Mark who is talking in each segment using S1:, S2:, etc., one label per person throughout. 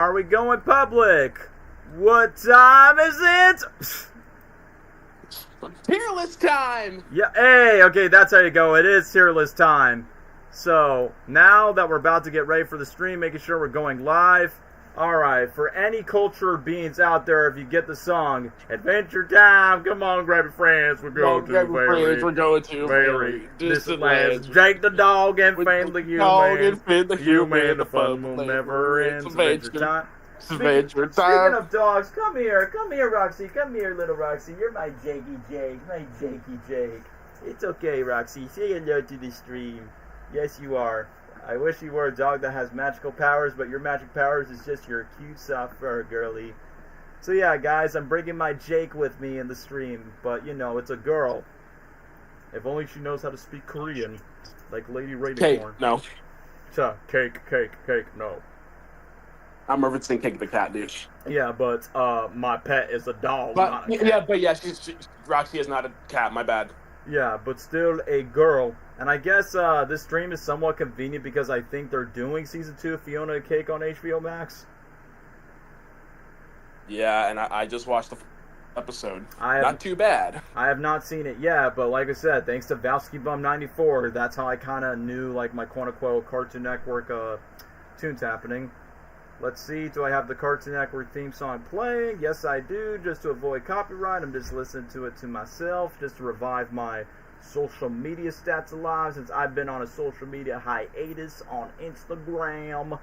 S1: Are we going public? What time is it?
S2: Tier list time!
S1: Yeah, hey, okay, that's how you go. It is tier list time. So, now that we're about to get ready for the stream, making sure we're going live. Alright, for any cultured beings out there, if you get the song, Adventure Time, come on, grab your friends, we're going to very distant lands. Jake the dog and Finn the human, the fun will never end. Adventure Time.
S2: Adventure Time.
S1: Speaking of dogs, come here, Roxy, come here, little Roxy. You're my Jakey Jake, my Jakey Jake. It's okay, Roxy, say hello to the stream. Yes, you are. I wish you were a dog that has magical powers, but your magic powers is just your cute, soft fur, girly. So yeah, guys, I'm bringing my Jake with me in the stream, but you know, it's a girl. If only she knows how to speak Korean, like Lady Rainicorn.
S2: Cake, no.
S1: Cake, no.
S2: I'm referencing Cake the cat, dude.
S1: Yeah, but my pet is a dog,
S2: but,
S1: not a cat.
S2: Roxy is not a cat, my bad.
S1: Yeah, but still a girl. And I guess this stream is somewhat convenient because I think they're doing Season 2 of Fiona and Cake on HBO Max.
S2: Yeah, and I just watched the episode. Not too bad.
S1: I have not seen it yet, but like I said, thanks to ValskyBum94, that's how I kind of knew like my quote-unquote Cartoon Network tunes happening. Let's see, do I have the Cartoon Network theme song playing? Yes, I do. Just to avoid copyright, I'm just listening to it to myself, just to revive my social media stats alive, since I've been on a social media hiatus on Instagram.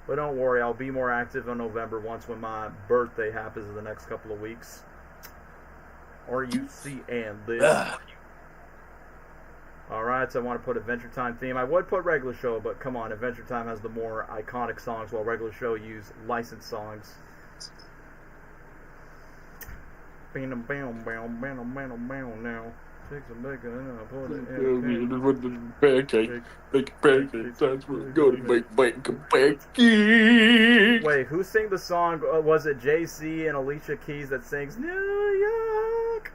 S1: But don't worry, I'll be more active in November once when my birthday happens in the next couple of weeks. Or you see and this. Alright, so I want to put Adventure Time theme. I would put Regular Show, but come on, Adventure Time has the more iconic songs, while Regular Show use licensed songs. Now. Take some bacon and I'll put it in
S2: pancake. That's where we're going to make bacon pancake.
S1: Wait, who sang the song? Was it JC and Alicia Keys that sings New York?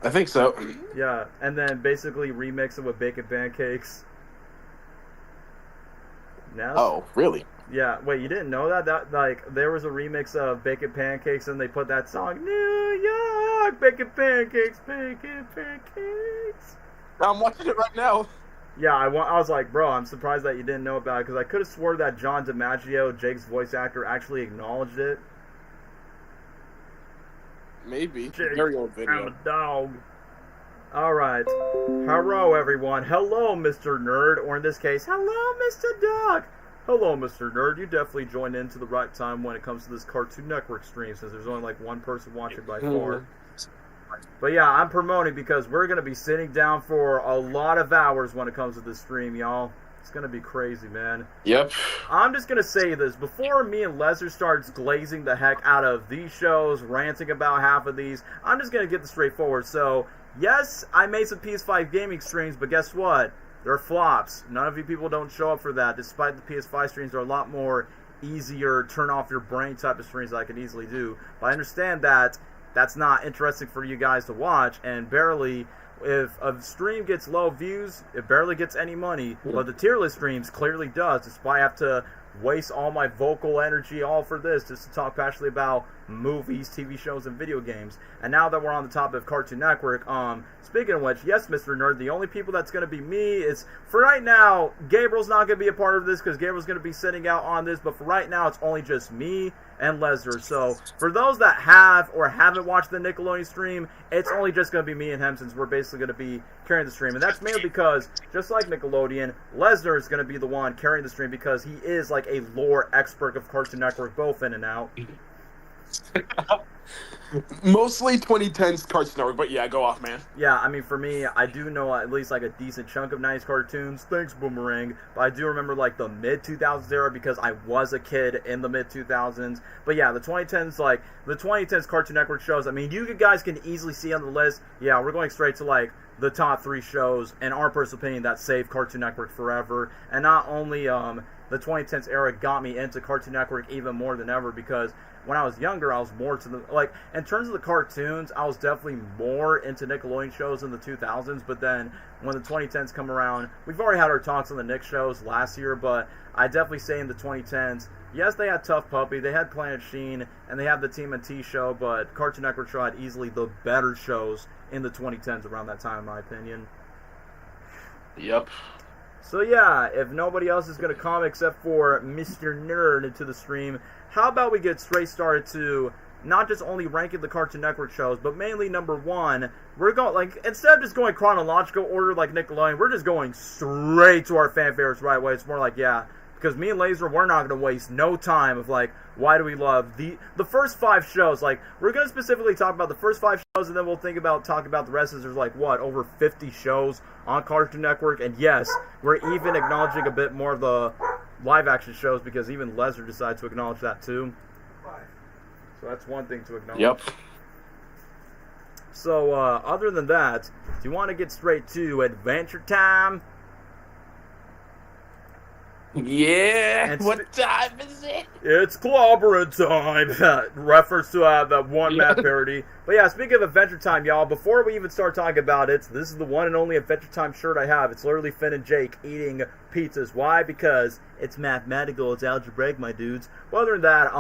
S2: I think so.
S1: Yeah, and then basically remix it with bacon pancakes. Now?
S2: Oh, really?
S1: Yeah, wait, you didn't know that? That like there was a remix of Bacon Pancakes and they put that song, New York, Bacon Pancakes, Bacon Pancakes.
S2: I'm watching it right now.
S1: Yeah, I was like, bro, I'm surprised that you didn't know about it, because I could have swore that John DiMaggio, Jake's voice actor, actually acknowledged it.
S2: Maybe.
S1: Jake,
S2: very old video.
S1: I'm a dog. Alright. Hello, everyone. Hello, Mr. Nerd, or in this case, hello, Mr. Dog. Hello, Mr. Nerd. You definitely joined in to the right time when it comes to this Cartoon Network stream, since there's only like one person watching by far. But yeah, I'm promoting because we're going to be sitting down for a lot of hours when it comes to this stream, y'all. It's going to be crazy, man.
S2: Yep.
S1: I'm just going to say this. Before me and Lesnar starts glazing the heck out of these shows, ranting about half of these, I'm just going to get this straightforward. So, yes, I made some PS5 gaming streams, but guess what? They're flops. None of you people don't show up for that, despite the PS5 streams are a lot more easier, turn off your brain type of streams that I can easily do. But I understand that that's not interesting for you guys to watch, and barely, if a stream gets low views, it barely gets any money, but the tier list streams clearly does, despite I have to waste all my vocal energy all for this just to talk passionately about movies, TV shows, and video games. And now that we're on the topic of Cartoon Network, speaking of which, yes, Mr. Nerd, the only people that's going to be me is, for right now, Gabriel's not going to be a part of this because Gabriel's going to be sitting out on this, but for right now, it's only just me and Lesnar. So, for those that have or haven't watched the Nickelodeon stream, it's only just going to be me and him, since we're basically going to be carrying the stream. And that's mainly because, just like Nickelodeon, Lesnar is going to be the one carrying the stream because he is like a lore expert of Cartoon Network, both in and out.
S2: Mostly 2010s Cartoon Network, but yeah, go off, man.
S1: Yeah, I mean, for me, I do know at least like a decent chunk of 90s cartoons. Thanks, Boomerang. But I do remember like the mid-2000s era because I was a kid in the mid-2000s. But yeah, the 2010s, like, the 2010s Cartoon Network shows, I mean, you guys can easily see on the list, yeah, we're going straight to like the top 3 shows, in our personal opinion, that saved Cartoon Network forever. And not only the 2010s era got me into Cartoon Network even more than ever, because when I was younger, I was more to the, like, in terms of the cartoons, I was definitely more into Nickelodeon shows in the 2000s, but then when the 2010s come around, we've already had our talks on the Nick shows last year, but I definitely say in the 2010s, yes, they had Tough Puppy, they had Planet Sheen, and they have the TMNT show, but Cartoon Network show had easily the better shows in the 2010s around that time, in my opinion.
S2: Yep.
S1: So yeah, if nobody else is going to comment except for Mr. Nerd into the stream, how about we get straight started to not just only ranking the Cartoon Network shows, but mainly number one, we're going, like, instead of just going chronological order like Nickelodeon, we're just going straight to our fan favorites right away. It's more like, yeah, because me and Laser, we're not going to waste no time of, like, why do we love the first 5 shows. Like, we're going to specifically talk about the first 5 shows, and then we'll talk about the rest, as there's, like, what, over 50 shows on Cartoon Network. And yes, we're even acknowledging a bit more of the live-action shows, because even Lesnar decided to acknowledge that, too. So that's one thing to acknowledge.
S2: Yep.
S1: So, other than that, do you want to get straight to Adventure Time?
S2: Yeah, what time is it?
S1: It's clobbering time. Reference to that one map parody. But yeah, speaking of Adventure Time, y'all, before we even start talking about it, this is the one and only Adventure Time shirt I have. It's literally Finn and Jake eating pizzas. Why? Because it's mathematical, it's algebraic, my dudes. Well, other than that,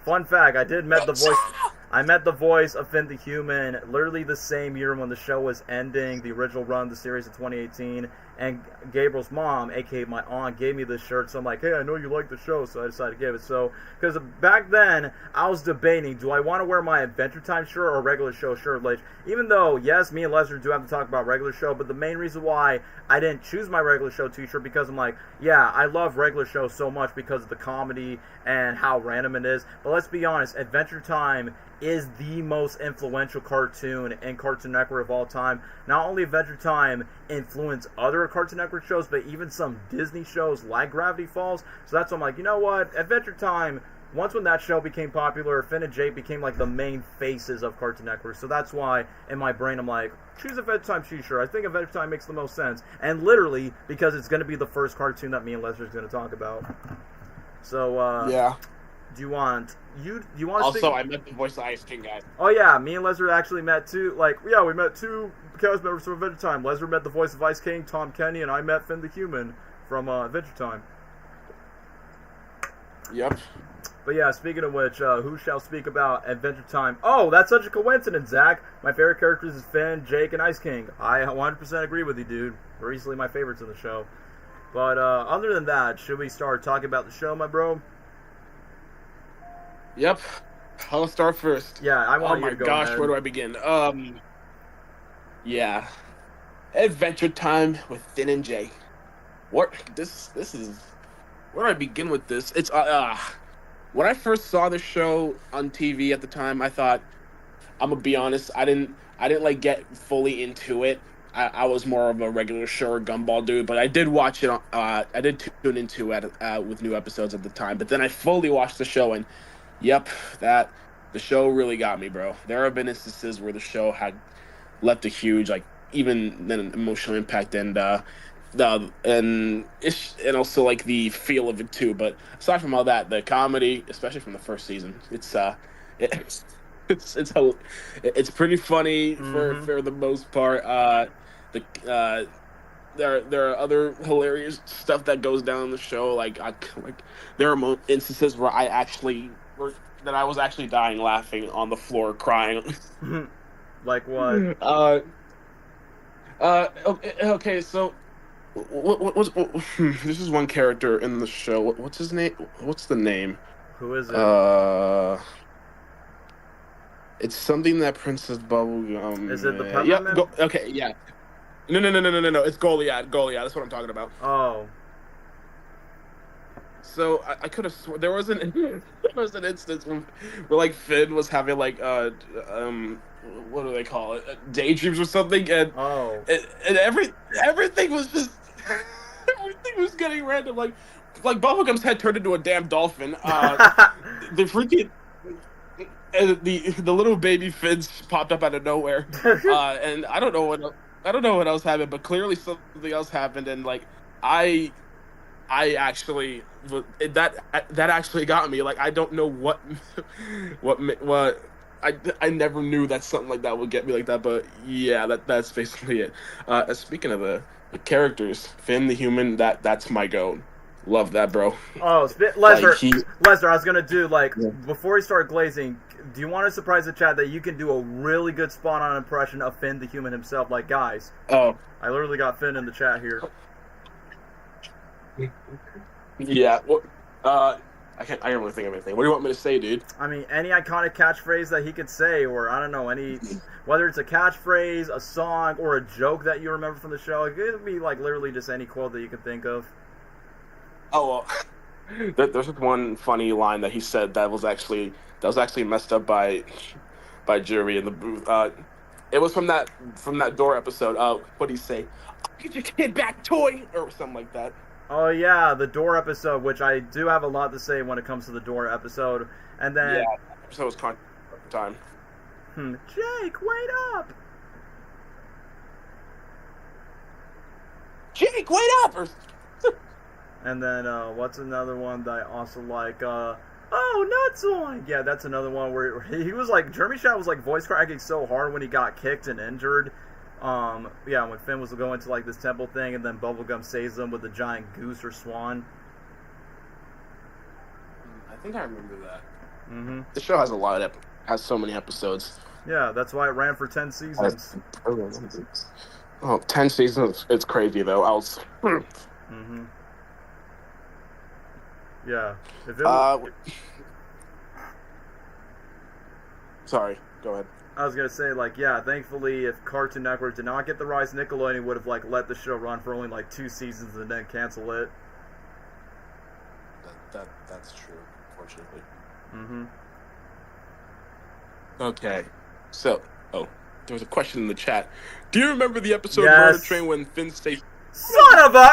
S1: fun fact, I met the voice of Finn the Human literally the same year when the show was ending, the original run of the series in 2018, and Gabriel's mom, aka my aunt, gave me this shirt, so I'm like, hey, I know you like the show, so I decided to give it. So, because back then, I was debating, do I want to wear my Adventure Time shirt or regular show shirt? Like, even though, yes, me and Lesnar do have to talk about regular show, but the main reason why I didn't choose my regular show t-shirt, because I'm like, yeah, I love regular show so much because of the comedy and how random it is, but let's be honest, Adventure Time is the most influential cartoon in Cartoon Network of all time. Not only Adventure Time influenced other Cartoon Network shows, but even some Disney shows like Gravity Falls. So that's why I'm like, you know what? Adventure Time, once when that show became popular, Finn and Jake became like the main faces of Cartoon Network. So that's why in my brain I'm like, choose Adventure Time t-shirt. I think Adventure Time makes the most sense. And literally, because it's going to be the first cartoon that me and Lesnar is going to talk about. So,
S2: yeah.
S1: Do you want to
S2: Also, I met the voice of Ice King guy.
S1: Oh yeah, me and Lesnar actually met two. Like, yeah, we met 2 cast members from Adventure Time. Lesnar met the voice of Ice King, Tom Kenny, and I met Finn the Human from Adventure Time.
S2: Yep.
S1: But yeah, speaking of which, who shall speak about Adventure Time? Oh, that's such a coincidence, Zach. My favorite characters is Finn, Jake, and Ice King. I 100% agree with you, dude. They're easily my favorites in the show. But other than that, should we start talking about the show, my bro?
S2: Yep. I'll start first.
S1: Yeah, I want you to go.
S2: Oh my gosh, where do I begin? Yeah. Adventure Time with Finn and Jake. What? This is... Where do I begin with this? It's, when I first saw the show on TV at the time, I thought, I'm gonna be honest, I didn't like get fully into it. I was more of a regular show or Gumball dude, but I did watch it. I did tune into it with new episodes at the time. But then I fully watched the show, and yep, the show really got me, bro. There have been instances where the show had left a huge, like, even an emotional impact, and also like the feel of it too. But aside from all that, the comedy, especially from the first season, it's pretty funny for the most part. There are other hilarious stuff that goes down in the show. Like there are instances where that I was actually dying laughing on the floor crying.
S1: Like what?
S2: Okay, so this is one character in the show. What's his name? What's the name?
S1: Who is it?
S2: It's something that Princess Bubblegum.
S1: Is it the Peppermint?
S2: Yeah. Okay. Yeah. No. It's Goliath. That's what I'm talking about.
S1: Oh.
S2: So I could have sworn there was an instance where like Finn was having like what do they call it, daydreams or something, and everything was just everything was getting random. Like Bubblegum's head turned into a damn dolphin. The freaking the little baby Finns popped up out of nowhere, and I don't know what else happened, but clearly something else happened, and like I actually that actually got me. Like I don't know what what I never knew that something like that would get me like that. But yeah, that's basically it. Speaking of the characters, Finn the human, that's my goat. Love that, bro.
S1: Oh, Lesnar, I was gonna do before we start glazing. Do you want to surprise the chat that you can do a really good spot-on impression of Finn the human himself? Like, guys, I literally got Finn in the chat here.
S2: Yeah. Well, I can't really think of anything. What do you want me to say, dude?
S1: I mean, any iconic catchphrase that he could say, or I don't know, whether it's a catchphrase, a song, or a joke that you remember from the show. It could be like literally just any quote that you could think of.
S2: Oh, well, there's one funny line that he said that was actually messed up by Jury in the booth. It was from that Door episode. What did he say? I'll get your kid back toy or something like that.
S1: Oh yeah, the Door episode, which I do have a lot to say when it comes to the Door episode. And then
S2: episode was time.
S1: Jake, wait up!
S2: Jake, wait up!
S1: And then what's another one that I also like? Oh, Nutsoid! Yeah, that's another one where he was like, Jeremy Shaw was like voice cracking so hard when he got kicked and injured. Yeah, when Finn was going to like this temple thing, and then Bubblegum saves him with a giant goose or swan.
S2: I think I remember that.
S1: Mm-hmm.
S2: The show has so many episodes.
S1: Yeah, that's why it ran for 10 seasons.
S2: 10 seasons, it's crazy though.
S1: Mm-hmm. Yeah. If it was...
S2: Sorry, go ahead.
S1: I was gonna say, yeah, thankfully, if Cartoon Network did not get the rights, Nickelodeon would have let the show run for only 2 seasons and then cancel it.
S2: That's true, unfortunately.
S1: Mm-hmm.
S2: Okay, so there was a question in the chat. Do you remember the episode Murder Train when Finn stays?
S1: Son of a...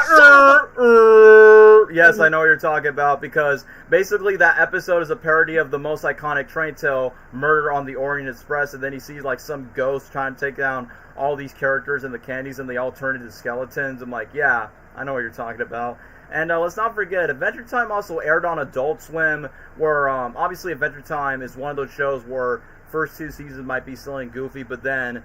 S1: Yes, I know what you're talking about, because basically that episode is a parody of the most iconic train tale, Murder on the Orient Express, and then you see some ghost trying to take down all these characters and the candies, and they all turn into skeletons. I'm like, yeah, I know what you're talking about. And let's not forget, Adventure Time also aired on Adult Swim, where obviously Adventure Time is one of those shows where first 2 seasons might be silly and goofy, but then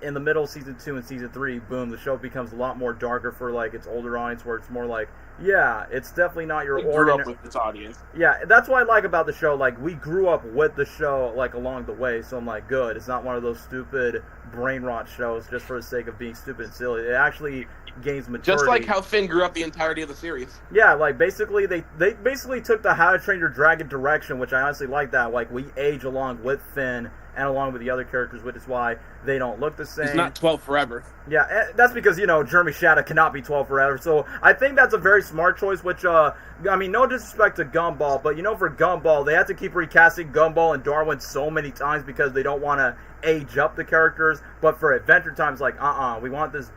S1: in the middle of season 2 and season 3, boom, the show becomes a lot more darker for its older audience, where it's more yeah, it's definitely not your ordinary.
S2: Grew up with its audience.
S1: Yeah, that's what I like about the show. We grew up with the show along the way, so I'm good. It's not one of those stupid brain rot shows just for the sake of being stupid and silly. It actually gains maturity.
S2: Just like how Finn grew up the entirety of the series.
S1: Yeah, basically they basically took the How to Train Your Dragon direction, which I honestly like that. We age along with Finn and along with the other characters, which is why they don't look the same.
S2: He's not 12 forever.
S1: Yeah, that's because, Jeremy Shadow cannot be 12 forever. So I think that's a very smart choice, which, I mean, no disrespect to Gumball, but, for Gumball, they have to keep recasting Gumball and Darwin so many times because they don't want to age up the characters. But for Adventure Time, it's we want this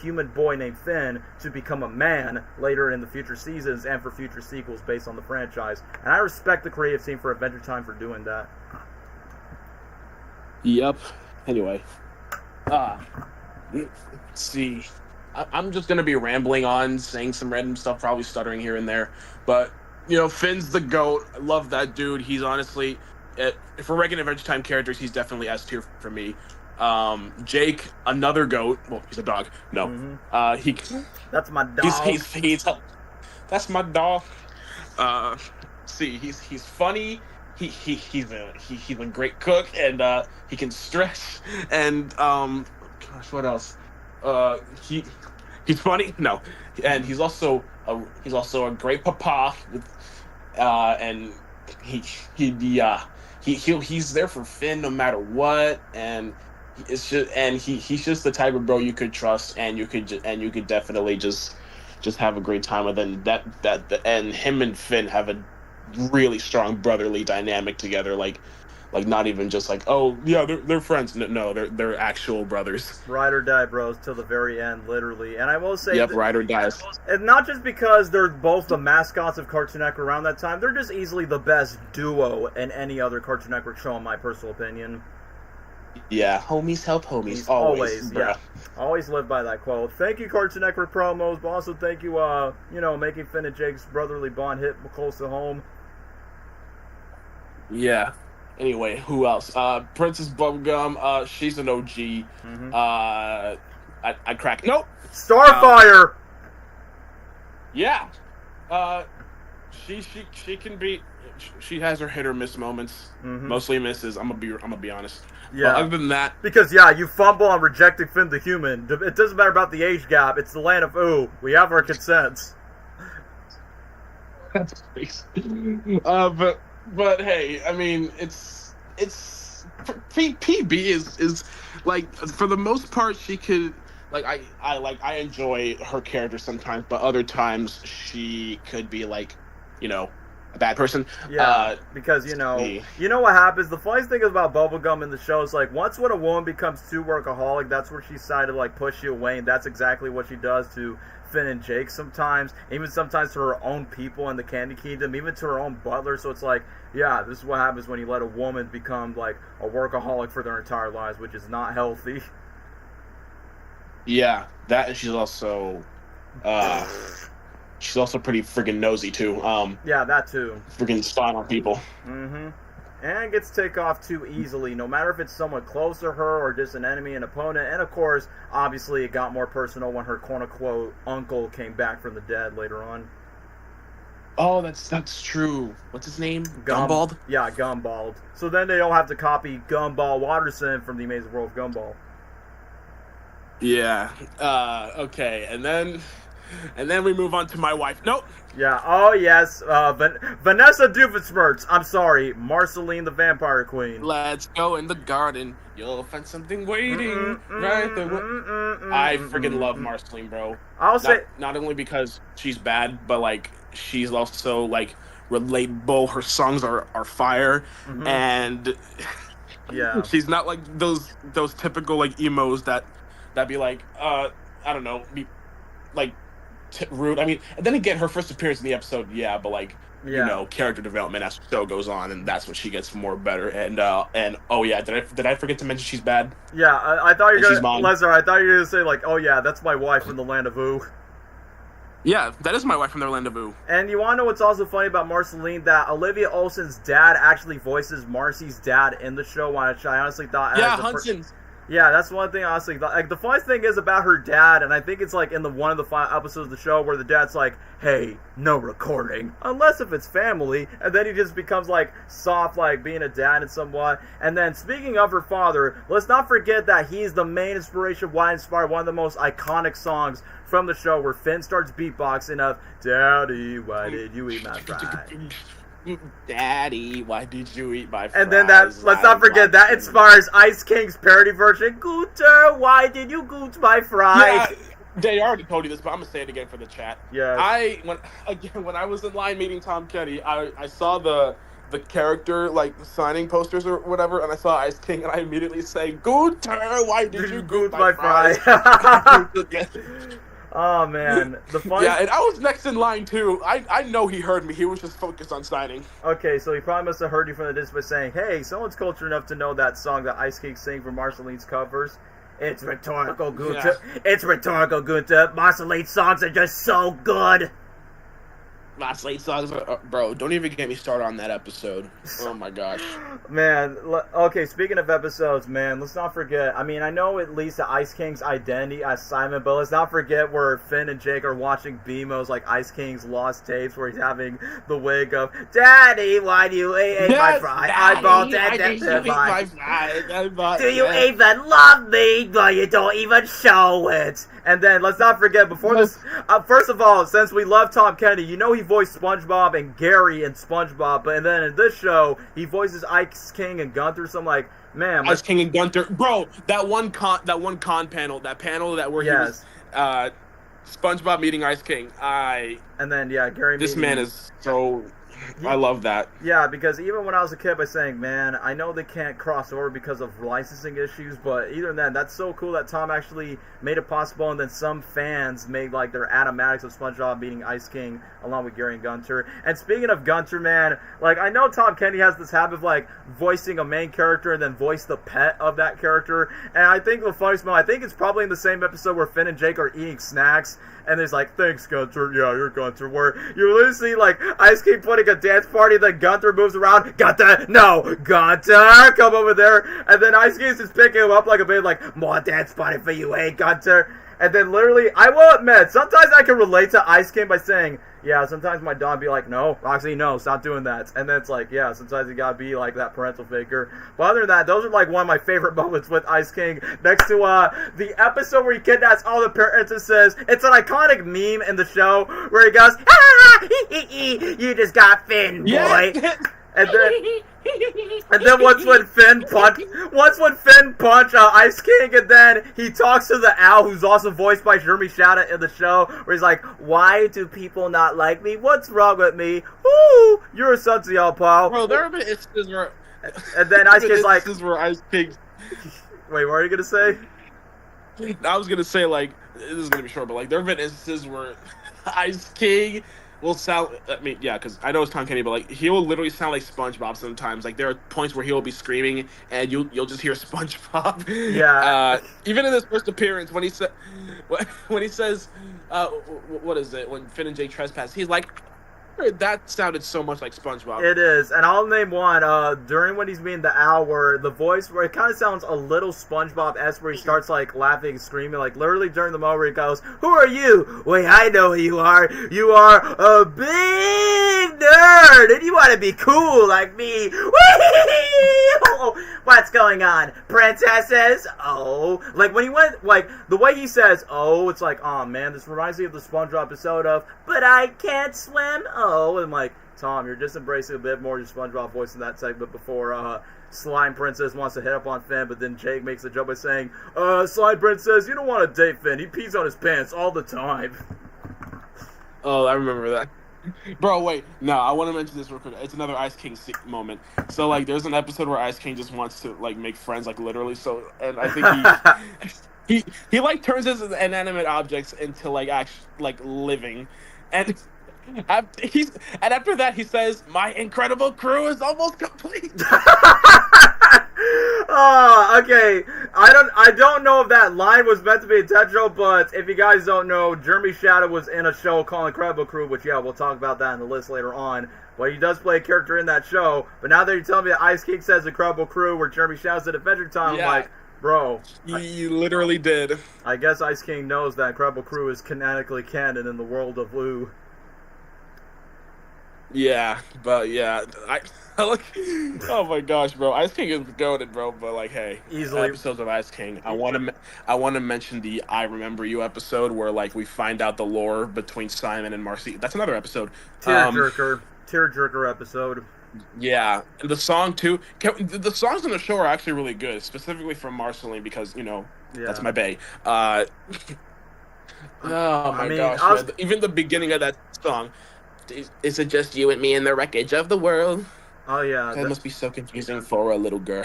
S1: human boy named Finn, to become a man later in the future seasons and for future sequels based on the franchise. And I respect the creative team for Adventure Time for doing that.
S2: Yep. Anyway, let's see. I'm just gonna be rambling on, saying some random stuff, probably stuttering here and there. But Finn's the GOAT. I love that dude. He's honestly, for regular Adventure Time characters, he's definitely S tier for me. Jake, another GOAT. Well, he's a dog. No,
S1: That's my dog.
S2: He's that's my dog. See, he's funny. He's a great cook, and he can stretch, and gosh, what else? He's funny. No, and he's also a great papa, and he's there for Finn no matter what, and he's just the type of bro you could trust, and you could definitely just have a great time with it. And him and Finn have a really strong brotherly dynamic together, not even just oh yeah, they're friends. No, they're actual brothers.
S1: Ride or die bros till the very end, literally. And I will say,
S2: ride or die.
S1: And not just because they're both the mascots of Cartoon Network around that time, they're just easily the best duo in any other Cartoon Network show, in my personal opinion.
S2: Yeah, homies help homies.
S1: He's
S2: Always,
S1: yeah.
S2: bruh.
S1: Always live by that quote. Thank you, Cartoon Network promos, but also thank you, making Finn and Jake's brotherly bond hit close to home.
S2: Yeah. Anyway, who else? Princess Bubblegum. She's an OG.
S1: Mm-hmm.
S2: I crack. Nope.
S1: Starfire.
S2: Yeah. She can be. She has her hit or miss moments.
S1: Mm-hmm.
S2: Mostly misses. I'm gonna be honest.
S1: Yeah.
S2: But other than that,
S1: because you fumble on rejecting Finn the human. It doesn't matter about the age gap. It's the land of ooh. We have our consents.
S2: That's but hey, I mean, it's PB is like, for the most part, she could, like, I enjoy her character sometimes, but other times she could be like, a bad person.
S1: Yeah, because you know what happens. The funniest thing about Bubblegum in the show is, like, once when a woman becomes too workaholic, that's where she decided to, like, push you away, and that's exactly what she does to Finn and Jake sometimes, even sometimes to her own people in the Candy Kingdom, even to her own butler. So it's like, yeah, this is what happens when you let a woman become like a workaholic for their entire lives, which is not healthy.
S2: Yeah, that, and she's also pretty friggin' nosy too.
S1: Yeah, that too.
S2: Friggin' spying on people.
S1: Mm-hmm. And gets taken off too easily, no matter if it's someone close to her or just an enemy, an opponent. And of course, obviously, it got more personal when her quote-unquote uncle came back from the dead later on.
S2: Oh, that's true. What's his name? Gumball?
S1: Yeah, Gumball. So then they all have to copy Gumball Watterson from the Amazing World of Gumball.
S2: Yeah. Okay, and then we move on to my wife. Nope.
S1: Yeah. Oh yes. Vanessa Doofenshmirtz. I'm sorry, Marceline the Vampire Queen.
S2: Let's go in the garden. You'll find something waiting right there. I freaking love Marceline, bro.
S1: I'll say
S2: not only because she's bad, but like she's also like relatable. Her songs are fire, and
S1: yeah,
S2: she's not like those typical like emos that be like I don't know, be like rude. I mean, and then again, her first appearance in the episode, yeah, but like character development as the show goes on, and that's when she gets more better. And oh yeah, did I forget to mention she's bad?
S1: Yeah, I thought you were gonna, Lesnar. I thought you were gonna say like, oh yeah, that's my wife from the Land of Ooh.
S2: Yeah, that is my wife from the Land of Ooh.
S1: And you wanna know what's also funny about Marceline? That Olivia Olsen's dad actually voices Marcy's dad in the show. Which I honestly thought,
S2: Hudson.
S1: Yeah, that's one thing, honestly. Like, the funniest thing is about her dad, and I think it's, like, in one of the final episodes of the show where the dad's like, hey, no recording, unless if it's family, and then he just becomes, like, soft, like, being a dad and somewhat. And then, speaking of her father, let's not forget that he's the main inspiration why inspired one of the most iconic songs from the show, where Finn starts beatboxing of, Daddy, why did you eat my fries?
S2: Daddy, why did you eat my fries?
S1: And then let's not forget, that inspires Ice King's parody version, Gooter, why did you goot my fries?
S2: Yeah, they already told you this, but I'm gonna say it again for the chat.
S1: Yeah.
S2: When I was in line meeting Tom Kenny, I saw the character like signing posters or whatever, and I saw Ice King, and I immediately say, Gooter, why did you goot my fries?
S1: Oh man, the fun.
S2: Yeah, and I was next in line too. I know he heard me. He was just focused on signing.
S1: Okay, so he probably must have heard you from the distance by saying, "Hey, someone's cultured enough to know that song that Ice King sang for Marceline's covers." It's rhetorical, Gunther. Yeah. It's rhetorical, Gunther. Marceline's songs are just so good.
S2: Last late songs, bro. Don't even get me started on that episode. Oh my gosh,
S1: man. Okay, speaking of episodes, man, let's not forget. I mean, I know it leads to Ice King's identity as Simon, but let's not forget where Finn and Jake are watching BMO's like Ice King's lost tapes, where he's having the wig of Daddy, why do you eat my fries? I bought that. Do you even love me? But you don't even show it. And then let's not forget before this. First of all, since we love Tom Kenny, you know he voiced SpongeBob and Gary in SpongeBob, and then in this show he voices Ice King and Gunther. So I'm like, man,
S2: Ice King and Gunther, bro. That one con panel, where he was SpongeBob meeting Ice King.
S1: And then Gary.
S2: This man is so. I love that.
S1: Yeah, because even when I was a kid, by saying, man, I know they can't cross over because of licensing issues, but either then, that's so cool that Tom actually made it possible, and then some fans made like their animatics of SpongeBob beating Ice King along with Gary and Gunter. And speaking of Gunter, man, like I know Tom Kenny has this habit of like voicing a main character and then voice the pet of that character. And I think the funniest moment, I think it's probably in the same episode where Finn and Jake are eating snacks. And there's like, thanks, Gunter. Yeah, you're Gunter. Where you literally see like Ice King putting a dance party, then Gunter moves around. Gunter, no, Gunter, come over there. And then Ice King's just picking him up like a baby, like, more dance party for you, eh, Gunter? And then literally, I will admit, sometimes I can relate to Ice King by saying, yeah, sometimes my dog be like, no, Roxy, no, stop doing that. And then it's like, yeah, sometimes you gotta be like that parental figure. But other than that, those are like one of my favorite moments with Ice King. Next to the episode where he kidnaps all the princesses. It's an iconic meme in the show where he goes, ah, you just got Finn, boy.
S2: Yeah.
S1: And then once when Finn punch Ice King, and then he talks to the owl, who's also voiced by Jeremy Shada in the show, where he's like, "Why do people not like me? What's wrong with me? Ooh, you're a sunsy old pal."
S2: Bro, there have been instances where.
S1: And then Ice King's like,
S2: where Ice King.
S1: Wait, what are you gonna say?
S2: I was gonna say like this is gonna be short, but like there have been instances where Ice King will sound. I mean, yeah, because I know it's Tom Kenny, but like he will literally sound like SpongeBob sometimes. Like there are points where he will be screaming, and you'll just hear SpongeBob.
S1: Yeah.
S2: Even in his first appearance, when he says, what is it? When Finn and Jake trespass, he's like, that sounded so much like SpongeBob.
S1: It is, and I'll name one. During when he's being the owl, where the voice, where it kind of sounds a little SpongeBob-esque, where he starts like laughing and screaming, like literally during the moment where he goes, "Who are you? Wait, I know who you are. You are a big nerd, and you want to be cool like me." Whee! What's going on, princesses? Oh, like when he went, like the way he says, "Oh," it's like, oh man, this reminds me of the SpongeBob episode of, "But I can't swim." Oh, and I'm like, Tom, you're just embracing a bit more your SpongeBob voice in that segment before Slime Princess wants to hit up on Finn, but then Jake makes a joke by saying, Slime Princess, you don't want to date Finn. He pees on his pants all the time.
S2: Oh, I remember that. Bro, wait. No, I want to mention this real quick. It's another Ice King moment. So, like, there's an episode where Ice King just wants to, like, make friends, like, literally. So, and I think he like, turns his inanimate objects into, like, living. And... after that he says, "My incredible crew is almost complete."
S1: Oh, okay. I don't know if that line was meant to be intentional, but if you guys don't know, Jeremy Shada was in a show called Incredible Crew, which yeah, we'll talk about that in the list later on. But he does play a character in that show. But now that you're telling me that Ice King says Incredible Crew, where Jeremy Shada's at Adventure Time,
S2: yeah.
S1: I'm like, bro.
S2: He literally did.
S1: I guess Ice King knows that Incredible Crew is canonically canon in the world of Lou.
S2: Yeah, but yeah, I like. Oh my gosh, bro, Ice King is goated, bro. But like, hey,
S1: easily
S2: episodes of Ice King. I want to mention the "I Remember You" episode where like we find out the lore between Simon and Marcy. That's another episode.
S1: Tearjerker episode.
S2: Yeah, and the song too. The songs in the show are actually really good, specifically from Marceline because that's my bae. Oh my gosh, man. Even the beginning of that song. Is it just you and me in the wreckage of the world?
S1: Oh, yeah.
S2: That must be so confusing for a little girl.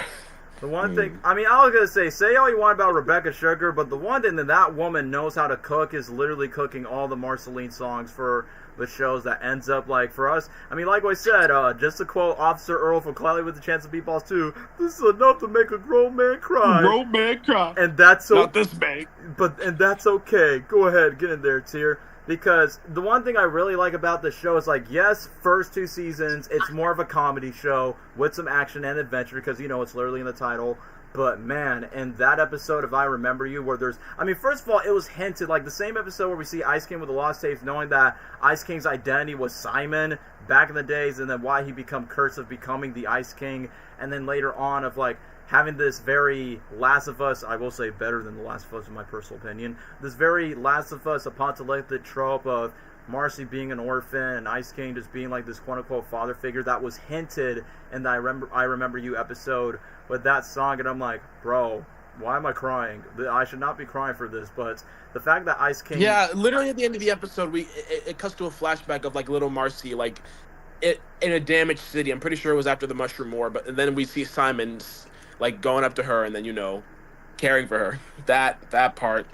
S1: The one thing, I mean, I was going to say all you want about Rebecca Sugar, but the one thing that woman knows how to cook is literally cooking all the Marceline songs for the shows that ends up, like, for us. I mean, like I said, just to quote Officer Earl from Clearly with the Chance of Meatballs 2, this is enough to make a grown man cry.
S2: Grown man cry.
S1: And that's so...
S2: Not this big.
S1: And that's okay. Go ahead, get in there, Tier. Because the one thing I really like about this show is, like, yes, first 2 seasons, it's more of a comedy show with some action and adventure because, it's literally in the title. But, man, in that episode of I Remember You, where there's... I mean, first of all, it was hinted, like, the same episode where we see Ice King with the Lost Tapes, knowing that Ice King's identity was Simon back in the days, and then why he become cursed of becoming the Ice King, and then later on of, like, having this very Last of Us, I will say better than The Last of Us in my personal opinion, this very Last of Us apocalyptic trope of Marcy being an orphan and Ice King just being like this quote-unquote father figure that was hinted in the I Remember You episode with that song, and I'm like, bro, why am I crying? I should not be crying for this, but the fact that Ice King...
S2: Yeah, literally at the end of the episode, it cuts to a flashback of, like, little Marcy, like, in a damaged city. I'm pretty sure it was after the Mushroom War, but then we see Simon like going up to her and then caring for her. That part.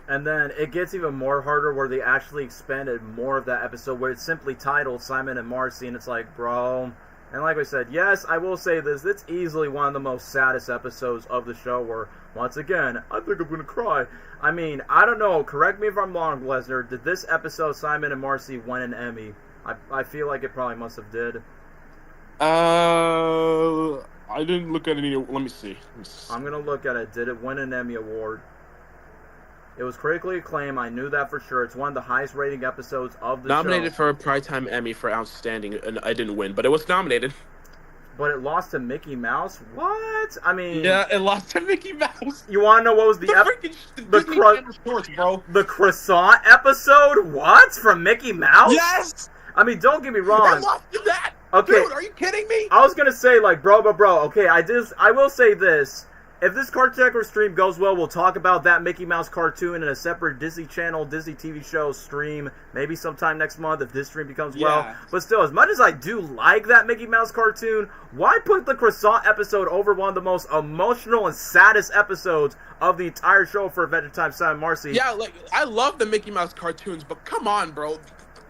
S1: And then it gets even more harder where they actually expanded more of that episode where it's simply titled Simon and Marcy, and it's like, bro. And like I said, yes, I will say this, it's easily one of the most saddest episodes of the show where, once again, I think I'm going to cry. I mean, I don't know, correct me if I'm wrong, Lesnar, did this episode, Simon and Marcy, win an Emmy? I feel like it probably must have did.
S2: I didn't look at any. Let me see.
S1: I'm going to look at it. Did it win an Emmy Award? It was critically acclaimed. I knew that for sure. It's one of the highest rating episodes of the show.
S2: Nominated for a Primetime Emmy for Outstanding, and I didn't win, but it was nominated.
S1: But it lost to Mickey Mouse? What? I mean...
S2: Yeah, it lost to Mickey Mouse.
S1: You want to know what was the
S2: the
S1: croissant episode? What? From Mickey Mouse?
S2: Yes!
S1: I mean, don't get me wrong.
S2: I lost to that! Okay. Dude, are you kidding me?
S1: I was going to say, like, bro. Okay, I will say this. If this Cartoon Network stream goes well, we'll talk about that Mickey Mouse cartoon in a separate Disney Channel, Disney TV show stream, maybe sometime next month if this stream becomes well. But still, as much as I do like that Mickey Mouse cartoon, why put the croissant episode over one of the most emotional and saddest episodes of the entire show for Adventure Time, Simon Marcy?
S2: Yeah, like, I love the Mickey Mouse cartoons, but come on, bro.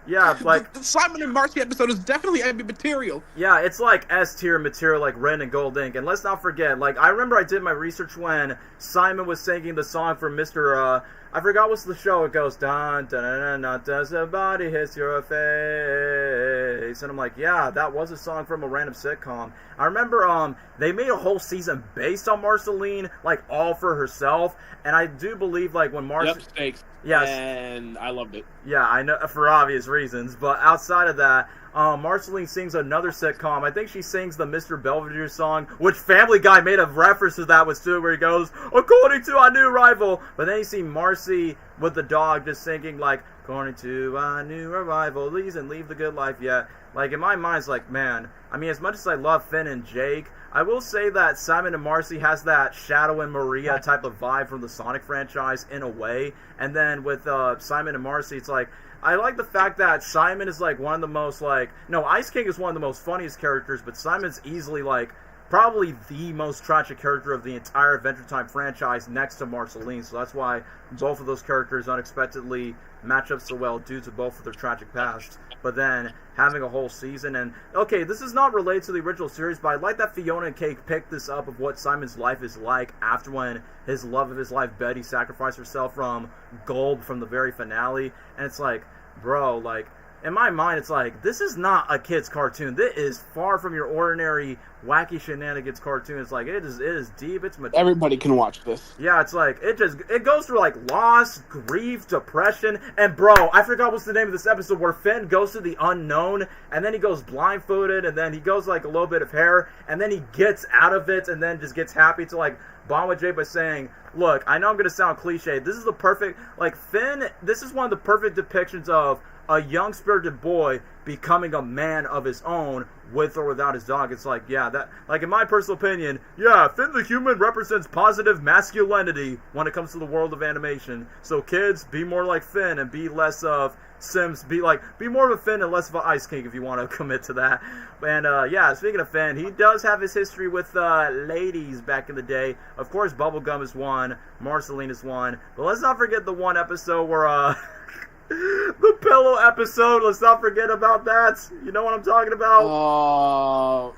S1: Yeah, like...
S2: The Simon and Marcy episode is definitely Emmy material.
S1: Yeah, it's like S-tier material, like Red and Gold Ink. And let's not forget, like, I remember I did my research when Simon was singing the song from Mr. I forgot what's the show. It goes, dun, dun, dun, dun, does a body hit your face? And I'm like, yeah, that was a song from a random sitcom. I remember they made a whole season based on Marceline, like, all for herself. And I do believe, like, when Marceline...
S2: Yep, Stakes.
S1: Yes.
S2: And I loved it.
S1: Yeah, I know, for obvious reasons. But outside of that, Marceline sings another sitcom. I think she sings the Mr. Belvedere song, which Family Guy made a reference to that with Stu, where he goes, according to our new rival. But then you see Marcy with the dog just singing, like, according to our new arrival, please and leave the good life yet. Like, in my mind, it's like, man, I mean, as much as I love Finn and Jake, I will say that Simon and Marcy has that Shadow and Maria type of vibe from the Sonic franchise in a way. And then with Simon and Marcy, it's like, I like the fact that Simon is like one of the most like, no, Ice King is one of the most funniest characters, but Simon's easily like probably the most tragic character of the entire Adventure Time franchise next to Marceline. So that's why both of those characters unexpectedly match up so well due to both of their tragic past. But then having a whole season, and okay, this is not related to the original series, but I like that Fiona and Cake picked this up of what Simon's life is like after when his love of his life, Betty, sacrificed herself from Gold from the very finale. And it's like, bro, like, in my mind, it's like, this is not a kid's cartoon. This is far from your ordinary wacky shenanigans cartoon. It's like, it is deep. It's mature.
S2: Everybody can watch this.
S1: Yeah, it's like, it goes through, like, loss, grief, depression, and, bro, I forgot what's the name of this episode where Finn goes to the unknown, and then he goes blindfolded, and then he goes, like, a little bit of hair, and then he gets out of it, and then just gets happy to, like, bond with Jay by saying, look, I know I'm going to sound cliche. This is the perfect, like, Finn, this is one of the perfect depictions of a young spirited boy becoming a man of his own with or without his dog. It's like, yeah, that, like, in my personal opinion, yeah, Finn the human represents positive masculinity when it comes to the world of animation. So kids, be more like Finn and be less of Sims. Be more of a Finn and less of an Ice King if you want to commit to that. And yeah, speaking of Finn, he does have his history with ladies back in the day. Of course, Bubblegum is one, Marceline is one, but let's not forget the one episode where the pillow episode, let's not forget about that. You know what I'm talking about?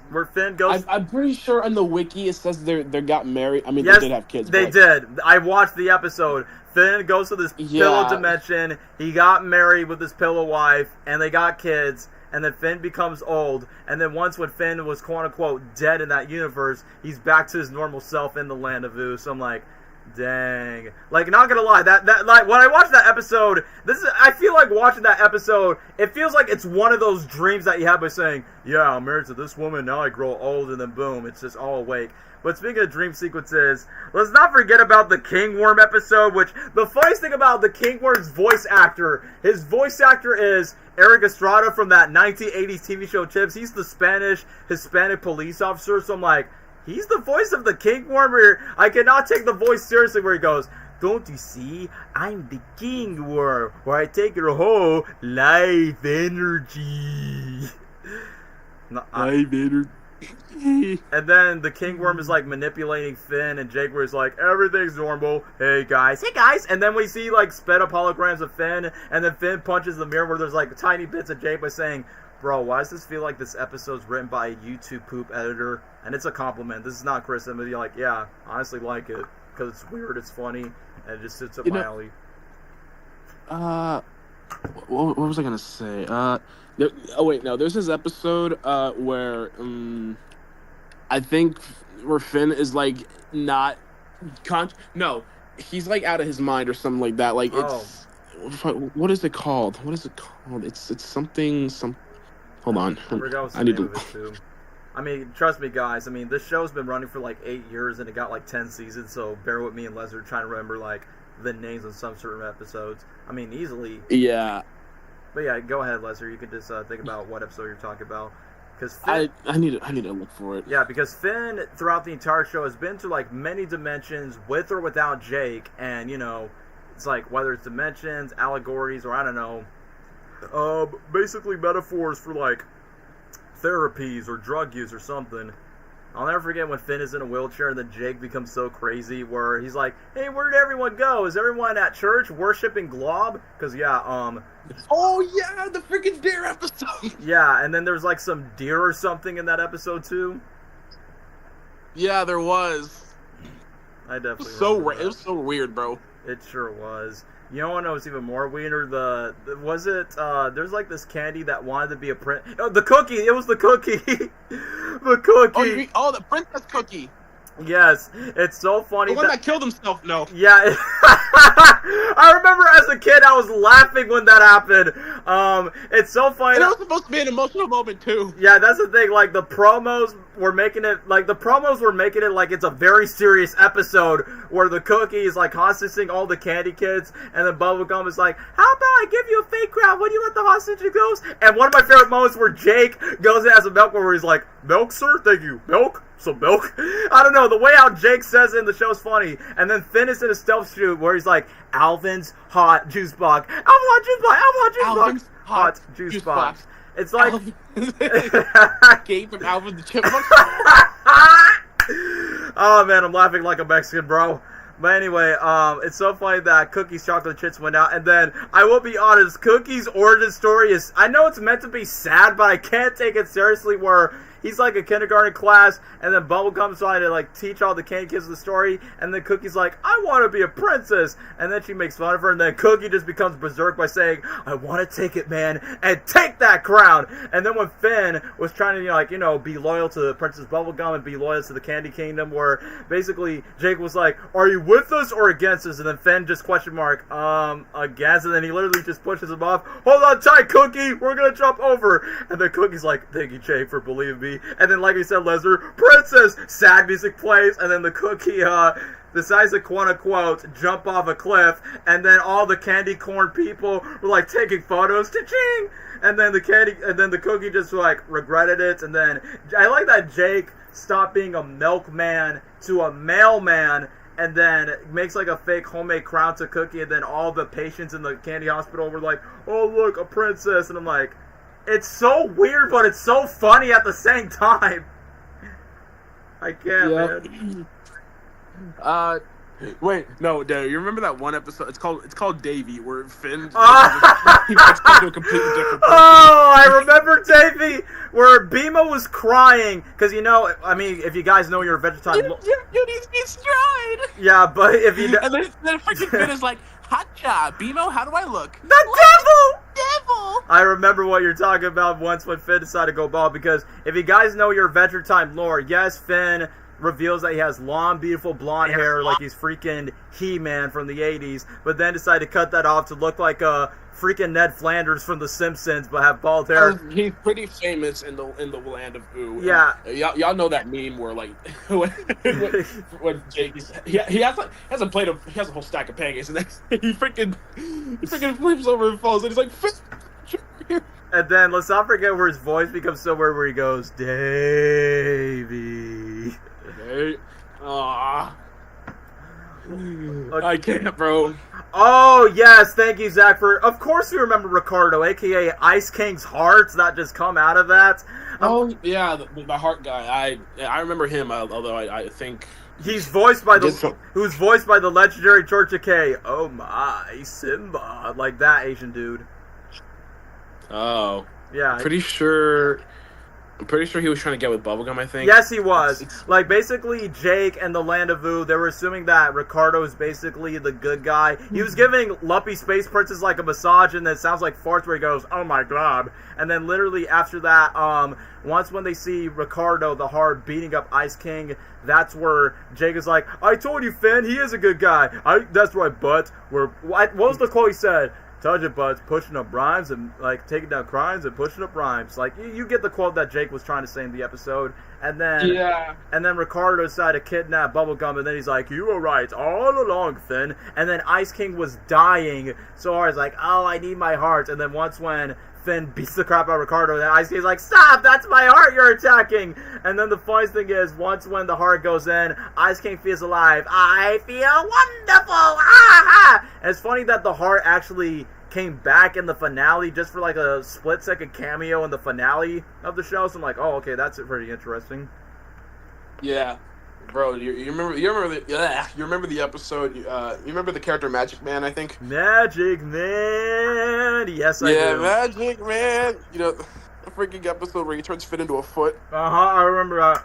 S1: Where Finn goes...
S2: I'm pretty sure on the wiki it says they got married. I mean,
S1: yes,
S2: they did have kids.
S1: They did. I watched the episode. Finn goes to this pillow dimension. He got married with his pillow wife, and they got kids. And then Finn becomes old. And then once when Finn was quote-unquote dead in that universe, he's back to his normal self in the land of Ooh. So I'm like... dang. Like, not gonna lie, that like, when I watched that episode, I feel like watching that episode, it feels like it's one of those dreams that you have by saying, yeah, I'm married to this woman, now I grow old, and then boom, it's just all awake. But speaking of dream sequences, let's not forget about the King Worm episode, which, the funniest thing about the King Worm's voice actor, his voice actor is Eric Estrada from that 1980s TV show Chips. He's the Hispanic police officer, so I'm like, he's the voice of the King Worm. I cannot take the voice seriously where he goes, don't you see, I'm the King Worm, where I take your whole life energy. No,
S2: Hi, Vader.
S1: And then the king worm is like manipulating Finn, and Jake was like, everything's normal. Hey guys. And then we see like sped up holograms of Finn, and then Finn punches the mirror where there's like tiny bits of Jake by saying, bro, why does this feel like this episode's written by a YouTube poop editor? And it's a compliment. This is not criticism. But you're like, yeah, honestly like it because it's weird, it's funny, and it just sits up my alley.
S2: What was I gonna say? There's this episode where I think where Finn is like not no, he's like out of his mind or something like that. Like it's what is it called? It's something. Hold on, I need to.
S1: I mean, trust me, guys. I mean, this show's been running for like 8 years, and it got like 10 seasons. So bear with me and Lesnar trying to remember like the names of some certain episodes. I mean, easily.
S2: Yeah.
S1: But yeah, go ahead, Lesnar. You can just think about what episode you're talking about. Because
S2: I need to look for it.
S1: Yeah, because Finn throughout the entire show has been to like many dimensions with or without Jake, and you know, it's like whether it's dimensions, allegories, or I don't know, basically metaphors for like therapies or drug use or something. I'll never forget when Finn is in a wheelchair and then Jake becomes so crazy where he's like, hey, where did everyone go? Is everyone at church worshiping Glob? Because, yeah,
S2: oh, yeah, the freaking deer episode!
S1: Yeah, and then there's, like, some deer or something in that episode, too.
S2: Yeah, there was.
S1: I definitely
S2: It was so weird, bro.
S1: It sure was. You know what was even more weirder? There's like this candy that wanted to be a print. Oh, the cookie! It was the cookie! The cookie!
S2: The princess cookie!
S1: Yes, it's so funny.
S2: The one that killed himself, no.
S1: Yeah. I remember as a kid I was laughing when that happened. It's so funny.
S2: And it was supposed to be an emotional moment, too.
S1: Yeah, that's the thing. Like, the promos were making it like it's a very serious episode where the cookie is, like, hostage all the candy kids, and then Bubblegum is like, how about I give you a fake crown when you let the hostage go? And one of my favorite moments where Jake goes and has a milk where he's like, milk, sir? Thank you. Milk? Some milk? I don't know. The way how Jake says it in the show is funny. And then Finn is in a stealth shoot where he's like, Alvin's hot juice box. Alvin's hot juice box. It's like...
S2: Gabe from Alvin the Chipmunk.
S1: Oh, man, I'm laughing like a Mexican, bro. But anyway, it's so funny that Cookie's chocolate chips went out. And then, I will be honest, Cookie's origin story is... I know it's meant to be sad, but I can't take it seriously where... He's like a kindergarten class, and then Bubblegum's trying to like teach all the candy kids the story, and then Cookie's like, I want to be a princess, and then she makes fun of her, and then Cookie just becomes berserk by saying, I want to take it, man, and take that crown. And then when Finn was trying to, be loyal to Princess Bubblegum and be loyal to the Candy Kingdom, where basically Jake was like, are you with us or against us? And then Finn just against, and then he literally just pushes him off. Hold on tight, Cookie, we're gonna jump over. And then Cookie's like, thank you, Jake, for believing me. And then, like I said, Lesnar, princess, sad music plays, and then the cookie, decides to quote-unquote jump off a cliff, and then all the candy corn people were like taking photos, cha-ching! And then the cookie just like regretted it, and then I like that Jake stopped being a milkman to a mailman, and then makes like a fake homemade crown to Cookie, and then all the patients in the candy hospital were like, oh look, a princess, and I'm like, it's so weird, but it's so funny at the same time. I can't, man.
S2: Wait, no, Dad, you remember that one episode? It's called Davy, where Finn he gets to a completely different person.
S1: Oh, I remember Davy, where Bima was crying because if you guys know you're a vegetarian,
S2: you need to be stride.
S1: Yeah, but if you
S2: and then freaking Finn is like, hotcha, Bimo, how do I look?
S1: The devil!
S2: Devil!
S1: I remember what you're talking about once when Finn decided to go bald, because if you guys know your Adventure Time lore, yes, Finn reveals that he has long, beautiful blonde hair like he's freaking He-Man from the 80s, but then decided to cut that off to look like a freaking Ned Flanders from The Simpsons, but have bald hair.
S2: He's pretty famous in the land of Ooh.
S1: Yeah.
S2: Y'all know that meme where like when Jake he has a plate of he has a whole stack of pancakes, and then he freaking flips over and falls, and he's like.
S1: And then let's not forget where his voice becomes so weird, where he goes, Davey.
S2: Hey. Aww. I can't, bro.
S1: Oh, yes, thank you, Zach, for... Of course you remember Ricardo, a.k.a. Ice King's hearts that just come out of that.
S2: Oh, yeah, the heart guy. I remember him, although I think...
S1: Who's voiced by the legendary Georgia K. Oh my, Simba. Like that Asian dude.
S2: Oh.
S1: Yeah.
S2: I'm pretty sure he was trying to get with Bubblegum, I think.
S1: Yes, he was. Like, basically, Jake and the Land of Ooh, they were assuming that Ricardo is basically the good guy. He was giving Lumpy Space Princess, like, a massage, and it sounds like farts where he goes, oh my god. And then literally after that, once when they see Ricardo, the heart, beating up Ice King, that's where Jake is like, I told you, Finn, he is a good guy. That's right, but what was the quote he said? Touch it, buds, pushing up rhymes and like taking down crimes and pushing up rhymes. Like you get the quote that Jake was trying to say in the episode, and then Ricardo decided to kidnap Bubblegum, and then he's like, "You were right all along, Finn." And then Ice King was dying, so I was like, "Oh, I need my heart." And then once when Finn beats the crap out of Ricardo, then Ice King's like, "Stop! That's my heart you're attacking!" And then the funniest thing is, once when the heart goes in, Ice King feels alive. I feel wonderful! Ah! And it's funny that the heart actually came back in the finale just for like a split-second cameo in the finale of the show. So I'm like, oh, okay, that's pretty interesting.
S2: Yeah. Bro, you remember the episode? You remember the character Magic Man? I think.
S1: Magic Man. Yes, I do.
S2: Yeah, Magic Man. You know, the freaking episode where he turns Finn into a foot.
S1: I remember.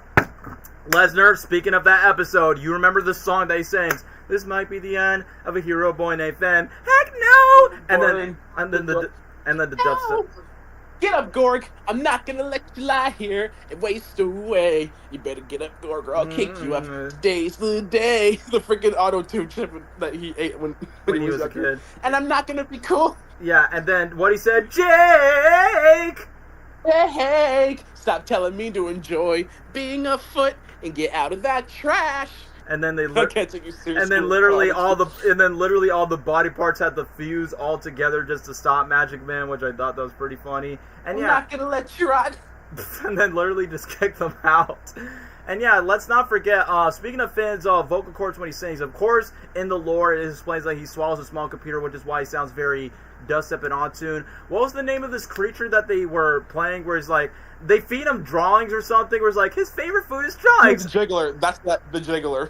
S1: Lesnar. Speaking of that episode, you remember the song that he sings? This might be the end of a hero boy named Finn. Heck no! And then the dubstep.
S2: Get up, Gorg! I'm not gonna let you lie here and waste away. You better get up, Gorg, or I'll kick you up. Days the day. The freaking auto-tune chip that he ate when he was a kid. And I'm not gonna be cool.
S1: Yeah, and then what he said, Jake!
S2: Hey, stop telling me to enjoy being a foot and get out of that trash.
S1: And then
S2: literally
S1: all the body parts had to fuse all together just to stop Magic Man, which I thought that was pretty funny. And
S2: I'm not gonna let you run.
S1: And then literally just kick them out. And yeah, let's not forget, speaking of Finn's vocal cords when he sings, of course, in the lore, it explains that he swallows a small computer, which is why he sounds very dubstep and on-tune. What was the name of this creature that they were playing where he's like, they feed him drawings or something, where it's like, his favorite food is drawings?
S2: The Jiggler. The Jiggler.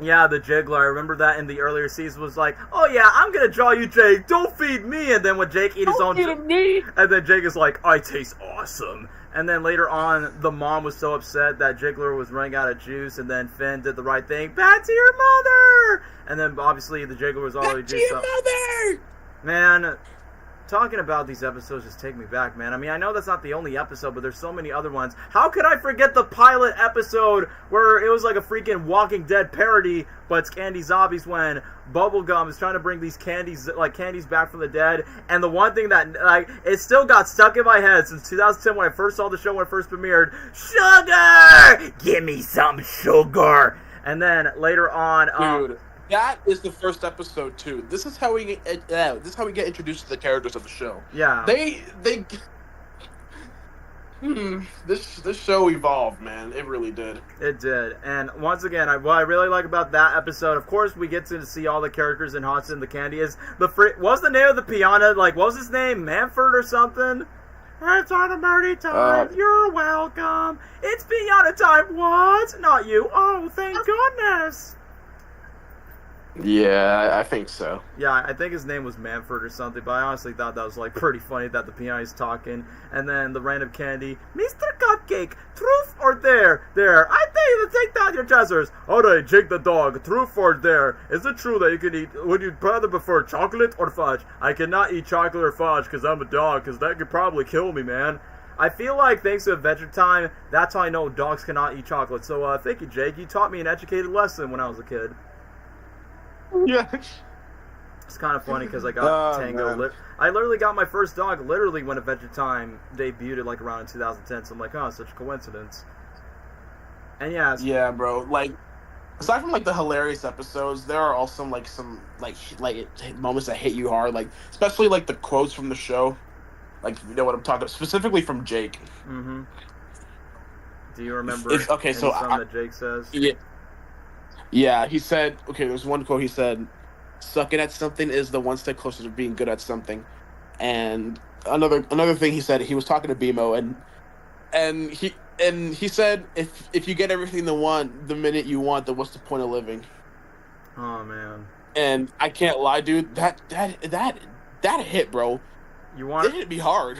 S1: Yeah, the Jiggler. I remember that in the earlier season was like, oh yeah, I'm gonna draw you, Jake. Don't feed me. And then when Jake eats his own...
S2: Don't feed me.
S1: And then Jake is like, I taste awesome. And then later on, the mom was so upset that Jiggler was running out of juice, and then Finn did the right thing. Back to your mother! And then obviously the Jiggler was already juiced up.
S2: Back to your mother!
S1: Man, talking about these episodes just take me back, man. I mean, I know that's not the only episode, but there's so many other ones. How could I forget the pilot episode where it was like a freaking Walking Dead parody, but it's Candy Zombies, when Bubblegum is trying to bring these candies back from the dead. And the one thing that, like, it still got stuck in my head since 2010 when I first saw the show, when it first premiered. Sugar! Give me some sugar! And then later on...
S2: Dude. That is the first episode too. This is how we get introduced to the characters of the show.
S1: Yeah. This
S2: show evolved, man. It really did.
S1: It did. And once again, what I really like about that episode, of course, we get to see all the characters in Haunted and the Candy. Is what was the name of the piano? Like, what was his name? Manford or something? It's on a Marty time. You're welcome. It's piano time. What? Not you. Oh, thank goodness.
S2: Yeah, I think so.
S1: Yeah, I think his name was Manford or something, but I honestly thought that was like pretty funny that the piano's talking. And then the random candy, Mr. Cupcake, truth or dare? There, I tell you to take down your treasures. Alright, Jake the dog, truth or dare? Is it true that you can eat, would you rather prefer chocolate or fudge? I cannot eat chocolate or fudge because I'm a dog, because that could probably kill me, man. I feel like, thanks to Adventure Time, that's how I know dogs cannot eat chocolate. So, thank you, Jake. You taught me an educated lesson when I was a kid.
S2: Yeah.
S1: It's kind of funny because I got Tango. I literally got my first dog literally when Adventure Time debuted, like around in 2010. So I'm like, oh, such a coincidence. And yeah,
S2: bro. Like, aside from like the hilarious episodes, there are also some moments that hit you hard. Like, especially like the quotes from the show. Like, you know what I'm talking about, specifically from Jake.
S1: Mm-hmm. Do you remember?
S2: Okay, so
S1: that Jake says.
S2: Yeah. Yeah, he said, okay, there's one quote he said, sucking at something is the one step closer to being good at something. And another thing he said, he was talking to BMO, and he said, if you get everything the minute you want, then what's the point of living?
S1: Oh man.
S2: And I can't lie, dude. That hit, bro. It hit me hard.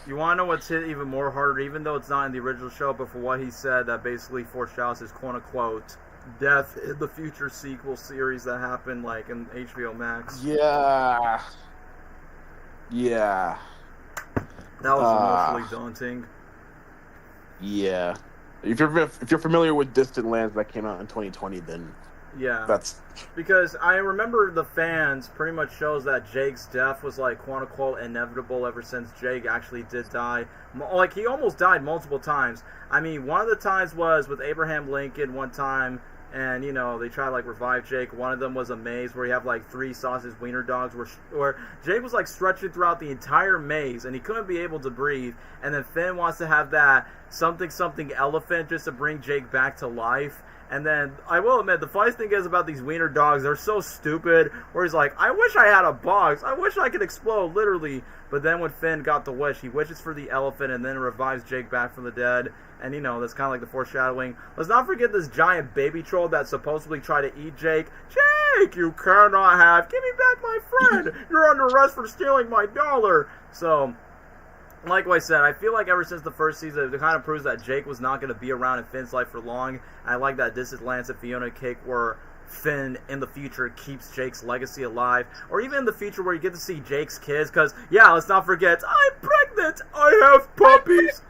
S1: You want to know what's hit even more harder, even though it's not in the original show, but for what he said, that basically foreshadows his quote-unquote death in the future sequel series that happened, like, in HBO Max.
S2: Yeah. Yeah.
S1: That was emotionally daunting.
S2: Yeah. If you're familiar with Distant Lands that came out in 2020, then
S1: yeah,
S2: that's
S1: because I remember the fans pretty much shows that Jake's death was like quote unquote inevitable ever since Jake actually did die. Like he almost died multiple times. I mean, one of the times was with Abraham Lincoln one time, and you know they try to like revive Jake. One of them was a maze where you have like 3 sausage wiener dogs where Jake was like stretching throughout the entire maze and he couldn't be able to breathe. And then Finn wants to have that something elephant just to bring Jake back to life. And then, I will admit, the funniest thing is about these wiener dogs, they're so stupid, where he's like, I wish I had a box, I wish I could explode, literally. But then when Finn got the wish, he wishes for the elephant and then revives Jake back from the dead. And, you know, that's kind of like the foreshadowing. Let's not forget this giant baby troll that supposedly tried to eat Jake. Jake, you cannot have, give me back my friend, you're under arrest for stealing my dollar. So, like I said, I feel like ever since the first season, it kind of proves that Jake was not going to be around in Finn's life for long. I like that this is Lance and Fiona Cake where Finn in the future keeps Jake's legacy alive. Or even in the future where you get to see Jake's kids. Because, yeah, let's not forget, I'm pregnant! I have puppies!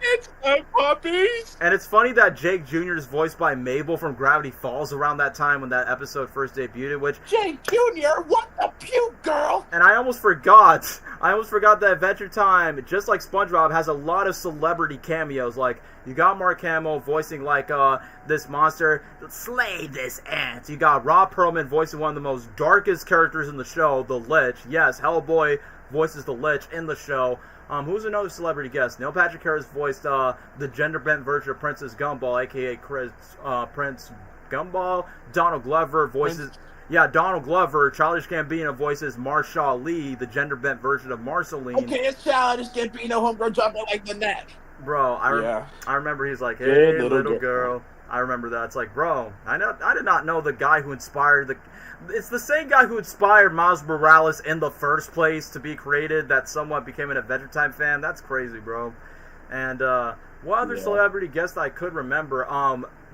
S2: I have puppies!
S1: And it's funny that Jake Jr. is voiced by Mabel from Gravity Falls around that time when that episode first debuted, which...
S2: Jake Jr., what the puke, girl!
S1: And I almost forgot that Adventure Time, just like SpongeBob, has a lot of celebrity cameos. Like, you got Mark Hamill voicing, like, this monster, slay this ant. You got Rob Perlman voicing one of the most darkest characters in the show, the Lich. Yes, Hellboy voices the Lich in the show. Who's another celebrity guest? Neil Patrick Harris voiced the gender-bent version of Princess Gumball, a.k.a. Prince Gumball. Donald Glover voices... Yeah, Donald Glover, Childish Gambino voices Marshall Lee, the gender-bent version of Marceline.
S2: Okay, it's Childish Gambino, homegirl dropping like the net.
S1: Bro, I remember he's like, hey, little girl. I remember that. It's like, bro, I did not know the guy who inspired it's the same guy who inspired Miles Morales in the first place to be created that somewhat became an Adventure Time fan. That's crazy, bro. And, what other celebrity guest I could remember?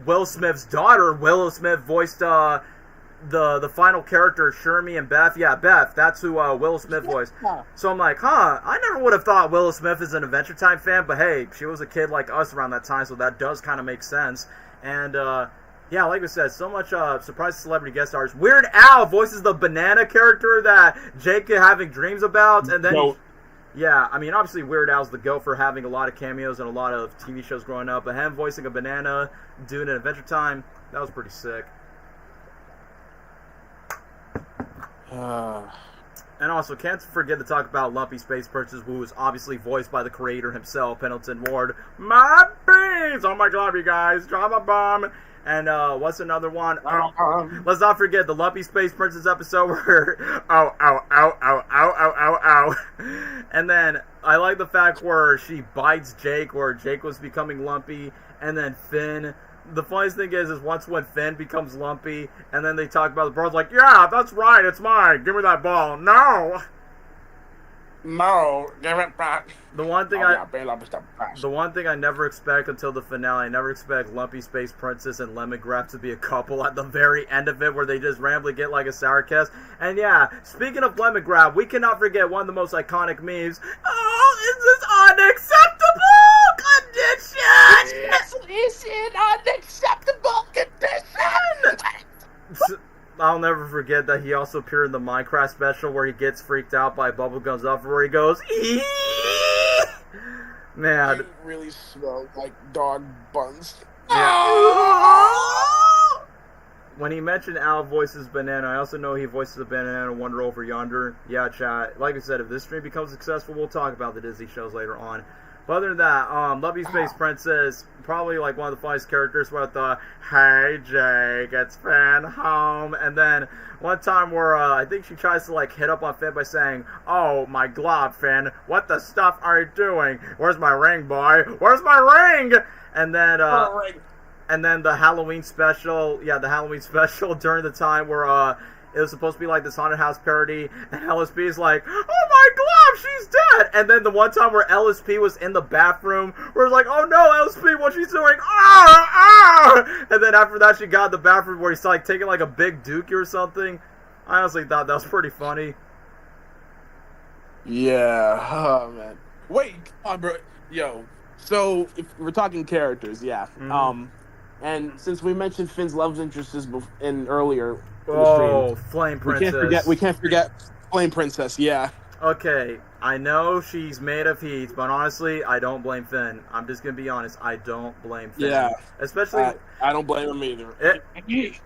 S1: Will Smith's daughter, Willow Smith, voiced, the final character, Shermie and Beth. Yeah, Beth. That's who Willow Smith voiced. So I'm like, I never would have thought Willow Smith is an Adventure Time fan, but hey, she was a kid like us around that time, so that does kind of make sense. And, yeah, like I said, so much surprise celebrity guest stars. Weird Al voices the banana character that Jake is having dreams about, and then... Yeah, I mean, obviously Weird Al's the GOAT for having a lot of cameos and a lot of TV shows growing up, but him voicing a banana, doing an Adventure Time, that was pretty sick. And also, can't forget to talk about Lumpy Space Princess, who is obviously voiced by the creator himself, Pendleton Ward. My beans! Oh my god, you guys, drop a bomb! And, what's another one? Let's not forget the Lumpy Space Princess episode where, ow, ow, ow, ow, ow, ow, ow, ow. And then, I like the fact where she bites Jake, where Jake was becoming lumpy, and then Finn. The funniest thing is once when Finn becomes lumpy, and then they talk about the ball's like, yeah, that's right, it's mine, give me that ball. No,
S2: give it back.
S1: The one thing I never expect until the finale, I never expect Lumpy Space Princess and Lemongrab to be a couple at the very end of it, where they just randomly get like a sour kiss. And yeah, speaking of Lemongrab, we cannot forget one of the most iconic memes. Oh, is this unacceptable condition?
S2: This is an unacceptable condition.
S1: I'll never forget that he also appeared in the Minecraft special where he gets freaked out by Bubblegum's offer where he goes, eee! Man.
S2: It really smelled like dog buns.
S1: Yeah. When he mentioned Al voices Banana, I also know he voices a banana in Wonder Over Yonder. Yeah, chat. Like I said, if this stream becomes successful, we'll talk about the Disney shows later on. But other than that, Love You Space Princess, probably like one of the funniest characters with the "Hey Jake, it's Finn home," and then one time where I think she tries to like hit up on Finn by saying, "Oh my glob, Finn, what the stuff are you doing? Where's my ring, boy? Where's my ring?" And then and then the Halloween special, during the time where it was supposed to be like this haunted house parody, and LSP is like, "Oh my glob, she's dead!" And then the one time where LSP was in the bathroom, where it's like, "Oh no, LSP, what she's doing? Ah, ah!" And then after that, she got in the bathroom where he's like taking like a big dookie or something. I honestly thought that was pretty funny.
S2: Yeah, oh man. Wait, come on, bro. Yo, so if we're talking characters, yeah. And since we mentioned Finn's love interests in earlier.
S1: Oh, Flame Princess.
S2: We can't forget Flame Princess, yeah.
S1: Okay, I know she's made of heat, but honestly, I don't blame Finn. I'm just gonna be honest, I don't blame Finn.
S2: Yeah.
S1: Especially...
S2: I don't blame him either.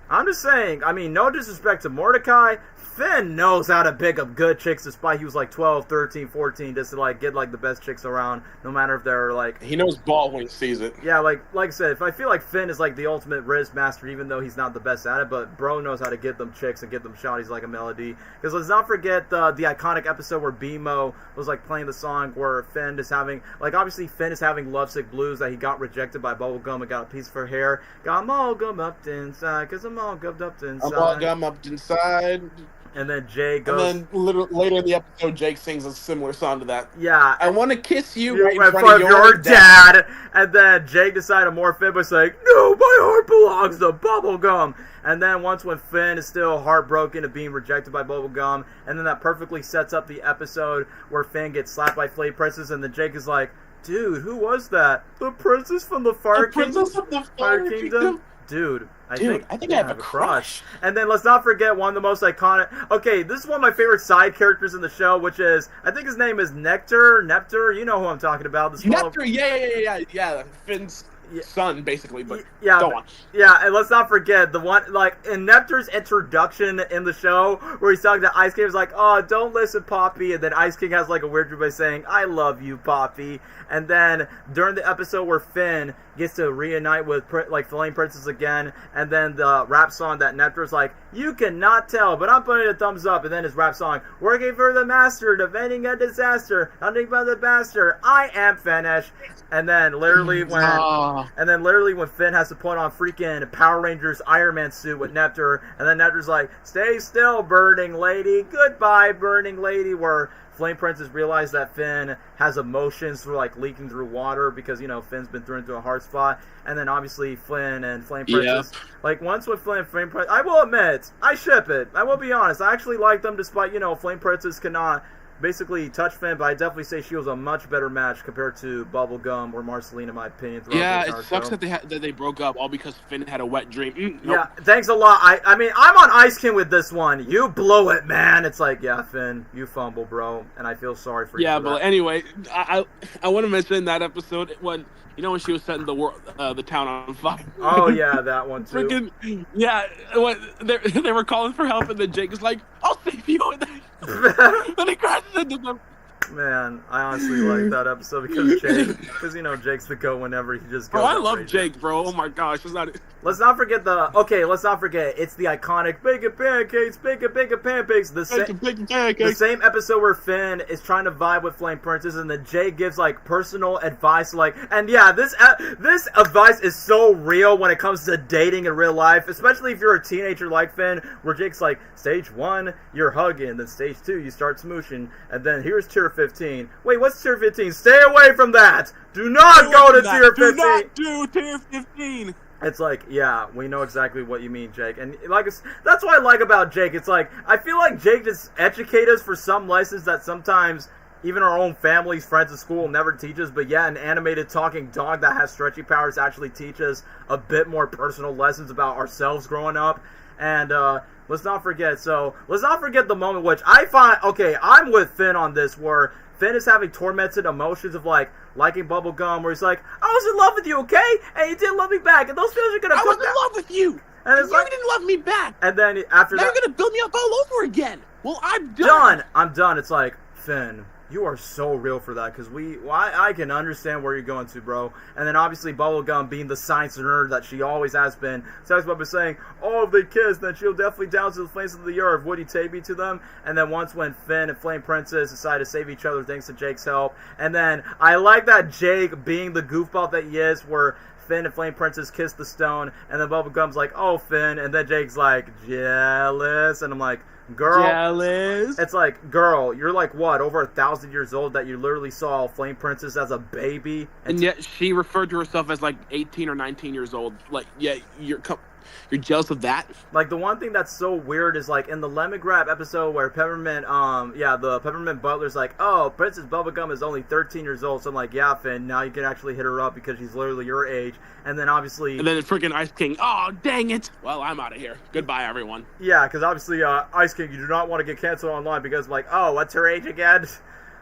S1: I'm just saying, I mean, no disrespect to Mordecai, Finn knows how to pick up good chicks despite he was like 12, 13, 14, just to like get like the best chicks around, no matter if they're like...
S2: He knows ball when he sees it.
S1: Yeah, like I said, if I feel like Finn is like the ultimate Riz master, even though he's not the best at it, but bro knows how to get them chicks and get them shotties like a melody. Because let's not forget the iconic episode where BMO was like playing the song where Finn is having, like obviously Finn is having lovesick blues that he got rejected by Bubblegum and got a piece of her hair. Got them all gummed up inside, cause I'm all gummed up inside.
S2: I'm all gummed up inside.
S1: And then Jay goes...
S2: And then later in the episode, Jake sings a similar song to that.
S1: Yeah.
S2: I want to kiss you
S1: right in front of your dad. And then Jake decided to morph Finn by saying, "No, my heart belongs to Bubblegum." And then once when Finn is still heartbroken of being rejected by Bubblegum, and then that perfectly sets up the episode where Finn gets slapped by Flame Princess, and then Jake is like, "Dude, who was that? The princess from the Fire Kingdom?"
S2: Princess from the Fire Kingdom?
S1: Dude, I think
S2: I have a crush.
S1: And then let's not forget one of the most iconic... Okay, this is one of my favorite side characters in the show, which is... I think his name is Nectar. You know who I'm talking about.
S2: Nectar, yeah. Finn's son, basically, but
S1: yeah,
S2: go on.
S1: Yeah, and let's not forget the one, like, in Nectar's introduction in the show, where he's talking to Ice King, he's like, "Oh, don't listen, Poppy," and then Ice King has, like, a weird dream by saying, "I love you, Poppy." And then, during the episode where Finn gets to reunite with, like, Flame Princess again, and then the rap song that Nectar's like, "You cannot tell, but I'm putting a thumbs up," and then his rap song, "Working for the master, defending a disaster, hunting by the bastard, I am finished." And then, literally, when Finn has to put on freaking Power Rangers Iron Man suit with Nectar, and then Nectar's like, "Stay still, burning lady, goodbye, burning lady," where Flame Princess realized that Finn has emotions through like leaking through water because, you know, Finn's been thrown into a hard spot. And then obviously Flynn and Flame Princess, like once with Flynn and Flame Princess, I will admit, I ship it. I will be honest, I actually like them despite, you know, Flame Princess cannot basically touch Finn, but I definitely say she was a much better match compared to Bubblegum or Marceline, in my opinion.
S2: Yeah, it sucks that they broke up all because Finn had a wet dream.
S1: Yeah, thanks a lot. I mean, I'm on Ice King with this one. You blow it, man. It's like, yeah, Finn, you fumble, bro, and I feel sorry for you.
S2: Yeah, but anyway, I want to mention that episode when, you know, when she was setting the town on fire.
S1: Oh yeah, that one too.
S2: Freaking, yeah, they were calling for help, and then Jake is like, "I'll save you," and then he crashes into them.
S1: Man, I honestly like that episode because you know Jake's the go whenever he just goes.
S2: Oh, I love Jake, bro. Oh my gosh,
S1: let's not forget it's the iconic bacon pancakes, bacon pancakes. The same episode where Finn is trying to vibe with Flame Princess, and then Jake gives like personal advice, like, and yeah, this advice is so real when it comes to dating in real life, especially if you're a teenager like Finn, where Jake's like, stage 1, you're hugging, then stage 2, you start smooshing, and then here's tier 15. Wait, what's tier 15? Stay away from that! Do not go to tier 15!
S2: Do not do tier 15!
S1: It's like, yeah, we know exactly what you mean, Jake. And like, that's what I like about Jake. It's like, I feel like Jake just educates us for some lessons that sometimes even our own families, friends at school never teach us. But yeah, an animated talking dog that has stretchy powers actually teaches a bit more personal lessons about ourselves growing up. And let's not forget the moment which I find, okay, I'm with Finn on this, where Finn is having tormented emotions of like liking Bubblegum, where he's like, "I was in love with you, okay? And you didn't love me back, and those feelings are gonna come back."
S2: I was in love with you, and you didn't love me back.
S1: And then after
S2: now
S1: that,
S2: you're gonna build me up all over again. Well, I'm done.
S1: I'm done. It's like, Finn, You are so real for that, because I can understand where you're going to, bro. And then obviously Bubblegum, being the science nerd that she always has been, starts by saying, "Oh, if they kiss, then she'll definitely down to the flames of the earth. Would you take me to them?" And then once when Finn and Flame Princess decide to save each other thanks to Jake's help, and then I like that Jake, being the goofball that he is, where Finn and Flame Princess kiss the stone, and then Bubblegum's like, "Oh, Finn," and then Jake's like, "Jealous," and I'm like, girl,
S2: jealous.
S1: It's like, girl, you're like what, over 1,000 years old, that you literally saw Flame Princess as a baby,
S2: and yet she referred to herself as like 18 or 19 years old. Like, yeah, you're jealous of that?
S1: Like, the one thing that's so weird is, like, in the Lemon Grab episode where Peppermint, the Peppermint Butler's like, "Oh, Princess Bubblegum is only 13 years old." So I'm like, "Yeah, Finn, now you can actually hit her up because she's literally your age." And then obviously...
S2: And then the freaking Ice King, "Oh, dang it. Well, I'm out of here. Goodbye, everyone."
S1: Yeah, because obviously, Ice King, you do not want to get canceled online because, like, oh, what's her age again?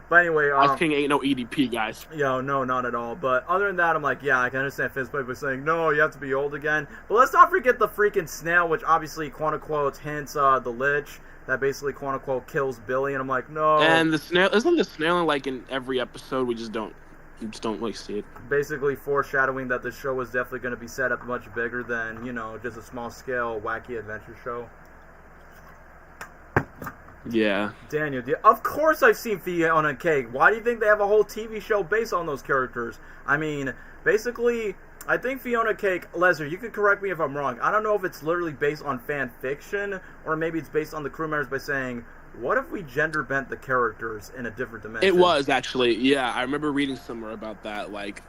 S1: But anyway,
S2: Ice King ain't no EDP, guys.
S1: Yo, no, not at all. But other than that, I'm like, yeah, I can understand Finn's point by saying, "No, you have to be old again." But let's not forget the freaking snail, which obviously, quote-unquote, hints the Lich that basically, quote-unquote, kills Billy. And I'm like, no.
S2: And the snail, isn't the snail like in every episode? We just don't really see it.
S1: Basically foreshadowing that the show was definitely going to be set up much bigger than, you know, just a small-scale, wacky adventure show.
S2: Yeah.
S1: Daniel, of course I've seen Fiona and Cake. Why do you think they have a whole TV show based on those characters? I mean, basically, I think Fiona and Cake, Leslie, you can correct me if I'm wrong. I don't know if it's literally based on fan fiction, or maybe it's based on the crew members by saying, what if we gender bent the characters in a different dimension?
S2: It was, actually. Yeah, I remember reading somewhere about that. Like,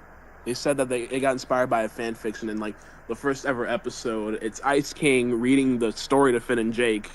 S2: they said that it got inspired by a fan fiction, and, like, the first ever episode, it's Ice King reading the story to Finn and Jake.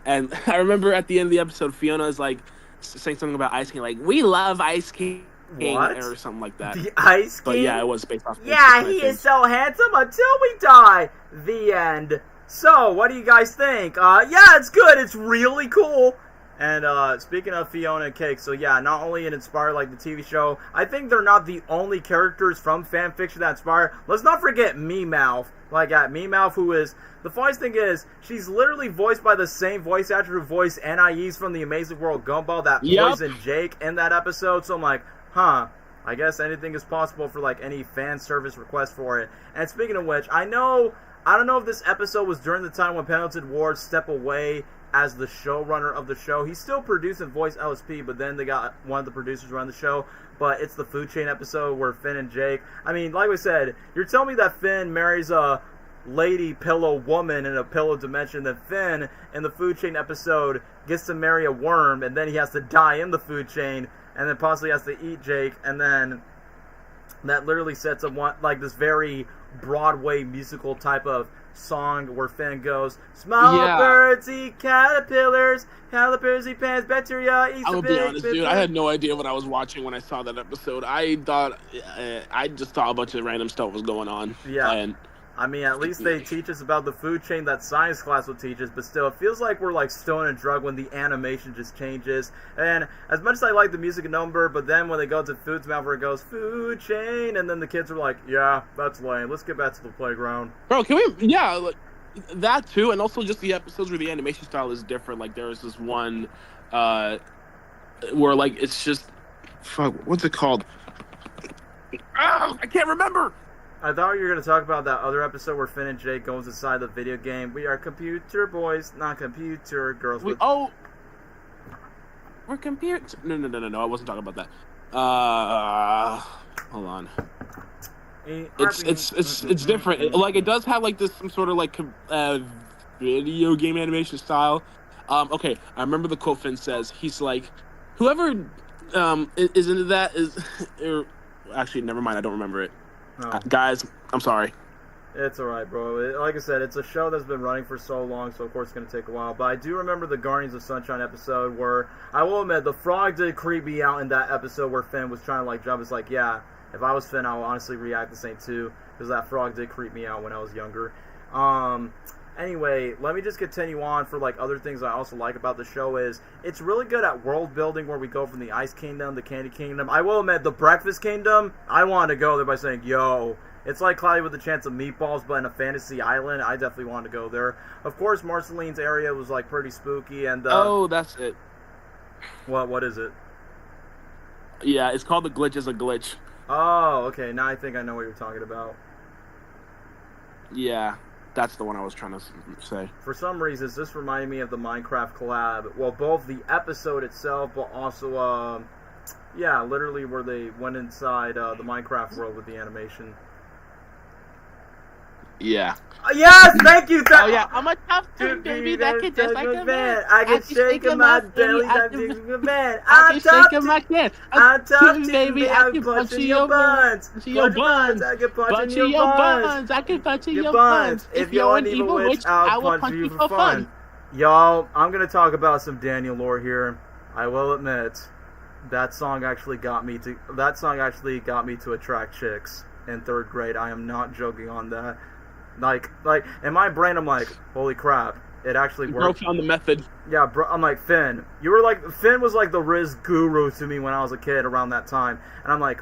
S2: And I remember at the end of the episode, Fiona is like saying something about Ice King, like, "We love Ice King,"
S1: what?
S2: Or something like that.
S1: The Ice King?
S2: But yeah, it was based off.
S1: Yeah, he is so handsome until we die. The end. So, what do you guys think? Yeah, it's good. It's really cool. And speaking of Fiona and Cake, so yeah, not only it inspired like the TV show, I think they're not the only characters from fan fiction that inspire. Let's not forget Meemouth. Like, Meemouth, who is... The funniest thing is, she's literally voiced by the same voice actor who voiced Anais from the Amazing World of Gumball that poisoned Jake in that episode. So I'm like, huh, I guess anything is possible for, like, any fan service request for it. And speaking of which, I don't know if this episode was during the time when Pendleton Ward stepped away as the showrunner of the show. He still produced and voiced LSP, but then they got one of the producers run the show. But it's the food chain episode where Finn and Jake... I mean, like we said, you're telling me that Finn marries a lady pillow woman in a pillow dimension, that Finn in the food chain episode gets to marry a worm, and then he has to die in the food chain, and then possibly has to eat Jake, and then that literally sets up one, like, this very Broadway musical type of song where Finn goes, "Small birds eat caterpillars, caterpillars eat plants, bacteria eats
S2: I'll
S1: the
S2: be
S1: big
S2: honest, dude. I had no idea what I was watching when I saw that episode. I just thought a bunch of random stuff was going on.
S1: Yeah.
S2: And
S1: I mean, at least they teach us about the food chain that science class will teach us, but still, it feels like we're like stoned and drug when the animation just changes. And as much as I like the music number, but then when they go to Food's Mouth where it goes, "Food chain," and then the kids are like, "Yeah, that's lame. Let's get back to the playground."
S2: Bro, can we, yeah, like, that too, and also just the episodes where the animation style is different. Like, there's this one where, like, it's just, fuck, what's it called? Oh, I can't remember!
S1: I thought you were going to talk about that other episode where Finn and Jake goes inside the video game. We are computer boys, not computer girls.
S2: We're computer... No, I wasn't talking about that. Hold on. It's different. Like, it does have, like, this some sort of, like, video game animation style. Okay, I remember the quote Finn says. He's like, whoever is into that is... Actually, never mind, I don't remember it.
S1: No.
S2: Guys, I'm sorry.
S1: It's alright, bro. Like I said, it's a show that's been running for so long, so of course it's going to take a while. But I do remember the Guardians of Sunshine episode where, I will admit, the frog did creep me out in that episode where Finn was trying to, like, jump. It's like, yeah, if I was Finn, I would honestly react the same too, because that frog did creep me out when I was younger. Anyway, let me just continue on for, like, other things I also like about the show is it's really good at world building where we go from the Ice Kingdom, the Candy Kingdom. I will admit, the Breakfast Kingdom, I wanted to go there by saying, yo, it's like Cloudy with a Chance of Meatballs, but in a fantasy island. I definitely wanted to go there. Of course, Marceline's area was, like, pretty spooky, and...
S2: oh, that's it.
S1: What is it?
S2: Yeah, it's called The Glitch is a Glitch.
S1: Oh, okay. Now I think I know what you're talking about.
S2: Yeah, that's the one I was trying to say.
S1: For some reasons, this reminded me of the Minecraft collab. Well, both the episode itself, but also, yeah, literally where they went inside the Minecraft world with the animation.
S2: Yeah.
S1: Yes, thank you.
S2: Oh yeah, I'm a tough dude, baby. That can just like a man.
S1: I can shake in my belly. That can a man.
S2: I'm tough in my can.
S1: I'm tough too,
S2: baby. I can punch in your buns.
S1: Your buns. I can punch in your buns.
S2: I can punch in your buns.
S1: If you're an evil witch, I'll punch you for fun. Y'all, I'm gonna talk about some Daniel lore here. I will admit, that song actually got me to attract chicks in 3rd grade. I am not joking on that. Like, in my brain, I'm like, holy crap, it actually worked.
S2: Broke on the method.
S1: Yeah, bro, I'm like, Finn was like the Riz guru to me when I was a kid around that time. And I'm like,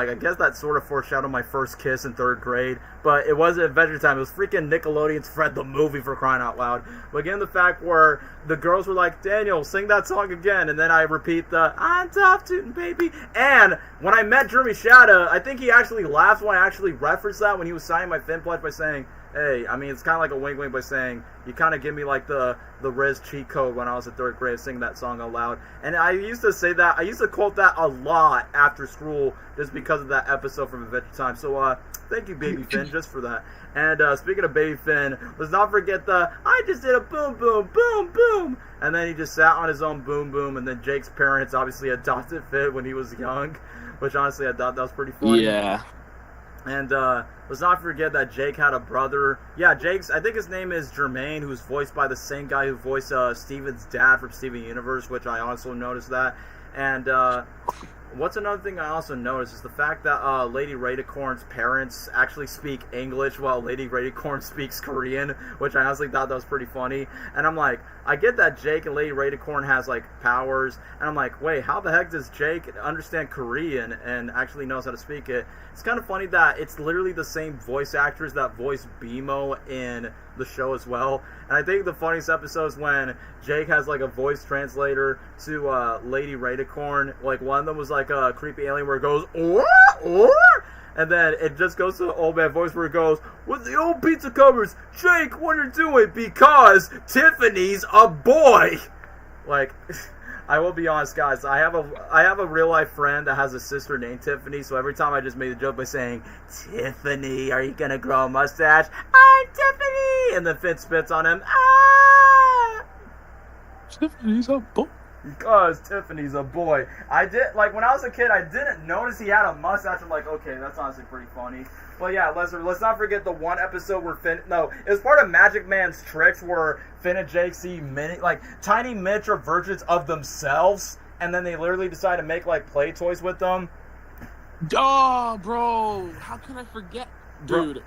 S1: I guess that sort of foreshadowed my first kiss in 3rd grade. But it wasn't Adventure Time. It was freaking Nickelodeon's Fred the Movie, for crying out loud. But again, the fact where the girls were like, Daniel, sing that song again. And then I repeat the, I'm tough tootin' baby. And when I met Jeremy Shada, I think he actually laughed when I actually referenced that when he was signing my Finn pledge by saying, hey, I mean, it's kind of like a wink-wink by saying, you kind of give me like the Riz cheat code when I was in 3rd grade, singing that song out loud. And I used to say that, I used to quote that a lot after school just because of that episode from Adventure Time. So, thank you, Baby Finn, just for that. And speaking of Baby Finn, let's not forget I just did a boom, boom, boom, boom. And then he just sat on his own boom, boom. And then Jake's parents obviously adopted Finn when he was young, which honestly I thought that was pretty funny.
S2: Yeah.
S1: And let's not forget that Jake had a brother. Yeah, I think his name is Jermaine, who's voiced by the same guy who voiced Steven's dad from Steven Universe, which I also noticed that. And what's another thing I also noticed is the fact that Lady Radicorn's parents actually speak English while Lady Radicorn speaks Korean, which I honestly thought that was pretty funny. And I'm like, I get that Jake and Lady Radicorn has like powers, and I'm like, wait, how the heck does Jake understand Korean and actually knows how to speak it? It's kind of funny that it's literally the same voice actors that voice BMO in the show as well. And I think the funniest episode is when Jake has like a voice translator to Lady Radicorn. Like one of them was like a creepy alien where it goes, or, and then it just goes to the old man voice where it goes, with the old pizza covers, Jake, what are you doing? Because Tiffany's a boy. Like, I will be honest, guys. I have a real life friend that has a sister named Tiffany. So every time I just made a joke by saying, "Tiffany, are you gonna grow a mustache?" I'm Tiffany, and then Finn spits on him. Ah!
S2: Tiffany's a boy.
S1: Because Tiffany's a boy. I did, like, when I was a kid, I didn't notice he had a mustache. I'm like, okay, that's honestly pretty funny. But yeah, let's not forget the one episode where Finn, no, it was part of Magic Man's tricks where Finn and Jake see tiny miniature versions of themselves, and then they literally decide to make, like, play toys with them.
S2: Oh, bro, how can I forget? Dude.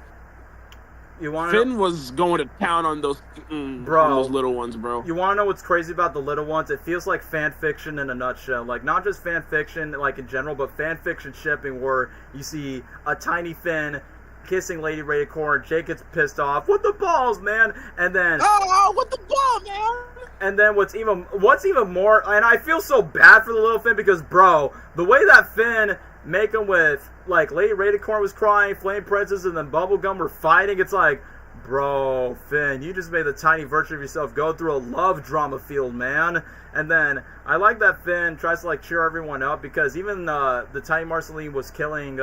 S2: Finn was going to town on those little ones, bro.
S1: You want to know what's crazy about the little ones? It feels like fan fiction in a nutshell. Like, not just fan fiction, like, in general, but fan fiction shipping where you see a tiny Finn kissing Lady Radicorn, Jake gets pissed off, "What the balls, man?" And then...
S2: Oh, what the ball, man?
S1: And then what's even more... And I feel so bad for the little Finn because, bro, the way that Finn... make them with, like, Lady Radicorn was crying, Flame Princess, and then Bubblegum were fighting. It's like, bro, Finn, you just made the tiny version of yourself go through a love drama field, man. And then, I like that Finn tries to, like, cheer everyone up, because even the tiny Marceline was killing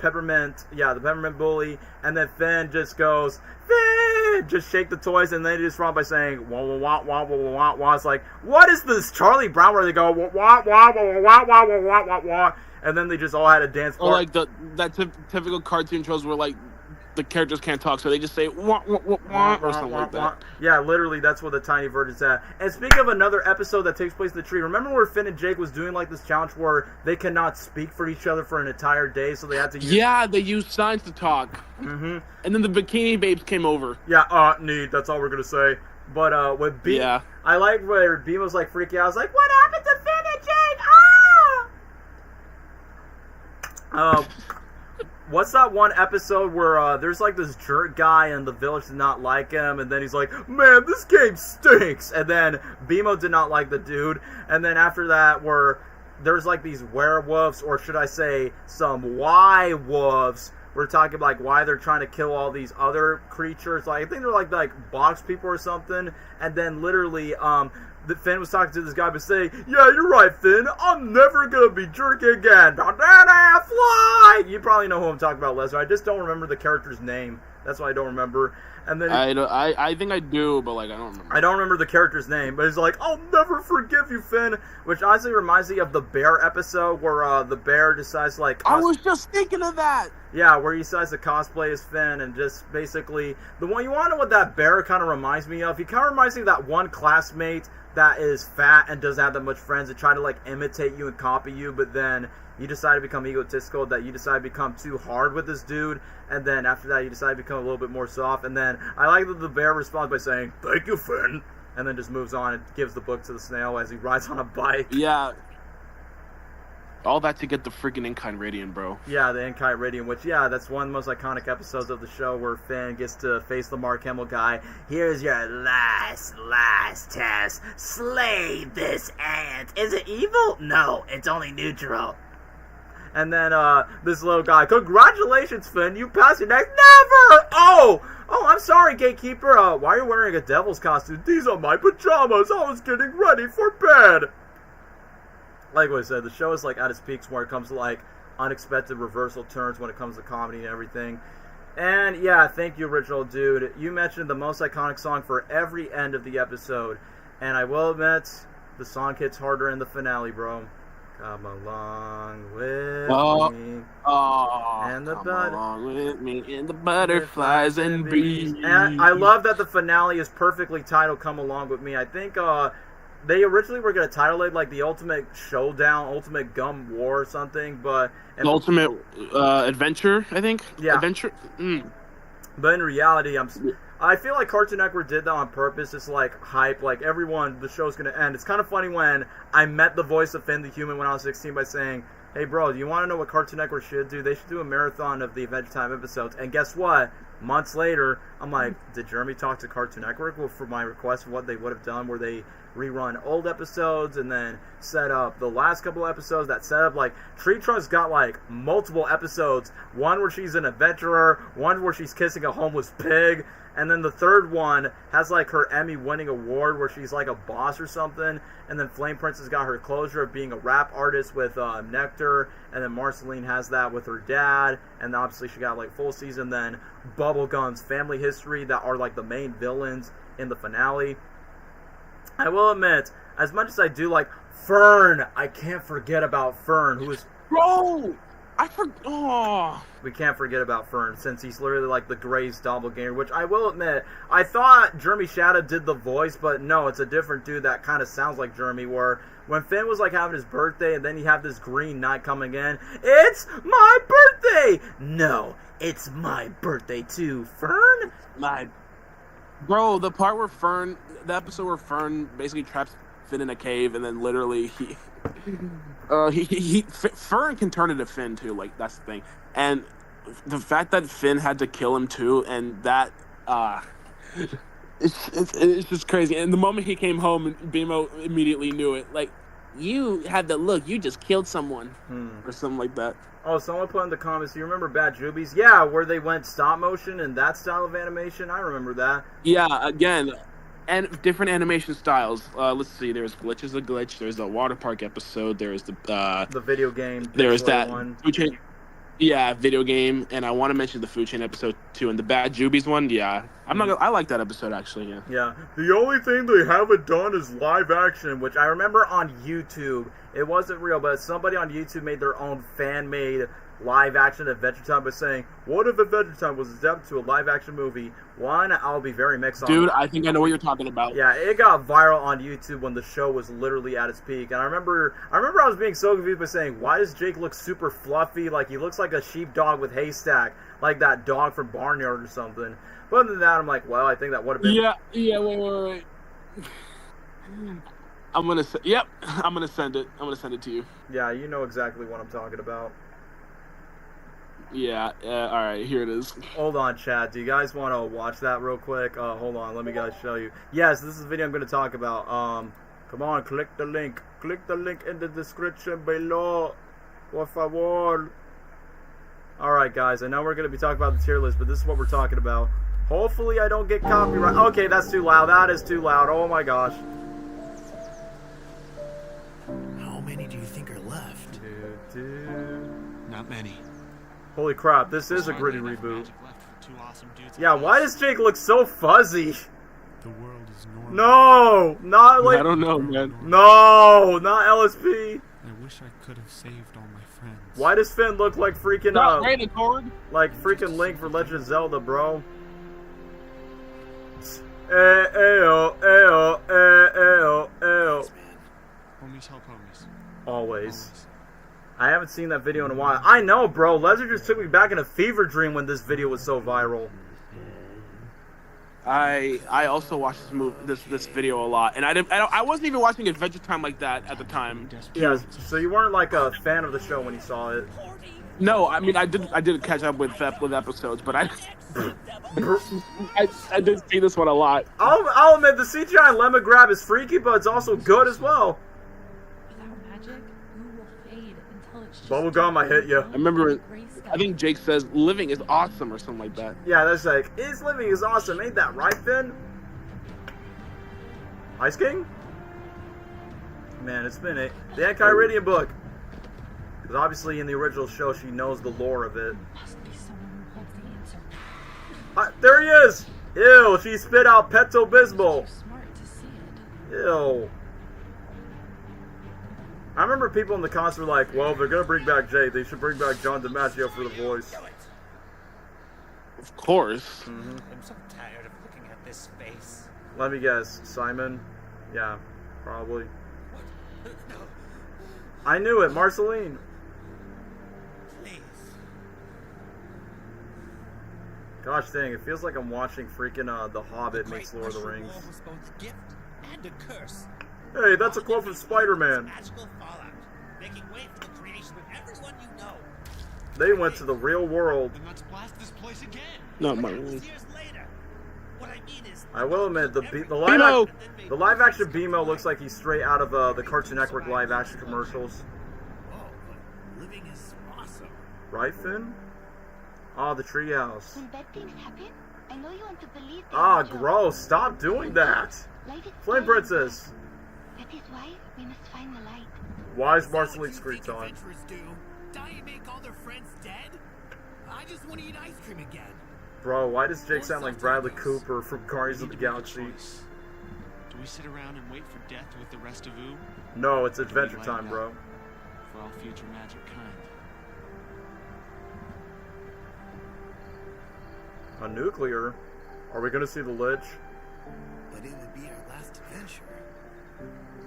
S1: Peppermint, the Peppermint Bully, and then Finn just goes, Finn! Just shake the toys, and they just run by saying, wah, wah, wah, wah, wah, wah, wah. It's like, what is this Charlie Brown where they go, wah, wah, wah, wah, wah, wah, wah, wah, wah, wah. And then they just all had a dance part.
S2: Or like that typical cartoon shows where like the characters can't talk, so they just say wah, wah, wah, wah, or something like that.
S1: Yeah, literally, that's what the tiny version's at. And speaking of another episode that takes place in the tree, remember where Finn and Jake was doing like this challenge where they cannot speak for each other for an entire day, so they had to use...
S2: Yeah, they used signs to talk.
S1: Mm-hmm.
S2: And then the Bikini Babes came over.
S1: Yeah, neat, that's all we're gonna say. But with B... Yeah. I like where Beam was like freaking out. I was like, what happened to Finn and Jake? What's that one episode where there's like this jerk guy and the village did not like him, and then he's like, man, this game stinks, and then BMO did not like the dude, and then after that where there's like these werewolves, or should I say some Y-wolves. We're talking like why they're trying to kill all these other creatures. Like I think they're like box people or something. And then literally, Finn was talking to this guy, but saying, "Yeah, you're right, Finn. I'm never gonna be jerky again. Fly." You probably know who I'm talking about, Lesnar. I just don't remember the character's name. That's why I don't remember. And then
S2: I think I do, but like I don't remember.
S1: I don't remember the character's name, but he's like, "I'll never forgive you, Finn," which honestly reminds me of the bear episode where the bear decides to like.
S2: I was just thinking of that.
S1: Yeah, where he decides to cosplay as Finn and just basically the one. You want to know what that bear kind of reminds me of? He kind of reminds me of that one classmate that is fat and doesn't have that much friends and try to like imitate you and copy you, but then you decide to become egotistical, that you decide to become too hard with this dude, and then after that you decide to become a little bit more soft, and then I like that the bear responds by saying, "Thank you, Finn," and then just moves on and gives the book to the snail as he rides on a bike.
S2: Yeah. All that to get the freaking in-kind radiant, bro.
S1: Yeah, the in-kind radiant, which, yeah, that's one of the most iconic episodes of the show where Finn gets to face the Mark Hamill guy. "Here's your last test. Slay this ant. Is it evil? No, it's only neutral." And then this little guy, "Congratulations, Finn, you passed your next." "Never! Oh, I'm sorry, gatekeeper. Why are you wearing a devil's costume?" "These are my pajamas. I was getting ready for bed." Like what I said, the show is like at its peaks where it comes to like unexpected reversal turns when it comes to comedy and everything. And yeah, thank you, Original Dude. You mentioned the most iconic song for every end of the episode. And I will admit, the song hits harder in the finale, bro. Come along with me. And the
S2: along with me and the butterflies and bees.
S1: And I love that the finale is perfectly titled "Come Along with Me." I think they originally were going to title it like the Ultimate Showdown, Ultimate Gum War or something, but
S2: Ultimate Adventure, I think.
S1: Yeah.
S2: Adventure.
S1: But in reality, I feel like Cartoon Network did that on purpose. It's like hype, like everyone, the show's going to end. It's kind of funny when I met the voice of Finn the Human when I was 16 by saying, "Hey bro, do you want to know what Cartoon Network should do? They should do a marathon of the Adventure Time episodes." And guess what? Months later, I'm like, did Jeremy talk to Cartoon Network for my request of what they would have done, where they rerun old episodes and then set up the last couple episodes that set up like Tree Trunk's got like multiple episodes, one where she's an adventurer, one where she's kissing a homeless pig, and then the third one has like her Emmy winning award where she's like a boss or something, and then Flame Princess got her closure of being a rap artist with Nectar, and then Marceline has that with her dad, and obviously she got like full season. Then Bubblegum's family history that are like the main villains in the finale. I will admit, as much as I do like Fern, I can't forget about Fern, who is...
S2: Bro! Oh.
S1: We can't forget about Fern, since he's literally like the Gray's doppelganger, which I will admit, I thought Jeremy Shadow did the voice, but no, it's a different dude that kind of sounds like Jeremy, where when Finn was like having his birthday, and then you have this Green Knight coming in, "It's my birthday!" "No, it's my birthday too, Fern."
S2: Bro, the part where the episode where Fern basically traps Finn in a cave, and then literally Fern can turn into Finn too. Like that's the thing, and the fact that Finn had to kill him too, and that it's just crazy. And the moment he came home, BMO immediately knew it. Like, "You had the look. You just killed someone," or something like that.
S1: Oh, someone put in the comments, "You remember Bad Jubies?" Yeah, where they went stop motion and that style of animation. I remember that.
S2: Yeah, again, and different animation styles. Let's see. There's Glitch is a Glitch. There's the water park episode. There's the
S1: video game.
S2: There's that
S1: one.
S2: Food Chain. Yeah, video game, and I want to mention the Food Chain episode too, and the Bad Jubies one. Yeah, I like that episode actually. Yeah.
S1: Yeah. The only thing they haven't done is live action, which I remember on YouTube. It wasn't real, but somebody on YouTube made their own fan-made live action Adventure Time by saying, "What if Adventure Time was adapted to a live action movie?" One, I'll be very mixed on.
S2: Dude, I think I know what you're talking about.
S1: Yeah, it got viral on YouTube when the show was literally at its peak. And I remember I was being so confused by saying, "Why does Jake look super fluffy? Like he looks like a sheepdog with haystack, like that dog from Barnyard or something." But other than that, I'm like, well, I think that would have been.
S2: Yeah. Wait. I'm gonna send it. I'm gonna send it to you.
S1: Yeah, you know exactly what I'm talking about.
S2: Yeah, all right, here it is.
S1: Hold on, chat. Do you guys want to watch that real quick? Hold on, let me guys show you. Yes, this is the video I'm going to talk about. Come Come on, click the link. Click the link in the description below. Por favor. Alright, guys. I know we're going to be talking about the tier list, but this is what we're talking about. Hopefully I don't get copyright. Okay, that's too loud. That is too loud. Oh my gosh.
S3: How many do you think are left?
S4: Not many.
S1: Holy crap, this is a gritty reboot. Yeah, why does Jake look so fuzzy?
S3: The world is normal.
S1: No! Not like...
S2: I don't know, man.
S1: No! Not LSP!
S3: I wish I could have saved all my friends.
S1: Why does Finn look like freaking, like freaking Link for Legend of Zelda, bro?
S4: Homies help homies.
S1: Always. I haven't seen that video in a while. I know, bro. Lesnar just took me back in a fever dream when this video was so viral.
S2: I also watched this video a lot, and I wasn't even watching Adventure Time like that at the time.
S1: Yeah, so you weren't like a fan of the show when you saw it.
S2: No, I mean I did catch up with episodes, but I did see this one a lot.
S1: I'll admit the CGI in Lemon Grab is freaky, but it's also good as well.
S5: Without magic, blue will fade until it's just
S1: Bubblegum, I hit you.
S2: I remember, I think Jake says living is awesome or something like that.
S1: Yeah, that's like, is living is awesome, ain't that right, Finn? Ice King? Man, it's been the Ankyridian book. Because obviously in the original show, she knows the lore of it.
S5: must be someone who holds the answer.
S1: There he is! Ew, she spit out Pepto-Bismol.
S5: Too smart to see it.
S1: Ew. I remember people in the comments were like, well, they're going to bring back Jay. They should bring back John DiMaggio for the voice.
S2: Of course.
S6: I'm so tired of looking at this face.
S1: Let me guess. Simon? Yeah, probably.
S6: No,
S1: I knew it. Marceline.
S6: please.
S1: Gosh dang, it feels like I'm watching freaking The Hobbit meets Lord of the Rings.
S6: Was both a gift and a curse.
S1: Hey, that's a quote from Spider-Man.
S6: Magical fallout, making way for the creation of everyone you know.
S1: They went to the real world.
S4: Then let's blast this place again.
S2: No, my.
S6: Years later. What I mean is,
S1: I will admit, the
S2: Beemo!
S1: live action Beemo looks like he's straight out of the Cartoon Network live action commercials.
S3: Oh, but living is awesome.
S1: Right, Finn? Ah, the treehouse.
S7: When bad things happen, I know you want to believe that.
S1: Ah, gross. Stop doing that.
S7: Light is
S1: Flame
S7: fire.
S1: Princess.
S7: That is why we must find the light.
S1: Why is Marceline screen time?
S3: Adventurers do? Die and make all their friends dead? I just want to eat ice cream again.
S1: Bro, why does Jake sound like Bradley Cooper from Guardians of the Galaxy?
S4: Do we sit around and wait for death with the rest of Ooh?
S1: No, it's Adventure Time, bro.
S4: For all future magic kind.
S1: A nuclear? Are we gonna see the Lich?
S3: But it would be our last adventure.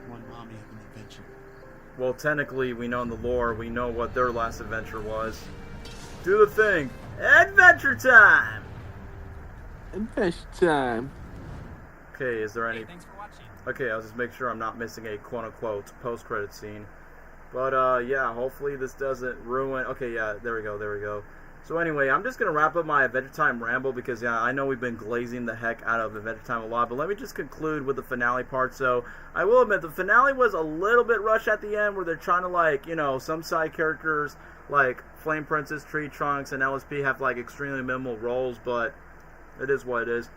S4: One mommy of an adventure.
S1: Well, technically, we know in the lore, we know what their last adventure was. Do the thing! Adventure Time!
S2: Adventure Time.
S1: Okay, is there any...
S6: thanks for watching.
S1: Okay, I'll just make sure I'm not missing a quote-unquote post-credit scene. But, yeah, hopefully this doesn't ruin... Okay, yeah, there we go. So anyway, I'm just going to wrap up my Adventure Time ramble because, yeah, I know we've been glazing the heck out of Adventure Time a lot, but let me just conclude with the finale part. So, I will admit, the finale was a little bit rushed at the end where they're trying to, like, you know, some side characters, like Flame Princess, Tree Trunks, and LSP have, like, extremely minimal roles, but it is what it is.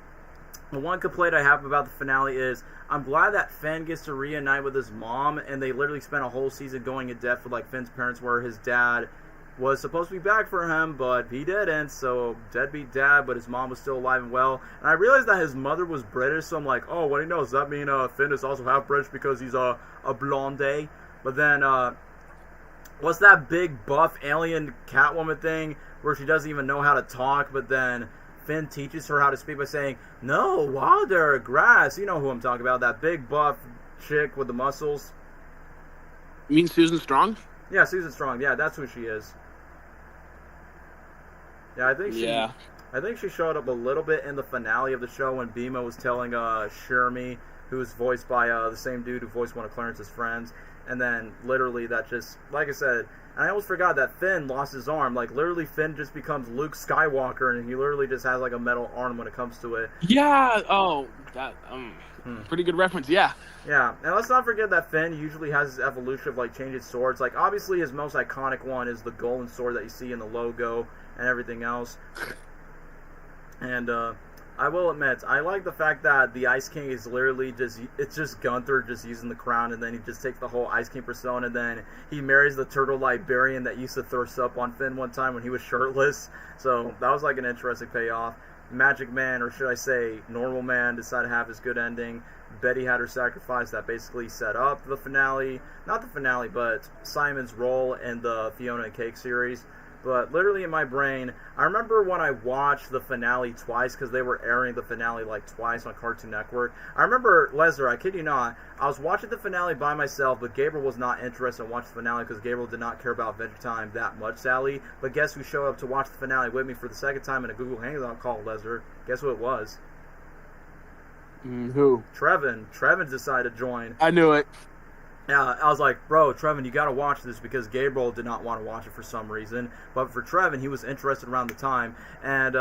S1: The one complaint I have about the finale is I'm glad that Finn gets to reunite with his mom, and they literally spent a whole season going in depth with, like, Finn's parents where his dad was supposed to be back for him, but he didn't, so deadbeat dad, but his mom was still alive and well. And I realized that his mother was British, so I'm like, oh, what do you know? Does that mean Finn is also half British because he's a blonde? But then, what's that big buff alien Catwoman thing where she doesn't even know how to talk, but then Finn teaches her how to speak by saying, no, wilder, grass. You know who I'm talking about, that big buff chick with the muscles.
S2: You mean Susan Strong?
S1: Yeah, Susan Strong. Yeah, that's who she is. Yeah, I think she showed up a little bit in the finale of the show when Beemo was telling Shermie, who was voiced by the same dude who voiced one of Clarence's friends, and then literally that just, like I said, And I almost forgot that Finn lost his arm. Like, literally, Finn just becomes Luke Skywalker, and he literally just has, like, a metal arm when it comes to it.
S2: Yeah. Oh, that pretty good reference. Yeah.
S1: Yeah, and let's not forget that Finn usually has his evolution of, like, changing swords. Like, obviously, his most iconic one is the golden sword that you see in the logo and everything else. And, I will admit, I like the fact that the Ice King is literally it's just Gunther just using the crown, and then he just takes the whole Ice King persona, and then he marries the turtle librarian that used to thirst up on Finn one time when he was shirtless. So that was like an interesting payoff. Magic Man, or should I say Normal Man, decided to have his good ending. Betty had her sacrifice that basically set up the finale. Not the finale, but Simon's role in the Fiona and Cake series. But literally in my brain, I remember when I watched the finale twice, because they were airing the finale like twice on Cartoon Network. I remember, Lesnar, I kid you not, I was watching the finale by myself, but Gabriel was not interested in watching the finale because Gabriel did not care about Adventure Time that much, sadly. But guess who showed up to watch the finale with me for the second time in a Google Hangout call, Lesnar? Guess who it was?
S2: Who?
S1: Trevin. Trevin decided to join.
S2: I knew it.
S1: Yeah, I was like, bro, Trevin, you gotta watch this, because Gabriel did not want to watch it for some reason. But for Trevin, he was interested around the time. And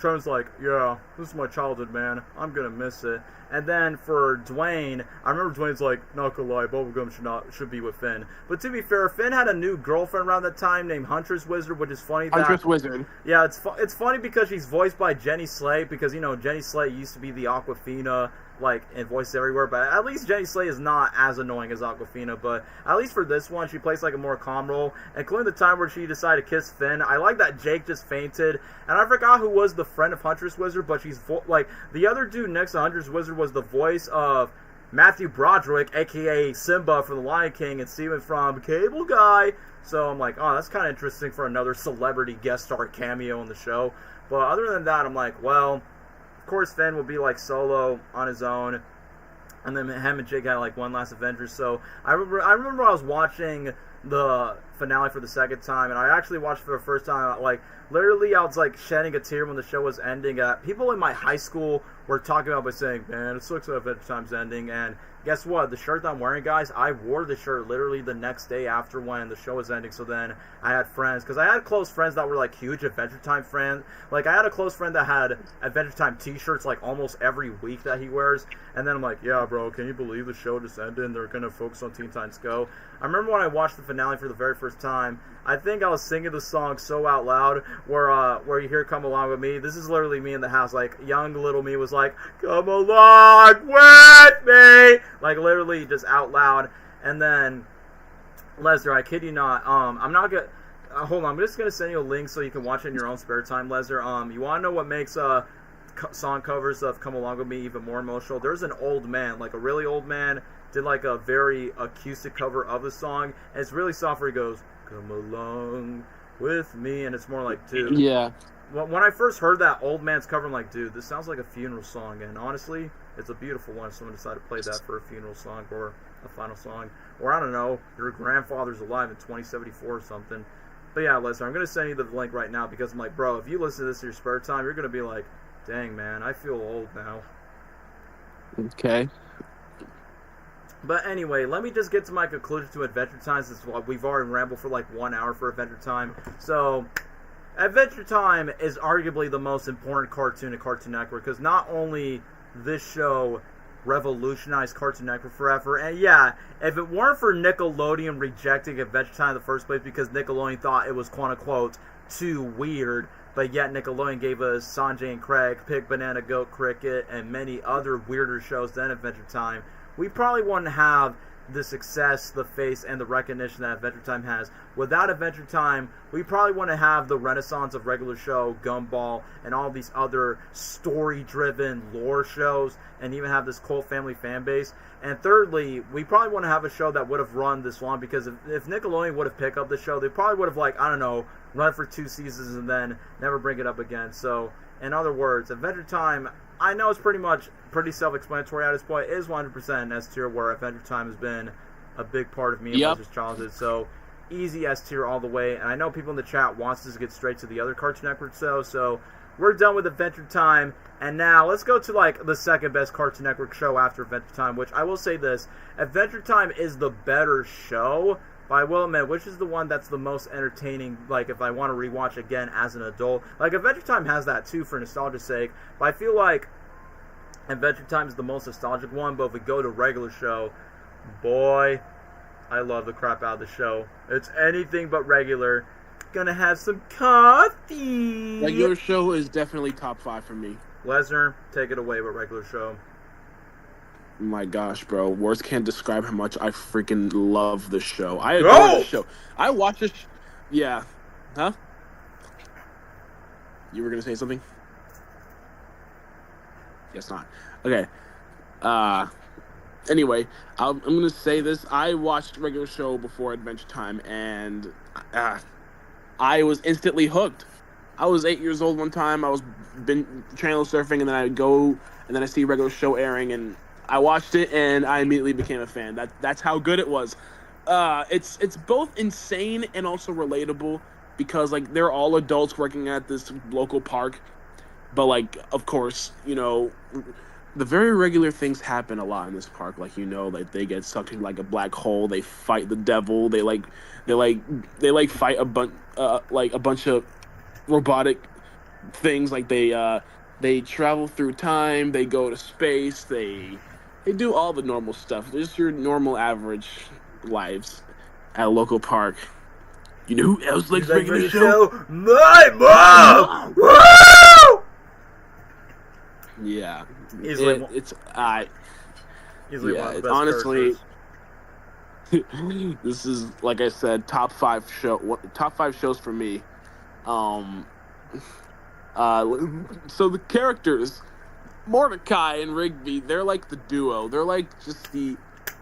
S1: Trevin's like, yeah, this is my childhood, man. I'm gonna miss it. And then for Dwayne, I remember Dwayne's like, not gonna lie, Bubblegum should be with Finn. But to be fair, Finn had a new girlfriend around that time named Huntress Wizard, which is funny.
S2: Huntress Wizard.
S1: Yeah, it's funny because she's voiced by Jenny Slate, because, you know, Jenny Slate used to be the Aquafina, like, in Voices Everywhere, but at least Jenny Slate is not as annoying as Aquafina, but at least for this one, she plays, like, a more calm role, including the time where she decided to kiss Finn. I like that Jake just fainted, and I forgot who was the friend of Huntress Wizard, but she's, like, the other dude next to Huntress Wizard was the voice of Matthew Broderick, a.k.a. Simba from The Lion King, and Steven from Cable Guy. So I'm like, oh, that's kind of interesting for another celebrity guest star cameo in the show. But other than that, I'm like, well, of course Finn will be like solo on his own, and then him and Jake had like one last adventure. So I remember I was watching the finale for the second time, and I actually watched it for the first time. Like, literally, I was like shedding a tear when the show was ending. People in my high school were talking about by saying, man, it sucks that Adventure Time's ending. And guess what? The shirt that I'm wearing, guys, I wore the shirt literally the next day after when the show was ending. So then I had friends, because I had close friends that were like huge Adventure Time fans. Like, I had a close friend that had Adventure Time t-shirts like almost every week that he wears. And then I'm like, yeah, bro, can you believe the show just ended and they're going to focus on Teen Titans Go? I remember when I watched the finale for the very first time, I think I was singing the song so out loud where you hear Come Along With Me. This is literally me in the house. Like, young little me was like, come along with me! Like, literally just out loud. And then, Lesnar, I kid you not, I'm not gonna... hold on, I'm just gonna send you a link so you can watch it in your own spare time, Lesnar. You wanna know what makes song covers of Come Along With Me even more emotional? There's an old man, like a really old man, did like a very acoustic cover of the song, and it's really soft where he goes, come along with me, and it's more like, dude.
S2: Yeah.
S1: When I first heard that old man's cover, I'm like, dude, this sounds like a funeral song, and honestly, it's a beautiful one if someone decided to play that for a funeral song or a final song. Or, I don't know, your grandfather's alive in 2074 or something. But yeah, Lesnar, I'm going to send you the link right now, because I'm like, bro, if you listen to this in your spare time, you're going to be like, dang, man, I feel old now.
S2: Okay.
S1: But anyway, let me just get to my conclusion to Adventure Time, since we've already rambled for like 1 hour for Adventure Time. So, Adventure Time is arguably the most important cartoon at Cartoon Network, because not only this show revolutionized Cartoon Network forever, and yeah, if it weren't for Nickelodeon rejecting Adventure Time in the first place because Nickelodeon thought it was quote-unquote too weird, but yet Nickelodeon gave us Sanjay and Craig, Pig, Banana, Goat, Cricket, and many other weirder shows than Adventure Time, we probably wouldn't have the success, the face, and the recognition that Adventure Time has. Without Adventure Time, we probably wouldn't have the renaissance of regular show, Gumball, and all these other story-driven lore shows, and even have this cult family fan base. And thirdly, we probably wouldn't have a show that would have run this long, because if Nickelodeon would have picked up the show, they probably would have, like, I don't know, run for 2 seasons and then never bring it up again. So, in other words, Adventure Time, I know it's pretty self-explanatory at this point. It is 100% an S tier, where Adventure Time has been a big part of me and Buzz's childhood. So, easy S tier all the way. And I know people in the chat wants us to get straight to the other Cartoon Network show. So, we're done with Adventure Time. And now, let's go to, like, the second best Cartoon Network show after Adventure Time, which I will say this. Adventure Time is the better show, But I will admit, which is the one that's the most entertaining, like, if I want to rewatch again as an adult. Like, Adventure Time has that, too, for nostalgia's sake. But I feel like Adventure Time is the most nostalgic one. But if we go to regular show, boy, I love the crap out of the show. It's anything but regular. Gonna have some coffee.
S2: Regular show is definitely top 5 for me.
S1: Lesnar, take it away with regular show.
S2: My gosh, bro. Words can't describe how much I freaking love the show. I adore the show. I watch it. Yeah. Huh? You were going to say something? Guess not. Okay. Anyway, I'm going to say this. I watched regular show before Adventure Time, and I was instantly hooked. I was 8 years old one time. I was channel surfing, and then I go, and then I see regular show airing, and I watched it, and I immediately became a fan. That's how good it was. It's both insane and also relatable because like they're all adults working at this local park, but like of course the very regular things happen a lot in this park. Like like they get sucked into like a black hole. They fight the devil. They fight a bunch of robotic things. Like they travel through time. They go to space. They do all the normal stuff. Just your normal average lives at a local park. You know who else likes regular show?
S1: My mom! Woo!
S2: Yeah.
S1: Easily
S2: Easily
S1: one of the best
S2: honestly, this is, like I said, top 5 shows for me. So the characters, Mordecai and Rigby, they're like the duo. They're like just the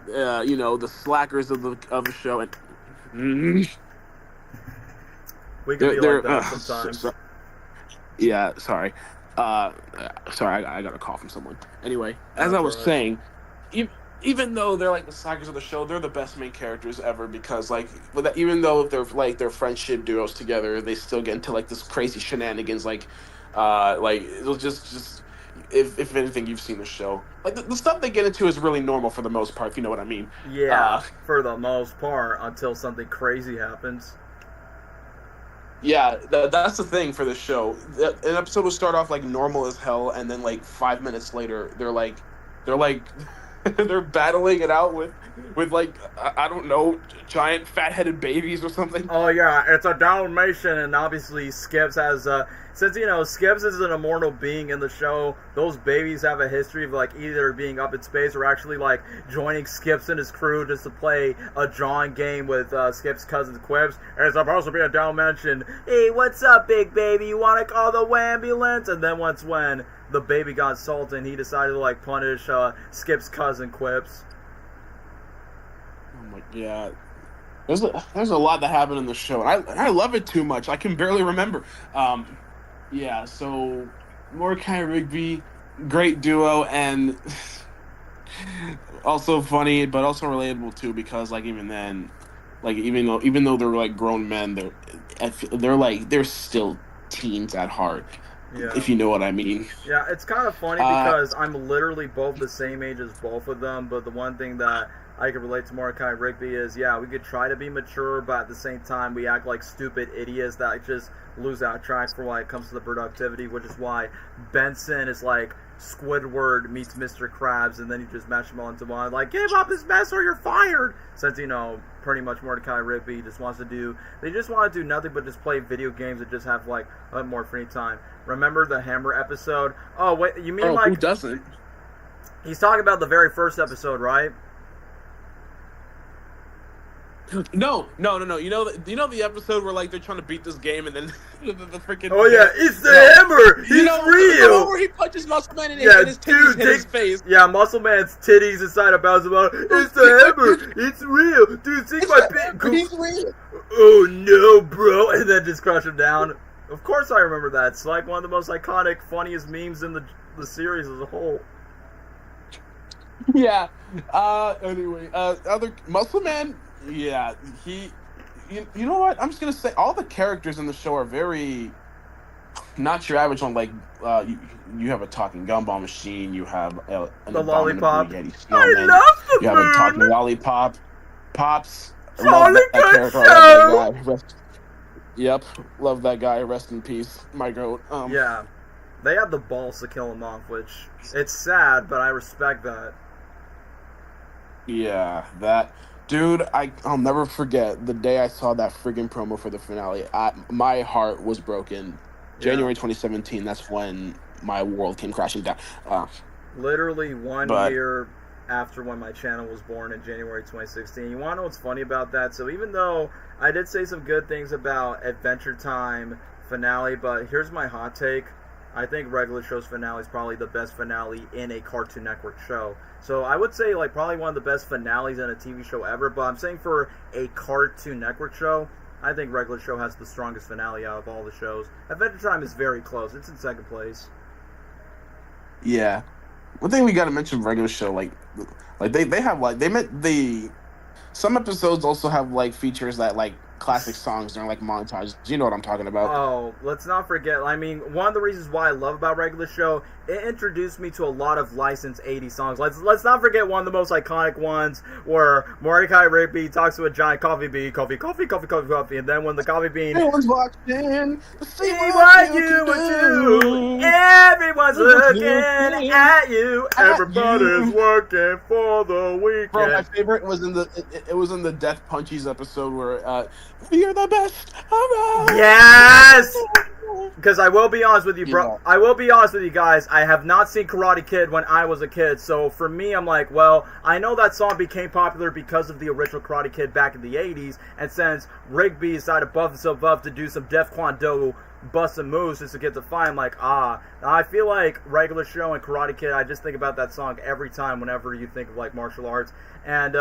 S2: the slackers of the show. And
S1: we can be like that sometimes.
S2: Yeah, sorry. Sorry, I got a call from someone. Anyway, as I was saying, even though they're like the slackers of the show, they're the best main characters ever because even though they're friendship duos together, they still get into like this crazy shenanigans. Like it'll just if anything, you've seen the show. Like the stuff they get into is really normal for the most part, if you know what I mean.
S1: Yeah, for the most part, until something crazy happens.
S2: Yeah, that's the thing for the show. An episode will start off like normal as hell, and then like 5 minutes later, they're they're battling it out with like I don't know, giant fat-headed babies or something.
S1: Oh yeah, it's a Dalmatian, and obviously Skips has since Skips is an immortal being in the show, those babies have a history of like either being up in space or actually like joining Skips and his crew just to play a drawing game with Skips' cousin Quips. And it's supposed to be a Dalmatian. Hey, what's up, big baby? You want to call the ambulance? And then when the baby got salted, he decided to like punish Skip's cousin Quips.
S2: Oh my god. There's a lot that happened in the show, and I love it too much. I can barely remember. Yeah, so Mordecai and Rigby, great duo, and also funny, but also relatable too, because like even then, like even though they're like grown men, they're still teens at heart. Yeah. If you know what I mean.
S1: Yeah, it's kind of funny because I'm literally both the same age as both of them, but the one thing that I can relate to Mordecai and Rigby is, yeah, we could try to be mature, but at the same time, we act like stupid idiots that just lose our tracks for when it comes to the productivity, which is why Benson is like Squidward meets Mr. Krabs, and then you just mash them all into one, like, give up this mess or you're fired! Since, pretty much Mordecai and Rigby just want to do nothing but just play video games and just have, like, a more free time. Remember the Hammer episode? Oh, wait, you mean like...
S2: who doesn't?
S1: He's talking about the very first episode, right?
S2: No. You know the episode where like they're trying to beat this game and then the freaking.
S1: Oh yeah, it's the Hammer. He's real.
S2: The one where he punches Muscle Man and his titties hit his face.
S1: Yeah, Muscle Man's titties inside a bounce ball. It's the Hammer. It's real, dude. See my big.
S2: He's real.
S1: Oh no, bro! And then just crush him down. Of course, I remember that. It's like one of the most iconic, funniest memes in the series as a whole.
S2: Yeah. Anyway, other Muscle Man. Yeah, you know what? I'm just gonna say all the characters in the show are very not your average one. Like you have a talking gumball machine, you have
S1: the lollipop.
S2: Eddy,
S1: I love the
S2: You have a talking lollipop, Pops.
S1: Charlie
S2: that
S1: Good
S2: character. I
S1: Show!
S2: love that guy. Yep, love that guy. Rest in peace, my goat.
S1: Yeah, they had the balls to kill him off, which it's sad, but I respect that.
S2: Yeah, that dude. I'll never forget the day I saw that friggin' promo for the finale. My heart was broken. January 2017. That's when my world came crashing down.
S1: Literally one year after when my channel was born in January 2016. You want to know what's funny about that? So even though I did say some good things about Adventure Time finale, but here's my hot take. I think regular show's finale is probably the best finale in a Cartoon Network show. So I would say like probably one of the best finales in a TV show ever, but I'm saying for a Cartoon Network show, I think regular show has the strongest finale out of all the shows. Adventure Time is very close. It's in second place.
S2: Yeah. One thing we gotta mention regular show, like they have like some episodes also have like features that like classic songs during like montages. You know what I'm talking about?
S1: Oh, let's not forget. I mean, one of the reasons why I love about regular show, it introduced me to a lot of licensed 80s songs. Let's not forget one of the most iconic ones where Mordecai Rigby talks to a giant coffee bean, coffee, and then when the coffee bean,
S2: everyone's watching,
S1: see what you would do. Everyone's looking at you. Everybody's working for the weekend.
S2: Bro, my favorite was in the Death Punchies episode where you're the best around.
S1: Yes. Because I will be honest with you, bro.
S2: Yeah.
S1: I will be honest with you guys. I have not seen Karate Kid when I was a kid. So for me, I'm like, well, I know that song became popular because of the original Karate Kid back in the 80s. And since Rigby decided to buff himself up to do some Def Kwon-Do busting moves just to get the fight, I'm like, I feel like regular show and Karate Kid, I just think about that song every time whenever you think of like martial arts. And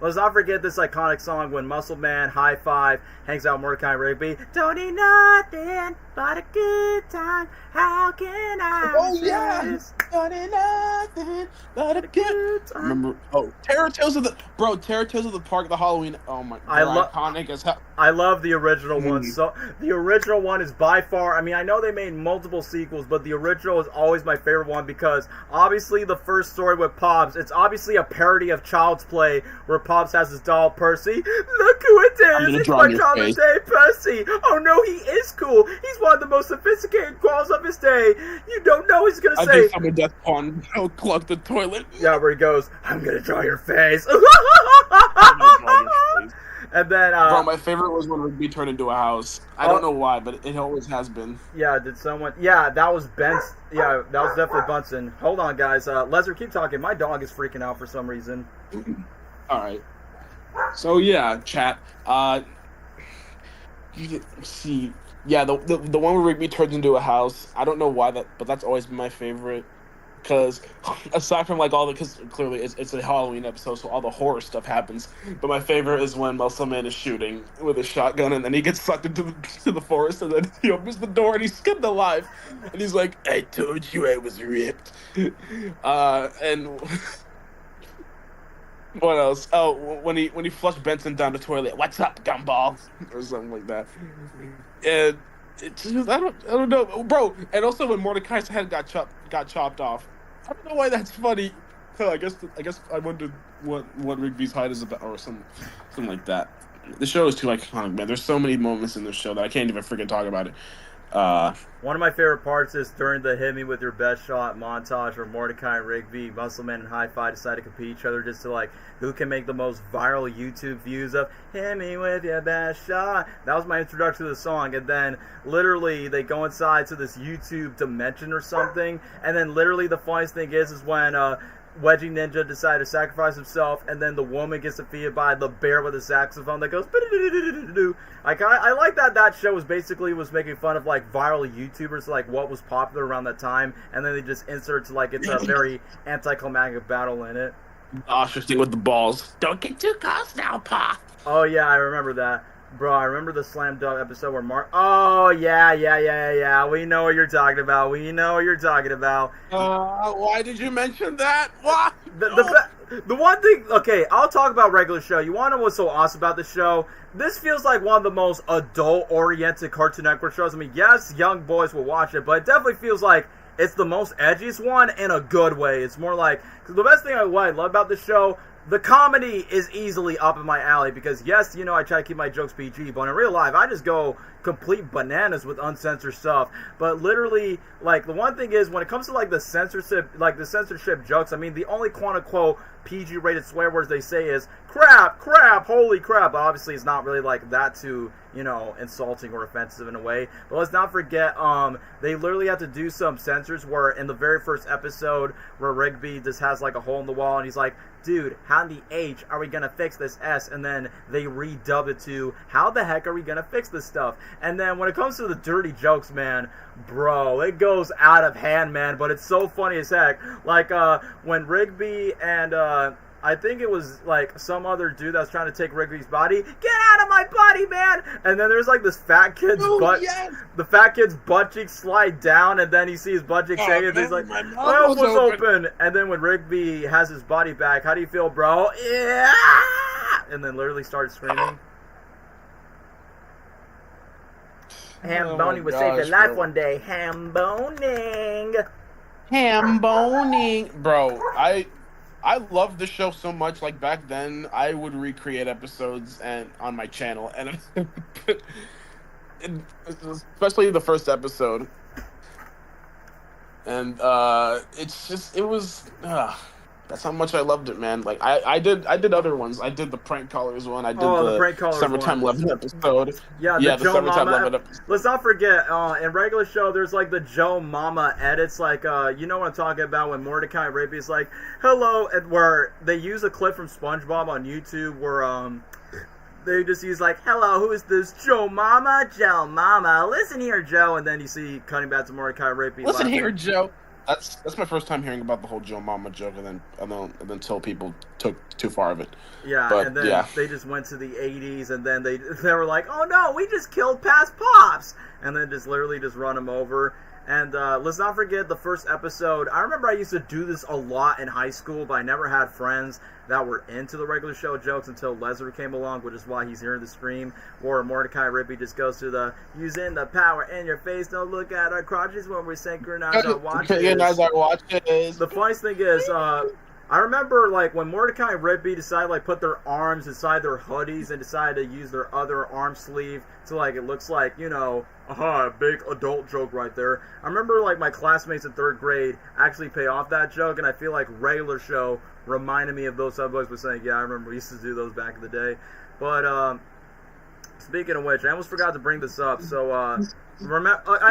S1: let's not forget this iconic song when Muscle Man High Five hangs out with Mordecai Rigby. Don't need nothing but a good time. How can I?
S2: Oh yeah, don't need nothing but a good time. Remember? Oh, Terror Tales of the Park, the Halloween. Oh my god, iconic as hell.
S1: I love the original one. So the original one is by far. I mean, I know they made multiple sequels, but the original is always my favorite one because obviously the first story with Pops, it's obviously a parody of Child's Play where Pops has his doll Percy. Look who it is! It's my childhood day, Percy. Oh no, he is cool. He's one of the most sophisticated girls of his day. You don't know he's gonna say.
S2: I think I'm a death pawn. He'll clog the toilet.
S1: Yeah, where he goes, I'm gonna draw your face. And then,
S2: bro, my favorite was when Rigby turned into a house. I don't know why, but it always has been.
S1: Yeah, did someone? Yeah, that was Ben. Yeah, that was definitely Bunsen. Hold on, guys. Lesnar, keep talking. My dog is freaking out for some reason.
S2: All right. So yeah, chat. You see, yeah, the one where Rigby turns into a house. I don't know why but that's always been my favorite. Because aside from like because clearly it's a Halloween episode, so all the horror stuff happens. But my favorite is when Muscle Man is shooting with a shotgun, and then he gets sucked into the forest, and then he opens the door and he's skinned alive, and he's like, "I told you I was ripped." And what else? Oh, when he flushed Benson down the toilet, "What's up, Gumball?" or something like that. And it's just, I don't know, bro. And also when Mordecai's head got chopped off. I don't know why that's funny. I guess I wondered what Rigby's height is about, or something like that. The show is too iconic, man. There's so many moments in this show that I can't even freaking talk about it.
S1: One of my favorite parts is during the "Hit Me With Your Best Shot" montage where Mordecai and Rigby, Muscleman, and High Five decide to compete each other just to like who can make the most viral YouTube views of "Hit Me With Your Best Shot." That was my introduction to the song, and then literally they go inside to this YouTube dimension or something, and then literally the funniest thing is when Wedgie Ninja decided to sacrifice himself, and then the woman gets defeated by the bear with a saxophone that goes. I like that show was making fun of like viral YouTubers, like what was popular around that time, and then they just insert like it's a very anticlimactic battle in it.
S2: Oscar thing with the balls. Don't get too close now, Pa.
S1: Oh yeah, I remember that. Bro, I remember the Slam Dunk episode where Oh, yeah. We know what you're talking about.
S2: Why did you mention that? What?
S1: The one thing... Okay, I'll talk about regular show. You want to know what's so awesome about the show? This feels like one of the most adult-oriented Cartoon Network shows. I mean, yes, young boys will watch it, but it definitely feels like it's the most edgiest one in a good way. It's more like... Cause the best thing I love about this show... The comedy is easily up in my alley because, yes, you know, I try to keep my jokes PG, but in real life, I just go complete bananas with uncensored stuff. But literally, like, the one thing is, when it comes to, like, the censorship jokes, I mean, the only quote-unquote PG-rated swear words they say is, crap, holy crap. But obviously, it's not really, like, that too, you know, insulting or offensive in a way. But let's not forget, they literally have to do some censors where in the very first episode where Rigby just has, like, a hole in the wall, and he's like, dude, how in the H are we gonna fix this S? And then they redub it to, how the heck are we gonna fix this stuff? And then when it comes to the dirty jokes, man, bro, it goes out of hand, man, but it's so funny as heck. Like, when Rigby and, I think it was, like, some other dude that was trying to take Rigby's body. Get out of my body, man! And then there's, like, this fat kid's the fat kid's butt cheeks slide down, and then he sees his butt cheeks hanging, and he's like, my mouth was open. And then when Rigby has his body back, how do you feel, bro? Yeah! And then literally starts screaming. Ham-boning would save your life one day. Ham-boning.
S2: Ham-boning. Bro, I love the show so much. Like, back then, I would recreate episodes on my channel, and especially the first episode. And that's how much I loved it, man. Like, I did other ones. I did the Prank Callers one. I did the Summertime 11 episode.
S1: Yeah, the Summertime 11 episode. Let's not forget, in regular show, there's like the Joe Mama edits. Like, you know what I'm talking about when Mordecai and Rigby is like, hello, and where they use a clip from SpongeBob on YouTube where they just use like, hello, who is this? Joe Mama? Listen here, Joe. And then you see cutting back to Mordecai and Rigby.
S2: Listen here, Joe. That's my first time hearing about the whole Joe Mama joke, and then until people took too far of it.
S1: Yeah,
S2: but,
S1: and then they just went to the 80s, and then they were like, oh no, we just killed past Pops! And then just literally just run him over. And let's not forget the first episode. I remember I used to do this a lot in high school, but I never had friends that were into the regular show jokes until Lesnar came along, which is why he's here in the stream. Or Mordecai Rigby just goes to the using the power in your face. Don't look at our crotches when we synchronize our watches. The funniest thing is, I remember, like, when Mordecai and Rigby decided, like, put their arms inside their hoodies and decided to use their other arm sleeve to, like, it looks like, you know, a big adult joke right there. I remember, like, my classmates in 3rd grade actually pay off that joke, and I feel like regular show reminded me of those subjects by saying, yeah, I remember we used to do those back in the day. But, speaking of which, I almost forgot to bring this up, so, I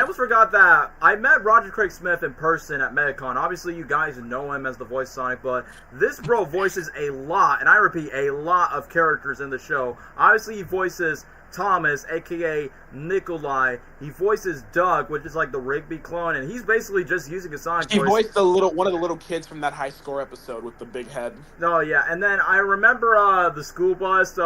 S1: almost forgot that I met Roger Craig Smith in person at MegaCon. Obviously, you guys know him as the voice Sonic, but this bro voices a lot, and I repeat, a lot of characters in the show. Obviously, he voices Thomas, aka Nikolai. He voices Doug, which is like the Rigby clone, and he's basically just using a Sonic voice.
S2: He voiced one of the little kids from that High Score episode with the big head.
S1: Oh yeah, and then I remember the school bus.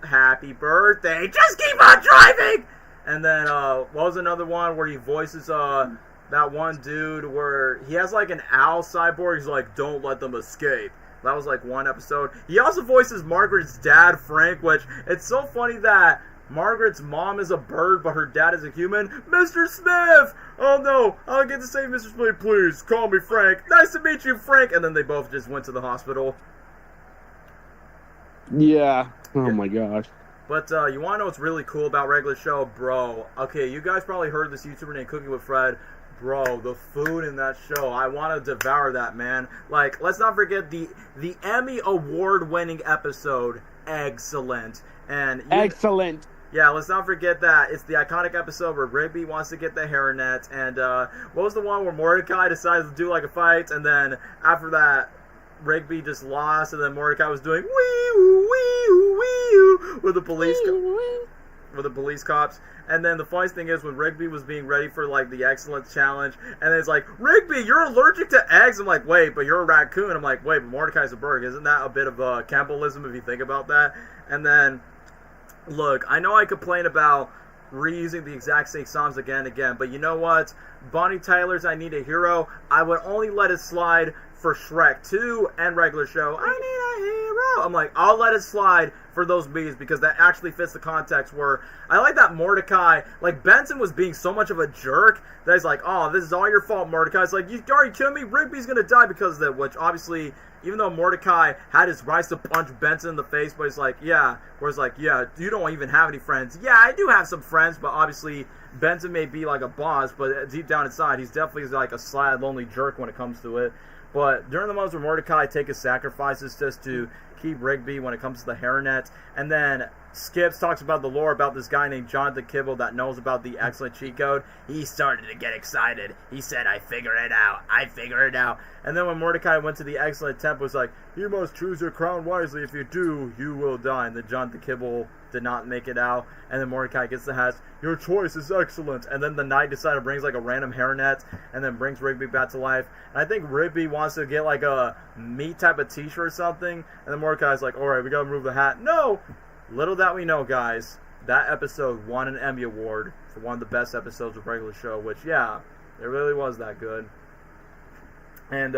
S1: Happy birthday! Just keep on driving. And then, what was another one where he voices, that one dude where he has, like, an owl cyborg. He's like, don't let them escape. That was, like, one episode. He also voices Margaret's dad, Frank, which, it's so funny that Margaret's mom is a bird, but her dad is a human. Mr. Smith! Oh, no, I'll get to say Mr. Smith, please. Call me Frank. Nice to meet you, Frank. And then they both just went to the hospital.
S2: Yeah. Oh, my gosh.
S1: But, you want to know what's really cool about regular show? Bro, okay, you guys probably heard this YouTuber named Cooking with Fred. Bro, the food in that show, I want to devour that, man. Like, let's not forget the Emmy Award-winning episode, Excellent. And
S2: Excellent.
S1: Yeah, let's not forget that. It's the iconic episode where Rigby wants to get the hairnet, and, what was the one where Mordecai decides to do, like, a fight, and then after that, Rigby just lost, and then Mordecai was doing wee-oo with the police cops. And then the funniest thing is when Rigby was being ready for like the excellence challenge, and it's like, Rigby, you're allergic to eggs. I'm like, wait, but you're a raccoon. I'm like, wait, but Mordecai's a bird. Isn't that a bit of cannibalism if you think about that? And then, look, I know I complain about reusing the exact same songs again and again, but you know what? Bonnie Tyler's I Need a Hero, I would only let it slide for Shrek 2 and regular show. I need a hero. oh, I'm like, I'll let it slide for those bees because that actually fits the context where I like that Mordecai, like Benson was being so much of a jerk that he's like, oh, this is all your fault, Mordecai. It's like, you already killed me, Rigby's gonna die because of that, which obviously, even though Mordecai had his rights to punch Benson in the face, but he's like, yeah, where it's like, yeah, you don't even have any friends. Yeah, I do have some friends, but obviously Benson may be like a boss, but deep down inside, he's definitely like a sad, lonely jerk when it comes to it. But during the moments where Mordecai takes his sacrifices just to keep Rigby when it comes to the hairnet, and then Skips talks about the lore about this guy named Jonathan Kibble that knows about the excellent cheat code, he started to get excited. He said, I figure it out. And then when Mordecai went to the excellent temple, it was like, you must choose your crown wisely. If you do, you will die. And then Jonathan Kibble did not make it out. And then Mordecai gets the hat. Your choice is excellent. And then the knight decided to bring like a random hairnet and then brings Rigby back to life. And I think Rigby wants to get like a meat type of t-shirt or something. And then Mordecai's like, alright, we gotta remove the hat. No! Little that we know, guys, that episode won an Emmy Award for one of the best episodes of regular show, which, yeah, it really was that good. And,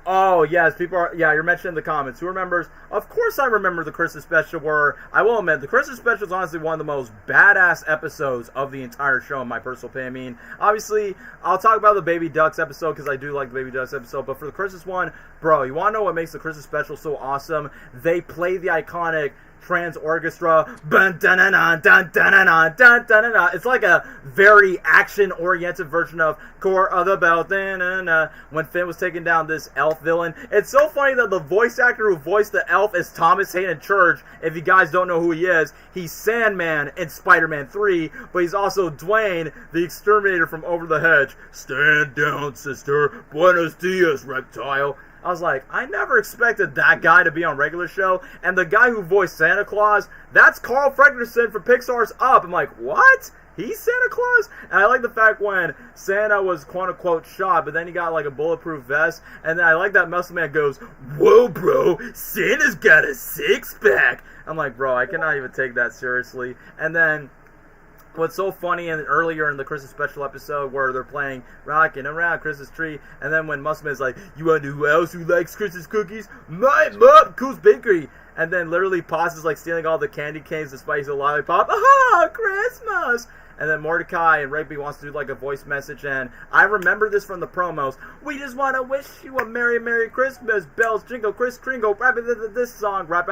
S1: oh, yes, people are, yeah, you're mentioning in the comments. Who remembers? Of course I remember the Christmas special where, I will admit, the Christmas special is honestly one of the most badass episodes of the entire show, in my personal opinion. I mean, obviously, I'll talk about the Baby Ducks episode because I do like the Baby Ducks episode, but for the Christmas one, bro, you want to know what makes the Christmas special so awesome? They play the iconic trans orchestra. It's like a very action-oriented version of Core of the Bell. When Finn was taking down this elf villain. It's so funny that the voice actor who voiced the elf is Thomas Hayden Church. If you guys don't know who he is, he's Sandman in Spider-Man 3, but he's also Dwayne, the exterminator from Over the Hedge. Stand down, sister. Buenos dias, reptile. I was like, I never expected that guy to be on regular show. And the guy who voiced Santa Claus, that's Carl Fredricksen from Pixar's Up. I'm like, what? He's Santa Claus? And I like the fact when Santa was quote-unquote shot, but then he got like a bulletproof vest. And then I like that Muscle Man goes, whoa, bro, Santa's got a six-pack. I'm like, bro, I cannot even take that seriously. And then what's so funny, and earlier in the Christmas special episode where they're playing Rockin' Around Christmas Tree, and then when Muscleman's like, you wanna know who else who likes Christmas cookies? My mom, Cool's Bakery. And then literally Pops is like stealing all the candy canes despite he's a lollipop. Aha, Christmas! And then Mordecai and Rigby wants to do like a voice message, and I remember this from the promos. We just want to wish you a Merry, Merry Christmas. Bells jingle, Kris Kringle, rap this song, rap,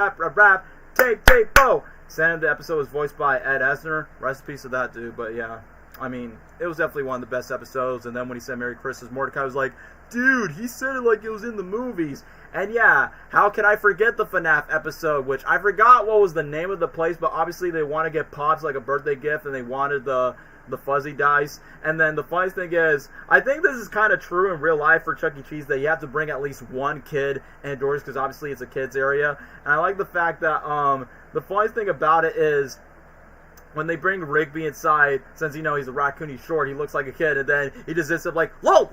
S1: tape, bo. Santa, the episode was voiced by Ed Asner. Rest in peace to that dude. But yeah, I mean, it was definitely one of the best episodes. And then when he said Merry Christmas, Mordecai was like, dude, he said it like it was in the movies. And yeah, how can I forget the FNAF episode, which I forgot what was the name of the place, but obviously they want to get Pops like a birthday gift, and they wanted the fuzzy dice. And then the funniest thing is, I think this is kind of true in real life for Chuck E. Cheese, that you have to bring at least one kid indoors, because obviously it's a kid's area. And I like the fact that, the funniest thing about it is, when they bring Rigby inside, since you know he's a raccoon, he's short, he looks like a kid, and then he just hits up like, low,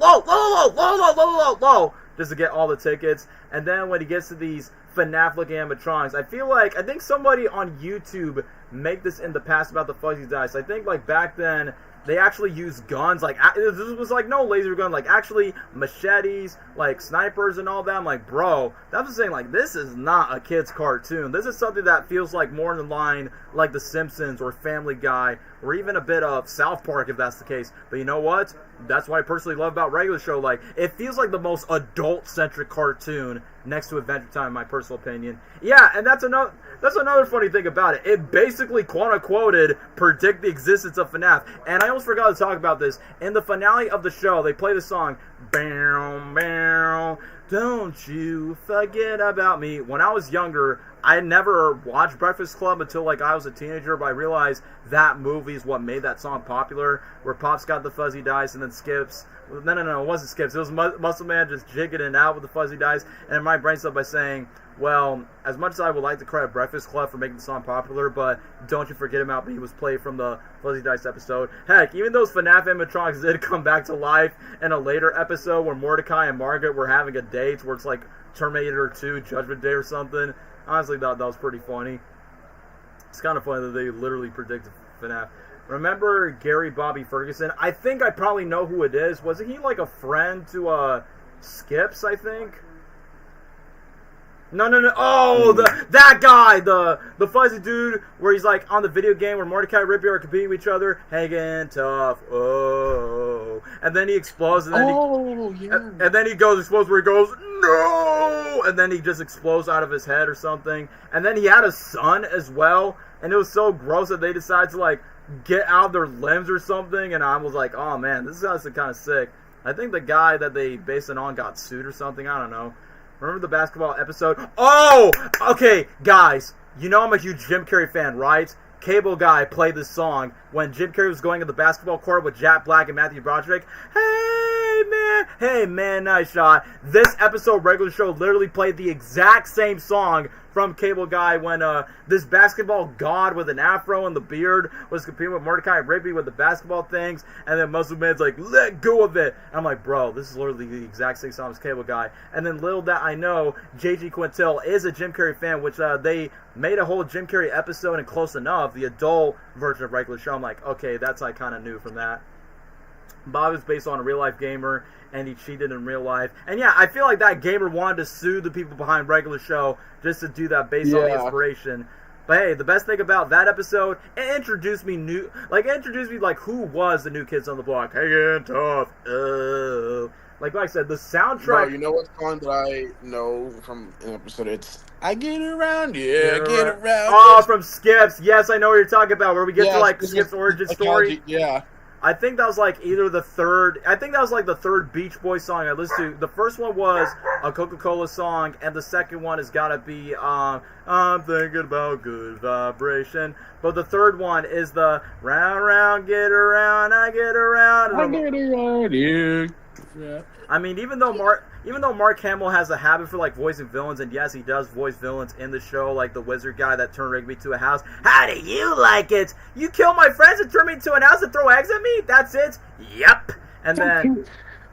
S1: just to get all the tickets. And then when he gets to these FNAF-looking animatronics, I think somebody on YouTube made this in the past about the fuzzy dice. I think like back then, they actually used guns, like, this was like no laser gun, like actually machetes, like snipers and all that. I'm like, bro, that's just saying, like, this is not a kid's cartoon. This is something that feels like more in the line like The Simpsons or Family Guy, or even a bit of South Park if that's the case. But you know what? That's what I personally love about regular show. Like, it feels like the most adult-centric cartoon next to Adventure Time, in my personal opinion. Yeah, and that's another funny thing about it. It basically, quote-unquoted, predict the existence of FNAF. And I almost forgot to talk about this. In the finale of the show, they play the song, bow, bow, don't you forget about me. When I was younger, I never watched Breakfast Club until like I was a teenager, but I realized that movie is what made that song popular, where Pops got the fuzzy dice and then Skips. No, it wasn't Skips. It was Muscle Man just jigging it out with the fuzzy dice. And my brain started by saying, well, as much as I would like to credit Breakfast Club for making the song popular, but don't you forget about me, he was played from the Fuzzy Dice episode. Heck, even those FNAF animatronics did come back to life in a later episode where Mordecai and Margaret were having a date where it's like Terminator 2, Judgment Day or something. Honestly, thought that was pretty funny. It's kind of funny that they literally predicted FNAF. Remember Gary Bobby Ferguson? I think I probably know who it is. Wasn't he like a friend to Skips, I think? No. Oh, that guy, the fuzzy dude, where he's like on the video game where Mordecai and Rigby are competing with each other, hanging tough. Oh, and then he explodes, and then and then he goes explodes where he goes no, and then he just explodes out of his head or something. And then he had a son as well, and it was so gross that they decided to like get out their limbs or something. And I was like, oh man, this is honestly kind of sick. I think the guy that they based it on got sued or something. I don't know. Remember the basketball episode? Oh! Okay, guys. You know I'm a huge Jim Carrey fan, right? Cable Guy played this song when Jim Carrey was going to the basketball court with Jack Black and Matthew Broderick. Hey man, nice shot. This episode, regular show, literally played the exact same song from Cable Guy when this basketball god with an afro and the beard was competing with Mordecai and Rigby with the basketball things, and then Muscle Man's like, let go of it. And I'm like, bro, this is literally the exact same song as Cable Guy. And then little that I know, JG Quintel is a Jim Carrey fan, which they made a whole Jim Carrey episode and Close Enough, the adult version of regular show. I'm like, okay, that's like kind of new from that. Bob is based on a real-life gamer, and he cheated in real life. And yeah, I feel like that gamer wanted to sue the people behind regular show just to do that based on the inspiration. But hey, the best thing about that episode, it introduced me like who was the new Kids on the Block. Hanging tough. Like I said, the soundtrack.
S2: Bro, you know what song that I know from an episode? It's I Get Around, I Get Around.
S1: Oh, from Skips. Yes, I know what you're talking about, where we get to like Skips' origin story.
S2: Yeah.
S1: I think that was like either the third. I think that was like the third Beach Boys song I listened to. The first one was a Coca-Cola song, and the second one has got to be I'm thinking about good vibration. But the third one is the round, round, get around, I get around.
S2: I get around you. Yeah.
S1: I mean, even though Mark Hamill has a habit for like voicing villains, and yes, he does voice villains in the show, like the wizard guy that turned Rigby to a house. How do you like it? You kill my friends and turn me into an house and throw eggs at me? That's it? Yep. And then,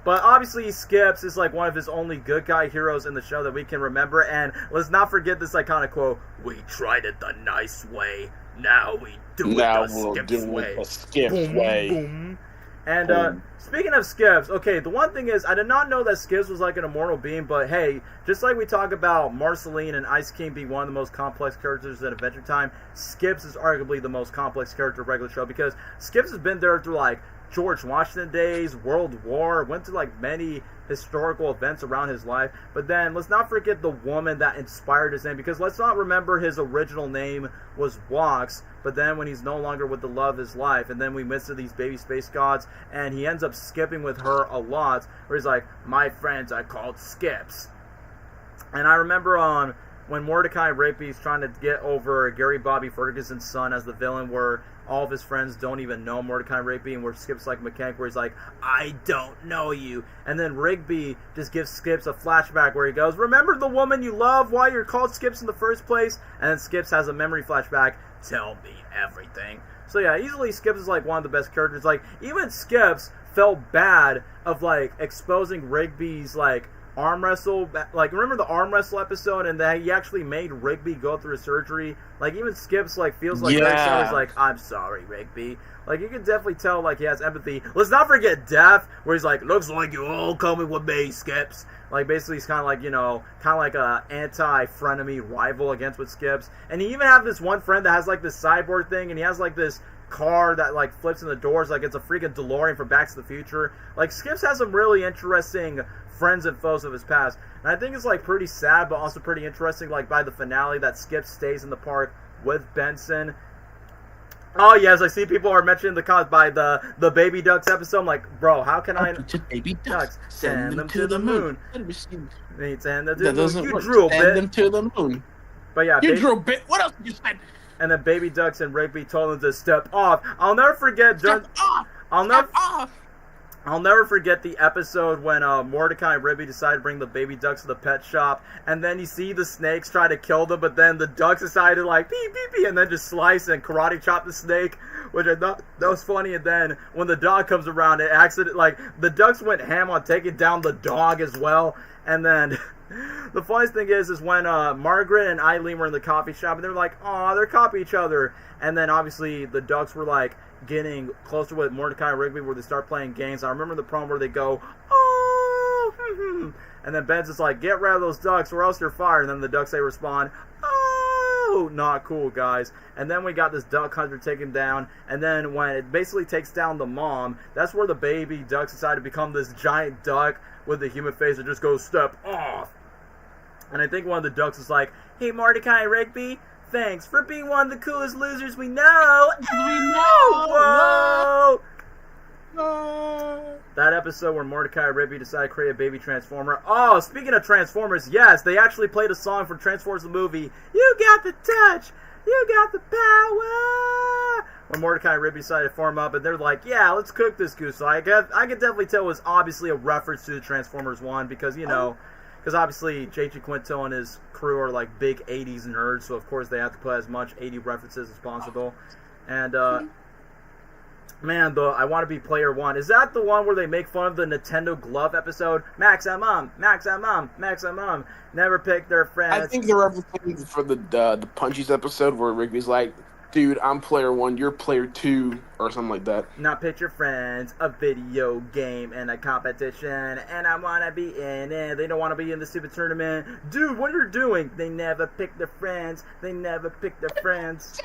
S1: but obviously Skips is like one of his only good guy heroes in the show that we can remember. And let's not forget this iconic quote: "We tried it the nice way. Now we do it the Skips way." Boom. And speaking of Skips, okay, the one thing is, I did not know that Skips was like an immortal being, but hey, just like we talk about Marceline and Ice King being one of the most complex characters in Adventure Time, Skips is arguably the most complex character of regular show, because Skips has been there through like George Washington days, World War, went through like many historical events around his life. But then let's not forget the woman that inspired his name, because let's not remember his original name was Wox, but then when he's no longer with the love of his life, and then we miss these baby space gods, and he ends up skipping with her a lot, where he's like, my friends are called Skips. And I remember on when Mordecai Rigby is trying to get over Gary Bobby Ferguson's son as the villain, where all of his friends don't even know Mordecai Rigby, and where Skips like a mechanic, where he's like, I don't know you. And then Rigby just gives Skips a flashback where he goes, remember the woman you love, why you're called Skips in the first place? And then Skips has a memory flashback, tell me everything. So yeah, easily Skips is like one of the best characters. Like, even Skips felt bad of like exposing Rigby's like arm wrestle, like remember the arm wrestle episode, and that he actually made Rigby go through a surgery. Like, even Skips like feels like he's like, I'm sorry, Rigby. Like, you can definitely tell like he has empathy. Let's not forget Death, where he's like, looks like you're all coming with me, Skips. Like, basically he's kind of like, you know, kind of like a anti-frenemy rival against with Skips. And he even have this one friend that has like this cyborg thing, and he has like this car that like flips in the doors like it's a freaking DeLorean from Back to the Future. Like, Skips has some really interesting friends and foes of his past, and I think it's like pretty sad but also pretty interesting, like by the finale, that Skips stays in the park with Benson. Oh yes, I see people are mentioning the comments by the Baby Ducks episode. I'm like, bro, how can I
S2: Baby Ducks
S1: send them to the moon?
S2: Send
S1: them to the moon. You drew a bit.
S2: Send them to the moon.
S1: But yeah,
S2: you drew a bit. What else did you say?
S1: And then Baby Ducks and Rigby told him to step off. I'll never forget.
S2: Step off.
S1: I'll never forget the episode when Mordecai and Rigby decided to bring the baby ducks to the pet shop, and then you see the snakes try to kill them, but then the ducks decided to like beep beep beep, and then just slice and karate chop the snake, which I thought that was funny. And then when the dog comes around, it accident like the ducks went ham on taking down the dog as well. And then the funniest thing is when Margaret and Eileen were in the coffee shop, and they were like, "Aw, they're copying each other." And then obviously the ducks were like getting closer with Mordecai and Rigby, where they start playing games. I remember the promo where they go, "Oh," And then Benson's like, get rid of those ducks or else you're fired. And then the ducks, they respond, oh, not cool, guys. And then we got this duck hunter taken down. And then when it basically takes down the mom, that's where the baby ducks decide to become this giant duck with the human face that just goes step off. And I think one of the ducks is like, hey, Mordecai Rigby, thanks for being one of the coolest losers we know. Whoa! That episode where Mordecai Rigby decided to create a baby Transformer. Oh, speaking of Transformers, yes, they actually played a song from Transformers the movie. You got the touch, you got the power. When Mordecai Rigby decided to form up, and they're like, yeah, let's cook this goose. So I could definitely tell it was obviously a reference to the Transformers 1 because, you know, because obviously J.G. Quintel and his crew are like big 80s nerds, so of course they have to put as much 80 references as possible. And, man, I Want to Be Player One. Is that the one where they make fun of the Nintendo Glove episode? Maximum, maximum, maximum. Never pick their friends.
S2: I think they're referencing for the Punchies episode where Rigby's like, dude, I'm player 1, you're player 2, or something like that.
S1: Not pick your friends, a video game and a competition, and I want to be in it. They don't want to be in the stupid tournament. Dude, what are you doing? They never pick their friends. They never pick their friends.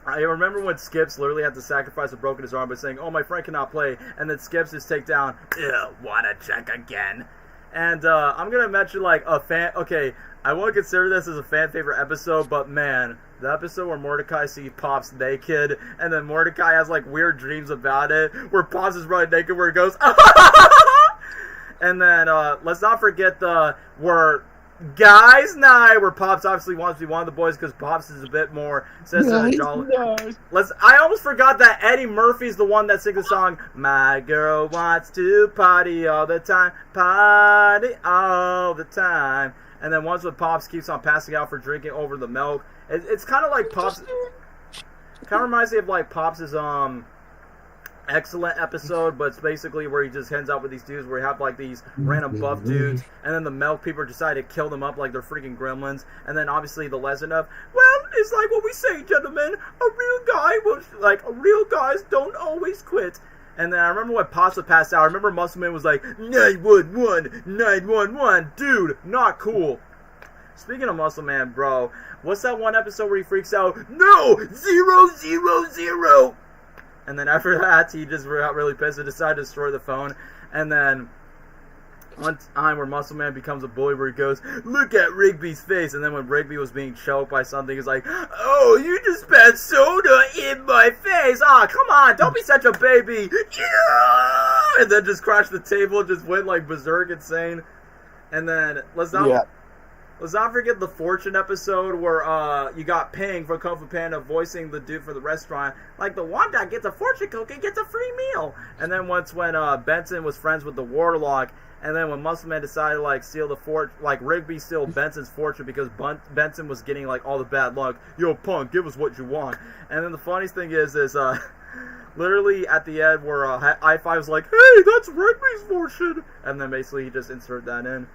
S1: I remember when Skips literally had to sacrifice and broken his arm by saying, oh, my friend cannot play, and then Skips just take down, ew, wanna check again. And I'm going to mention, like, a fan, okay, I won't consider this as a fan favorite episode, but man, the episode where Mordecai sees Pops naked, and then Mordecai has, like, weird dreams about it, where Pops is running naked, where he goes, and then, let's not forget where Guys Night, where Pops obviously wants to be one of the boys because Pops is a bit more sensitive and jolly. I almost forgot that Eddie Murphy's the one that sings the song, My girl wants to party all the time, party all the time. And then once when Pops keeps on passing out for drinking over the milk, it's kind of like Pops, kind of reminds me of like Pops' excellent episode, but it's basically where he just hangs out with these dudes where you have like these random buff dudes, and then the milk people decide to kill them up like they're freaking gremlins, and then obviously the lesson of, well, it's like what we say, gentlemen, real guys don't always quit. And then I remember when Pops passed out, I remember Muscle Man was like, 911, 911, dude, not cool. Speaking of Muscle Man, bro, what's that one episode where he freaks out, no, 000? And then after that, he just got really pissed and decided to destroy the phone. And then one time where Muscle Man becomes a bully where he goes, look at Rigby's face. And then when Rigby was being choked by something, he's like, oh, you just spat soda in my face. Ah, come on, don't be such a baby. Yeah! And then just crashed the table, just went like berserk insane. And then let's not forget the Fortune episode where you got Ping from Kung Fu Panda voicing the dude for the restaurant. Like, the one that gets a fortune cookie gets a free meal. And then once when Benson was friends with the Warlock, and then when Muscle Man decided to, like, steal the fortune, like, Rigby steal Benson's fortune because Benson was getting, like, all the bad luck. Yo, punk, give us what you want. And then the funniest thing is literally at the end where I5 was like, hey, that's Rigby's fortune. And then basically he just inserted that in.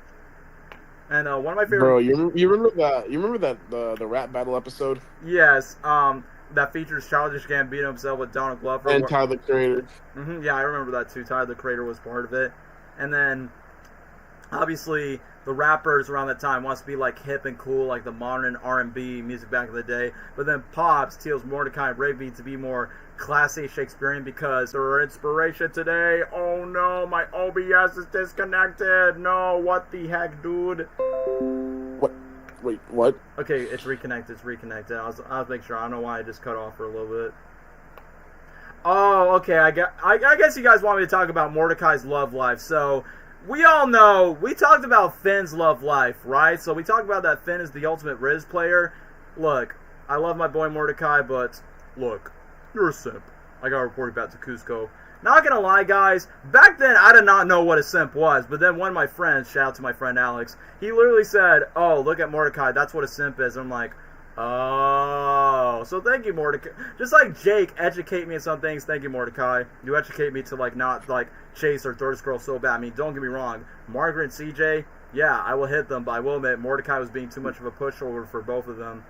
S1: And one of my favorite. Bro,
S2: you remember that the rap battle episode?
S1: Yes. That features Childish Gambino himself with Donald Glover
S2: and Tyler the Creator.
S1: Yeah, I remember that too. Tyler the Creator was part of it. And then, obviously, the rappers around that time wants to be like hip and cool, like the modern R&B music back in the day. But then Pops tells Mordecai and Rigby to be more classy Shakespearean because her inspiration today. Oh no, my OBS is disconnected. No, what the heck, dude?
S2: What? Wait, what?
S1: Okay, it's reconnected. I was making sure. I don't know why I just cut off for a little bit. Oh, okay. I guess you guys want me to talk about Mordecai's love life. So, we all know, we talked about Finn's love life, right? So, we talked about that Finn is the ultimate Riz player. Look, I love my boy Mordecai, but look, you're a simp. I gotta report you back to Cusco. Not gonna lie, guys, back then I did not know what a simp was, but then one of my friends, shout out to my friend Alex, he literally said, oh, look at Mordecai, that's what a simp is. And I'm like, oh, so thank you, Mordecai. Just like Jake educate me in some things, thank you, Mordecai. You educate me to like not like chase or thirst girl so bad. I mean, don't get me wrong, Margaret and CJ, yeah, I will hit them, but I will admit Mordecai was being too much of a pushover for both of them.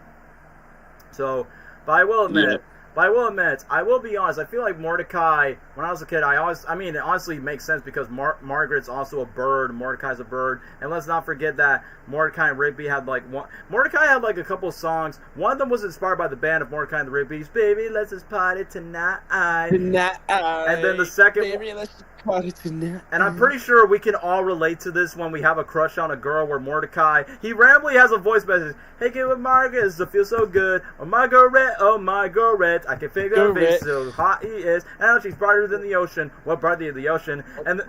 S1: So, but I will admit, But I will admit, I will be honest, I feel like Mordecai, when I was a kid, it honestly makes sense because Margaret's also a bird, Mordecai's a bird, and let's not forget that Mordecai and Rigby had Mordecai had a couple songs. One of them was inspired by the band of Mordecai and the Rigby's, Baby, let's just party tonight. And then the second
S2: Baby, let's just party tonight.
S1: And I'm pretty sure we can all relate to this when we have a crush on a girl where Mordecai, he randomly has a voice message, hey kid with Margaret, it feels so good, oh Margaret, I can figure her face so hot he is, and she's brighter than the ocean, what brighter than the ocean, and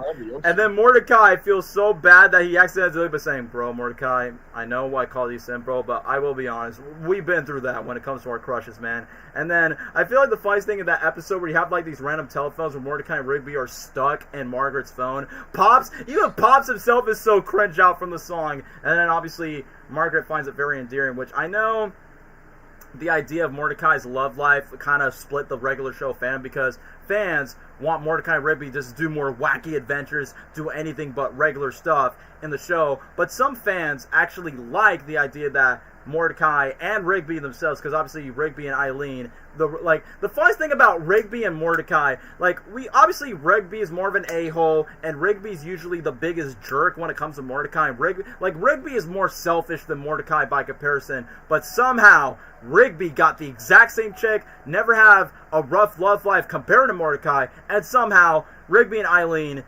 S1: then Mordecai feels so bad that he accidentally was saying, bro, Mordecai, I know I call you Sim, bro, but I will be honest, we've been through that when it comes to our crushes, man. And then I feel like the funniest thing in that episode where you have these random telephones where Mordecai and Rigby are stuck in Margaret's phone. Even Pops himself is so cringe out from the song. And then obviously Margaret finds it very endearing, which I know the idea of Mordecai's love life kind of split the regular show fan because fans want Mordecai and Rigby just to do more wacky adventures, do anything but regular stuff in the show. But some fans actually like the idea that Mordecai and Rigby themselves, because obviously Rigby and Eileen, the funniest thing about Rigby and Mordecai, Rigby is more of an a-hole, and Rigby's usually the biggest jerk when it comes to Mordecai. Rigby is more selfish than Mordecai by comparison, but somehow Rigby got the exact same chick, never have a rough love life compared to Mordecai, and somehow Rigby and Eileen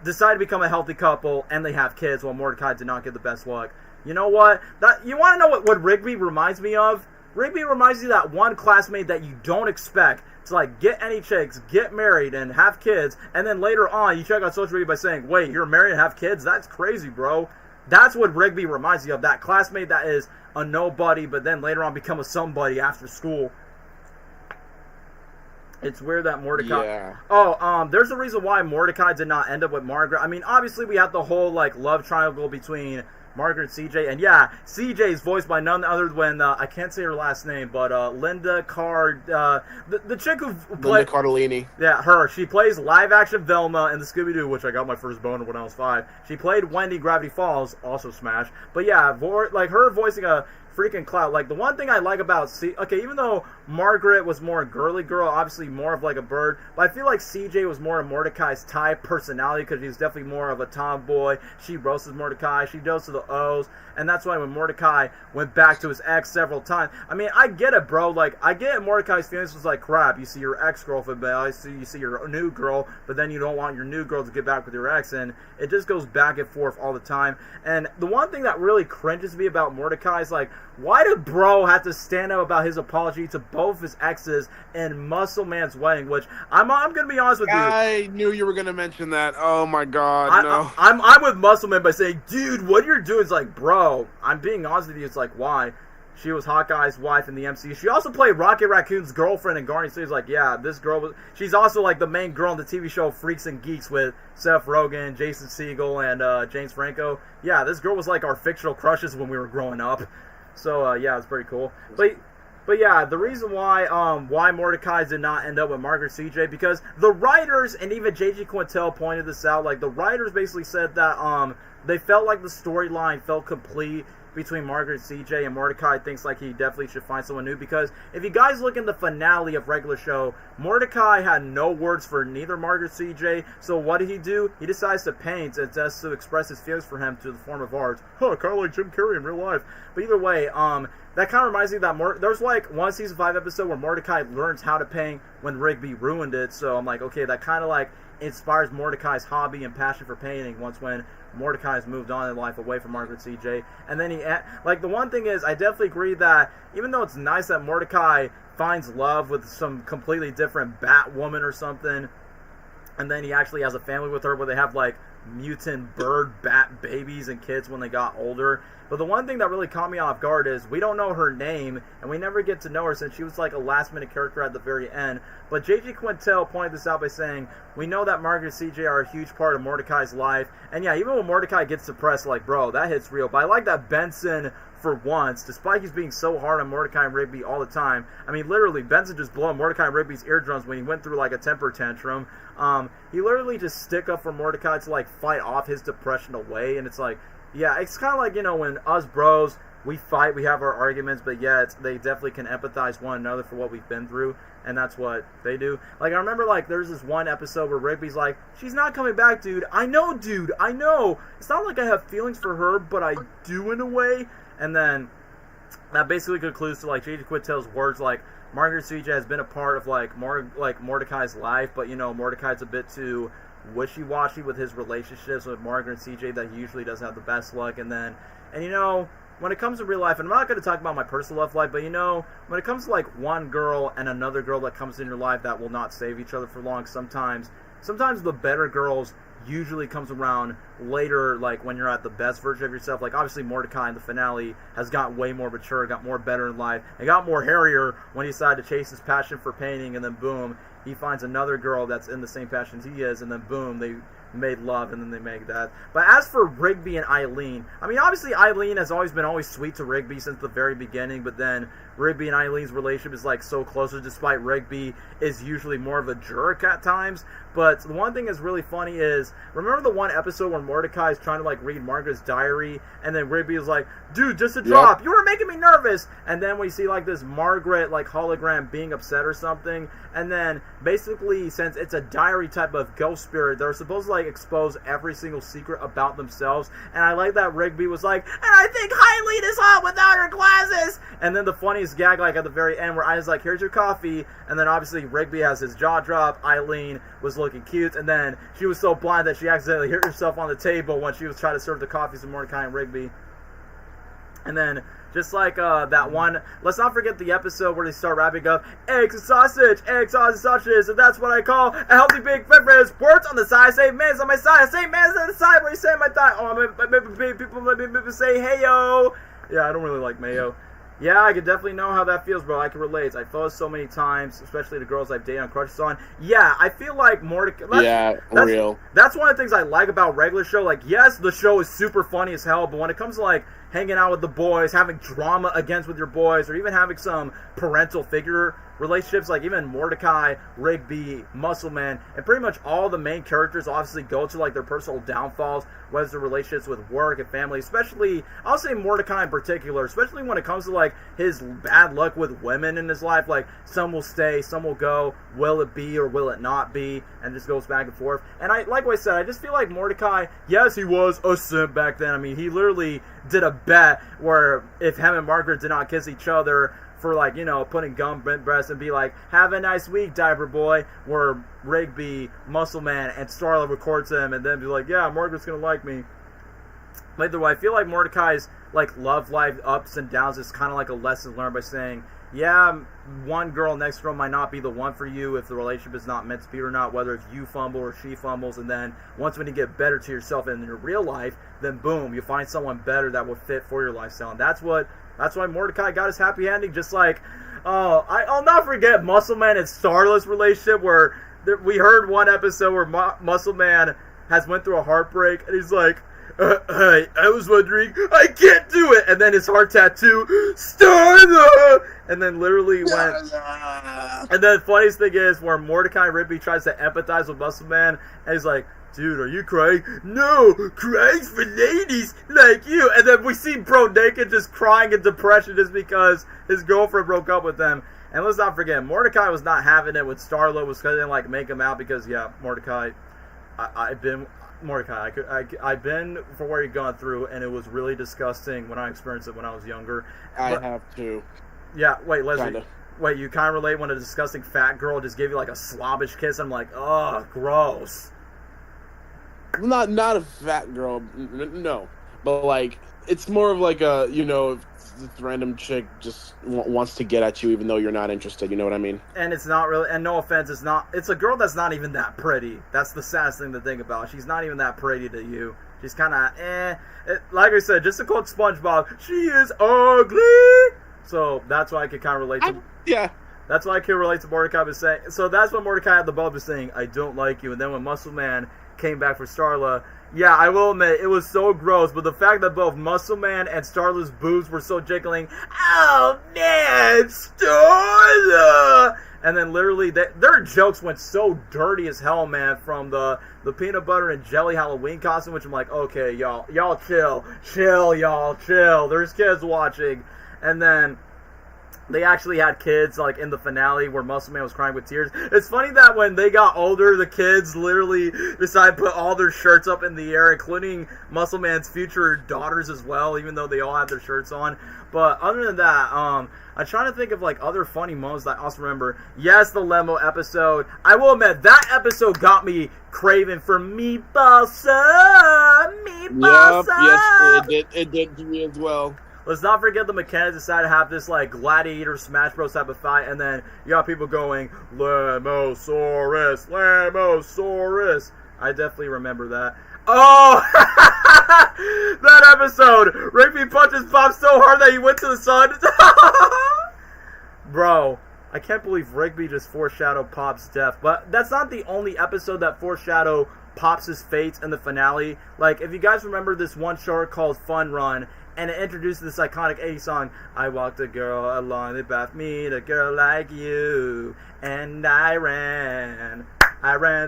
S1: decide to become a healthy couple, and they have kids, while Mordecai did not get the best luck. You know what? You want to know what Rigby reminds me of? Rigby reminds you of that one classmate that you don't expect to get any chicks, get married, and have kids, and then later on you check out social media by saying, wait, you're married and have kids? That's crazy, bro. That's what Rigby reminds you of. That classmate that is a nobody, but then later on become a somebody after school. It's weird that Mordecai... Yeah. There's a reason why Mordecai did not end up with Margaret. I mean, obviously we have the whole, love triangle between Margaret and CJ, and yeah, CJ is voiced by none other than, I can't say her last name, but Linda the chick who played...
S2: Linda Cardellini.
S1: Yeah, her. She plays live-action Velma in the Scooby-Doo, which I got my first boner when I was 5. She played Wendy Gravity Falls, also Smash. But yeah, her voicing a freaking clout. The one thing I like about even though Margaret was more a girly girl, obviously more of a bird, but I feel like CJ was more of Mordecai's type personality because she's definitely more of a tomboy. She roasts Mordecai, she goes to the O's, and that's why when Mordecai went back to his ex several times, I mean, I get it, bro. I get it. Mordecai's feelings was crap. You see your ex-girlfriend, but you see your new girl, but then you don't want your new girl to get back with your ex, and it just goes back and forth all the time. And the one thing that really cringes me about Mordecai is why did bro have to stand up about his apology to both his exes in Muscle Man's wedding? Which I'm gonna be honest with you.
S2: I knew you were gonna mention that. Oh my god, no.
S1: I'm with Muscle Man by saying, dude, what you're doing is bro. I'm being honest with you. It's why? She was Hawkeye's wife in the MCU. She also played Rocket Raccoon's girlfriend in Guardians 3. It's yeah, this girl she's also the main girl in the TV show Freaks and Geeks with Seth Rogen, Jason Segel, and James Franco. Yeah, this girl was our fictional crushes when we were growing up. So, yeah, it's pretty cool. But yeah, the reason why Mordecai did not end up with Margaret CJ, because the writers, and even J.G. Quintel pointed this out, the writers basically said that they felt like the storyline felt complete between Margaret CJ, and Mordecai thinks he definitely should find someone new, because if you guys look in the finale of regular show, Mordecai had no words for neither Margaret CJ, so what did he do? He decides to paint and just to express his feelings for him to the form of art. Kind of like Jim Carrey in real life. But either way, that kind of reminds me that there's one season 5 episode where Mordecai learns how to paint when Rigby ruined it, so I'm okay, that kind of inspires Mordecai's hobby and passion for painting when Mordecai's moved on in life away from Margaret CJ. And then the one thing is, I definitely agree that even though it's nice that Mordecai finds love with some completely different Batwoman or something, and then he actually has a family with her where they have mutant bird bat babies and kids when they got older. But the one thing that really caught me off guard is we don't know her name, and we never get to know her since she was a last-minute character at the very end. But J.G. Quintel pointed this out by saying, we know that Margaret CJ are a huge part of Mordecai's life. And yeah, even when Mordecai gets depressed, bro, that hits real. But I like that Benson, for once, despite he's being so hard on Mordecai and Rigby all the time, I mean, literally, Benson just blowing Mordecai and Rigby's eardrums when he went through a temper tantrum. He literally just stick up for Mordecai to fight off his depression away, and it's yeah, it's kind of when us bros, we fight, we have our arguments, but yet they definitely can empathize one another for what we've been through, and that's what they do. Like, I remember, like, there's this one episode where Rigby's like, she's not coming back, dude. I know, dude. I know. It's not like I have feelings for her, but I do in a way. And then that basically concludes to, like, J.J. Quintel's words, like, Margaret CJ has been a part of, like, Mordecai's life, but, you know, Mordecai's a bit too wishy-washy with his relationships with Margaret and CJ, that he usually doesn't have the best luck. And you know, when it comes to real life, and I'm not going to talk about my personal love life, but, you know, when it comes to, like, one girl and another girl that comes in your life that will not save each other for long, sometimes the better girls usually comes around later, like, when you're at the best version of yourself. Like, obviously, Mordecai in the finale has got way more mature, got more better in life, and got more hairier when he decided to chase his passion for painting, and then, boom, he finds another girl that's in the same passion as he is, and then, boom, they made love, and then they make that. But as for Rigby and Eileen, I mean, obviously Eileen has always been sweet to Rigby since the very beginning, but then Rigby and Eileen's relationship is, like, so closer, despite Rigby is usually more of a jerk at times. But the one thing that's really funny is, remember the one episode where Mordecai is trying to, like, read Margaret's diary, and then Rigby is like, dude, just a drop, you were making me nervous. And then we see, like, this Margaret, like, hologram being upset or something, and then basically, since it's a diary type of ghost spirit, they're supposed to, like, expose every single secret about themselves. And I like that Rigby was like, and I think Eileen is hot without her glasses. And then the funniest gag, like, at the very end, where I was like, here's your coffee, and then obviously Rigby has his jaw drop. Eileen was looking cute, and then she was so blind that she accidentally hit herself on the table when she was trying to serve the coffees to Mordecai and Rigby. And then, just like that one, let's not forget the episode where they start wrapping up eggs and sausages, and that's what I call a healthy big beverage. Sports on the side, say man's on my side, say man's on the side, where you say my thigh. Oh, people let me say hey yo. Yeah, I don't really like mayo. Yeah, I can definitely know how that feels, bro. I can relate. I felt it so many times, especially the girls I've dated on crushes on. Yeah, I feel like Mordecai... real. That's one of the things I like about regular show. Like, yes, the show is super funny as hell, but when it comes to, like, hanging out with the boys, having drama against with your boys, or even having some parental figure relationships, like even Mordecai, Rigby, Muscleman, and pretty much all the main characters obviously go to, like, their personal downfalls, whether it's their relationships with work and family, especially, I'll say Mordecai in particular, especially when it comes to, like, his bad luck with women in his life. Like, some will stay, some will go, will it be or will it not be, and just goes back and forth. And like I said, I just feel like Mordecai, yes, he was a simp back then. I mean, he literally did a bet where if him and Margaret did not kiss each other, for, like, you know, putting gum breasts and be like, have a nice week, diaper boy, where Rigby, Muscleman, and Starla records him, and then be like, yeah, Margaret's gonna like me. But either way, I feel like Mordecai's, like, love life ups and downs is kind of like a lesson learned by saying, yeah, one girl next girl might not be the one for you if the relationship is not meant to be or not, whether it's you fumble or she fumbles, and then once when you get better to yourself in your real life, then boom, you find someone better that will fit for your lifestyle. And that's why Mordecai got his happy ending. Just like, I'll not forget Muscleman and Starla's relationship, where we heard one episode where Muscleman has went through a heartbreak, and he's like, I was wondering, I can't do it, and then his heart tattoo, Starla, and then literally went, and then the funniest thing is, where Mordecai Rigby tries to empathize with Muscleman, and he's like, dude, are you crying? No, crying's for ladies like you. And then we see bro naked just crying in depression just because his girlfriend broke up with him. And let's not forget, Mordecai was not having it with Starla, was going to, like, make him out because, yeah, Mordecai, I've been for where you've gone through, and it was really disgusting when I experienced it when I was younger.
S2: I have too.
S1: Yeah, wait, Leslie. Wait, you kind of relate when a disgusting fat girl just gave you, like, a slobbish kiss? I'm like, ugh, gross.
S2: Not a fat girl, no. But, like, it's more of like a, you know, this random chick just wants to get at you even though you're not interested, you know what I mean?
S1: And it's not really, and no offense, it's a girl that's not even that pretty. That's the saddest thing to think about. She's not even that pretty to you. She's kind of, like I said, just to quote SpongeBob, she is ugly! So, that's why I could kind of relate to...
S2: Yeah.
S1: That's why I can relate to Mordecai was saying. So that's when Mordecai had the bulb was saying, I don't like you. And then when Muscleman came back for Starla, Yeah, I will admit, it was so gross, but the fact that both Muscle Man and Starla's boobs were so jiggling, oh man, Starla! And then literally, their jokes went so dirty as hell, man, from the peanut butter and jelly Halloween costume, which I'm like, okay, y'all chill, y'all chill, there's kids watching. And then they actually had kids, like, in the finale where Muscle Man was crying with tears. It's funny that when they got older, the kids literally decided to put all their shirts up in the air, including Muscle Man's future daughters as well, even though they all had their shirts on. But other than that, I'm trying to think of, like, other funny moments that I also remember. Yes, the Lemo episode. I will admit, that episode got me craving for meatball sub. Meatball sub.
S2: Yes, it did to me as well.
S1: Let's not forget the mechanics decided to have this, like, gladiator Smash Bros. Type of fight, and then you got people going, Lemosaurus, Lemosaurus. I definitely remember that. Oh! That episode! Rigby punches Pop so hard that he went to the sun. Bro, I can't believe Rigby just foreshadowed Pop's death. But that's not the only episode that foreshadowed Pop's fate in the finale. Like, if you guys remember this one short called Fun Run, and it introduced this iconic 80s song, I walked a girl along the path, meet a girl like you, and I ran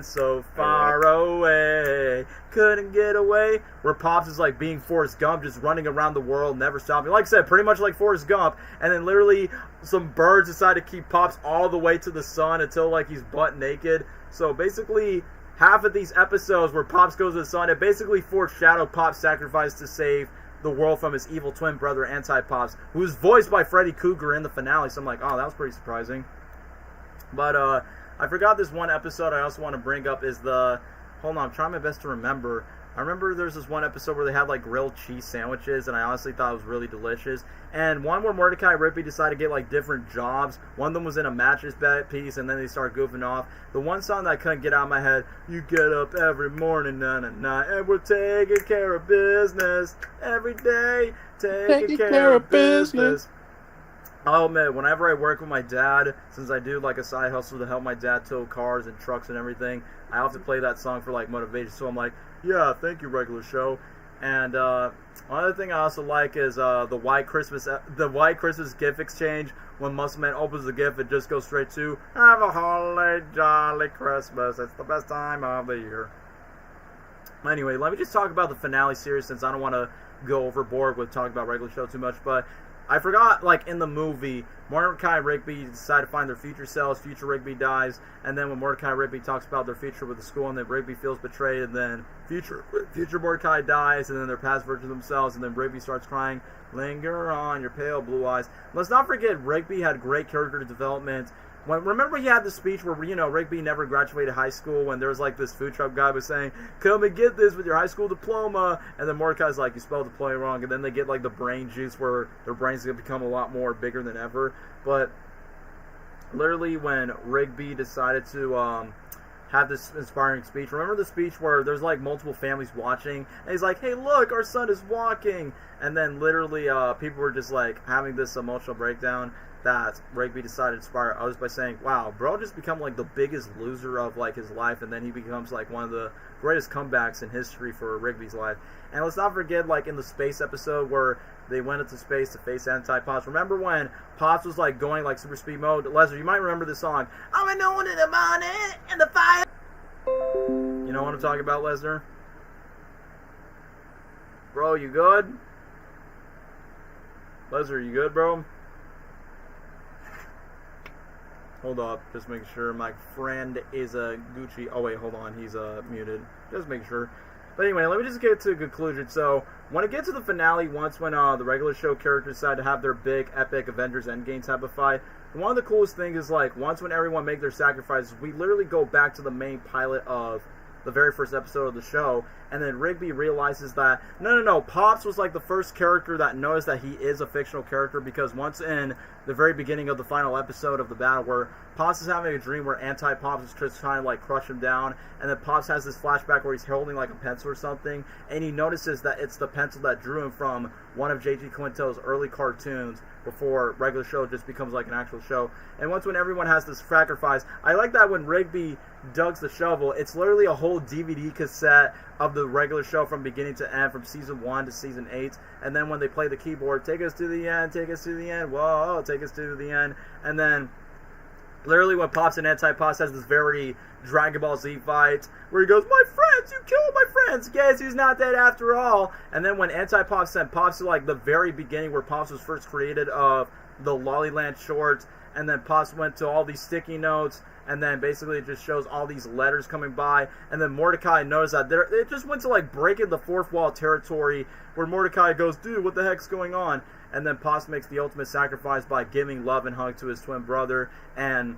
S1: so far away, couldn't get away, where Pops is like being Forrest Gump, just running around the world, never stopping. Like I said, pretty much like Forrest Gump, and then literally some birds decide to keep Pops all the way to the sun until like he's butt naked. So basically, half of these episodes where Pops goes to the sun, it basically foreshadowed Pop's sacrifice to save the world from his evil twin brother, Anti-Pops, who was voiced by Freddy Krueger in the finale. So I'm like, oh, that was pretty surprising. But I forgot this one episode I also want to bring up is the... Hold on, I'm trying my best to remember. I remember there's this one episode where they had like grilled cheese sandwiches, and I honestly thought it was really delicious. And one where Mordecai and Rigby decided to get like different jobs. One of them was in a mattress piece, and then they started goofing off. The one song that I couldn't get out of my head, you get up every morning, and we're taking care of business every day, taking care of business. I'll admit, whenever I work with my dad, since I do like a side hustle to help my dad tow cars and trucks and everything, I often play that song for like motivation. So I'm like, yeah, thank you, regular show. And another thing I also like is the White Christmas gift exchange. When Muscle Man opens the gift, it just goes straight to "Have a holly jolly Christmas. It's the best time of the year." Anyway, let me just talk about the finale series, since I don't want to go overboard with talking about regular show too much. But I forgot, like, in the movie, Mordecai and Rigby decide to find their future selves. Future Rigby dies, and then when Mordecai and Rigby talks about their future with the school, and then Rigby feels betrayed, and then future Mordecai dies, and then their past version of themselves, and then Rigby starts crying, linger on your pale blue eyes. Let's not forget, Rigby had great character development. Remember he had the speech where, you know, Rigby never graduated high school, when there was like this food truck guy was saying, come and get this with your high school diploma, and then Mordecai's like, you spelled diploma wrong, and then they get like the brain juice where their brains are going to become a lot more bigger than ever. But literally when Rigby decided to have this inspiring speech, remember the speech where there's like multiple families watching, and he's like, hey look, our son is walking, and then literally people were just like having this emotional breakdown, that Rigby decided to inspire others by saying, wow, bro just become like the biggest loser of like his life, and then he becomes like one of the greatest comebacks in history for Rigby's life. And let's not forget, like in the space episode where they went into space to face Anti-Pops. Remember when Pops was like going like super speed mode? Lesnar, you might remember this song. I'm a known in the morning and the fire. You know what I'm talking about, Lesnar? Bro, you good? Lesnar, you good, bro? Hold up, just make sure my friend is Gucci. Oh wait, hold on, he's muted. Just make sure. But anyway, let me just get to a conclusion. So when it gets to the finale, once when the regular show characters decide to have their big epic Avengers Endgame type of fight, one of the coolest things is like once when everyone make their sacrifices, we literally go back to the main pilot of the very first episode of the show, and then Rigby realizes that no, Pops was like the first character that knows that he is a fictional character, because once in the very beginning of the final episode of the battle where Pops is having a dream where Anti-Pops is just trying to like crush him down, and then Pops has this flashback where he's holding like a pencil or something, and he notices that it's the pencil that drew him from one of J.G. Quinto's early cartoons before regular show just becomes like an actual show. And once when everyone has this sacrifice, I like that when Rigby digs the shovel, it's literally a whole DVD cassette of the regular show from beginning to end, from season 1 to season 8. And then when they play the keyboard, take us to the end, take us to the end, whoa, take us to the end. And then literally when Pops and Anti-Pops has this very Dragon Ball Z fight where he goes, my friends, you killed my friends, guess he's not dead after all. And then when Anti-Pops sent Pops to like the very beginning where Pops was first created of the Lollyland shorts, and then Pops went to all these sticky notes, and then basically it just shows all these letters coming by, and then Mordecai knows that it just went to like breaking the fourth wall territory where Mordecai goes, dude, what the heck's going on? And then Pops makes the ultimate sacrifice by giving love and hug to his twin brother. And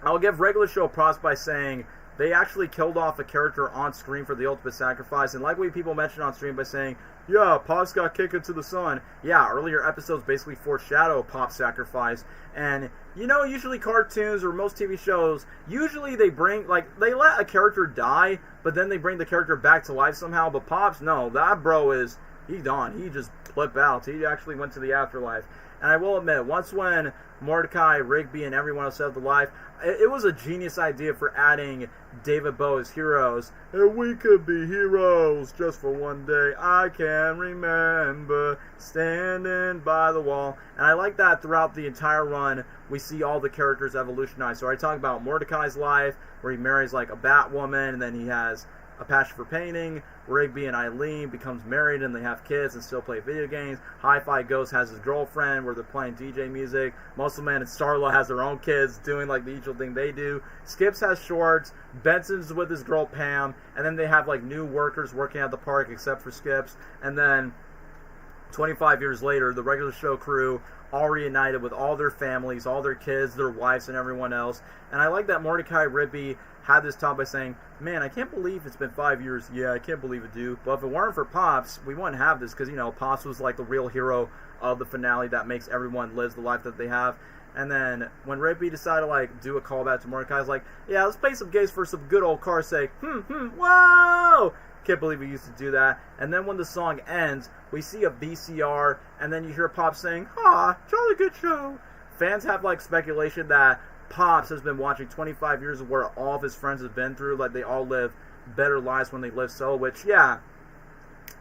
S1: I'll give regular show props by saying they actually killed off a character on screen for the ultimate sacrifice. And like what people mentioned on stream by saying, yeah, Pops got kicked into the sun. Yeah, earlier episodes basically foreshadow Pop's sacrifice. And, you know, usually cartoons or most TV shows, usually they bring, like, they let a character die, but then they bring the character back to life somehow. But Pops, no, that bro is, he's done. He just flipped out. He actually went to the afterlife. And I will admit, once when Mordecai, Rigby, and everyone else saved the life, it was a genius idea for adding David Bowie as heroes. And we could be heroes just for one day. I can remember standing by the wall. And I like that throughout the entire run, we see all the characters evolutionize. So I talk about Mordecai's life, where he marries like a Batwoman, and then he has a passion for painting. Rigby and Eileen becomes married and they have kids and still play video games. Hi-Fi Ghost has his girlfriend where they're playing DJ music. Muscle Man and Starla has their own kids doing like the usual thing they do. Skips has shorts. Benson's with his girl Pam. And then they have like new workers working at the park except for Skips. And then 25 years later, the regular show crew all reunited with all their families, all their kids, their wives, and everyone else. And I like that Mordecai Rigby had this talk by saying, man, I can't believe it's been 5 years. Yeah, I can't believe it, dude. But if it weren't for Pops, we wouldn't have this because, you know, Pops was like the real hero of the finale that makes everyone live the life that they have. And then when Rigby decided to, like, do a callback to Mordecai, I was like, yeah, let's play some games for some good old car sake. Whoa! Can't believe we used to do that. And then when the song ends, we see a VCR, and then you hear Pops saying, jolly good show. Fans have, like, speculation that Pops has been watching 25 years of where all of his friends have been through. Like, they all live better lives when they live solo, which, yeah,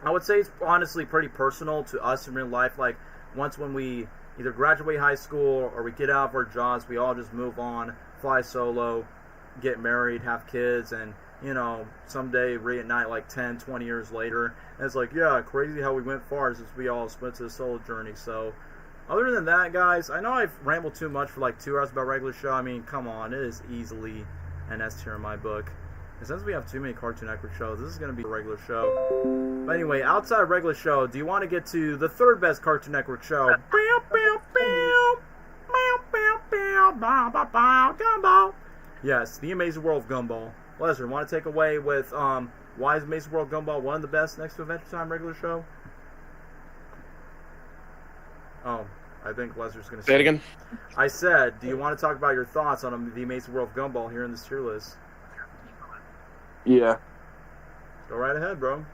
S1: I would say it's honestly pretty personal to us in real life. Like, once when we either graduate high school or we get out of our jobs, we all just move on, fly solo, get married, have kids, and, you know, someday reunite like 10, 20 years later. And it's like, yeah, crazy how we went far since we all spent the solo journey. So, other than that, guys, I know I've rambled too much for like 2 hours about regular show. I mean, come on, it is easily an S tier in my book. And since we have too many Cartoon Network shows, this is going to be a regular show. But anyway, outside of regular show, do you want to get to the third best Cartoon Network show? Gumball. Yes, The Amazing World of Gumball. Lesnar, want to take away with why is Amazing World of Gumball one of the best next to Adventure Time regular show? Oh, I think Lesnar's going to
S2: say it again.
S1: I said, do you want to talk about your thoughts on The Amazing World of Gumball here in this tier list?
S2: Yeah.
S1: Go right ahead, bro.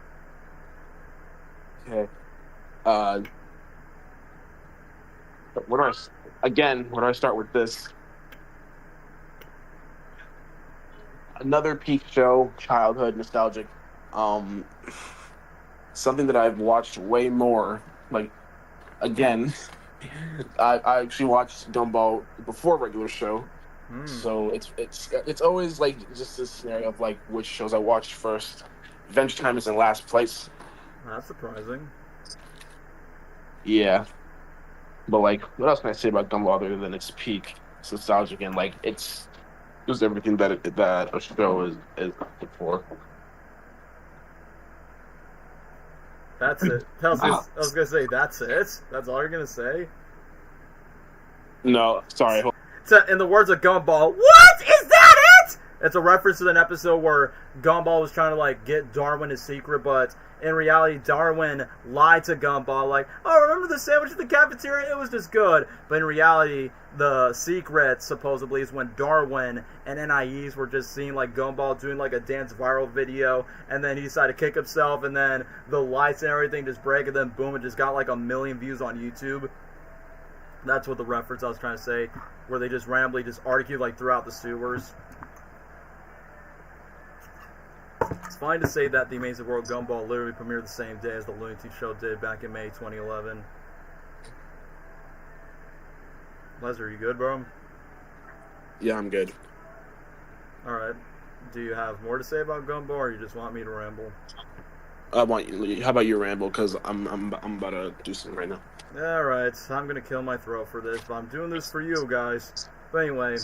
S2: Okay. Where do I start with this? Another peak show, childhood, nostalgic. Something that I've watched way more. Like, again, I actually watched Gumball before regular show. So it's always like just this scenario of like which shows I watched first. Adventure Time is in last place.
S1: That's surprising.
S2: Yeah, but like, what else can I say about Gumball other than its peak? It's nostalgic and like it's just everything that a show is for.
S1: That's it. I was gonna say that's it. That's all you're gonna say.
S2: No, sorry.
S1: In the words of Gumball, what is that? It? It's a reference to an episode where Gumball was trying to like get Darwin his secret, but in reality, Darwin lied to Gumball, like, oh, remember the sandwich at the cafeteria? It was just good. But in reality, the secret supposedly is when Darwin and NIEs were just seeing like Gumball doing like a dance viral video, and then he decided to kick himself, and then the lights and everything just break, and then boom, it just got like 1 million views on YouTube. That's what the reference I was trying to say, where they just randomly just argued like throughout the sewers. funny to say that the Amazing World of Gumball literally premiered the same day as the Looney Tunes Show did back in May 2011. Leslie, are you good, bro?
S2: Yeah, I'm good.
S1: Alright. Do you have more to say about Gumball, or you just want me to ramble?
S2: How about you ramble? Because I'm about to do something right now.
S1: Alright, I'm gonna kill my throat for this, but I'm doing this for you guys. But anyway,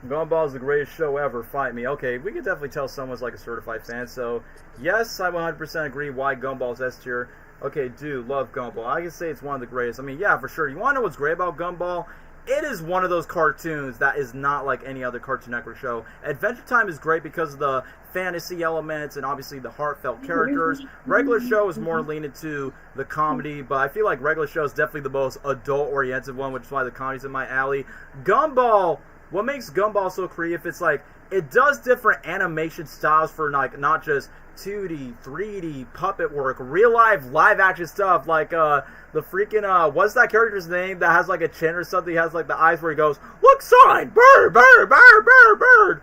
S1: Gumball is the greatest show ever, fight me. Okay, we can definitely tell someone's like a certified fan, so yes, I 100% agree why Gumball's S tier. Okay, dude, love Gumball. I can say it's one of the greatest. I mean, yeah, for sure. You want to know what's great about Gumball? It is one of those cartoons that is not like any other Cartoon Network show. Adventure Time is great because of the fantasy elements and obviously the heartfelt characters. Regular Show is more leaning into the comedy, but I feel like Regular Show is definitely the most adult-oriented one, which is why the comedy's in my alley. Gumball, what makes Gumball so creative, it's like, it does different animation styles for like not just 2D, 3D, puppet work, real live action stuff, like the freaking what's that character's name that has like a chin or something? He has like the eyes where he goes, look sign, bird, bird, bird, bird, bird.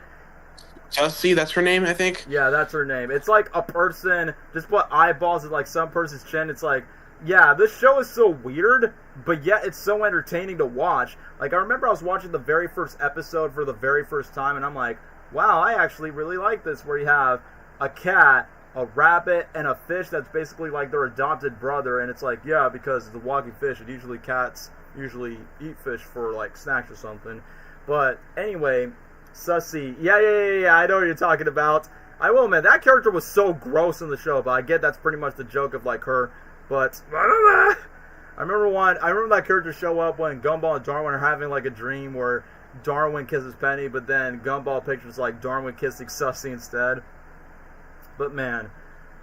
S2: Jessie, that's her name, I think.
S1: Yeah, that's her name. It's like a person just put eyeballs at like some person's chin. It's like, yeah, this show is so weird, but yet it's so entertaining to watch. Like I remember I was watching the very first episode for the very first time, and I'm like, wow, I actually really like this, where you have a cat, a rabbit, and a fish that's basically like their adopted brother, and it's like, yeah, because it's a walking fish, and usually cats usually eat fish for like snacks or something. But anyway, Sussy, yeah, I know what you're talking about. I will admit, that character was so gross in the show, but I get that's pretty much the joke of like her, but I remember that character show up when Gumball and Darwin are having like a dream where Darwin kisses Penny, but then Gumball pictures like Darwin kissing Sussy instead. But man,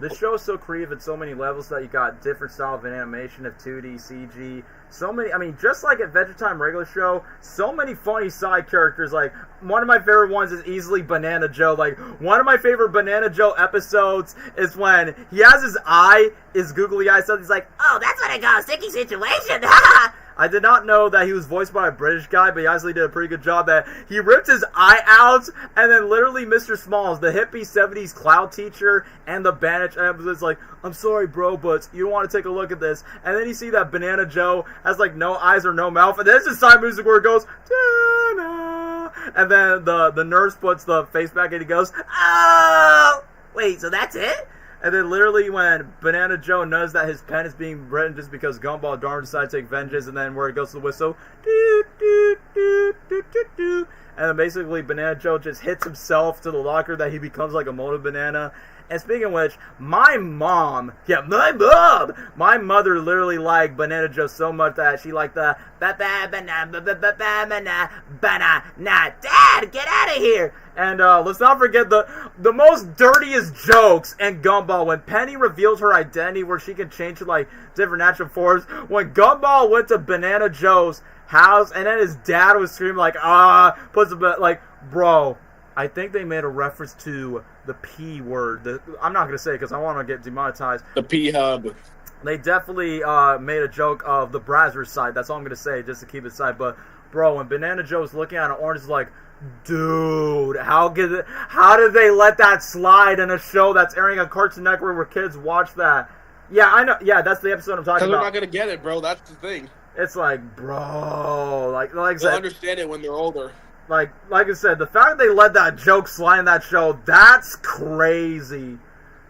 S1: this show is so creative at so many levels that you got different styles of animation, of 2D, CG, so many, I mean, just like Adventure Time regular show, so many funny side characters. Like, one of my favorite ones is easily Banana Joe. Like, one of my favorite Banana Joe episodes is when he has his eye, his googly eye, so he's like, oh, that's what I call a sticky situation, I did not know that he was voiced by a British guy, but he actually did a pretty good job that he ripped his eye out, and then literally Mr. Smalls, the hippie 70s cloud teacher, and the bandage episode's like, I'm sorry, bro, but you don't want to take a look at this. And then you see that Banana Joe has, like, no eyes or no mouth, and then it's just side music where it goes, ta-da! And then the nurse puts the face back and he goes, oh! Wait, so that's it? And then literally when Banana Joe knows that his pen is being written just because Gumball and Darwin decide to take vengeance, and then where it goes to the whistle, doo, doo, doo, doo, doo, doo. And then basically Banana Joe just hits himself to the locker that he becomes like a molded banana. And speaking of which, my mother literally liked Banana Joe so much that she liked the banana. Dad, get out of here! And let's not forget the most dirtiest jokes in Gumball when Penny reveals her identity, where she can change to like different natural forms. When Gumball went to Banana Joe's house, and then his dad was screaming like, puts a bit like, bro. I think they made a reference to the P word. I'm not going to say it because I want to get demonetized.
S2: The P-Hub.
S1: They definitely made a joke of the Brazzers side. That's all I'm going to say just to keep it side. But, bro, when Banana Joe's looking at an orange, is like, dude, how did they let that slide in a show that's airing on Cartoon Network where kids watch that? Yeah, I know. Yeah, that's the episode I'm talking about.
S2: Because they're not going to get it, bro. That's the thing.
S1: It's like, bro. Like
S2: they'll understand it when they're older.
S1: Like I said, the fact that they let that joke slide in that show, that's crazy.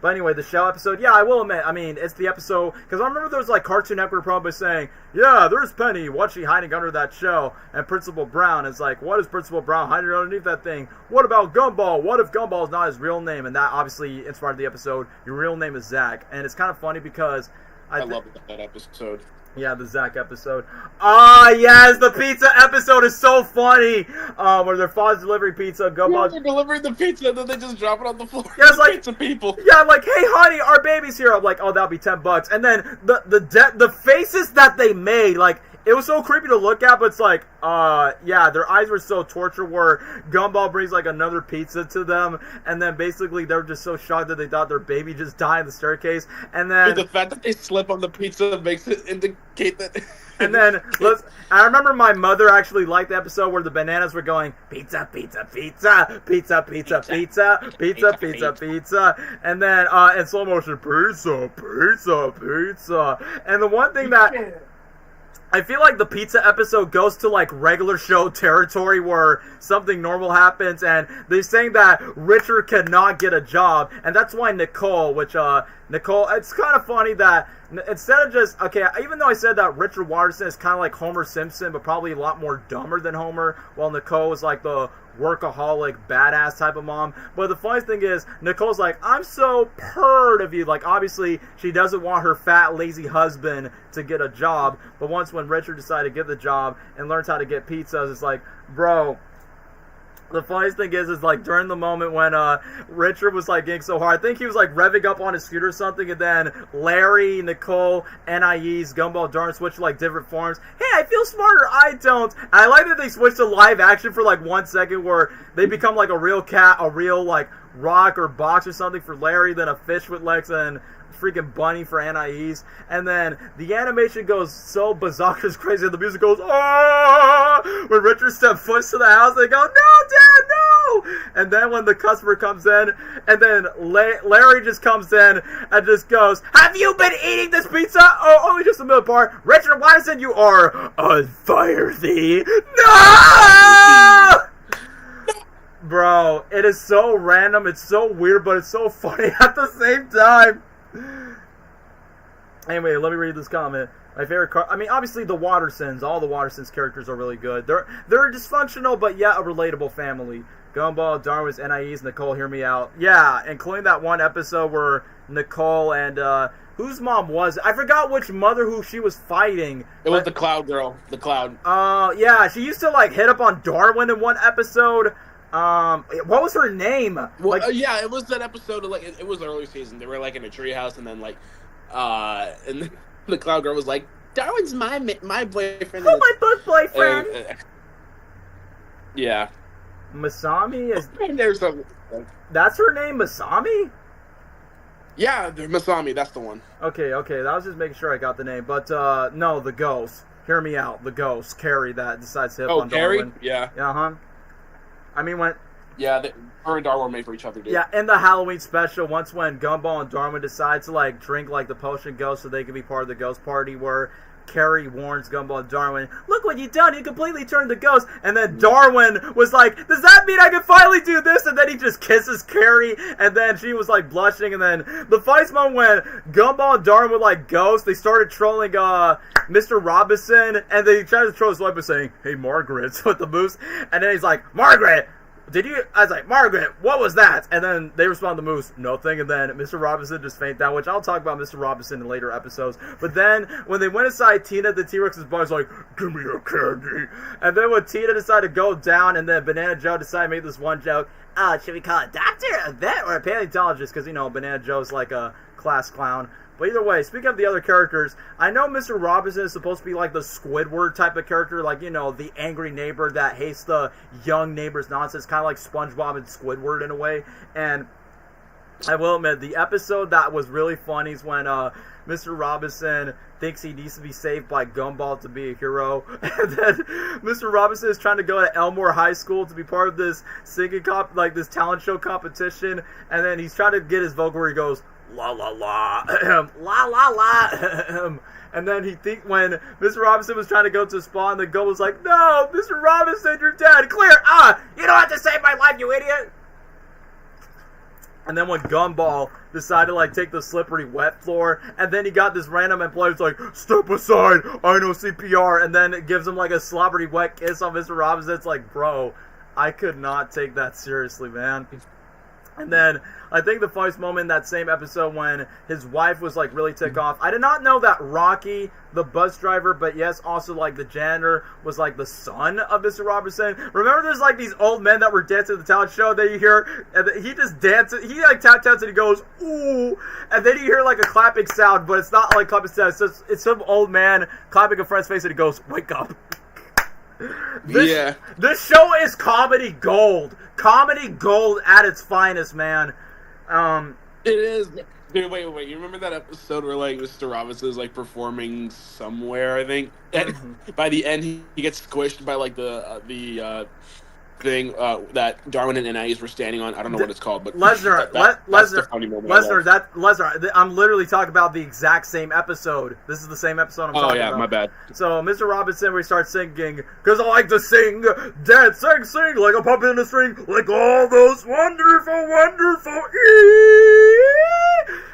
S1: But anyway, the Shell episode, yeah, I will admit, I mean, it's the episode, because I remember there was like Cartoon Network probably saying, yeah, there's Penny, what's she hiding under that shell? And Principal Brown is like, what is Principal Brown hiding underneath that thing? What about Gumball? What if Gumball is not his real name? And that obviously inspired the episode, your real name is Zach. And it's kind of funny because I love
S2: that episode.
S1: Yeah, the Zach episode. Ah, yes, the pizza episode is so funny. Where their father's delivering pizza, Gumball.
S2: They're delivering the pizza, and then they just drop it on the floor.
S1: Yeah, it's like
S2: pizza people.
S1: Yeah, I'm like, hey, honey, our baby's here. I'm like, oh, that'll be $10. And then the faces that they made, like, it was so creepy to look at, but it's like, yeah, their eyes were so tortured where Gumball brings like another pizza to them, and then basically they're just so shocked that they thought their baby just died in the staircase, and then
S2: the fact that they slip on the pizza makes it indicate that.
S1: And then I remember my mother actually liked the episode where the bananas were going pizza, pizza, pizza, pizza, pizza, pizza, pizza, pizza, pizza, and then in slow motion pizza, pizza, pizza. And the one thing that I feel like the pizza episode goes to like regular show territory where something normal happens, and they're saying that Richard cannot get a job, and that's why Nicole, it's kind of funny that instead of just, okay, even though I said that Richard Watterson is kind of like Homer Simpson, but probably a lot more dumber than Homer, while Nicole is like the workaholic, badass type of mom. But the funniest thing is, Nicole's like, I'm so proud of you. Like, obviously, she doesn't want her fat, lazy husband to get a job. But once when Richard decided to get the job and learns how to get pizzas, it's like, bro. The funniest thing is like during the moment when Richard was like getting so hard, I think he was like revving up on his scooter or something, and then Larry, Nicole, NIE's Gumball Darn switched to like different forms. Hey, I feel smarter. I don't. And I like that they switched to live action for like 1 second, where they become like a real cat, a real like rock or box or something for Larry, then a fish with legs, and freaking bunny for NIEs, and then the animation goes so bonkers crazy, and the music goes, oh! When Richard steps foot to the house, they go, no, Dad, no! And then when the customer comes in, and then Larry just comes in and just goes, have you been eating this pizza? Oh, only just a middle part. Richard Watterson, you are on fire, thee. No! Bro, it is so random, it's so weird, but it's so funny at the same time. Anyway, let me read this comment. My favorite obviously the Wattersons, all the Wattersons characters are really good. They're a dysfunctional but yet a relatable family. Gumball, Darwin's, NIE's, Nicole, hear me out. Yeah, including that one episode where Nicole and whose mom was it? I forgot which mother who she was fighting.
S2: It was the Cloud girl, the Cloud.
S1: Yeah, she used to like hit up on Darwin in one episode. What was her name?
S2: Well, yeah, it was that episode of, like, it was early season. They were like in a treehouse, and then like, and the Cloud girl was like, "Darwin's my boyfriend."
S1: Oh, my book boyfriend.
S2: Yeah.
S1: Masami is.
S2: There's a.
S1: That's her name, Masami.
S2: Yeah, Masami. That's the one.
S1: Okay. I was just making sure I got the name, but no, the ghost. Hear me out. The ghost, Carrie, that decides to hit on
S2: Carrie?
S1: Darwin.
S2: Yeah.
S1: I mean, when...
S2: Yeah, her and Darwin were made for each other, dude.
S1: Yeah, in the Halloween special, once when Gumball and Darwin decide to, like, drink, like, the potion ghost so they can be part of the ghost party, where Carrie warns Gumball and Darwin, look what you done, you completely turned the ghost, and then Darwin was like, does that mean I can finally do this? And then he just kisses Carrie, and then she was, like, blushing, and then the funniest moment when Gumball and Darwin were, like, ghosts, they started trolling, Mr. Robinson, and they tried to troll his wife by saying, hey, Margaret, with the moose, and then he's like, Margaret! I was like, Margaret, what was that? And then they respond to Moose, nothing. And then Mr. Robinson just fainted down, which I'll talk about Mr. Robinson in later episodes. But then when they went inside Tina, the T-Rex's body's like, give me your candy. And then when Tina decided to go down, and then Banana Joe decided to make this one joke, should we call a doctor, a vet, or a paleontologist? Because, you know, Banana Joe's like a class clown. But either way, speaking of the other characters, I know Mr. Robinson is supposed to be like the Squidward type of character, like, you know, the angry neighbor that hates the young neighbor's nonsense, kind of like SpongeBob and Squidward in a way. And I will admit, the episode that was really funny is when Mr. Robinson thinks he needs to be saved by Gumball to be a hero, and then Mr. Robinson is trying to go to Elmore High School to be part of this singing this talent show competition, and then he's trying to get his vocal where he goes, la la la, la la la, and then when Mr. Robinson was trying to go to Spawn, the girl was like, no, Mr. Robinson, you're dead, clear, you don't have to save my life, you idiot. And then when Gumball decided to, like, take the slippery wet floor, and then he got this random employee who's like, step aside, I know CPR, and then it gives him, like, a slobbery wet kiss on Mr. Robinson. It's like, bro, I could not take that seriously, man. And then I think the funniest moment in that same episode when his wife was like really ticked off. I did not know that Rocky, the bus driver, but yes, also like the janitor, was like the son of Mr. Robinson. Remember, there's like these old men that were dancing at the talent show that you hear, and he just dances. He like taps and he goes ooh, and then you hear like a clapping sound, but it's not like clapping sound. It's some old man clapping a friend's face, and he goes, "Wake up." This show is comedy gold. Comedy gold at its finest, man.
S2: It is. Dude, wait. You remember that episode where like Mr. Robinson is like performing somewhere? I think. And by the end, he gets squished by like the thing that Darwin and Anais were standing on. I don't know what it's called, but
S1: Lesnar. I'm literally talking about the exact same episode. This is the same episode I'm talking about.
S2: Oh yeah, my bad.
S1: So Mr. Robinson, we start singing because I like to sing, dance, sing like a puppet in a string, like all those wonderful.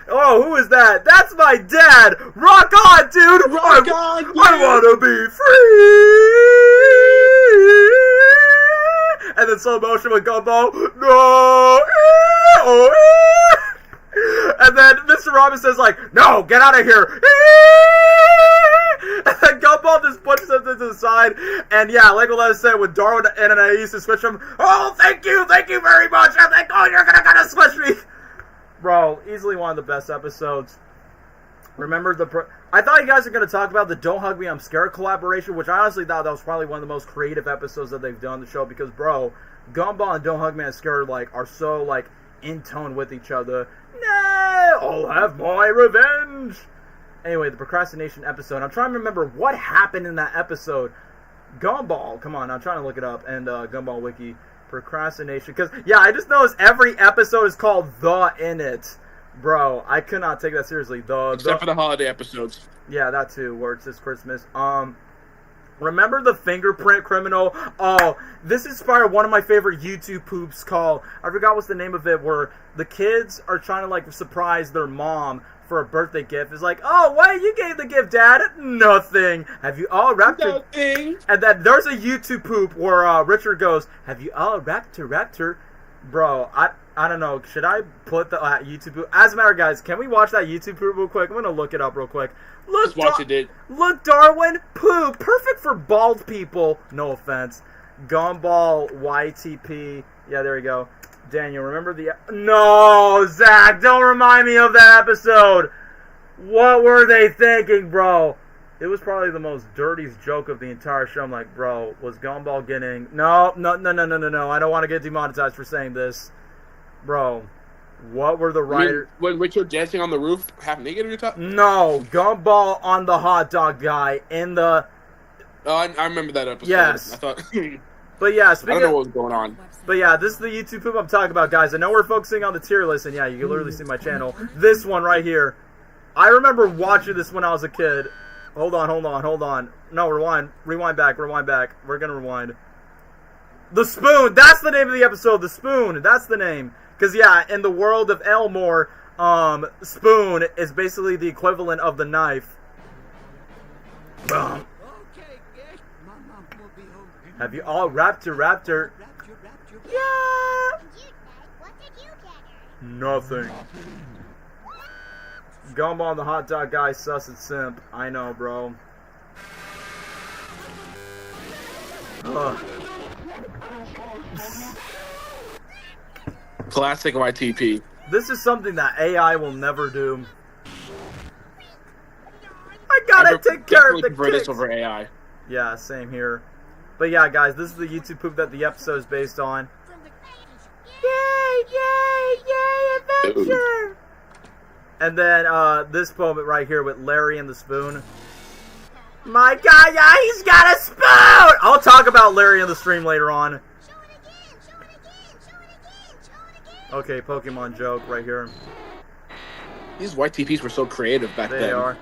S1: Oh, who is that? That's my dad. Rock on, dude.
S2: Rock on, dude.
S1: I wanna be free. And then slow motion with Gumball. No. And then Mr. Robinson's like, no, get out of here. And then Gumball just pushes him to the side. And yeah, like what I said, with Darwin and Anais to switch him. Oh, thank you very much. I'm like, oh, you're gonna switch me. Bro, easily one of the best episodes. Remember I thought you guys were going to talk about the Don't Hug Me, I'm Scared collaboration, which I honestly thought that was probably one of the most creative episodes that they've done on the show because, bro, Gumball and Don't Hug Me, I'm Scared, like, are so, like, in tone with each other. No, I'll have my revenge. Anyway, the procrastination episode. I'm trying to remember what happened in that episode. Gumball, come on, I'm trying to look it up, and Gumball Wiki. Procrastination, because, yeah, I just noticed every episode is called The in it. Bro, I could not take that seriously.
S2: Except for the holiday episodes.
S1: Yeah, that too, where it's just Christmas. Remember the fingerprint criminal? Oh, this inspired one of my favorite YouTube poops called, I forgot what's the name of it, where the kids are trying to, like, surprise their mom for a birthday gift. It's like, oh, what you gave the gift, Dad? Nothing. Have you all wrapped her?
S2: Nothing.
S1: And then there's a YouTube poop where Richard goes, have you all wrapped her? Bro, I don't know. Should I put the YouTube poop? As a matter of guys, can we watch that YouTube poop real quick? I'm going to look it up real quick. Look,
S2: just watch it, dude. Look,
S1: Darwin, poop. Perfect for bald people. No offense. Gumball YTP. Yeah, there we go. Daniel, remember the... No, Zach, don't remind me of that episode. What were they thinking, bro? It was probably the most dirtiest joke of the entire show. I'm like, bro, was Gumball getting... No. I don't want to get demonetized for saying this. Bro, what were the writers...
S2: When Richard dancing on the roof, half naked on your top?
S1: No, Gumball on the hot dog guy in the...
S2: Oh, I remember that episode.
S1: Yes.
S2: I thought...
S1: But yeah,
S2: I don't know what was going on.
S1: But yeah, this is the YouTube poop I'm talking about, guys. I know we're focusing on the tier list, and yeah, you can literally see my channel. This one right here. I remember watching this when I was a kid. Hold on. No, rewind back. We're gonna rewind. The Spoon. That's the name of the episode. The Spoon. That's the name. Because yeah, in the world of Elmore, spoon is basically the equivalent of the knife. Boom. Have you all wrapped your raptor? Yeah. Nothing. Gumball and the hot dog guy, sus and simp. I know, bro.
S2: Classic YTP.
S1: This is something that AI will never do. I gotta take care of the kids.
S2: This over AI.
S1: Yeah, same here. But yeah, guys, this is the YouTube poop that the episode is based on. Yay, adventure! And then this moment right here with Larry and the spoon. My God, yeah, he's got a spoon! I'll talk about Larry in the stream later on. Okay, Pokemon joke right here.
S2: These YTPs were so creative back then.
S1: They are.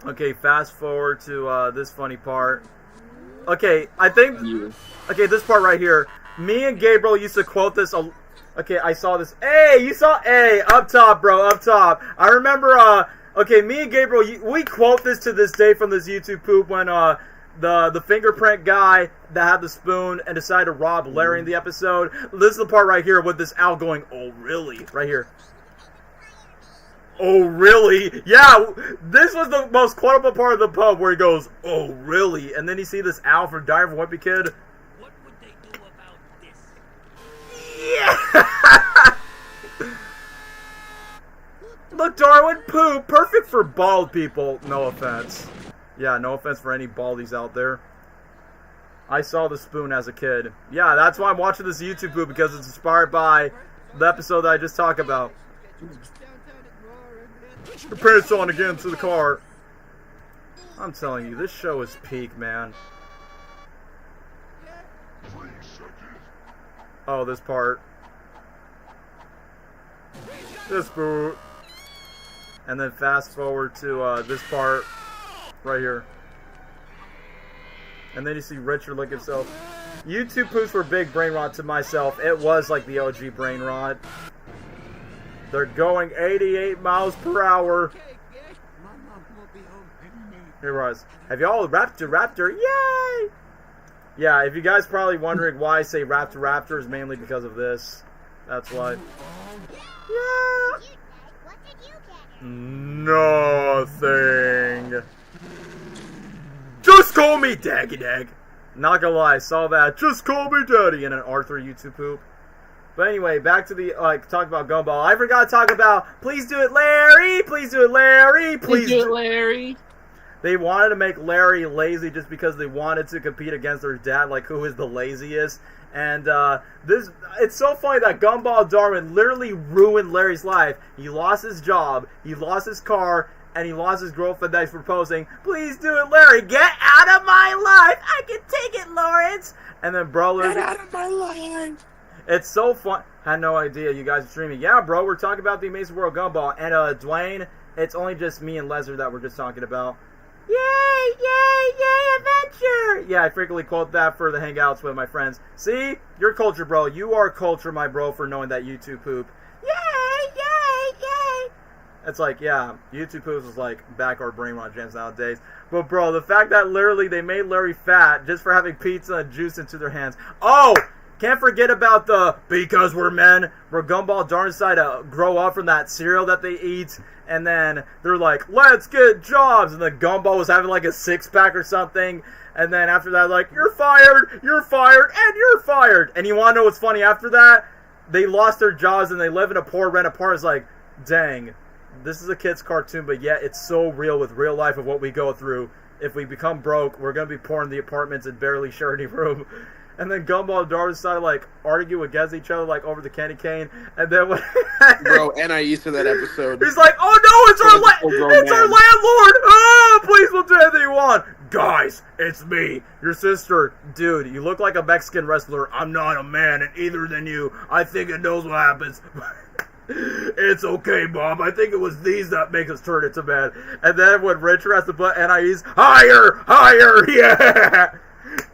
S1: Okay, fast forward to this funny part. Okay, I think... Okay, this part right here. Me and Gabriel used to quote this... Okay, I saw this. Hey, you saw... Hey, up top, bro, up top. I remember... Okay, me and Gabriel, we quote this to this day from this YouTube poop when the fingerprint guy that had the spoon and decided to rob Larry in the episode. This is the part right here with this owl going, "Oh, really?" Right here. "Oh, really?" Yeah, this was the most quotable part of the pub where he goes, "Oh, really?" And then you see this owl from Diary of a Wimpy Kid.
S3: What would they do about this?
S1: Yeah! Look, Darwin, poo, perfect for bald people. No offense. Yeah, no offense for any baldies out there. I saw the spoon as a kid. Yeah, that's why I'm watching this YouTube poo, because it's inspired by the episode that I just talked about. Your parents on again to the car. I'm telling you, this show is peak, man. Oh, this part. This boot. And then fast forward to this part right here. And then you see Richard lick himself. YouTube poops were big brain rot to myself. It was like the OG brain rot. They're going 88 miles per hour. Here was. Have y'all Raptor? Yay! Yeah, if you guys probably wondering why I say Raptor is mainly because of this. That's why. Yeah. Nothing. Just call me Daggy Dag. Not gonna lie, saw that. Just call me Daddy in an Arthur YouTube poop. But anyway, back to the, talk about Gumball. I forgot to talk about, please do it, Larry! Please do it, Larry! Please do it,
S2: Larry!
S1: They wanted to make Larry lazy just because they wanted to compete against their dad, like who is the laziest. And it's so funny that Gumball Darwin literally ruined Larry's life. He lost his job, he lost his car, and he lost his girlfriend that he's proposing. Please do it, Larry! Get out of my life! I can take it, Lawrence! And then bro,
S2: Get out of my life!
S1: It's so fun. Had no idea you guys are streaming. Yeah, bro, we're talking about the Amazing World of Gumball. And Dwayne, it's only just me and Lesnar that we're just talking about. Yay, yay, yay, adventure! Yeah, I frequently quote that for the hangouts with my friends. See? You're culture, bro. You are culture, my bro, for knowing that YouTube poop. Yay, yay, yay! It's like, yeah, YouTube poops is like backward brain rot jams nowadays. But bro, the fact that literally they made Larry fat just for having pizza and juice into their hands. Oh! Can't forget about the because we're men, where Gumball Darn decided to grow up from that cereal that they eat, and then they're like, let's get jobs, and then Gumball was having like a six-pack or something, and then after that, like, you're fired, and you're fired. And you want to know what's funny after that? They lost their jobs, and they live in a poor rent apartment. It's like, dang, this is a kid's cartoon, but yet it's so real with real life of what we go through. If we become broke, we're going to be poor in the apartments and barely share any room. And then Gumball and Darwin decided to, like, argue against each other, like, over the candy cane. And then when...
S2: Bro, and I used to that episode.
S1: He's like, oh no, it's our landlord! Oh, please, we'll do anything you want! Guys, it's me, your sister. Dude, you look like a Mexican wrestler. I'm not a man, and either than you. I think it knows what happens. It's okay, Mom. I think it was these that make us turn into men. And then when Richard has to put NIEs, higher, yeah!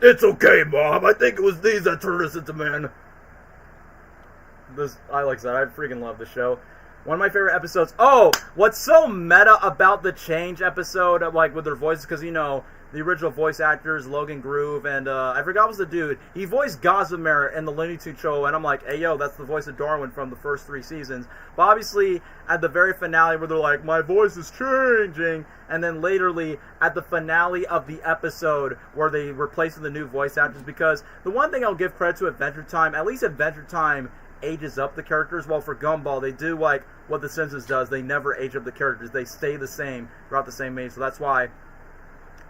S1: It's okay, Mom. I think it was these that turned us into men. I like that. I freaking love the show. One of my favorite episodes. Oh, what's so meta about the Change episode, like with their voices, because you know the original voice actors, Logan Groove, and I forgot what was the dude. He voiced Gossamer in the Looney Tunes Show, and I'm like, hey yo, that's the voice of Darwin from the first 3 seasons. But obviously, at the very finale, where they're like, my voice is changing, and then laterly at the finale of the episode where they replace the new voice actors, because the one thing I'll give credit to Adventure Time, at least Adventure Time ages up the characters. Well, for Gumball, they do like what The Simpsons does. They never age up the characters. They stay the same throughout the same age. So that's why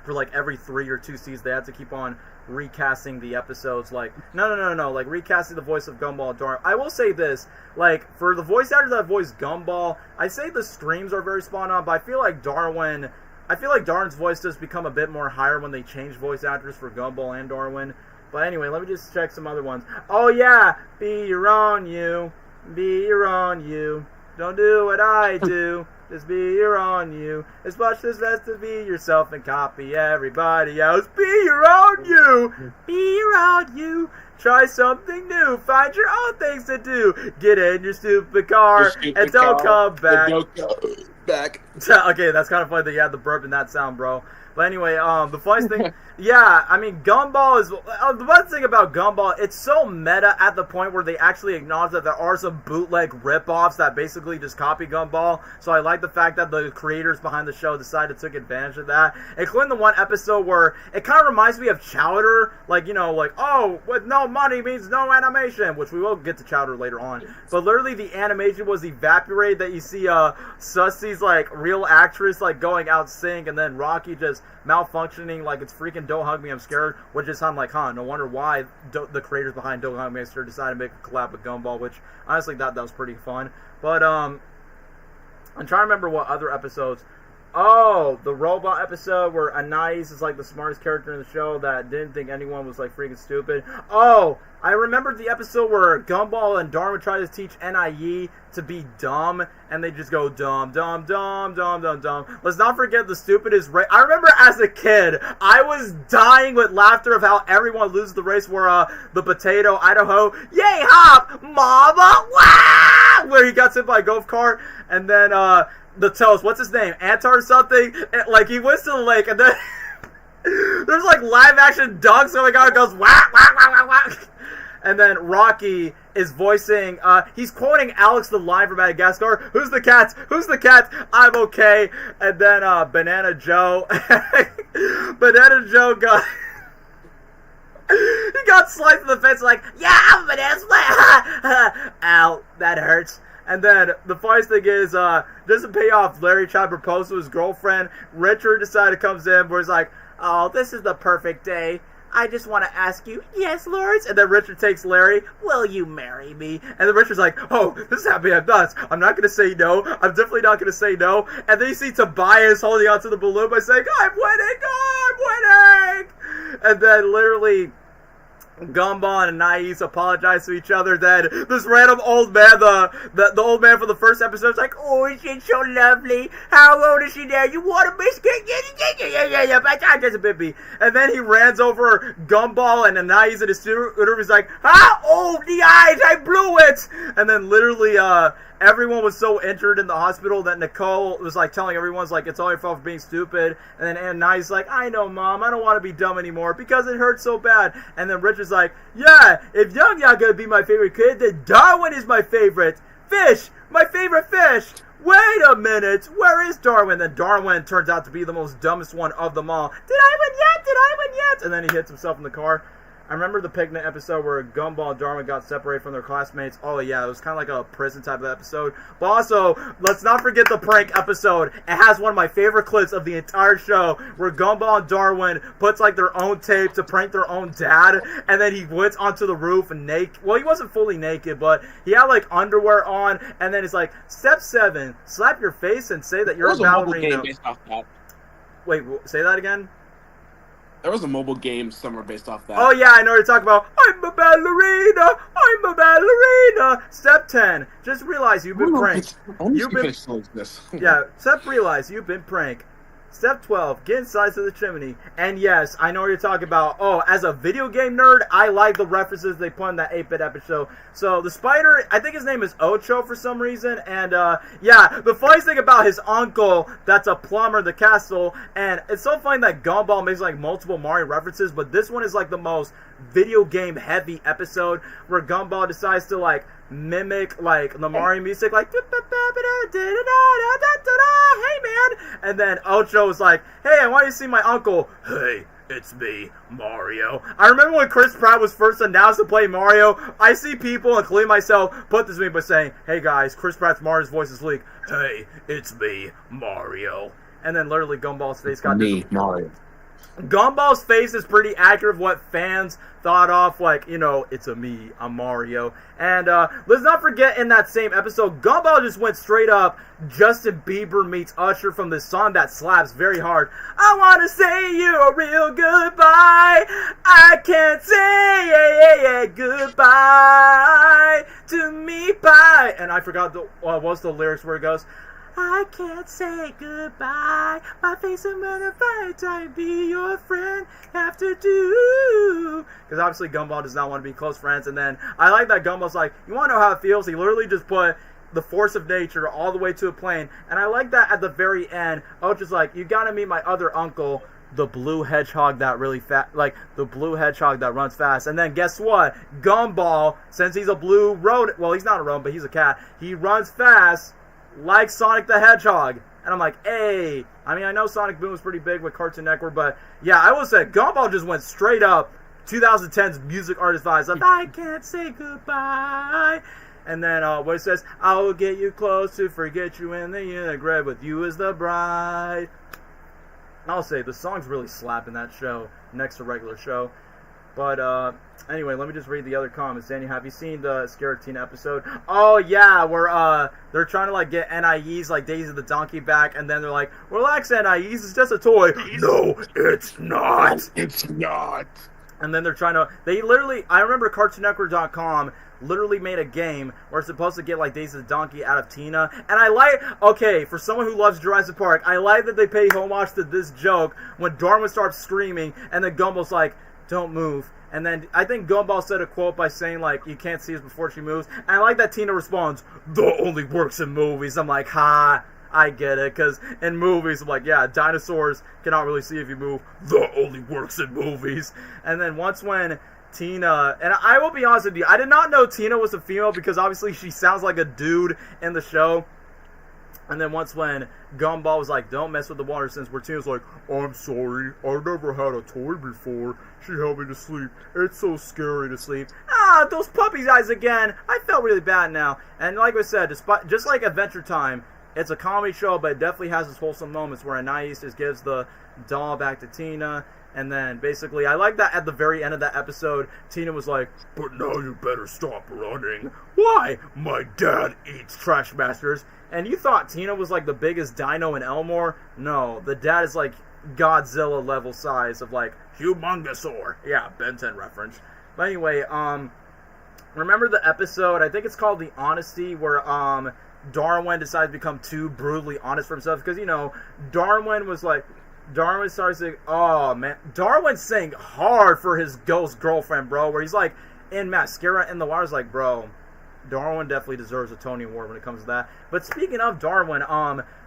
S1: for like every 3 or 2 seasons they had to keep on recasting the episodes. Like no, like recasting the voice of Gumball and Darwin. I will say this, like for the voice actors that voice Gumball, I say the streams are very spot on, but I feel like Darwin's voice does become a bit more higher when they change voice actors for Gumball and Darwin. But anyway, let me just check some other ones. Oh yeah, be your own you. Don't do what I do. Just be your own you. As much as best to be yourself and copy everybody else. Be your own you. Be your own you. Try something new. Find your own things to do. Get in your stupid car and don't come back.
S2: Don't come back.
S1: Okay, that's kind of funny that you had the burp in that sound, bro. But anyway, the funniest thing, yeah, I mean, Gumball is, the best thing about Gumball, it's so meta at the point where they actually acknowledge that there are some bootleg rip-offs that basically just copy Gumball. So I like the fact that the creators behind the show decided to take advantage of that, including the one episode where it kind of reminds me of Chowder, like, you know, like, oh, with no money means no animation, which we will get to Chowder later on. But literally the animation was evaporated, that you see Sussy's, like, real actress, like, going out sync, and then Rocky just malfunctioning like it's freaking Don't Hug Me, I'm Scared, which is, I'm like, no wonder why the creators behind Don't Hug Me, I'm Scared decided to make a collab with Gumball, which honestly thought that was pretty fun. But I'm trying to remember what other episodes. Oh, the robot episode where Anais is like the smartest character in the show that didn't think anyone was like freaking stupid. Oh, I remember the episode where Gumball and Dharma try to teach NIE to be dumb, and they just go dumb, dumb, dumb, dumb, dumb, dumb. Let's not forget the stupidest race. I remember as a kid, I was dying with laughter of how everyone loses the race where the potato, Idaho, yay hop, mama, wah! Where he got hit by a golf cart, and then the toast, what's his name, Antar or something, and, like, he went to the lake, and then there's like live action ducks going on, and goes wah, wah, wah, wah, wah. And then Rocky is voicing, he's quoting Alex the Lion from Madagascar. Who's the cat? Who's the cat? I'm okay. And then Banana Joe. Banana Joe got... he got sliced in the face like, yeah, I'm a banana split. Ow, that hurts. And then the funniest thing is, just to pay off Larry trying to propose to his girlfriend, Richard decided comes in where he's like, oh, this is the perfect day. I just want to ask you, yes, Lawrence? And then Richard takes Larry, will you marry me? And then Richard's like, oh, this is happy I'm nuts. I'm not going to say no. I'm definitely not going to say no. And then you see Tobias holding onto the balloon by saying, I'm winning, I'm winning! And then literally... Gumball and Anais apologize to each other. Then this random old man, the old man from the first episode, is like, oh, she's so lovely. How old is she now? You want a biscuit? Yeah, but I'm just a baby. And then he runs over Gumball and Anais in his scooter. He's like, oh, the eyes, I blew it. And then literally, everyone was so injured in the hospital that Nicole was like telling everyone, like, it's all your fault for being stupid. And then Anais like, I know, Mom, I don't want to be dumb anymore because it hurts so bad. And then Richard's like, yeah, if Young's not gonna be my favorite kid, then Darwin is my favorite fish, my favorite fish. Wait a minute, where is Darwin? Then Darwin turns out to be the most dumbest one of them all. Did I win yet? Did I win yet? And then he hits himself in the car. I remember the picnic episode where Gumball and Darwin got separated from their classmates. Oh, yeah, it was kind of like a prison type of episode. But also, let's not forget the prank episode. It has one of my favorite clips of the entire show where Gumball and Darwin puts, like, their own tape to prank their own dad. And then he went onto the roof and naked. Well, he wasn't fully naked, but he had, like, underwear on. And then it's like, step 7, slap your face and say that you're a ballerina.
S2: Game based off that.
S1: Wait, say that again?
S2: There was a mobile game somewhere based off that.
S1: Oh, yeah, I know what you're talking about. I'm a ballerina. I'm a ballerina. Step 10. Just realize you've been pranked. Yeah, step realize you've been pranked. Step 12, get inside to the chimney. And yes, I know what you're talking about. Oh, as a video game nerd, I like the references they put in that 8-bit episode. So, the spider, I think his name is Ocho for some reason. And, yeah, the funniest thing about his uncle, that's a plumber in the castle. And it's so funny that Gumball makes, like, multiple Mario references. But this one is, like, the most video game heavy episode where Gumball decides to, like, mimic, like, the Mario music, like, hey, man. And then Ocho was like, hey, I want you to see my uncle. Hey, it's me, Mario. I remember when Chris Pratt was first announced to play Mario, I see people, including myself, put this meme by saying, hey, guys, Chris Pratt's Mario's voice is leaked. Hey, it's me, Mario. And then literally Gumball's face got
S2: me, Mario.
S1: Gumball's face is pretty accurate of what fans thought of, like, you know, it's a me, I'm Mario. And let's not forget in that same episode, Gumball just went straight up Justin Bieber meets Usher from this song that slaps very hard. I want to say you a real goodbye. I can't say goodbye to me, bye. And I forgot what's the lyrics where it goes. I can't say goodbye. My face is gonna fight. I be your friend. Have to do. Because obviously Gumball does not want to be close friends. And then I like that Gumball's like, you want to know how it feels? He literally just put the force of nature all the way to a plane. And I like that at the very end. Ocho's like, you gotta meet my other uncle. the blue hedgehog that really fast, like the blue hedgehog that runs fast. And then guess what? Gumball, since he's a blue rodent, well, he's not a rodent, but he's a cat. He runs fast like Sonic the Hedgehog. And I'm like, hey, I mean, I know Sonic Boom was pretty big with Cartoon Network, but yeah, I will say Gumball just went straight up 2010's music artist vibes. Like, I can't say goodbye. And then what it says, I will get you close to forget you in the unigrave with you as the bride. I'll say the songs really slap in that show next to regular show. But anyway, let me just read the other comments. Danny, have you seen the Scared Teen episode? Oh yeah, where they're trying to like get NIEs like Daisy the Donkey back, and then they're like, relax NIEs, it's just a toy. No, it's not.
S2: It's not.
S1: And then they're trying to, they literally, I remember CartoonNetwork.com literally made a game where it's supposed to get like Daisy the Donkey out of Tina. And I like, okay, for someone who loves Jurassic Park, I like that they pay homage to this joke when Darwin starts screaming and then Gumball's like, don't move. And then I think Gumball said a quote by saying like, you can't see us before she moves. And I like that Tina responds, that only works in movies. I'm like, ha, I get it. Because in movies, I'm like, yeah, dinosaurs cannot really see if you move. That only works in movies. And then once when Tina, and I will be honest with you, I did not know Tina was a female because obviously she sounds like a dude in the show. And then once when Gumball was like, don't mess with the water since where Tina's like, I'm sorry, I never had a toy before. She helped me to sleep. It's so scary to sleep. Ah, those puppy's eyes again. I felt really bad now. And like I said, just like Adventure Time, it's a comedy show, but it definitely has its wholesome moments where Anais just gives the doll back to Tina. And then, basically, I like that at the very end of that episode, Tina was like, but now you better stop running. Why? My dad eats Trash Masters. And you thought Tina was like the biggest dino in Elmore? No, the dad is like Godzilla level size of like, Humongosaur. Yeah, Ben 10 reference. But anyway, remember the episode, I think it's called The Honesty, where, Darwin decides to become too brutally honest for himself. Because, you know, Darwin starts saying, oh man, Darwin's saying hard for his ghost girlfriend, bro, where he's like in mascara in the water's like, bro, Darwin definitely deserves a Tony Award when it comes to that. But speaking of Darwin,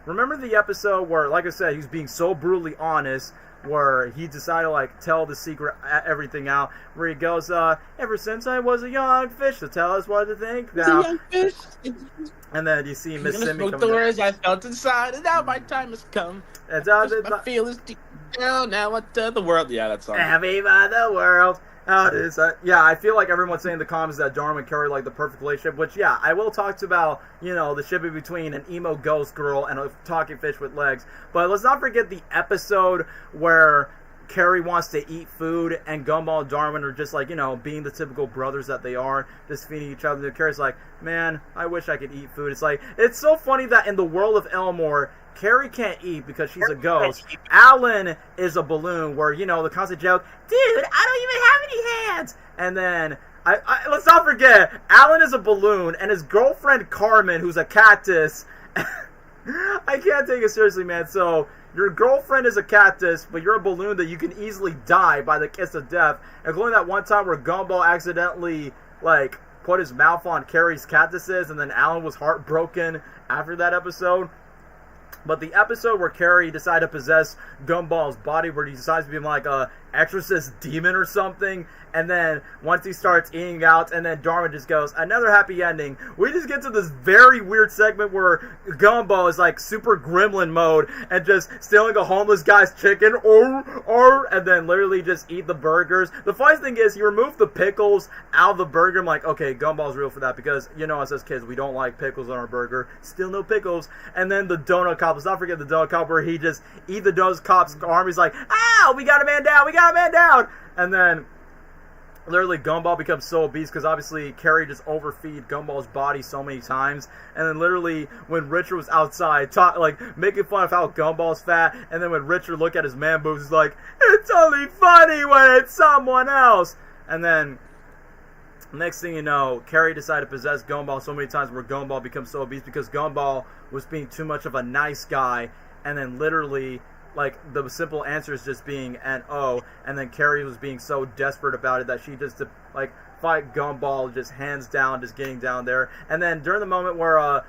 S1: remember the episode where, like I said, he's being so brutally honest, where he decided to like tell the secret, everything out, where he goes, ever since I was a young fish, to tell us what to think now.
S2: Young fish.
S1: And then you see Miss Simi
S2: come the words I felt inside, and now my time has come.
S1: And
S2: my feelings deep down, now what the world. Yeah, that's all.
S1: Happy by the world. Yeah, I feel like everyone's saying in the comments that Darwin and Carrie like the perfect relationship, which, yeah, I will talk about, you know, the shipping between an emo ghost girl and a talking fish with legs. But let's not forget the episode where Carrie wants to eat food and Gumball and Darwin are just like, you know, being the typical brothers that they are, just feeding each other. And Carrie's like, man, I wish I could eat food. It's like, it's so funny that in the world of Elmore, Carrie can't eat because she's a ghost. Alan is a balloon where, you know, the constant joke, dude, I don't even have any hands. And then, let's not forget, Alan is a balloon and his girlfriend Carmen, who's a cactus. I can't take it seriously, man. So, your girlfriend is a cactus, but you're a balloon that you can easily die by the kiss of death. Including that one time where Gumball accidentally, like, put his mouth on Carrie's cactuses and then Alan was heartbroken after that episode. But the episode where Carrie decided to possess Gumball's body, where he decides to be like a exorcist demon or something, and then once he starts eating out, and then Darwin just goes, another happy ending. We just get to this very weird segment where Gumball is like super gremlin mode and just stealing a homeless guy's chicken, and then literally just eat the burgers. The funny thing is, he removed the pickles out of the burger. I'm like, okay, Gumball's real for that, because, you know, us as kids, we don't like pickles on our burger. Still no pickles. And then the donut cop, let's not forget the donut cop, where he just eat the donut cop's arm. He's like, ow, we got a man down, we got a man down. And then literally Gumball becomes so obese because obviously Carrie just overfeed Gumball's body so many times. And then literally when Richard was outside making fun of how Gumball's fat, and then when Richard looked at his man boobs, he's like, it's only funny when it's someone else. And then next thing you know, Carrie decided to possess Gumball so many times where Gumball becomes so obese because Gumball was being too much of a nice guy. And then literally, like, the simple answer is just being N-O. And then Carrie was being so desperate about it that she just, like, fight Gumball just hands down, just getting down there. And then during the moment where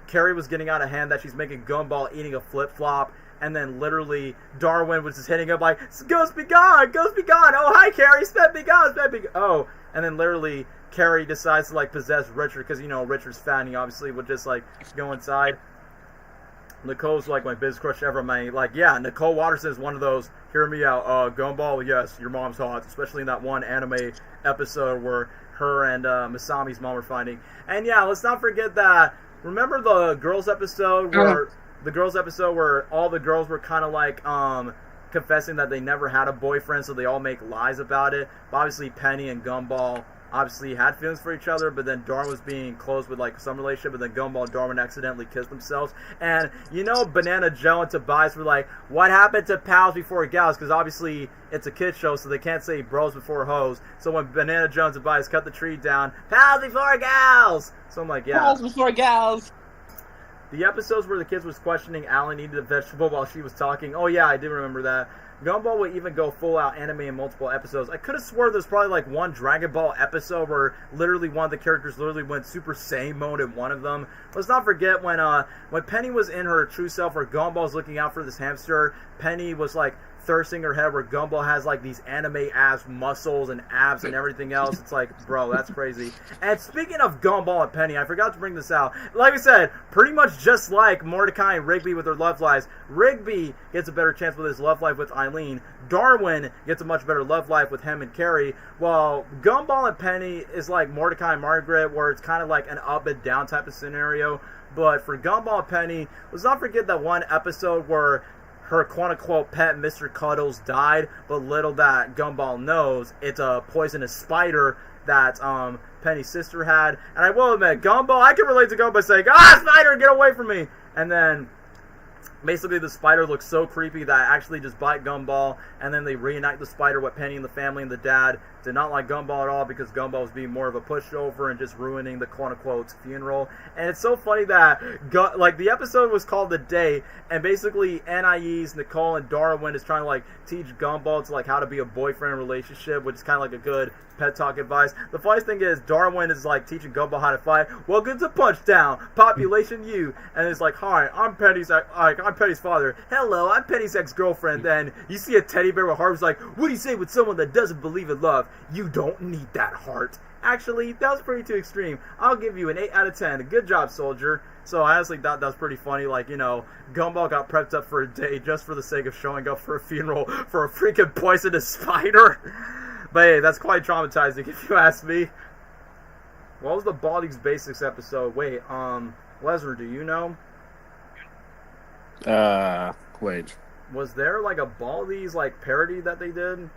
S1: Carrie was getting out of hand, that she's making Gumball eating a flip-flop, and then literally Darwin was just hitting up like, "Ghost be gone! Ghost be gone! Oh, hi, Carrie! Sped be gone! Sped be gone!" Oh, and then literally Carrie decides to, like, possess Richard, because, you know, Richard's fat, and he obviously would just, like, go inside. Nicole's, like, my biggest crush ever. Like, yeah, Nicole Watterson is one of those, hear me out, Gumball, yes, your mom's hot, especially in that one anime episode where her and Masami's mom were fighting. And yeah, let's not forget that, remember the girls episode where all the girls were kind of like confessing that they never had a boyfriend, so they all make lies about it. But obviously Penny and Gumball obviously had feelings for each other, but then Darwin was being close with, like, some relationship, but then Gumball and Darwin accidentally kissed themselves. And, you know, Banana Joe and Tobias were like, what happened to pals before gals? Because obviously it's a kid show, so they can't say bros before hoes. So when Banana Joe and Tobias cut the tree down, pals before gals! So I'm like, yeah.
S2: Pals before gals!
S1: The episodes where the kids was questioning Alan eating the vegetable while she was talking, oh yeah, I do remember that. Gumball would even go full-out anime in multiple episodes. I could have swore there's probably, like, one Dragon Ball episode where literally one of the characters literally went Super Saiyan mode in one of them. Let's not forget when Penny was in her true self, where Gumball's looking out for this hamster, Penny was, like, thirsting her head, where Gumball has, like, these anime-ass muscles and abs and everything else. It's like, bro, that's crazy. And speaking of Gumball and Penny, I forgot to bring this out. Like I said, pretty much just like Mordecai and Rigby with their love lives, Rigby gets a better chance with his love life with Eileen. Darwin gets a much better love life with him and Carrie, while Gumball and Penny is like Mordecai and Margaret, where it's kind of like an up and down type of scenario. But for Gumball and Penny, let's not forget that one episode where her quote-unquote pet, Mr. Cuddles, died, but little that Gumball knows, it's a poisonous spider that Penny's sister had. And I will admit, Gumball, I can relate to Gumball saying, "Ah, spider, get away from me!" And then basically the spider looks so creepy that I actually just bite Gumball, and then they reunite the spider with Penny and the family, and the dad did not like Gumball at all because Gumball was being more of a pushover and just ruining the quote-unquote funeral. And it's so funny that, like, the episode was called The Day, and basically NIE's Nicole and Darwin is trying to, like, teach Gumball to, like, how to be a boyfriend relationship, which is kind of like a good pet talk advice. The funniest thing is Darwin is, like, teaching Gumball how to fight. Welcome to Punchdown, Population U. And it's like, hi, I'm Penny's father. Hello, I'm Penny's ex-girlfriend. Then you see a teddy bear with hearts, like, what do you say with someone that doesn't believe in love? You don't need that heart. Actually, that was pretty too extreme. I'll give you an 8 out of 10. Good job, soldier. So I honestly thought that was pretty funny. Like, you know, Gumball got prepped up for a day just for the sake of showing up for a funeral for a freaking poisonous spider. But hey, that's quite traumatizing if you ask me. What was the Baldi's Basics episode? Wait, Lesnar, do you know?
S2: Wait.
S1: Was there like a Baldi's like parody that they did?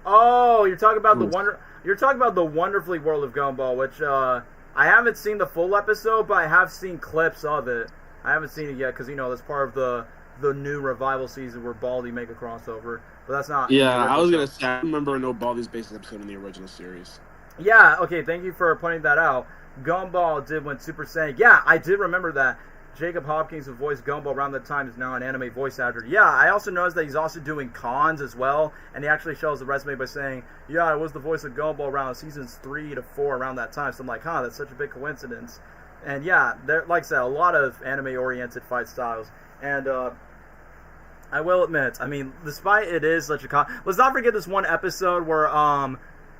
S1: Oh, you're talking about the Wonderfully World of Gumball, which I haven't seen the full episode, but I have seen clips of it. I haven't seen it yet because, you know, that's part of the new revival season where Baldi make a crossover. But that's not.
S2: Yeah, I was gonna say I remember no Baldi's Basics episode in the original series.
S1: Yeah. Okay. Thank you for pointing that out. Gumball did went Super Saiyan. Yeah, I did remember that. Jacob Hopkins, who voiced Gumball around that time, is now an anime voice actor. Yeah, I also noticed that he's also doing cons as well, and he actually shows the resume by saying, yeah, I was the voice of Gumball around seasons 3 to 4 around that time. So I'm like, huh, that's such a big coincidence. And yeah, there, like I said, a lot of anime-oriented fight styles. And I will admit, I mean, despite it is such a con, let's not forget this one episode where,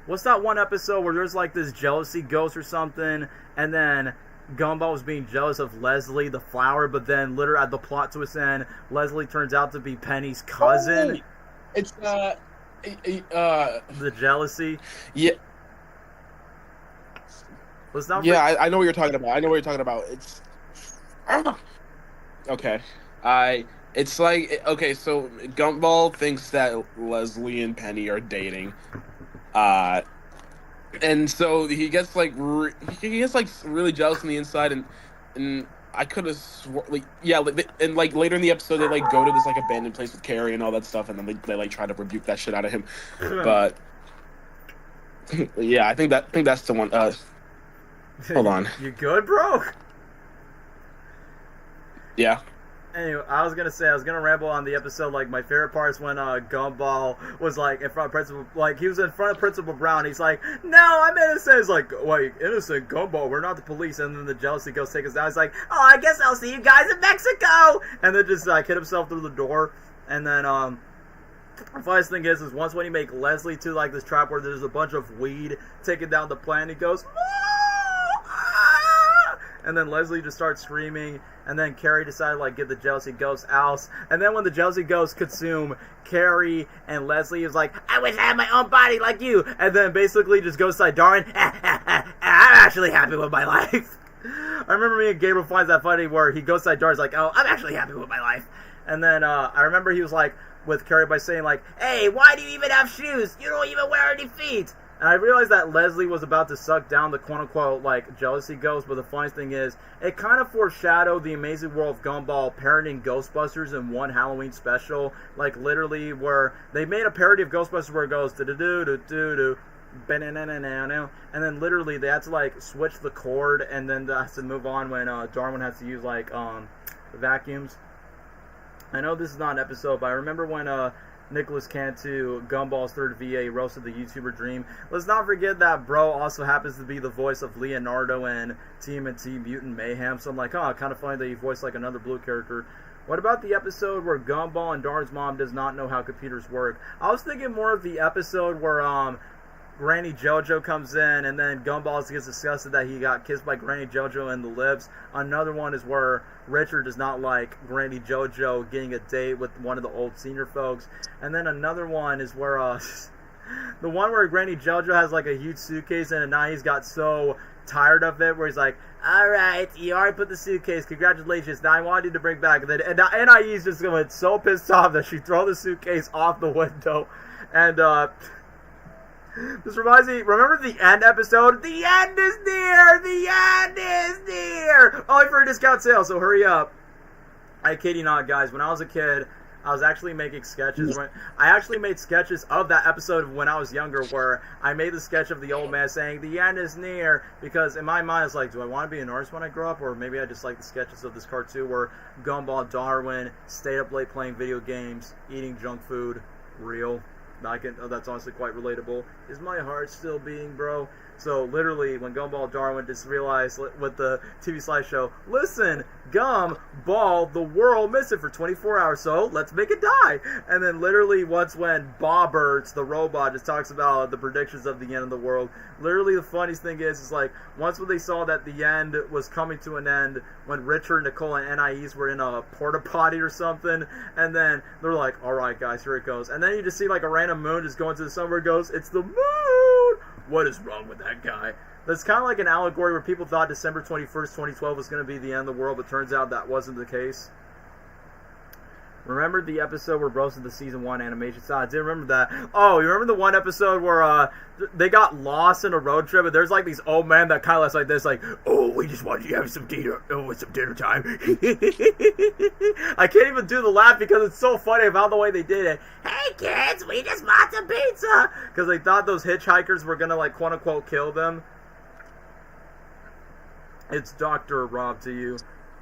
S1: what's that one episode where there's like this jealousy ghost or something, and then Gumball was being jealous of Leslie the flower, but then literally at the plot twist end, Leslie turns out to be Penny's cousin.
S2: Oh, it's
S1: the jealousy.
S2: Yeah.
S1: Let's not.
S2: Yeah, I know what you're talking about. It's okay. It's like, okay, so Gumball thinks that Leslie and Penny are dating. And so he gets like really jealous on the inside, and I could have and like later in the episode they like go to this like abandoned place with Carrie and all that stuff, and then they like try to rebuke that shit out of him. But yeah, I think that's the one. Hold on.
S1: You good, bro?
S2: Yeah.
S1: Anyway, I was gonna ramble on the episode. Like, my favorite parts when Gumball was like in front of Principal, like he was in front of Principal Brown. He's like, "No, I'm innocent." He's like, "Wait, innocent, Gumball? We're not the police." And then the jealousy ghost takes us down. He's like, "Oh, I guess I'll see you guys in Mexico." And then just like hit himself through the door. And then the funniest thing is once when you make Leslie to like this trap where there's a bunch of weed taking down the plant, he goes, "Ah!" And then Leslie just starts screaming. And then Carrie decided to like get the jealousy ghost out. And then when the jealousy ghosts consume Carrie and Leslie, is like, "I wish I had my own body like you." And then basically just goes to Darwin. "I'm actually happy with my life." I remember me and Gabriel finds that funny where he goes to Darwin's like, "Oh, I'm actually happy with my life." And then I remember he was like with Carrie by saying like, "Hey, why do you even have shoes? You don't even wear any feet." And I realized that Leslie was about to suck down the quote-unquote, like, jealousy ghost, but the funniest thing is, it kind of foreshadowed the Amazing World of Gumball parodying Ghostbusters in one Halloween special, like, literally, where they made a parody of Ghostbusters where it goes, do-do-do-do-do-do, and then literally they had to, like, switch the chord, and then they had to move on when Darwin has to use, like, vacuums. I know this is not an episode, but I remember when, Nicholas Cantu, Gumball's third VA, roasted the YouTuber Dream. Let's not forget that bro also happens to be the voice of Leonardo in TMNT Mutant Mayhem. So I'm like, oh, kind of funny that he voiced like another Blue character. What about the episode where Gumball and Darwin's mom does not know how computers work? I was thinking more of the episode where Granny JoJo comes in, and then Gumball gets disgusted that he got kissed by Granny JoJo in the lips. Another one is where Richard does not like Granny JoJo getting a date with one of the old senior folks. And then another one is where the one where Granny JoJo has like a huge suitcase, and now he's got so tired of it where he's like, "Alright, you already put the suitcase, congratulations, now I want you to bring back." And then NIE's just going so pissed off that she throw the suitcase off the window. And this reminds me, remember the end episode? The end is near! The end is near! Only for a discount sale, so hurry up. I kid you not, guys. When I was a kid, I was actually making sketches. I actually made sketches of that episode when I was younger, where I made the sketch of the old man saying, "The end is near," because in my mind, it's like, do I want to be an artist when I grow up? Or maybe I just like the sketches of this cartoon where Gumball Darwin stayed up late playing video games, eating junk food, real. That's honestly quite relatable. Is my heart still beating, bro? So literally, when Gumball Darwin just realized with the TV slideshow, listen, Gumball, the world missed it for 24 hours, so let's make it die. And then literally once when Bobberts, the robot, just talks about the predictions of the end of the world, literally the funniest thing is like, once when they saw that the end was coming to an end, when Richard, Nicole, and NIEs were in a porta potty or something, and then they're like, "Alright guys, here it goes." And then you just see like a random moon just going to the sun where it goes, "It's the moon! What is wrong with that guy?" That's kind of like an allegory where people thought December 21st, 2012 was going to be the end of the world, but turns out that wasn't the case. Remember the episode where Bros did the season 1 animation style? I did remember that. Oh, you remember the one episode where they got lost in a road trip, and there's like these old men that kind of looks like this, like, "Oh, we just wanted you to have some dinner. Oh, it's some dinner time." I can't even do the laugh because it's so funny about the way they did it. "Hey kids, we just bought some pizza," because they thought those hitchhikers were gonna like quote unquote kill them. It's Dr. Rob to you.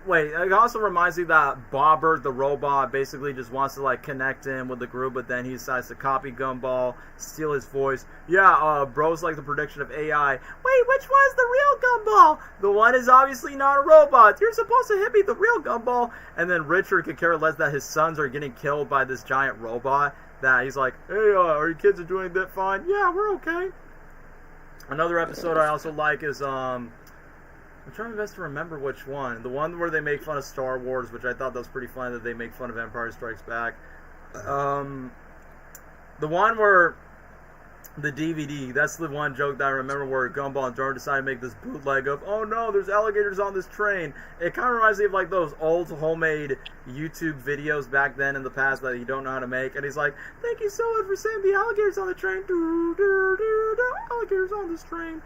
S1: Wait, it also reminds me that Bobber, the robot, basically just wants to, like, connect in with the group, but then he decides to copy Gumball, steal his voice. Yeah, bro's like the prediction of AI. Wait, which one's the real Gumball? The one is obviously not a robot. You're supposed to hit me, the real Gumball. And then Richard could care less that his sons are getting killed by this giant robot. That he's like, "Hey, are your kids doing a bit fine?" "Yeah, we're okay." Another episode I also like is, I'm trying best to remember which one. The one where they make fun of Star Wars, which I thought that was pretty funny that they make fun of Empire Strikes Back. The one where the DVD, that's the one joke that I remember where Gumball and Darwin decided to make this bootleg of, "Oh no, there's alligators on this train." It kind of reminds me of like those old homemade YouTube videos back then in the past that you don't know how to make. And he's like, "Thank you so much for saying the alligators on the train. Alligators on this train."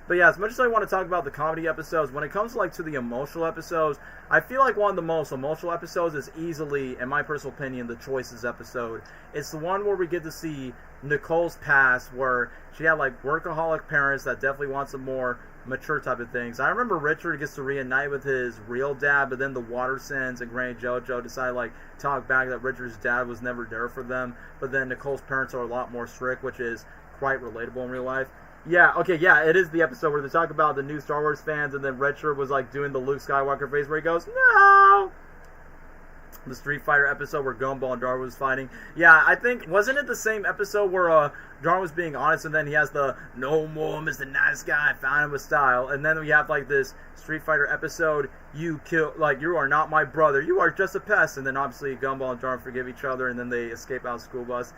S1: But yeah, as much as I want to talk about the comedy episodes, when it comes to the emotional episodes, I feel like one of the most emotional episodes is easily, in my personal opinion, the Choices episode. It's the one where we get to see Nicole's past, where she had like workaholic parents that definitely want some more mature type of things. I remember Richard gets to reunite with his real dad, but then the Watersons and Granny JoJo decide like talk back that Richard's dad was never there for them. But then Nicole's parents are a lot more strict, which is quite relatable in real life. Yeah, okay, yeah, it is the episode where they talk about the new Star Wars fans, and then Richard was like doing the Luke Skywalker face where he goes, no! The Street Fighter episode where Gumball and Darwin was fighting. Yeah, I think, wasn't it the same episode where Darwin was being honest, and then he has the no more Mr. Nice Guy, I found him with style, and then we have like this Street Fighter episode, you are not my brother, you are just a pest, and then obviously Gumball and Darwin forgive each other, and then they escape out of the school bus.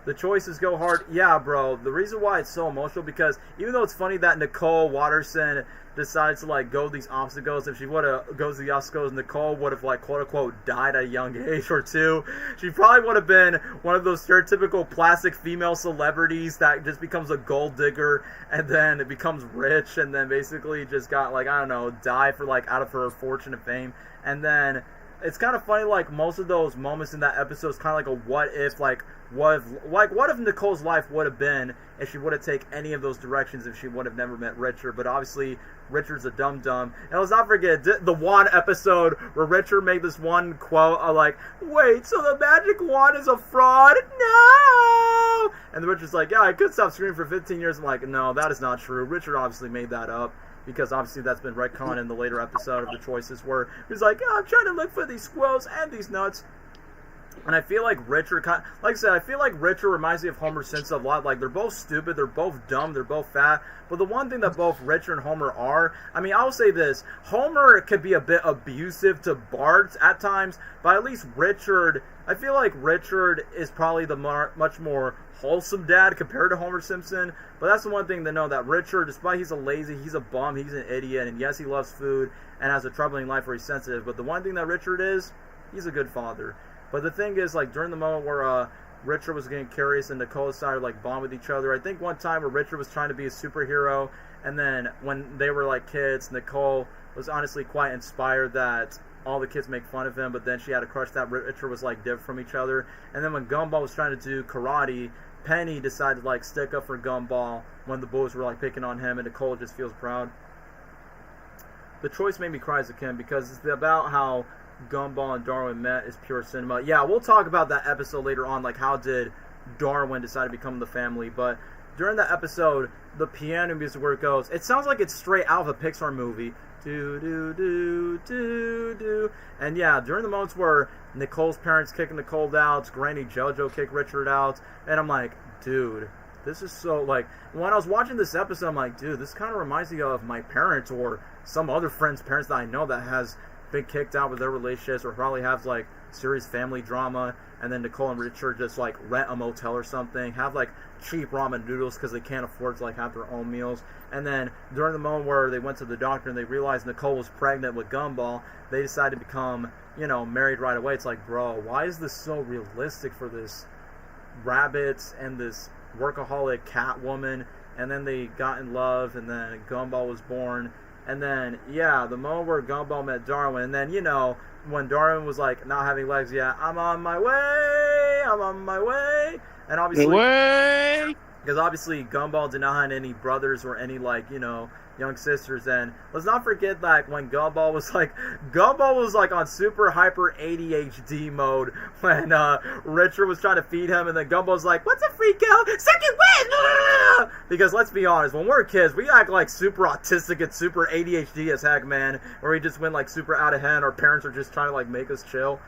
S1: The choices go hard. Yeah, bro. The reason why it's so emotional, because even though it's funny that Nicole Watterson decides to like go these obstacles, if she would have goes to the obstacles, Nicole would have like quote unquote died at a young age or two. She probably would have been one of those stereotypical plastic female celebrities that just becomes a gold digger and then it becomes rich and then basically just got like, I don't know, die for like out of her fortune and fame. And then it's kind of funny, like most of those moments in that episode is kind of like a what if, like what if Nicole's life would have been if she would have taken any of those directions, if she would have never met Richard. But obviously Richard's a dum-dum. And let's not forget the wand episode where Richard made this one quote like, wait, so the magic wand is a fraud? No! And Richard's like, yeah, I could stop screaming for 15 years. I'm like, no, that is not true. Richard obviously made that up, because obviously that's been retconned in the later episode of The Choices, where he's like, I'm trying to look for these squirrels and these nuts. And I feel like Richard, like I said, I feel like Richard reminds me of Homer Simpson a lot. Like, they're both stupid, they're both dumb, they're both fat. But the one thing that both Richard and Homer are, I mean, I'll say this, Homer could be a bit abusive to Bart at times, but at least Richard, I feel like Richard is probably the much more wholesome dad compared to Homer Simpson. But that's the one thing to know, that Richard, despite he's a lazy, he's a bum, he's an idiot, and yes, he loves food and has a troubling life where he's sensitive. But the one thing that Richard is, he's a good father. But the thing is, like, during the moment where Richard was getting curious and Nicole decided to, like, bond with each other, I think one time where Richard was trying to be a superhero, and then when they were, like, kids, Nicole was honestly quite inspired that all the kids make fun of him, but then she had a crush that Richard was, like, different from each other. And then when Gumball was trying to do karate, Penny decided to, like, stick up for Gumball when the boys were, like, picking on him, and Nicole just feels proud. The Choice made me cry as a kid, because it's about how Gumball and Darwin met is pure cinema. Yeah, we'll talk about that episode later on, like how did Darwin decide to become the family. But during that episode, the piano music where it goes, it sounds like it's straight out of a Pixar movie. Do do do do do. And yeah, during the moments where Nicole's parents kick Nicole out, Granny JoJo kick Richard out, and I'm like, dude, this is so, like, when I was watching this episode, I'm like, dude, this kind of reminds me of my parents or some other friend's parents that I know that has been kicked out with their relationships, or probably have like serious family drama, and then Nicole and Richard just like rent a motel or something, have like cheap ramen noodles because they can't afford to like have their own meals. And then during the moment where they went to the doctor and they realized Nicole was pregnant with Gumball, they decided to become, you know, married right away. It's like, bro, why is this so realistic for this rabbit and this workaholic cat woman? And then they got in love, and then Gumball was born. And then, yeah, the moment where Gumball met Darwin, and then, you know, when Darwin was, like, not having legs, yeah, I'm on my way, and obviously, because obviously Gumball did not have any brothers or any, like, you know, young sisters. And let's not forget that when Gumball was like on super hyper ADHD mode when Richard was trying to feed him, and then Gumball's like, what's a free kill? Second win! Because let's be honest, when we're kids, we act like super autistic and super ADHD as heck, man, or we just went like super out of hand. Our parents are just trying to like make us chill.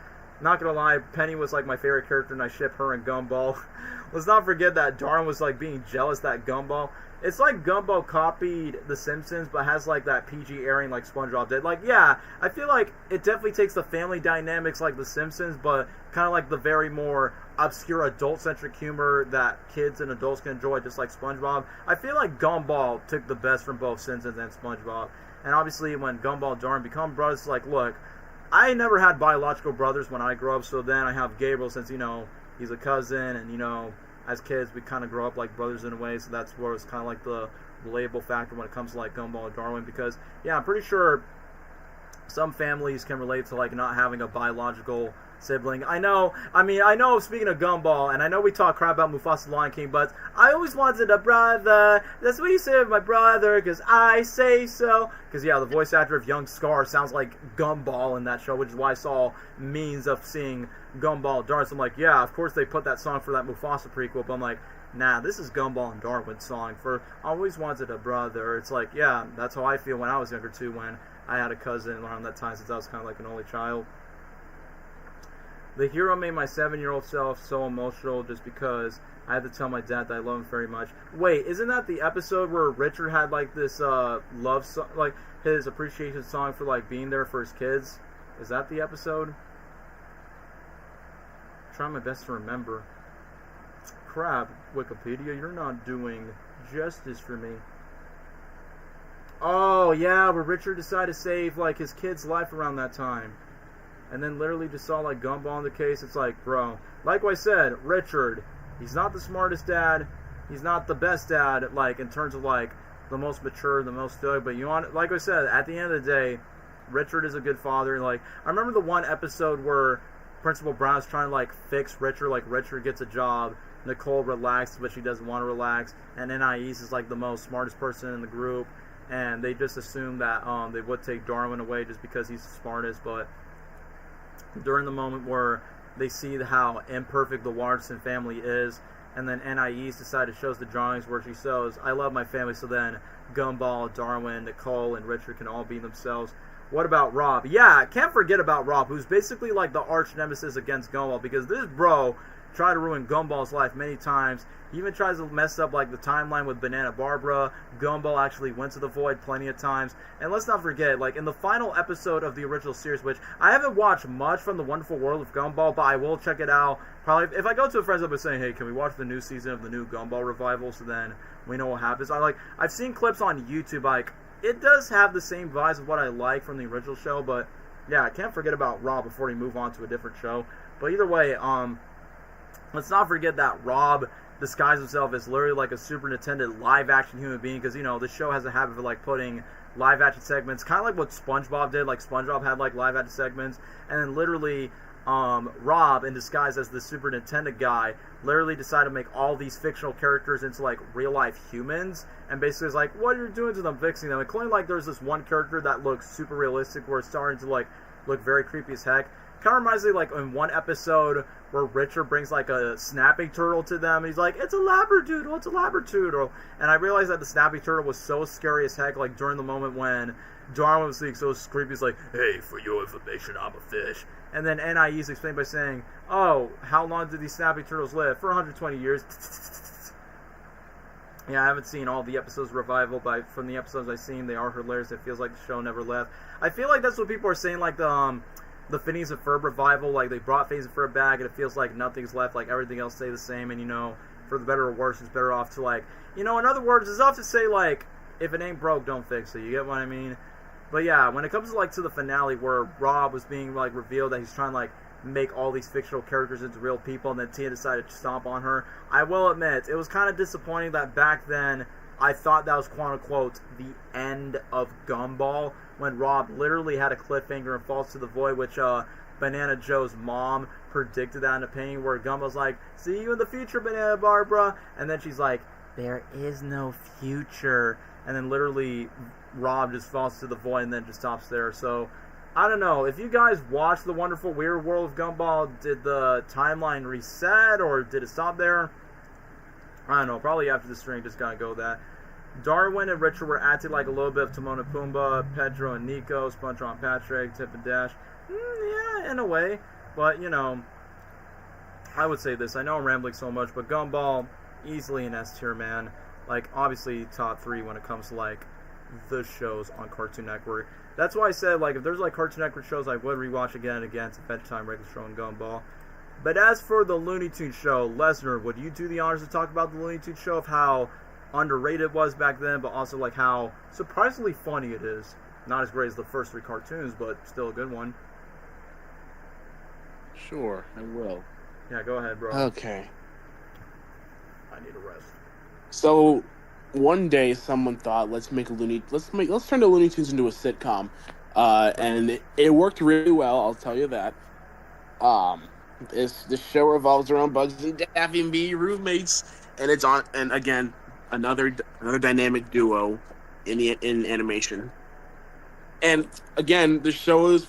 S1: Not gonna lie, Penny was like my favorite character, and I ship her and Gumball. Let's not forget that Darwin was like being jealous that Gumball, it's like Gumball copied The Simpsons, but has like that PG airing like SpongeBob did. Like, yeah, I feel like it definitely takes the family dynamics like The Simpsons, but kind of like the very more obscure adult-centric humor that kids and adults can enjoy, just like SpongeBob. I feel like Gumball took the best from both Simpsons and SpongeBob. And obviously when Gumball and Darwin become brothers, it's like, look, I never had biological brothers when I grew up, so then I have Gabriel since, you know, he's a cousin, and, you know, as kids, we kind of grow up like brothers in a way, so that's where it's kind of like the relatable factor when it comes to like Gumball and Darwin. Because, yeah, I'm pretty sure some families can relate to, like, not having a biological sibling. I know, speaking of Gumball, and I know we talk crap about Mufasa's Lion King, but I always wanted a brother. That's what he said, my brother, because I say so. Because, yeah, the voice actor of young Scar sounds like Gumball in that show, which is why I saw memes of seeing Gumball Darwin. So I'm like, yeah, of course they put that song for that Mufasa prequel, but I'm like, nah, this is Gumball and Darwin's song for I always wanted a brother. It's like, yeah, that's how I feel when I was younger, too, when I had a cousin around that time, since I was kind of like an only child. The hero made my 7-year-old self so emotional just because I had to tell my dad that I love him very much. Wait, isn't that the episode where Richard had, like, this love song, like, his appreciation song for, like, being there for his kids? Is that the episode? I'm trying my best to remember. Crap, Wikipedia, you're not doing justice for me. Oh, yeah, where Richard decided to save, like, his kid's life around that time. And then literally just saw, like, Gumball in the case. It's like, bro, like I said, Richard, he's not the smartest dad. He's not the best dad, like, in terms of, like, the most mature, the most stoic. But you want, like I said, at the end of the day, Richard is a good father. And, like, I remember the one episode where Principal Brown's trying to, like, fix Richard. Like, Richard gets a job. Nicole relaxes, but she doesn't want to relax. And Anais is, like, the most smartest person in the group. And they just assume that they would take Darwin away just because he's the smartest. But during the moment where they see how imperfect the Watson family is, and then Anais decided to show us the drawings where she shows, I love my family, so then Gumball, Darwin, Nicole, and Richard can all be themselves. What about Rob? Yeah, can't forget about Rob, who's basically like the arch nemesis against Gumball, because this bro tried to ruin Gumball's life many times. He even tries to mess up like the timeline with Banana Barbara. Gumball actually went to the void plenty of times. And let's not forget, like in the final episode of the original series, which I haven't watched much from the Wonderful World of Gumball, but I will check it out. Probably if I go to a friend's up and saying, hey, can we watch the new season of the new Gumball revival, so then we know what happens. I've seen clips on YouTube, like it does have the same vibes of what I like from the original show, but yeah, I can't forget about Rob before we move on to a different show. But either way, let's not forget that Rob disguised himself as literally like a Super Nintendo live-action human being, because, you know, the show has a habit of, like, putting live-action segments, kind of like what SpongeBob did. Like, SpongeBob had, like, live-action segments, and then literally Rob, in disguise as the Super Nintendo guy, literally decided to make all these fictional characters into, like, real-life humans, and basically is like, what are you doing to them, fixing them? Including, like, there's this one character that looks super realistic, where it's starting to, like, look very creepy as heck. Kind of reminds me, like, in one episode where Richard brings, like, a snapping turtle to them, and he's like, it's a labradoodle, it's a labradoodle. And I realized that the snapping turtle was so scary as heck, like, during the moment when Darwin was being so creepy, he's like, hey, for your information, I'm a fish. And then Anais explained by saying, oh, how long did these snapping turtles live? For 120 years. Yeah, I haven't seen all the episodes of Revival, but from the episodes I've seen, they are hilarious. It feels like the show never left. I feel like that's what people are saying, like, the Phineas and Ferb revival, like they brought Phineas and Ferb back and it feels like nothing's left, like everything else stay the same, and, you know, for the better or worse, it's better off to, like, you know, in other words, it's off to say, like, if it ain't broke, don't fix it, you get what I mean? But yeah, when it comes to, like, to the finale where Rob was being, like, revealed that he's trying to, like, make all these fictional characters into real people, and then Tia decided to stomp on her, I will admit, it was kind of disappointing that back then I thought that was, quote-unquote, the end of Gumball, when Rob literally had a cliffhanger and falls to the void, which Banana Joe's mom predicted that in a painting, where Gumball's like, see you in the future, Banana Barbara, and then she's like, there is no future, and then literally Rob just falls to the void and then just stops there. So I don't know, if you guys watched the Wonderful Weird World of Gumball, did the timeline reset, or did it stop there? I don't know, probably after the stream, just gotta go that. Darwin and Richard were acting like a little bit of Timon and Pumbaa, Pedro and Nico, SpongeBob and Patrick, Tip and Dash. Yeah, in a way. But, you know, I would say this. I know I'm rambling so much, but Gumball, easily an S tier, man. Like, obviously top 3 when it comes to, like, the shows on Cartoon Network. That's why I said, like, if there's, like, Cartoon Network shows, I would rewatch again and again. It's Adventure Time, regular show, and Gumball. But as for the Looney Tunes Show, Lesnar, would you do the honors to talk about the Looney Tunes Show, of how underrated it was back then, but also like how surprisingly funny it is? Not as great as the first 3 cartoons, but still a good one.
S2: Sure, I will.
S1: Yeah, go ahead, bro.
S2: Okay.
S1: I need a rest.
S2: So one day someone thought, let's turn the Looney Tunes into a sitcom. And it worked really well. I'll tell you that. The show revolves around Bugs and Daffy and being roommates, and it's on. And again, another dynamic duo in animation. And again, the show is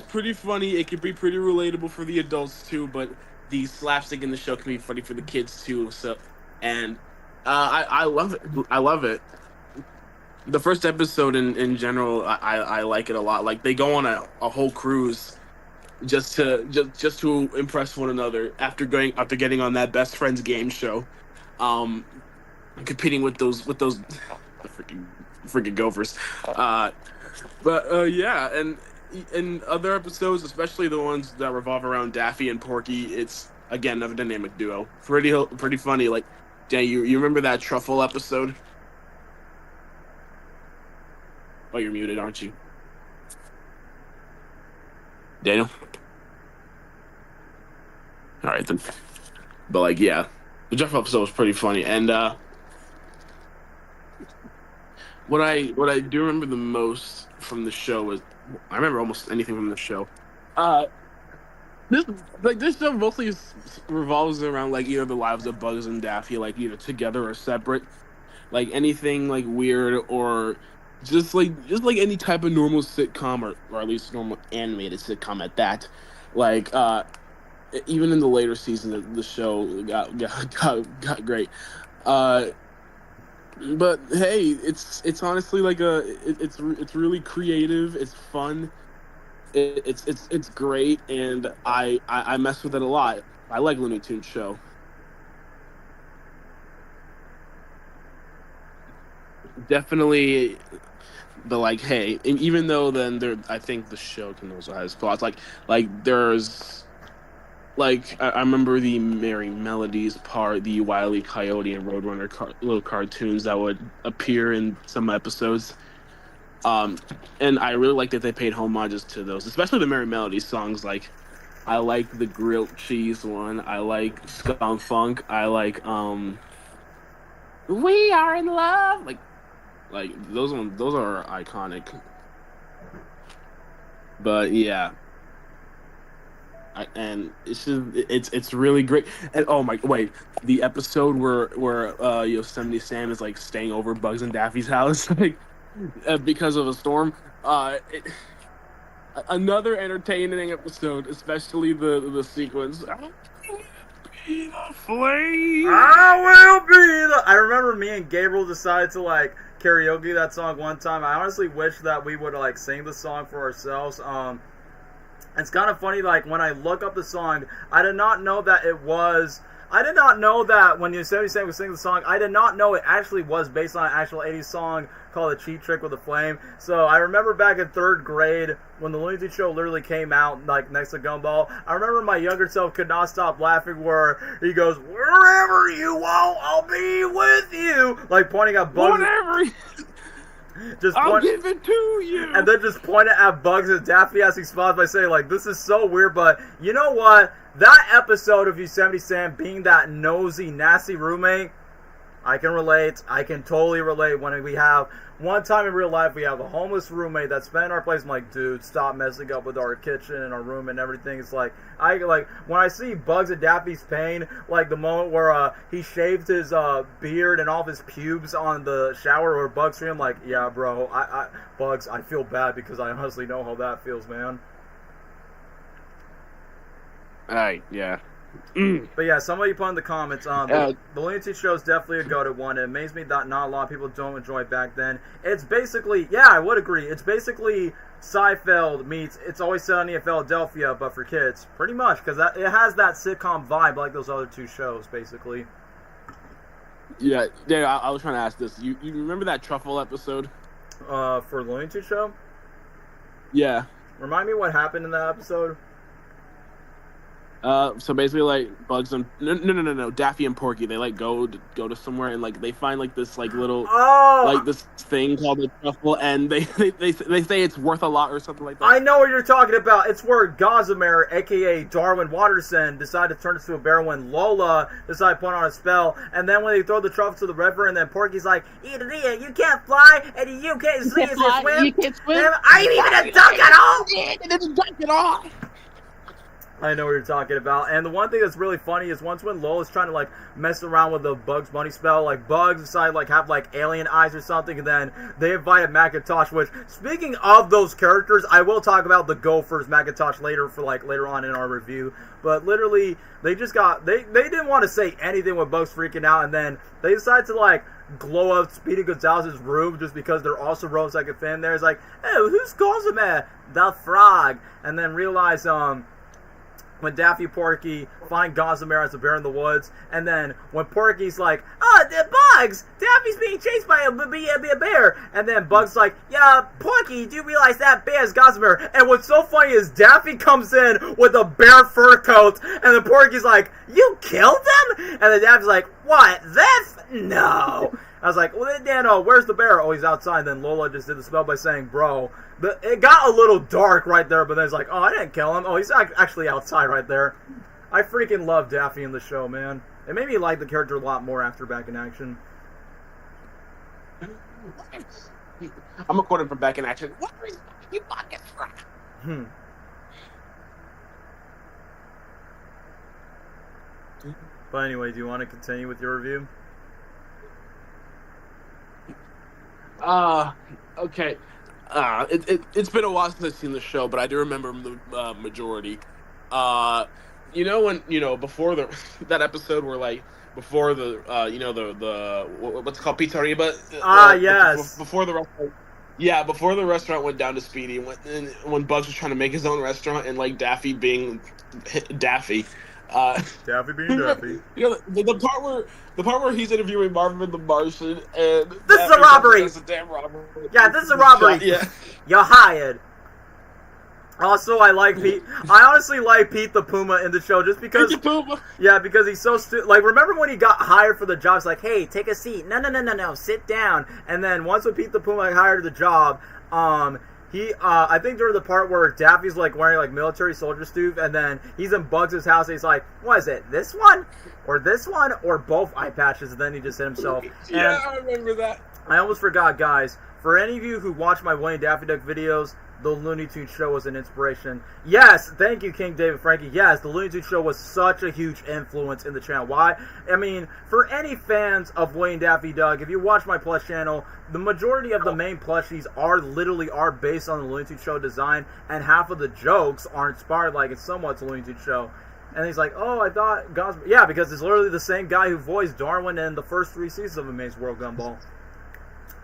S2: pretty funny. It can be pretty relatable for the adults too, but the slapstick in the show can be funny for the kids too. So, and I love it. I love it. The first episode in general, I like it a lot. Like they go on a whole cruise just to impress one another after getting on that best friends game show, competing with those freaking gophers. But yeah, and in other episodes, especially the ones that revolve around Daffy and Porky, it's again another dynamic duo. Pretty funny. Like, Dan, you remember that truffle episode? Oh, you're muted, aren't you, Daniel? All right then. But like, yeah, the truffle episode was pretty funny, and what I do remember the most from the show was I remember almost anything from the show. This show mostly revolves around like either the lives of Bugs and Daffy, like either together or separate, like anything like weird or just like any type of normal sitcom or at least normal animated sitcom at that. Like even in the later season, the show got great. But hey, it's honestly like it's really creative. It's fun. It's great, and I mess with it a lot. I like Looney Tunes Show. Definitely, but like, hey, and even though then I think the show can also have flaws. Like there's. Like, I remember the Merry Melodies part, the Wile E. Coyote and Roadrunner little cartoons that would appear in some episodes. And I really like that they paid homages to those, especially the Merry Melodies songs. Like, I like the grilled cheese one. I like Skunk Funk. I like, We Are in Love. Like those are iconic. But yeah. And it's really great. And oh my wait, the episode where Yosemite Sam is like staying over Bugs and Daffy's house like because of a storm. Another entertaining episode, especially the sequence. I will be the flame.
S1: I will be the. I remember me and Gabriel decided to like karaoke that song one time. I honestly wish that we would like sing the song for ourselves. It's kind of funny, like, when I look up the song, I did not know that when Yosemite Sam was singing the song, I did not know it actually was based on an actual 80s song called The Cheat Trick with a Flame. So I remember back in 3rd grade, when the Looney Tunes Show literally came out, like, next to Gumball, I remember my younger self could not stop laughing where he goes, "Wherever you want, I'll be with you," like, pointing at Bugs.
S2: Whatever. I'll give it to you.
S1: And then just point it at Bugs and Daffy asking spots by saying, like, this is so weird, but you know what? That episode of Yosemite Sam being that nosy, nasty roommate, I can relate. I can totally relate when we have, one time in real life, we have a homeless roommate that's spent in our place. I'm like, dude, stop messing up with our kitchen and our room and everything. It's like, when I see Bugs and Daffy's pain, like the moment where he shaved his beard and all of his pubes on the shower or Bugs for him, like, yeah, bro, Bugs, I feel bad because I honestly know how that feels, man.
S2: Yeah.
S1: But yeah, somebody put in the comments, the Looney Tunes Show is definitely a go-to one. It amazed me that not a lot of people don't enjoy it back then. It's basically, yeah, I would agree. It's basically Seinfeld meets It's Always Sunny in Philadelphia, but for kids. Pretty much, because it has that sitcom vibe like those other two shows, basically.
S2: Yeah, I was trying to ask this. You remember that truffle episode?
S1: For the Looney Tunes Show?
S2: Yeah.
S1: Remind me what happened in that episode?
S2: So basically, like Bugs and no, Daffy and Porky, they like go to somewhere and like they find like this like little like this thing called a truffle, and they say it's worth a lot or something like that.
S1: I know what you're talking about. It's where Gossamer, aka Darwin Watterson, decided to turn into a bear when Lola decided to put on a spell, and then when they throw the truffle to the river, and then Porky's like, "Idiot, you can't fly, and you can't swim.
S2: You can't swim.
S1: Are you even a duck at all?
S2: It's a duck at all."
S1: I know what you're talking about. And the one thing that's really funny is once when Lola's trying to, like, mess around with the Bugs Bunny spell, like, Bugs decide, like, have, like, alien eyes or something, and then they invited Macintosh, which, speaking of those characters, I will talk about the Gophers Macintosh later on in our review. But literally, they just got, they didn't want to say anything with Bugs freaking out, and then they decided to, like, glow up Speedy Gonzalez's room just because they're also robots that can fit in there. It's like, hey, who's Gossamer? The Frog. And then realize, when Daffy and Porky find Gossamer as a bear in the woods, and then when Porky's like, "Oh, the Bugs! Daffy's being chased by a bear," and then Bugs like, "Yeah, Porky, do you realize that bear is Gossamer?" And what's so funny is Daffy comes in with a bear fur coat, and then Porky's like, "You killed him?" And then Daffy's like, "What? This? No." I was like, well, then, where's the bear? Oh, he's outside. Then Lola just did the spell by saying, bro. But it got a little dark right there, but then it's like, oh, I didn't kill him. Oh, he's actually outside right there. I freaking love Daffy in the show, man. It made me like the character a lot more after Back in Action.
S2: I'm a quote from Back in Action. What are you fucking from?
S1: But anyway, do you want to continue with your review?
S2: Okay. It's been a while since I've seen the show, but I do remember the majority. You know when before that episode where like before the the what's it called, pizzeria, but
S1: yes,
S2: before the restaurant. Yeah, before the restaurant went down to Speedy, when Bugs was trying to make his own restaurant, and like Daffy being Daffy.
S1: Daffy being Daffy.
S2: The part where he's interviewing Marvin the Martian, and
S1: this is a robbery.
S2: It's a damn robbery.
S1: Yeah, this is a robbery.
S2: Yeah,
S1: you're hired. Also, I honestly like Pete the Puma in the show just because.
S2: Pete the Puma.
S1: Yeah, because he's so like, remember when he got hired for the job? It's like, hey, take a seat. No, sit down. And then once when Pete the Puma hired the job, I think during the part where Daffy's like wearing like military soldier suit, and then he's in Bugs' house, and he's like, what is it, this one? Or both eye patches, and then he just hit himself.
S2: Yeah, I remember that.
S1: I almost forgot, guys. For any of you who watch my William Daffy Duck videos, the Looney Tunes Show was an inspiration. Yes, thank you, King David Frankie. Yes, the Looney Tunes Show was such a huge influence in the channel. Why? I mean, for any fans of William Daffy Duck, if you watch my plush channel, the majority of the main plushies are based on the Looney Tunes Show design, and half of the jokes are inspired like it's somewhat the Looney Tunes Show. And he's like, oh, I thought Gossamer... Yeah, because it's literally the same guy who voiced Darwin in the first 3 seasons of Amazing World of Gumball.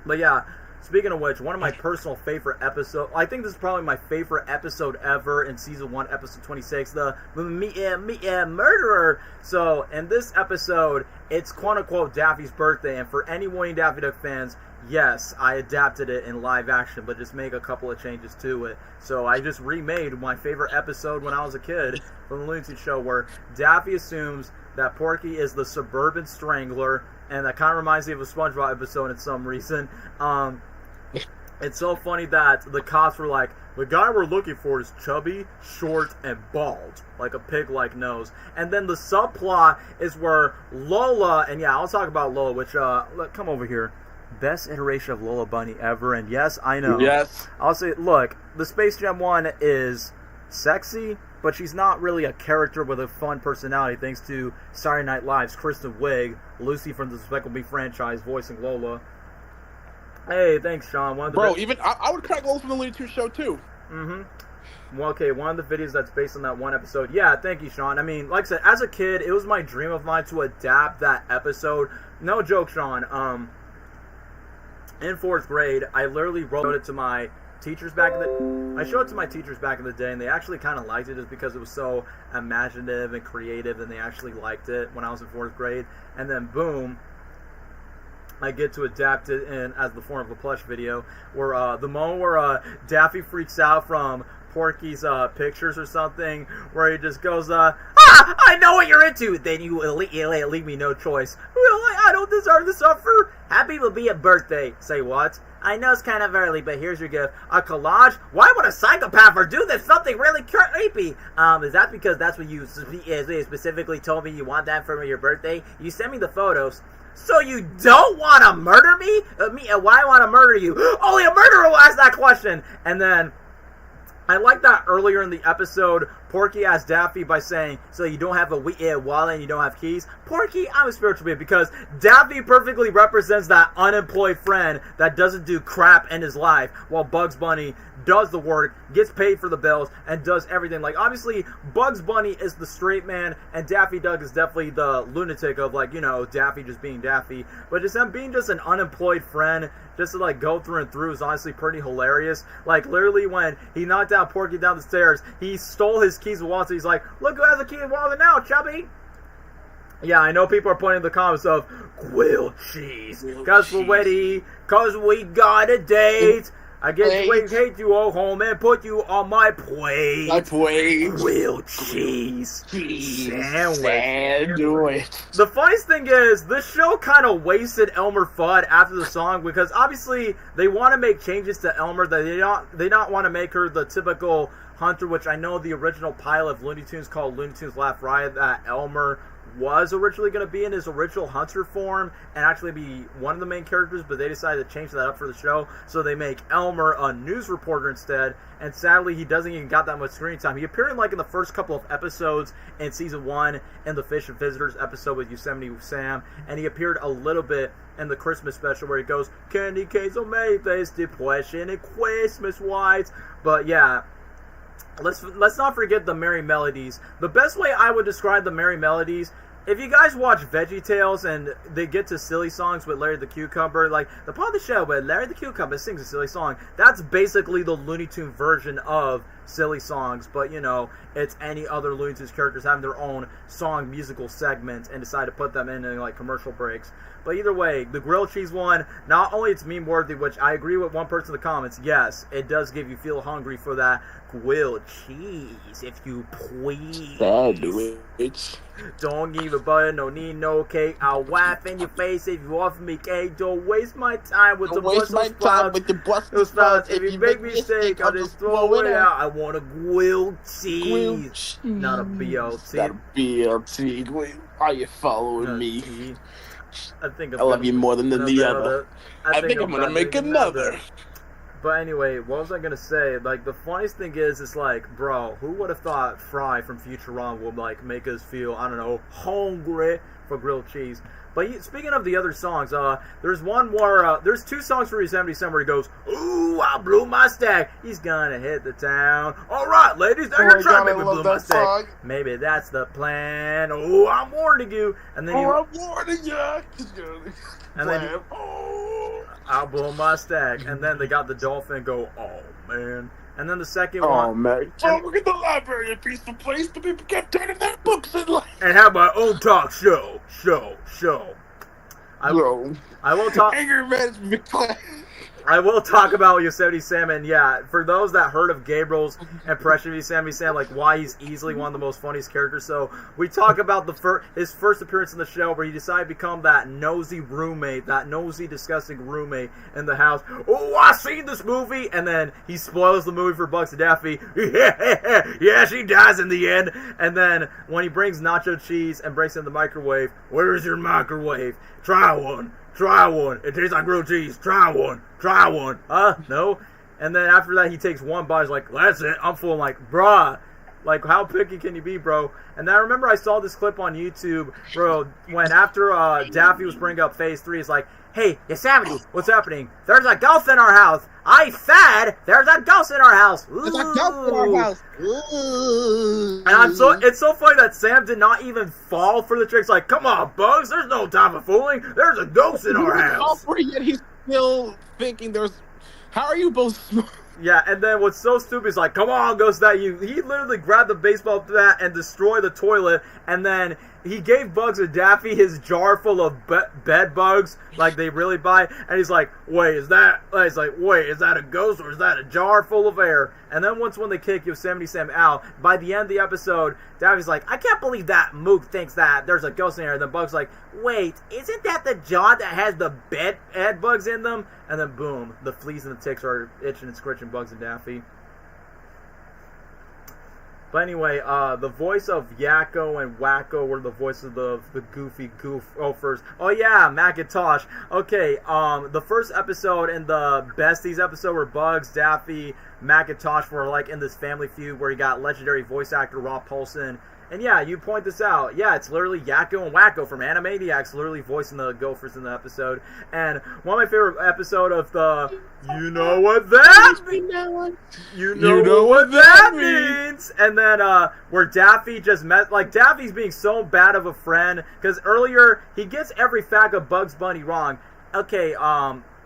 S1: But yeah, speaking of which, one of my personal favorite episodes... I think this is probably my favorite episode ever in Season 1, Episode 26, the Murderer. So, in this episode, it's quote-unquote Daffy's birthday, and for any William Daffy Duck fans... Yes, I adapted it in live action, but just make a couple of changes to it. So I just remade my favorite episode when I was a kid from the Looney Tunes Show, where Daffy assumes that Porky is the suburban strangler, and that kind of reminds me of a SpongeBob episode in some reason. It's so funny that the cops were like, the guy we're looking for is chubby, short, and bald, like a pig-like nose. And then the subplot is where Lola, and yeah, I'll talk about Lola, which, come over here. Best iteration of Lola Bunny ever, and yes, I know.
S2: Yes.
S1: I'll say, look, the Space Jam 1 is sexy, but she's not really a character with a fun personality, thanks to Saturday Night Live's Kristen Wiig, Lucy from the Despicable Me franchise, voicing Lola. Hey, thanks, Sean.
S2: Even I would crack Lola from the Looney Tunes Show, too.
S1: Mm-hmm. Well, okay, one of the videos that's based on that one episode. Yeah, thank you, Sean. I mean, like I said, as a kid, it was my dream of mine to adapt that episode. No joke, Sean. In 4th grade, I literally wrote it to my teachers back in the... I showed it to my teachers back in the day, and they actually kind of liked it just because it was so imaginative and creative, and they actually liked it when I was in 4th grade. And then, boom, I get to adapt it in as the form of a plush video, where the moment where Daffy freaks out from Porky's pictures or something, where he just goes, oh Ha! I know what you're into. Then you leave me no choice. Really? I don't deserve to suffer. Happy will be a birthday. Say what? I know it's kind of early, but here's your gift. A collage? Why would a psychopath or do this? Something really creepy. Is that because that's what you specifically told me you want that for your birthday? You sent me the photos. So you don't want to murder me? Why I want to murder you? Only a murderer will ask that question. And then, I like that earlier in the episode, Porky asked Daffy by saying, so you don't have a wallet and you don't have keys? Porky, I'm a spiritual being, because Daffy perfectly represents that unemployed friend that doesn't do crap in his life, while Bugs Bunny does the work, gets paid for the bills, and does everything. Like, obviously, Bugs Bunny is the straight man, and Daffy Duck is definitely the lunatic of, like, you know, Daffy just being Daffy. But just him being just an unemployed friend, just to, like, go through and through is honestly pretty hilarious. Like, literally, when he knocked out Porky down the stairs, he stole his keys and wallet. He's like, look who has a key and wallet now, chubby. Yeah, I know people are pointing in the comments of grilled cheese, cause we're ready, cause we got a date. I guess we take you all home and put you on my plate. Grilled cheese. Sandwich. The funniest thing is, this show kind of wasted Elmer Fudd after the song, because obviously they want to make changes to Elmer. They don't want to make her the typical hunter, which I know the original pilot of Looney Tunes called Looney Tunes Laugh Riot, that Elmer was originally going to be in his original hunter form and actually be one of the main characters, but they decided to change that up for the show, so they make Elmer a news reporter instead, and sadly he doesn't even got that much screen time. He appeared in like in the first couple of episodes in season 1 in the Fish and Visitors episode with Yosemite Sam, and he appeared a little bit in the Christmas special where he goes, candy canes on my face, depression and Christmas whites. But yeah, let's not forget the Merry Melodies. The best way I would describe the Merry Melodies, if you guys watch VeggieTales and they get to silly songs with Larry the Cucumber, like the part of the show where Larry the Cucumber sings a silly song, that's basically the Looney Tunes version of silly songs, but you know, it's any other Looney Tunes characters having their own song musical segments and decide to put them in like commercial breaks. But either way, the grilled cheese one, not only it's meme worthy, which I agree with one person in the comments, yes, it does give you feel hungry for that grilled cheese, if you please.
S2: Sandwich.
S1: Don't give a butter, no need no cake. I'll laugh in your face if you offer me cake. Don't waste my time with the Brussels sprouts. If you make me mistake, I'll just throw it out. I want a grilled cheese, not a BLT.
S2: Not a BLT. Are you following me?
S1: I
S2: love you more than the other. I think I'm gonna make another.
S1: But anyway, what was I gonna say? Like, the funniest thing is, it's like, bro, who would have thought Fry from Futurama would, like, make us feel, I don't know, hungry for grilled cheese? But speaking of the other songs, there's one more, there's two songs for Yosemite Sam where he goes, ooh, I blew my stack. He's gonna hit the town. All right, ladies, they're gonna try to make me blow my stack. Song. Maybe that's the plan. Oh, I'm warning you. And then
S2: I'm warning you.
S1: And then I'll blow my stack. And then they got the dolphin go, oh, man. And then the second one.
S2: Oh, man. Oh, look at the library, a peaceful place. The people kept turning their books in life.
S1: And have my own talk show. I will talk.
S2: Angry Man's McClay.
S1: I will talk about Yosemite Sam, and yeah, for those that heard of Gabriel's impression of Yosemite Sam, like why he's easily one of the most funniest characters. So we talk about his first appearance in the show, where he decided to become that nosy roommate, that nosy, disgusting roommate in the house. Oh, I seen this movie, and then he spoils the movie for Bugs and Daffy. Yeah, she dies in the end. And then when he brings nacho cheese and breaks it in the microwave, where's your microwave? Try one. It tastes like grilled cheese. Try one. No? And then after that, he takes one bite. He's like, that's it. I'm full. I'm like, bruh. Like, how picky can you be, bro? And then I remember I saw this clip on YouTube, bro, when after Daffy was bringing up Phase 3, it's like, hey, Yosemite, what's happening? There's a ghost in our house. I said there's a ghost in our house. Ooh.
S2: There's a ghost in our house. Ooh.
S1: And it's so funny that Sam did not even fall for the trick. It's like, come on, Bugs, there's no time for fooling. There's a ghost in our house.
S2: Yet he's still thinking there's... How are you both
S1: Yeah, and then what's so stupid is like, come on, Ghost, that you. He literally grabbed the baseball bat and destroyed the toilet, and then he gave Bugs and Daffy his jar full of bed bugs, like they really buy, and he's like, wait, is that a ghost or is that a jar full of air? And then once when they kick Yosemite Sam out, by the end of the episode, Daffy's like, I can't believe that Mook thinks that there's a ghost in there. And then Bugs like, wait, isn't that the jar that has the bed bugs in them? And then boom, the fleas and the ticks are itching and scratching Bugs and Daffy. But anyway, the voice of Yakko and Wacko were the voices of the goofy goofers. Oh yeah, Macintosh. Okay, the first episode and the Besties episode where Bugs, Daffy, Macintosh were like in this family feud where you got legendary voice actor Rob Paulson. And yeah, you point this out. Yeah, it's literally Yakko and Wacko from Animaniacs literally voicing the Gophers in the episode. And one of my favorite episode of the You know what that means? You know what that means? And then where Daffy just met, like Daffy's being so bad of a friend because earlier he gets every fact of Bugs Bunny wrong. Okay,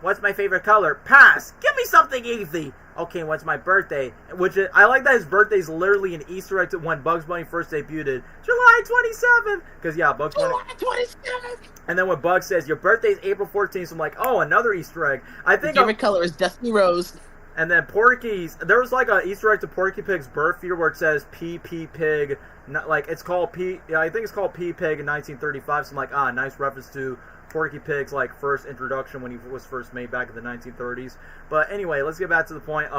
S1: what's my favorite color? Pass. Give me something easy. Okay, what's my birthday? Which is, I like that his birthday is literally an Easter egg to when Bugs Bunny first debuted. July 27th! Because, yeah, Bugs Bunny... July 27th! And then when Bugs says, your birthday is April 14th, so I'm like, oh, another Easter egg. I think...
S8: Your favorite color is Destiny Rose.
S1: And then Porky's... There was like an Easter egg to Porky Pig's birth year where it says P.P. Pig... Like, it's called P... Yeah, I think it's called P. Pig in 1935, so I'm like, nice reference to... Porky Pig's like first introduction when he was first made back in the 1930s. But anyway, let's get back to the point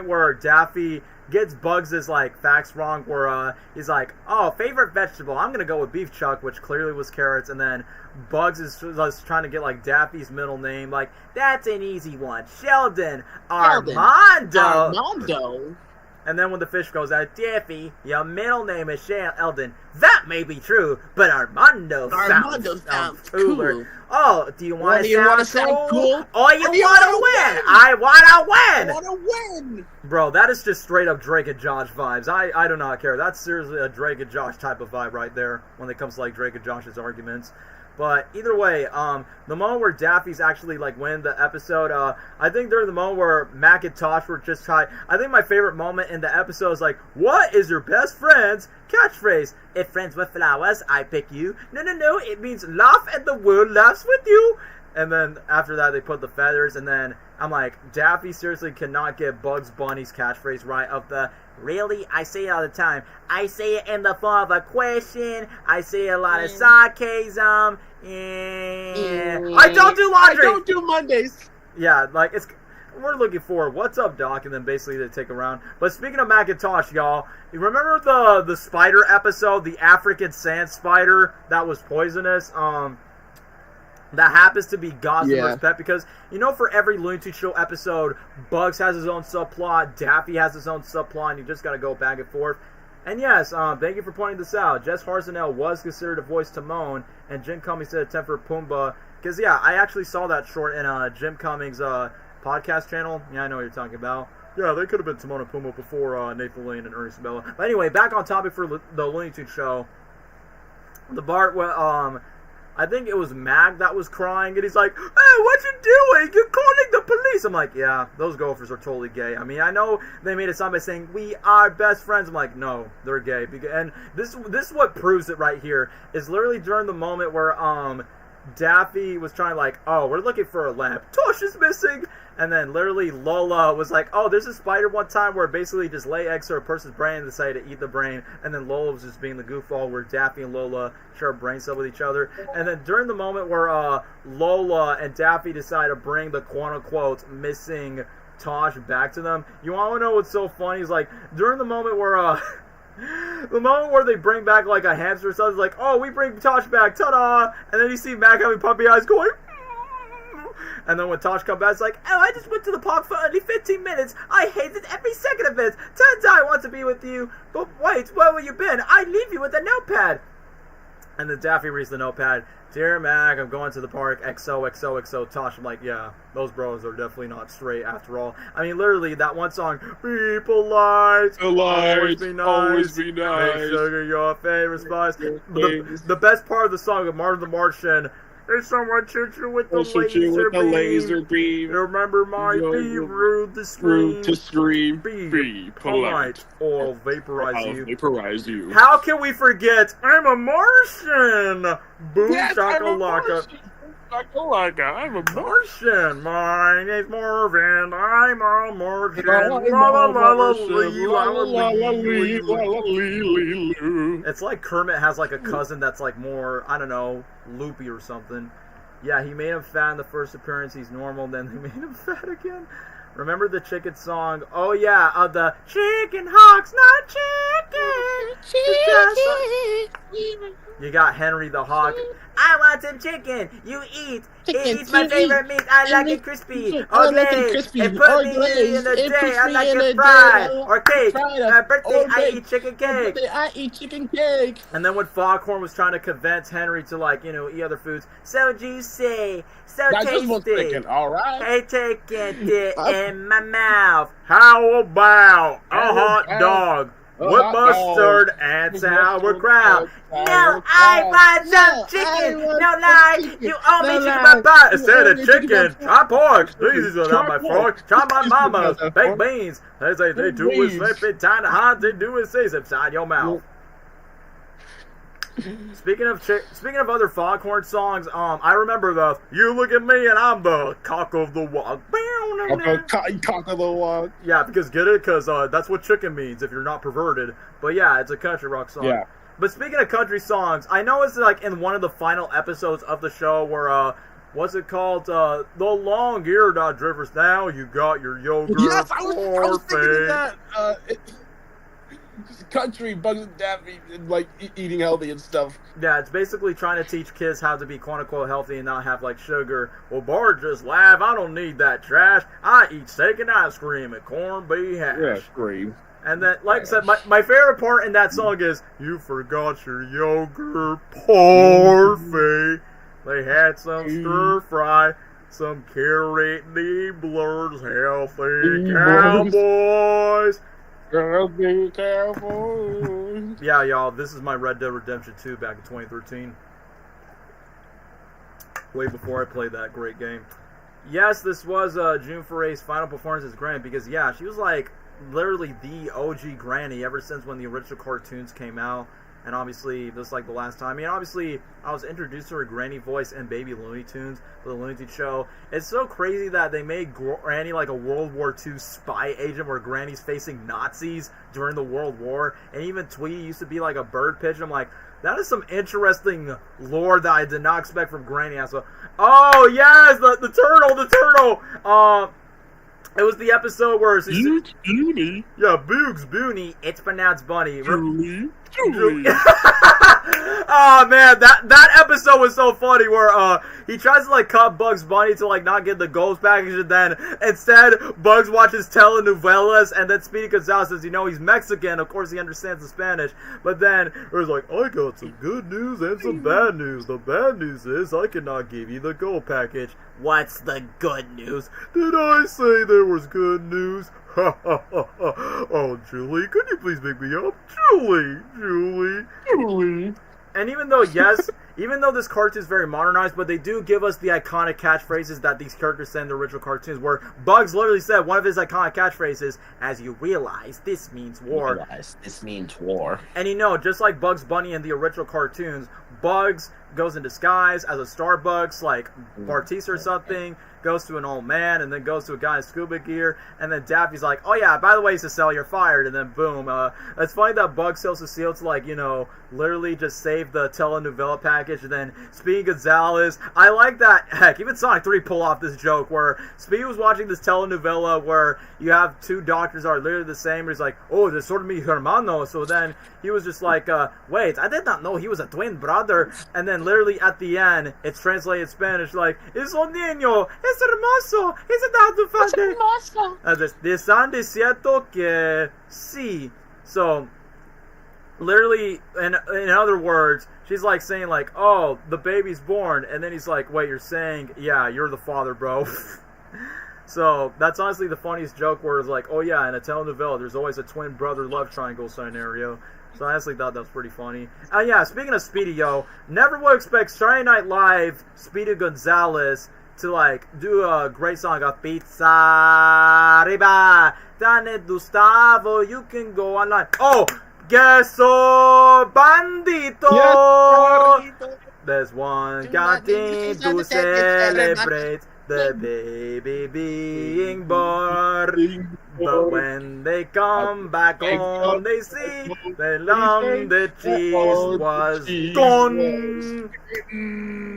S1: where Daffy gets Bugs' like facts wrong, where he's like, oh, favorite vegetable, I'm gonna go with beef chuck, which clearly was carrots, and then Bugs is trying to get like Daffy's middle name, like, that's an easy one, Sheldon Armando. And then when the fish goes out, Daffy, your middle name is Sheldon. That may be true, but Armando sounds cooler. Oh, do you want to sound cool? Or you want to win? I want to win! Bro, that is just straight up Drake and Josh vibes. I do not care. That's seriously a Drake and Josh type of vibe right there when it comes to like Drake and Josh's arguments. But either way, the moment where Daffy's actually like winning the episode, I think during the moment where Macintosh were just trying, I think my favorite moment in the episode is like, what is your best friend's catchphrase? If friends with flowers, I pick you. No, it means laugh and the world laughs with you. And then after that, they put the feathers, and then I'm like, Daffy seriously cannot get Bugs Bunny's catchphrase right of the, really? I say it all the time. I say it in the form of a question. I say a lot of sarcasm. I don't do laundry.
S2: I don't do Mondays.
S1: Yeah, like, we're looking for what's up, Doc, and then basically they take a round. But speaking of Macintosh, y'all, you remember the spider episode, the African sand spider that was poisonous? That happens to be Gossamer's pet, because, you know, for every Looney Tunes Show episode, Bugs has his own subplot, Daffy has his own subplot, and you just gotta go back and forth. And yes, thank you for pointing this out. Jess Harsonell was considered a voice Timon, and Jim Cummings said attempt for Pumbaa. Because, yeah, I actually saw that short in Jim Cummings' podcast channel. Yeah, I know what you're talking about. Yeah, they could have been Timon and Pumbaa before Nathan Lane and Ernie Sabella. But anyway, back on topic for the Looney Tunes Show. The part where, I think it was Mag that was crying, and he's like, hey, what you doing? You're calling the police. I'm like, yeah, those Gophers are totally gay. I mean, I know they made it sound by saying, we are best friends. I'm like, no, they're gay. And this is what proves it right here, is literally during the moment where, Daffy was trying like, oh, we're looking for a lamp. Tosh is missing. And then literally Lola was like, oh, there's a spider one time where basically just lay eggs to a person's brain and decided to eat the brain. And then Lola was just being the goofball where Daffy and Lola share brain cell with each other. And then during the moment where Lola and Daffy decide to bring the quote-unquote missing Tosh back to them, you want to know what's so funny? Is like, during the moment where the moment where they bring back like a hamster or something, it's like, oh, we bring Tosh back, ta-da! And then you see Mac having puppy eyes going, and then when Tosh comes back, it's like, oh, I just went to the park for only 15 minutes. I hated every second of it. Turns out I want to be with you. But wait, where have you been? I leave you with a notepad. And then Daffy reads the notepad. Dear Mac, I'm going to the park. XOXOXO Tosh. I'm like, yeah, those bros are definitely not straight after all. I mean, literally, that one song, be polite, always be nice, make sure your favorite spice. The best part of the song of Martin the Martian, If someone shoots you with the
S2: Shoot you with a laser beam.
S1: Remember my be rude to scream. Be polite, or I'll vaporize you.
S2: Vaporize you.
S1: How can we forget? I'm a Martian. Boom
S2: Yes, I'm a
S1: shakalaka.
S2: Martian. Shakalaka, I'm a
S1: Martian. My name's Marvin. I'm a Martian. La la la la lee, la la lee, la la lee. It's like Kermit has like a cousin that's like more, I don't know, loopy or something. Yeah, he made him fat in the first appearance. He's normal. Then they made him fat again. Remember the chicken song? Oh yeah, the chicken hawks, not chicken. You got Henry the Hawk. I want some chicken. You eat. It's my favorite meat. I like it crispy. All day. And put me in the day. I like it fried. Or cake. My birthday, I eat chicken cake.
S2: I eat chicken cake.
S1: And then when Foghorn was trying to convince Henry to, like, you know, eat other foods, so juicy, so tasty.
S2: All right.
S1: Hey, taking it in my mouth. How about a hot dog? With mustard and sauerkraut. No, I want some chicken. No lie, you owe me chicken pie. Instead of chicken, chop pork. These are not my pork. Chop my mama's baked beans. They say they do it slipping tiny hot. They do it says inside your mouth. Speaking of other Foghorn songs, I remember the "You Look at Me and I'm the Cock of the Walk."
S2: Cock of the walk.
S1: Yeah, because get it? Because that's what chicken means if you're not perverted. But yeah, it's a country rock song.
S2: Yeah.
S1: But speaking of country songs, I know it's like in one of the final episodes of the show where, what's it called? The long ear dot drivers. Now you got your yogurt.
S2: Yes, I was thinking of that. Country, Bugs and Daffy, and like eating healthy and stuff.
S1: Yeah, it's basically trying to teach kids how to be quote-unquote healthy and not have like sugar. Well, Bart just laugh. I don't need that trash. I eat steak and ice cream and corned beef hash.
S2: Yeah, cream.
S1: And then, like I said, my favorite part in that song is, you forgot your yogurt, parfait. They had some stir fry, some carrot nibblers, healthy cowboys. Yeah, y'all, this is my Red Dead Redemption 2 back in 2013. Way before I played that great game. Yes, this was June Foray's final performance as Granny because, yeah, she was like literally the OG Granny ever since when the original cartoons came out. And obviously, this is like the last time. I mean, obviously, I was introduced to her Granny voice in Baby Looney Tunes for the Looney Tunes Show. It's so crazy that they made Granny like a World War II spy agent where Granny's facing Nazis during the World War. And even Tweety used to be like a bird pigeon. I'm like, that is some interesting lore that I did not expect from Granny. So, oh, yes, the turtle. It was the episode where
S2: Boogs Booney.
S1: Yeah, Boogs Booney. It's pronounced Bunny.
S2: Julie.
S1: Oh man, that episode was so funny where he tries to like cut Bugs Bunny to like not get the ghost package, and then instead Bugs watches telenovelas, and then Speedy Gonzales says, you know, he's Mexican. Of course he understands the Spanish, but then it was like, I got some good news and some bad news. The bad news is I cannot give you the gold package. What's the good news? Did I say there was good news? Ha ha ha ha. Oh, Julie, could you please make me up? Julie. And even though, yes, even though this cartoon is very modernized, but they do give us the iconic catchphrases that these characters said in the original cartoons, where Bugs literally said one of his iconic catchphrases, as you realize, this means war. And you know, just like Bugs Bunny in the original cartoons, Bugs goes in disguise as a Starbucks, like Bartise or something, goes to an old man, and then goes to a guy in scuba gear, and then Daffy's like, oh yeah, by the way, Cecile, you're fired, and then boom. It's funny that Bugs tells Cecile to, like, you know, literally just save the telenovela package, and then Speedy Gonzales, I like that, heck, even Sonic 3 pull off this joke, where Speedy was watching this telenovela where you have two doctors that are literally the same, and he's like, oh, this sort of mi hermano, so then he was just like, wait, I did not know he was a twin brother, and then literally at the end, it's translated in Spanish, like, es un niño, es hermoso, es hermoso. Te están diciendo que sí. So, literally, in other words, she's like saying like, oh, the baby's born, and then he's like, wait, you're saying, yeah, you're the father, bro. So, that's honestly the funniest joke where it's like, oh yeah, in a telenovela, there's always a twin brother love triangle scenario. So I honestly thought that was pretty funny. Yeah, speaking of Speedy, yo, never would expect Saturday Night Live, Speedy Gonzalez, to like do a great song of Pizza Arriba, Dane Gustavo, you can go online. Oh, Queso Bandito!
S2: Yes,
S1: There's one God thing to celebrate, the baby being born. But when they come back home, they see the cheese was gone.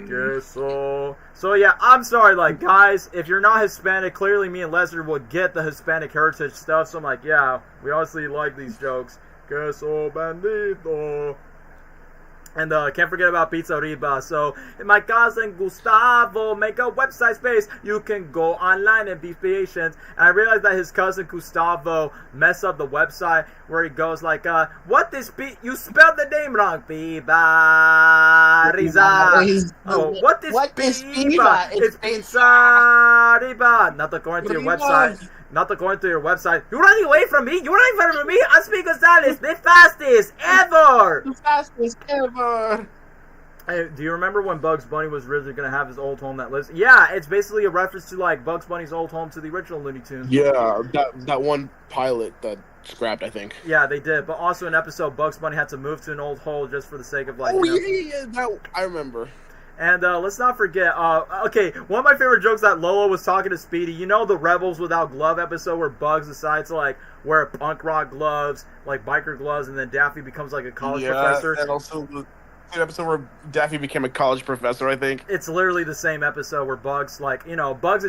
S1: Queso. So yeah, I'm sorry, like guys, if you're not Hispanic, clearly me and Lesnar would get the Hispanic heritage stuff. So I'm like, yeah, we obviously like these jokes. Queso bandito. And can't forget about Pizza Arriba. So, in my cousin Gustavo, make a website space. You can go online and be patient. And I realized that his cousin Gustavo messed up the website where he goes like, what is you spelled the name wrong. Piba Riza. Oh, what is Piba? It's Pizza Arriba. Not according to your website. Not according to your website. You're running away from me? You're running away from me? I'm Speedy Gonzalez, the fastest ever!
S2: The fastest ever!
S1: Hey, do you remember when Bugs Bunny was originally going to have his old home that lives? Yeah, it's basically a reference to, like, Bugs Bunny's old home to the original Looney Tunes.
S2: Yeah, that one pilot that scrapped, I think.
S1: Yeah, they did. But also an episode, Bugs Bunny had to move to an old hole just for the sake of, like...
S2: Oh, yeah, that, I remember.
S1: And let's not forget, okay, one of my favorite jokes that Lola was talking to Speedy, you know the Rebels Without Glove episode where Bugs decides to, like, wear punk rock gloves, like biker gloves, and then Daffy becomes, like, a college professor?
S2: And also the episode where Daffy became a college professor, I think.
S1: It's literally the same episode where Bugs, like, you know, Bugs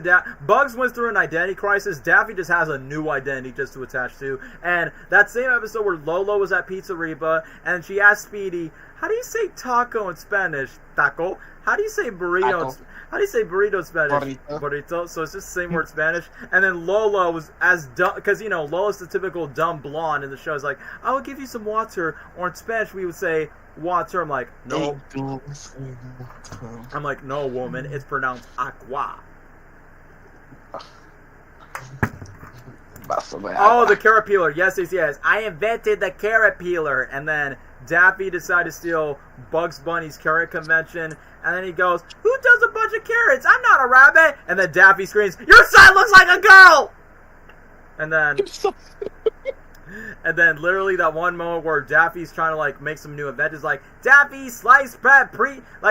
S1: went through an identity crisis. Daffy just has a new identity just to attach to. And that same episode where Lola was at Pizzeria, and she asked Speedy, how do you say taco in Spanish? Taco. How do you say burrito? How do you say burrito in Spanish? Burrito. So it's just the same word in Spanish. And then Lola was as dumb, because, you know, Lola's the typical dumb blonde in the show. It's like, I will give you some water. Or in Spanish, we would say water. I'm like, no. I'm like, no, woman. It's pronounced aqua. Oh, the carrot peeler. Yes. I invented the carrot peeler. And then Daffy decided to steal Bugs Bunny's carrot convention. And then he goes, who does a bunch of carrots? I'm not a rabbit. And then Daffy screams, your son looks like a girl! And then... and then literally that one moment where Daffy's trying to, like, make some new inventions, like, Daffy's sliced bread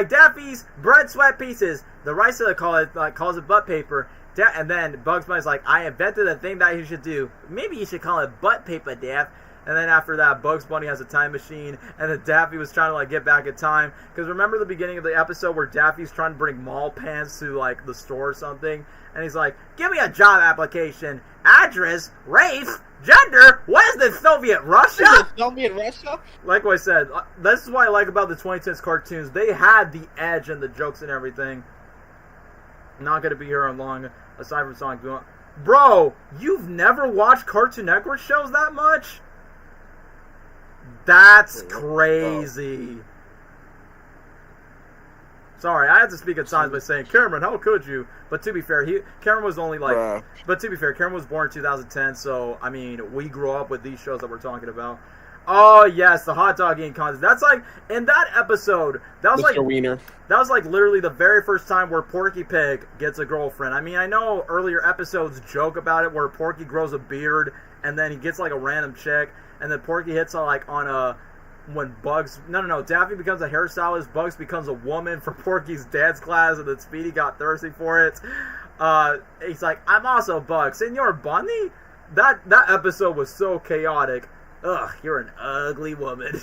S1: Daffy's bread sweat pieces. The rice that calls it butt paper. And then Bugs Bunny's like, I invented a thing that you should do. Maybe you should call it butt paper, Daff. And then after that, Bugs Bunny has a time machine, and then Daffy was trying to, like, get back in time. Because remember the beginning of the episode where Daffy's trying to bring mall pants to, like, the store or something? And he's like, give me a job application. Address, race, gender, what is this, Soviet Russia?
S2: Soviet Russia?
S1: Like what I said, this is what I like about the 2010s cartoons. They had the edge and the jokes and everything. Not going to be here on long, aside from Sonic Boom. Bro, you've never watched Cartoon Network shows that much? That's crazy. Sorry, I had to speak at times by saying, Cameron, how could you? But to be fair, Cameron was only like... But to be fair, Cameron was born in 2010, so, I mean, we grew up with these shows that we're talking about. Oh, yes, the hot dog eating contest. That's like, in that episode, that was
S2: Mr. Wiener.
S1: That was like literally the very first time where Porky Pig gets a girlfriend. I mean, I know earlier episodes joke about it where Porky grows a beard and then he gets like a random chick, and then Porky hits on like on a when Bugs Daffy becomes a hairstylist, Bugs becomes a woman for Porky's dance class, and then Speedy got thirsty for it. He's like, I'm also Bugs, Senor Bunny. That episode was so chaotic. Ugh, you're an ugly woman.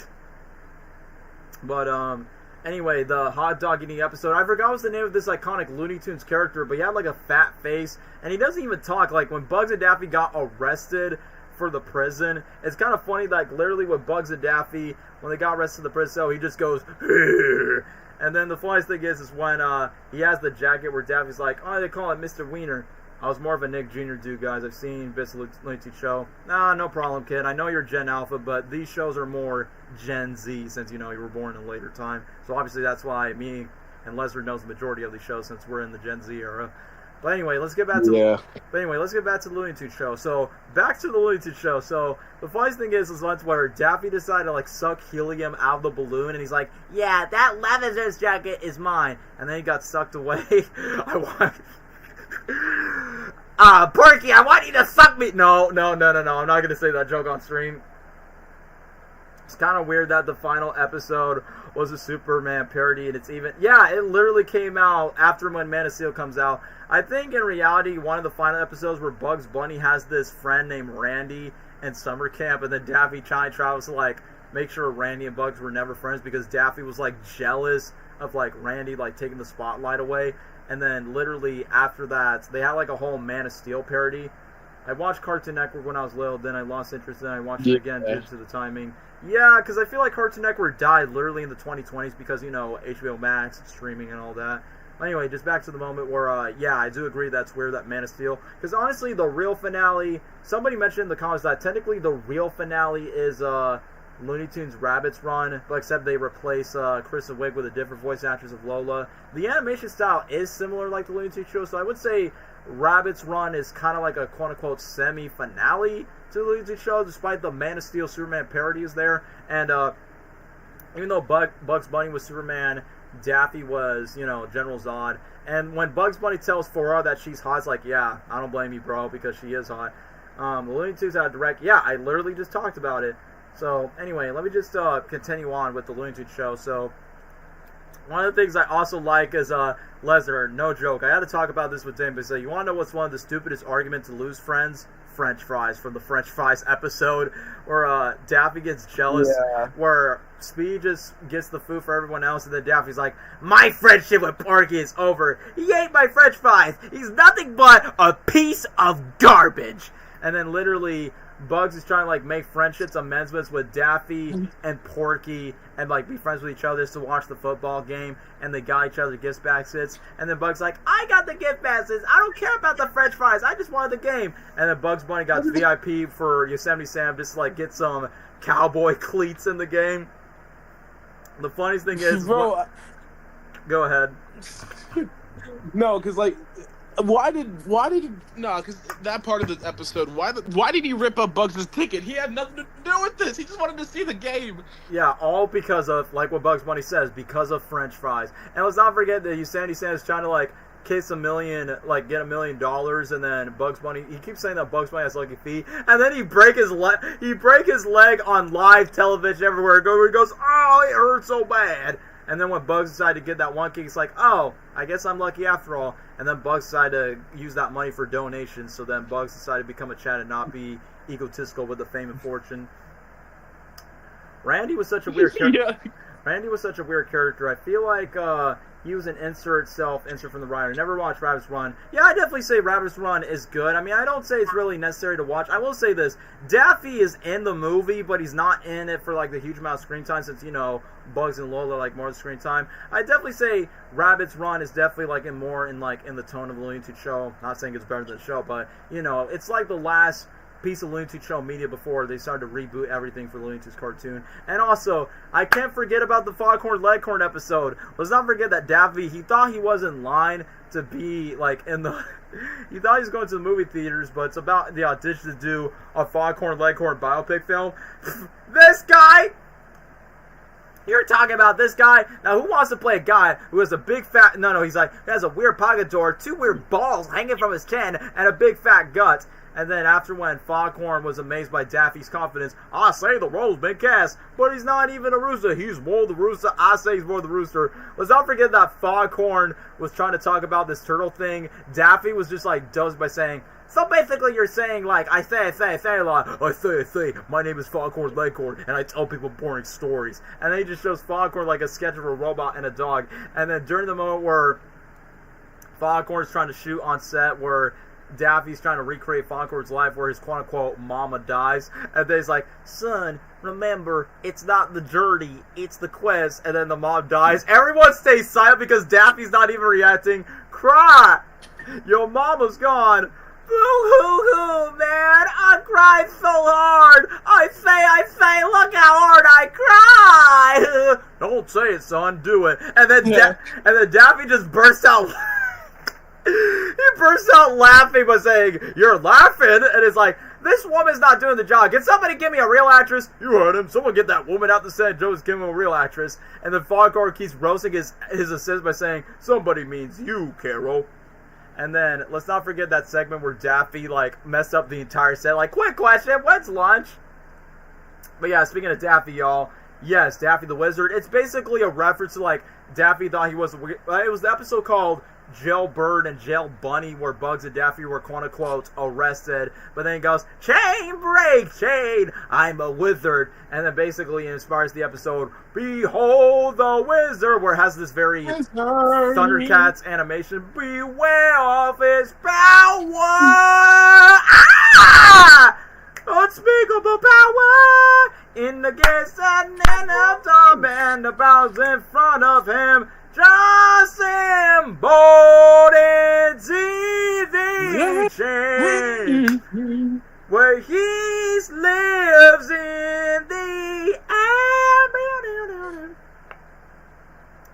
S1: But anyway, the hot dog eating episode. I forgot what's the name of this iconic Looney Tunes character, but he had like a fat face, and he doesn't even talk. Like when Bugs and Daffy got arrested for the prison, it's kind of funny. Like literally with Bugs and Daffy, when they got arrested in the prison cell, he just goes, and then the funniest thing is when he has the jacket where Daffy's like, oh, they call it Mr. Wiener. I was more of a Nick Jr. dude, guys. I've seen bits of Looney Tunes Show. Nah, no problem, kid. I know you're Gen Alpha, but these shows are more Gen Z since, you know, you were born in a later time. So obviously that's why me and Lesnar knows the majority of these shows since we're in the Gen Z era. But anyway, let's get back to the Looney Tunes Show. So back to the Looney Tunes Show. So the funniest thing is once where Daffy decided to like suck helium out of the balloon, and he's like, "Yeah, that Leather's jacket is mine," and then he got sucked away. Porky, I want you to suck me. No. I'm not gonna say that joke on stream. It's kind of weird that the final episode was a Superman parody, and it literally came out after when Man of Steel comes out. I think in reality, one of the final episodes where Bugs Bunny has this friend named Randy in summer camp, and then Daffy travels to like make sure Randy and Bugs were never friends because Daffy was like jealous of like Randy like taking the spotlight away. And then literally after that, they had like a whole Man of Steel parody. I watched Cartoon Network when I was little, then I lost interest, then I watched it again due to the timing. Yeah, because I feel like Cartoon Network died literally in the 2020s because, HBO Max and streaming and all that. Anyway, just back to the moment where, I do agree that's weird, that Man of Steel. Because honestly, the real finale, somebody mentioned in the comments that technically the real finale is Looney Tunes Rabbit's Run, but except they replace Kristen Wiig with a different voice actress of Lola. The animation style is similar like the Looney Tunes Show, so I would say Rabbit's Run is kind of like a quote-unquote semi-finale to the Looney Tunes Show, despite the Man of Steel Superman parody is there. And even though Bugs Bunny was Superman, Daffy was, General Zod. And when Bugs Bunny tells Flora that she's hot, it's like, yeah, I don't blame you, bro, because she is hot. The Looney Tunes had a direct, I literally just talked about it. So, anyway, let me just continue on with the Looney Tunes Show. So, one of the things I also like is Lesnar, no joke. I had to talk about this with Dane, but you want to know what's one of the stupidest arguments to lose friends? French fries from the French fries episode where Daffy gets jealous, where Speed just gets the food for everyone else, and then Daffy's like, my friendship with Porky is over. He ate my French fries. He's nothing but a piece of garbage. And then literally Bugs is trying to like make friendships, amendments with Daffy and Porky, and like be friends with each other just to watch the football game, and they got each other gift baskets. And then Bugs like, I got the gift baskets. I don't care about the French fries. I just wanted the game. And then Bugs Bunny got VIP for Yosemite Sam just to like get some cowboy cleats in the game. The funniest thing is,
S2: bro,
S1: go ahead.
S2: No, because like. Because that part of the episode, why did he rip up Bugs' ticket? He had nothing to do with this. He just wanted to see the game.
S1: Yeah, all because of, like what Bugs Bunny says, because of French fries. And let's not forget that Yosemite Sam is trying to, like, kiss $1 million, like, get $1 million, and then Bugs Bunny, he keeps saying that Bugs Bunny has lucky feet, and then he break his leg on live television everywhere, where he goes, oh, it hurts so bad. And then when Bugs decided to get that one kick, he's like, oh, I guess I'm lucky after all. And then Bugs decided to use that money for donations. So then Bugs decided to become a Chad and not be egotistical with the fame and fortune. Randy was such a weird character. Randy was such a weird character. I feel like he was an insert from the writer. Never watched Rabbit's Run. Yeah, I definitely say Rabbit's Run is good. I mean, I don't say it's really necessary to watch. I will say this. Daffy is in the movie, but he's not in it for, like, the huge amount of screen time since, Bugs and Lola like more of the screen time. I definitely say Rabbit's Run is definitely, like, in the tone of the Looney Tunes Show. Not saying it's better than the show, but, it's like the last piece of Looney Tunes Show media before they started to reboot everything for Looney Tunes cartoon. And also, I can't forget about the Foghorn Leghorn episode. Let's not forget that Daffy, he thought he was in line to be, like, in the... he thought he was going to the movie theaters, but it's about the audition to do a Foghorn Leghorn biopic film. This guy! You're talking about this guy? Now, who wants to play a guy who has a big fat... No, he's like, he has a weird pocket door, 2 weird balls hanging from his chin, and a big fat gut. And then after when Foghorn was amazed by Daffy's confidence, I say the role's been cast, but he's not even a rooster. He's more the rooster. I say he's more the rooster. Let's not forget that Foghorn was trying to talk about this turtle thing. Daffy was just like dozed by saying, so basically you're saying like, I say a lot. I say, my name is Foghorn Leghorn, and I tell people boring stories. And then he just shows Foghorn like a sketch of a robot and a dog. And then during the moment where Foghorn's trying to shoot on set where Daffy's trying to recreate Foghorn's life where his quote-unquote mama dies, and then he's like, son, remember, it's not the journey, it's the quest, and then the mom dies. Everyone stays silent because Daffy's not even reacting. Cry! Your mama's gone. Boo-hoo-hoo, man, I'm crying so hard. I say, look how hard I cry. Don't say it, son, do it. And then Daffy just bursts out He bursts out laughing by saying, "You're laughing?" And it's like, this woman's not doing the job. Can somebody give me a real actress? You heard him. Someone get that woman out the set. Joe's giving him a real actress. And then Foghorn keeps roasting his assistant by saying, "Somebody means you, Carol." And then, let's not forget that segment where Daffy, like, messed up the entire set. Like, quick question, when's lunch? But yeah, speaking of Daffy, y'all, yes, Daffy the Wizard. It's basically a reference to, like, Daffy thought he was... It was the episode called Jailbird and Jail Bunny, where Bugs and Daffy were quote-unquote arrested. But then he goes, "Chain break, chain, I'm a wizard." And then basically inspires the episode, "Behold the Wizard," where it has this very Thundercats animation. "Beware of his power! Ah! Unspeakable power! In the gates and in of the and the bows in front of him. Just embodied the change, where he lives in the air.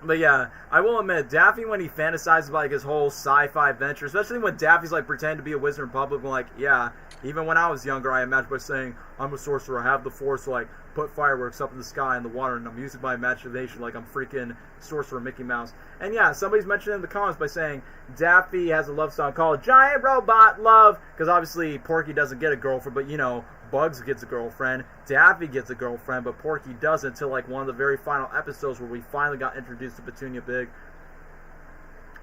S1: But yeah, I will admit, Daffy, when he fantasizes about like his whole sci-fi adventure, especially when Daffy's like pretending to be a wizard in public, I'm like, yeah, even when I was younger, I imagined by saying, "I'm a sorcerer, I have the force to like put fireworks up in the sky and the water, and I'm using my imagination like I'm freaking sorcerer Mickey Mouse." And yeah, somebody's mentioned in the comments by saying Daffy has a love song called "Giant Robot Love," because obviously Porky doesn't get a girlfriend, but you know, Bugs gets a girlfriend, Daffy gets a girlfriend, but Porky doesn't until like one of the very final episodes where we finally got introduced to Petunia Big.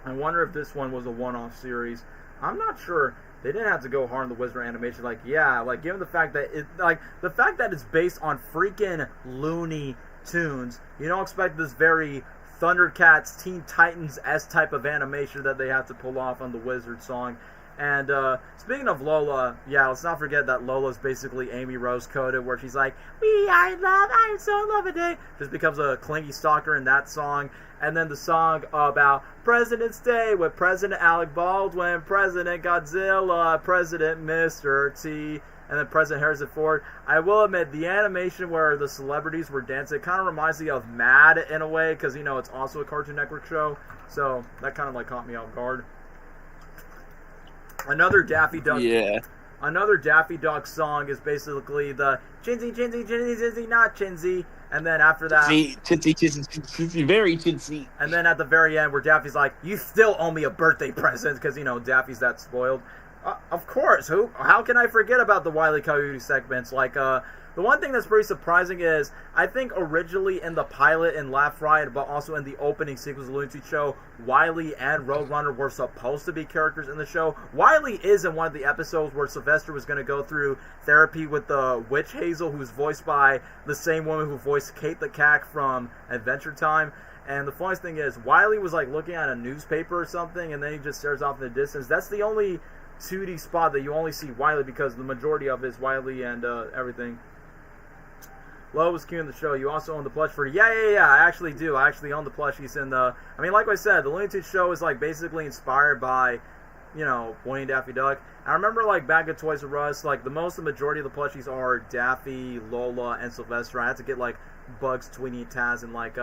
S1: I wonder if this one was a one-off series. I'm not sure. They didn't have to go hard on the Wizard animation. Like, yeah, like given the fact that it's based on freaking Looney Tunes, you don't expect this very Thundercats, Teen Titans S type of animation that they have to pull off on the Wizard song. And speaking of Lola, yeah, let's not forget that Lola's basically Amy Rose coded, where she's like, "We are in love, I'm so in love today." Just becomes a clingy stalker in that song. And then the song about President's Day with President Alec Baldwin, President Godzilla, President Mr. T, and then President Harrison Ford. I will admit, the animation where the celebrities were dancing kind of reminds me of Mad in a way, because, you know, it's also a Cartoon Network show. So that kind of like caught me off guard. Another Daffy Duck. Yeah. Another Daffy Duck song is basically the "Chinsey, Chinsey, Chinsey, Chinsey, not Chinsey," and then after that,
S2: Chinsey, very Chinsey.
S1: And then at the very end, where Daffy's like, "You still owe me a birthday present," because you know Daffy's that spoiled. Of course. How can I forget about the Wile E. Coyote segments? Like, the one thing that's pretty surprising is, I think originally in the pilot in Laugh Riot, but also in the opening sequence of the Looney Tunes Show, Wile E. and Roadrunner were supposed to be characters in the show. Wile E. is in one of the episodes where Sylvester was going to go through therapy with the witch Hazel, who's voiced by the same woman who voiced Kate the Cat from Adventure Time. And the funniest thing is, Wile E. was like looking at a newspaper or something, and then he just stares off in the distance. That's the only 2D spot that you only see Wile E. because the majority of it is Wile E. and everything. Lo was cute in the show. You also own the plush for... Yeah, I actually do. I actually own the plushies in the... I mean, like I said, the Looney Tunes Show is, like, basically inspired by, you know, Boy and Daffy Duck. I remember, like, back at Toys R Us, like, the majority of the plushies are Daffy, Lola, and Sylvester. I had to get, like, Bugs, Tweety, and Taz in, like,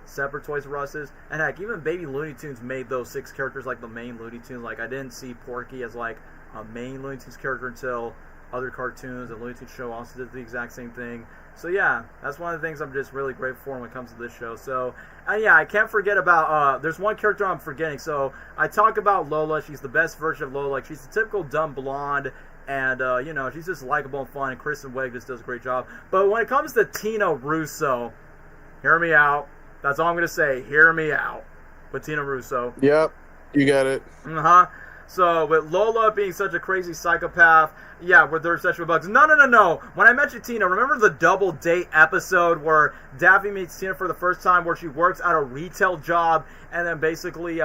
S1: separate Toys R Us's. And, heck, even Baby Looney Tunes made those 6 characters, like, the main Looney Tunes. Like, I didn't see Porky as, like, a main Looney Tunes character until other cartoons. And Looney Tunes Show also did the exact same thing. So yeah, that's one of the things I'm just really grateful for when it comes to this show. So, yeah, I can't forget about, there's one character I'm forgetting. So, I talk about Lola. She's the best version of Lola. Like, she's the typical dumb blonde, and, you know, she's just likable and fun, and Kristen Wiig just does a great job. But when it comes to Tina Russo, hear me out. That's all I'm going to say. Hear me out. With Tina Russo.
S2: Yep, you got it.
S1: So, with Lola being such a crazy psychopath, yeah, with their sexual bugs. No. When I mentioned Tina, remember the double date episode where Daffy meets Tina for the first time, where she works at a retail job, and then basically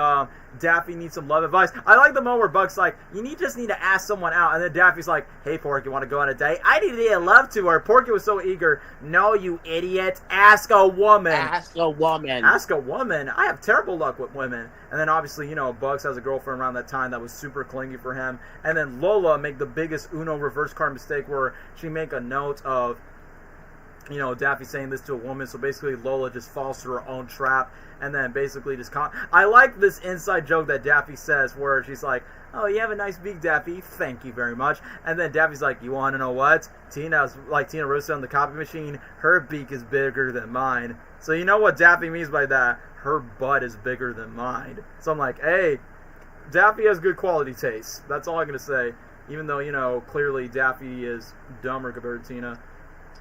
S1: Daffy needs some love advice. I like the moment where Bugs like, just need to ask someone out, and then Daffy's like, "Hey, Porky, want to go on a date?" "I need love to her." Porky was so eager. "No, you idiot. Ask a woman."
S2: Ask a woman.
S1: Ask a woman? I have terrible luck with women. And then obviously, you know, Bugs has a girlfriend around that time that was super clingy for him. And then Lola make the biggest Uno reverse card mistake where she make a note of you know, Daffy saying this to a woman, so basically Lola just falls to her own trap, and then basically just I like this inside joke that Daffy says, where she's like, oh, you have a nice beak, Daffy, thank you very much, and then Daffy's like, you want to know what? Tina Russo on the copy machine, her beak is bigger than mine. So you know what Daffy means by that? Her butt is bigger than mine. So I'm like, hey, Daffy has good quality taste. That's all I'm going to say. Even though, you know, clearly Daffy is dumber compared to Tina.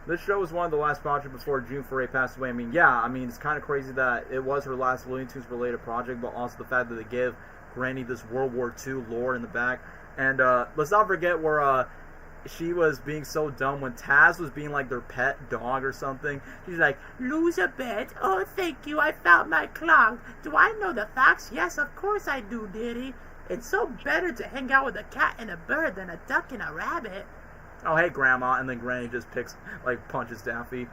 S1: This show was one of the last projects before June Foray passed away. I mean, yeah, it's kind of crazy that it was her last Looney Tunes related project, but also the fact that they give Granny this World War II lore in the back. And let's not forget where she was being so dumb when Taz was being like their pet dog or something. She's like, lose a bet? Oh, thank you, I found my clock. Do I know the facts? Yes, of course I do, Diddy. It's so better to hang out with a cat and a bird than a duck and a rabbit. Oh, hey, Grandma, and then Granny just punches Daffy.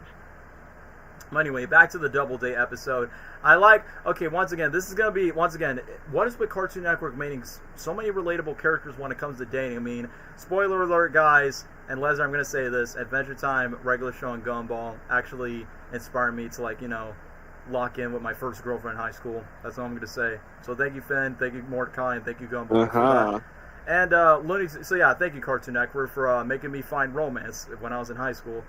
S1: But anyway, back to the Double Date episode. Okay, once again, this is going to be, what is with Cartoon Network making so many relatable characters when it comes to dating? I mean, spoiler alert, guys, and Lesnar, I'm going to say this, Adventure Time, regular show, and Gumball actually inspired me to, lock in with my first girlfriend in high school. That's all I'm going to say. So thank you, Finn, thank you, Mordecai, and thank you, Gumball, for that. And, so yeah, thank you, Cartoon Network, for making me find romance when I was in high school.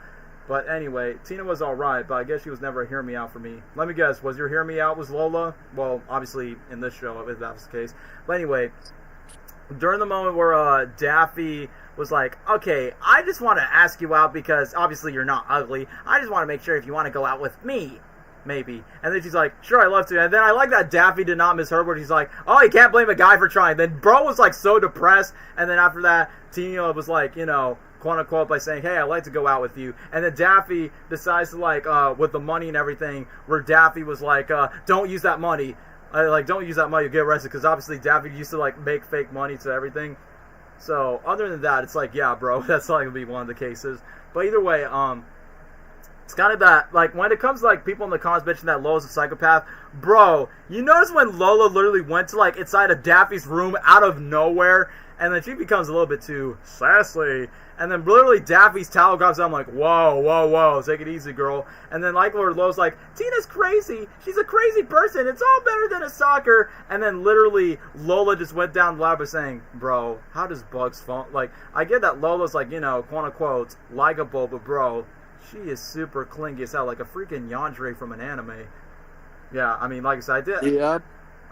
S1: But anyway, Tina was alright, but I guess she was never a hear me out for me. Let me guess, was your hear me out was Lola? Well, obviously, in this show, if that was the case. But anyway, during the moment where Daffy was like, okay, I just want to ask you out because obviously you're not ugly. I just want to make sure if you want to go out with me. Maybe. And then she's like, sure, I'd love to. And then I like that Daffy did not misheard where she's like, oh, you can't blame a guy for trying. Then bro was so depressed. And then after that, Tina was like, quote unquote, by saying, hey, I'd like to go out with you. And then Daffy decides to with the money and everything, where Daffy was like, don't use that money. Don't use that money to get arrested. Because obviously Daffy used to make fake money to everything. So other than that, it's yeah, bro, that's not going to be one of the cases. But either way, it's kind of that, when it comes to, people in the comments mention that Lola's a psychopath, bro, you notice when Lola literally went to, inside of Daffy's room out of nowhere, and then she becomes a little bit too sassy, and then literally Daffy's towel comes out, I'm like, whoa, whoa, whoa, take it easy, girl, and then Lord Lowe's like, Tina's crazy, she's a crazy person, it's all better than a soccer, and then literally Lola just went down the ladder by saying, bro, how does Bugs phone, I get that Lola's, quote unquote, likable, but bro, she is super clingy as hell, like a freaking yandere from an anime. Yeah, like I said, I did.
S2: Yeah.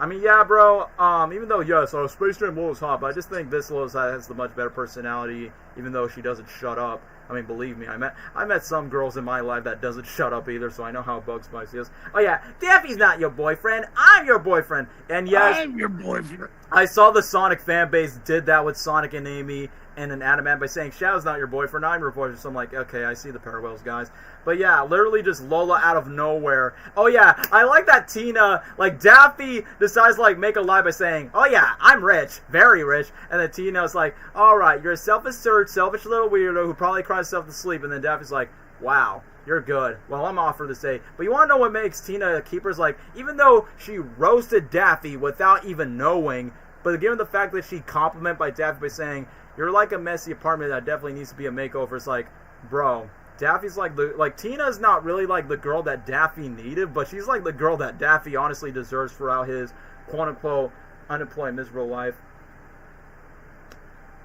S1: Yeah, bro. Even though, yes, Space Jam Lola's hot, but I just think this Lola has the much better personality, even though she doesn't shut up. Believe me, I met some girls in my life that doesn't shut up either, so I know how Bugs Spicy is. Oh yeah, Daffy's not your boyfriend. I'm your boyfriend. And yes,
S2: I'm your boyfriend.
S1: I saw the Sonic fan base did that with Sonic and Amy and an Adamant by saying, Shadow's not your boyfriend, I'm your boyfriend. So I'm like, okay, I see the parallels, guys. But yeah, literally just Lola out of nowhere. Oh yeah, I like that Tina, Daffy decides to make a lie by saying, oh yeah, I'm rich, very rich. And then Tina's like, alright, you're a self-assured, selfish little weirdo who probably cries himself to sleep. And then Daffy's like, wow, you're good. Well, I'm off for this day. But you want to know what makes Tina a keeper? Even though she roasted Daffy without even knowing, but given the fact that she complimented by Daffy by saying, you're like a messy apartment that definitely needs to be a makeover, it's bro, Daffy's Tina's not really the girl that Daffy needed, but she's the girl that Daffy honestly deserves throughout his quote-unquote unemployed, miserable life.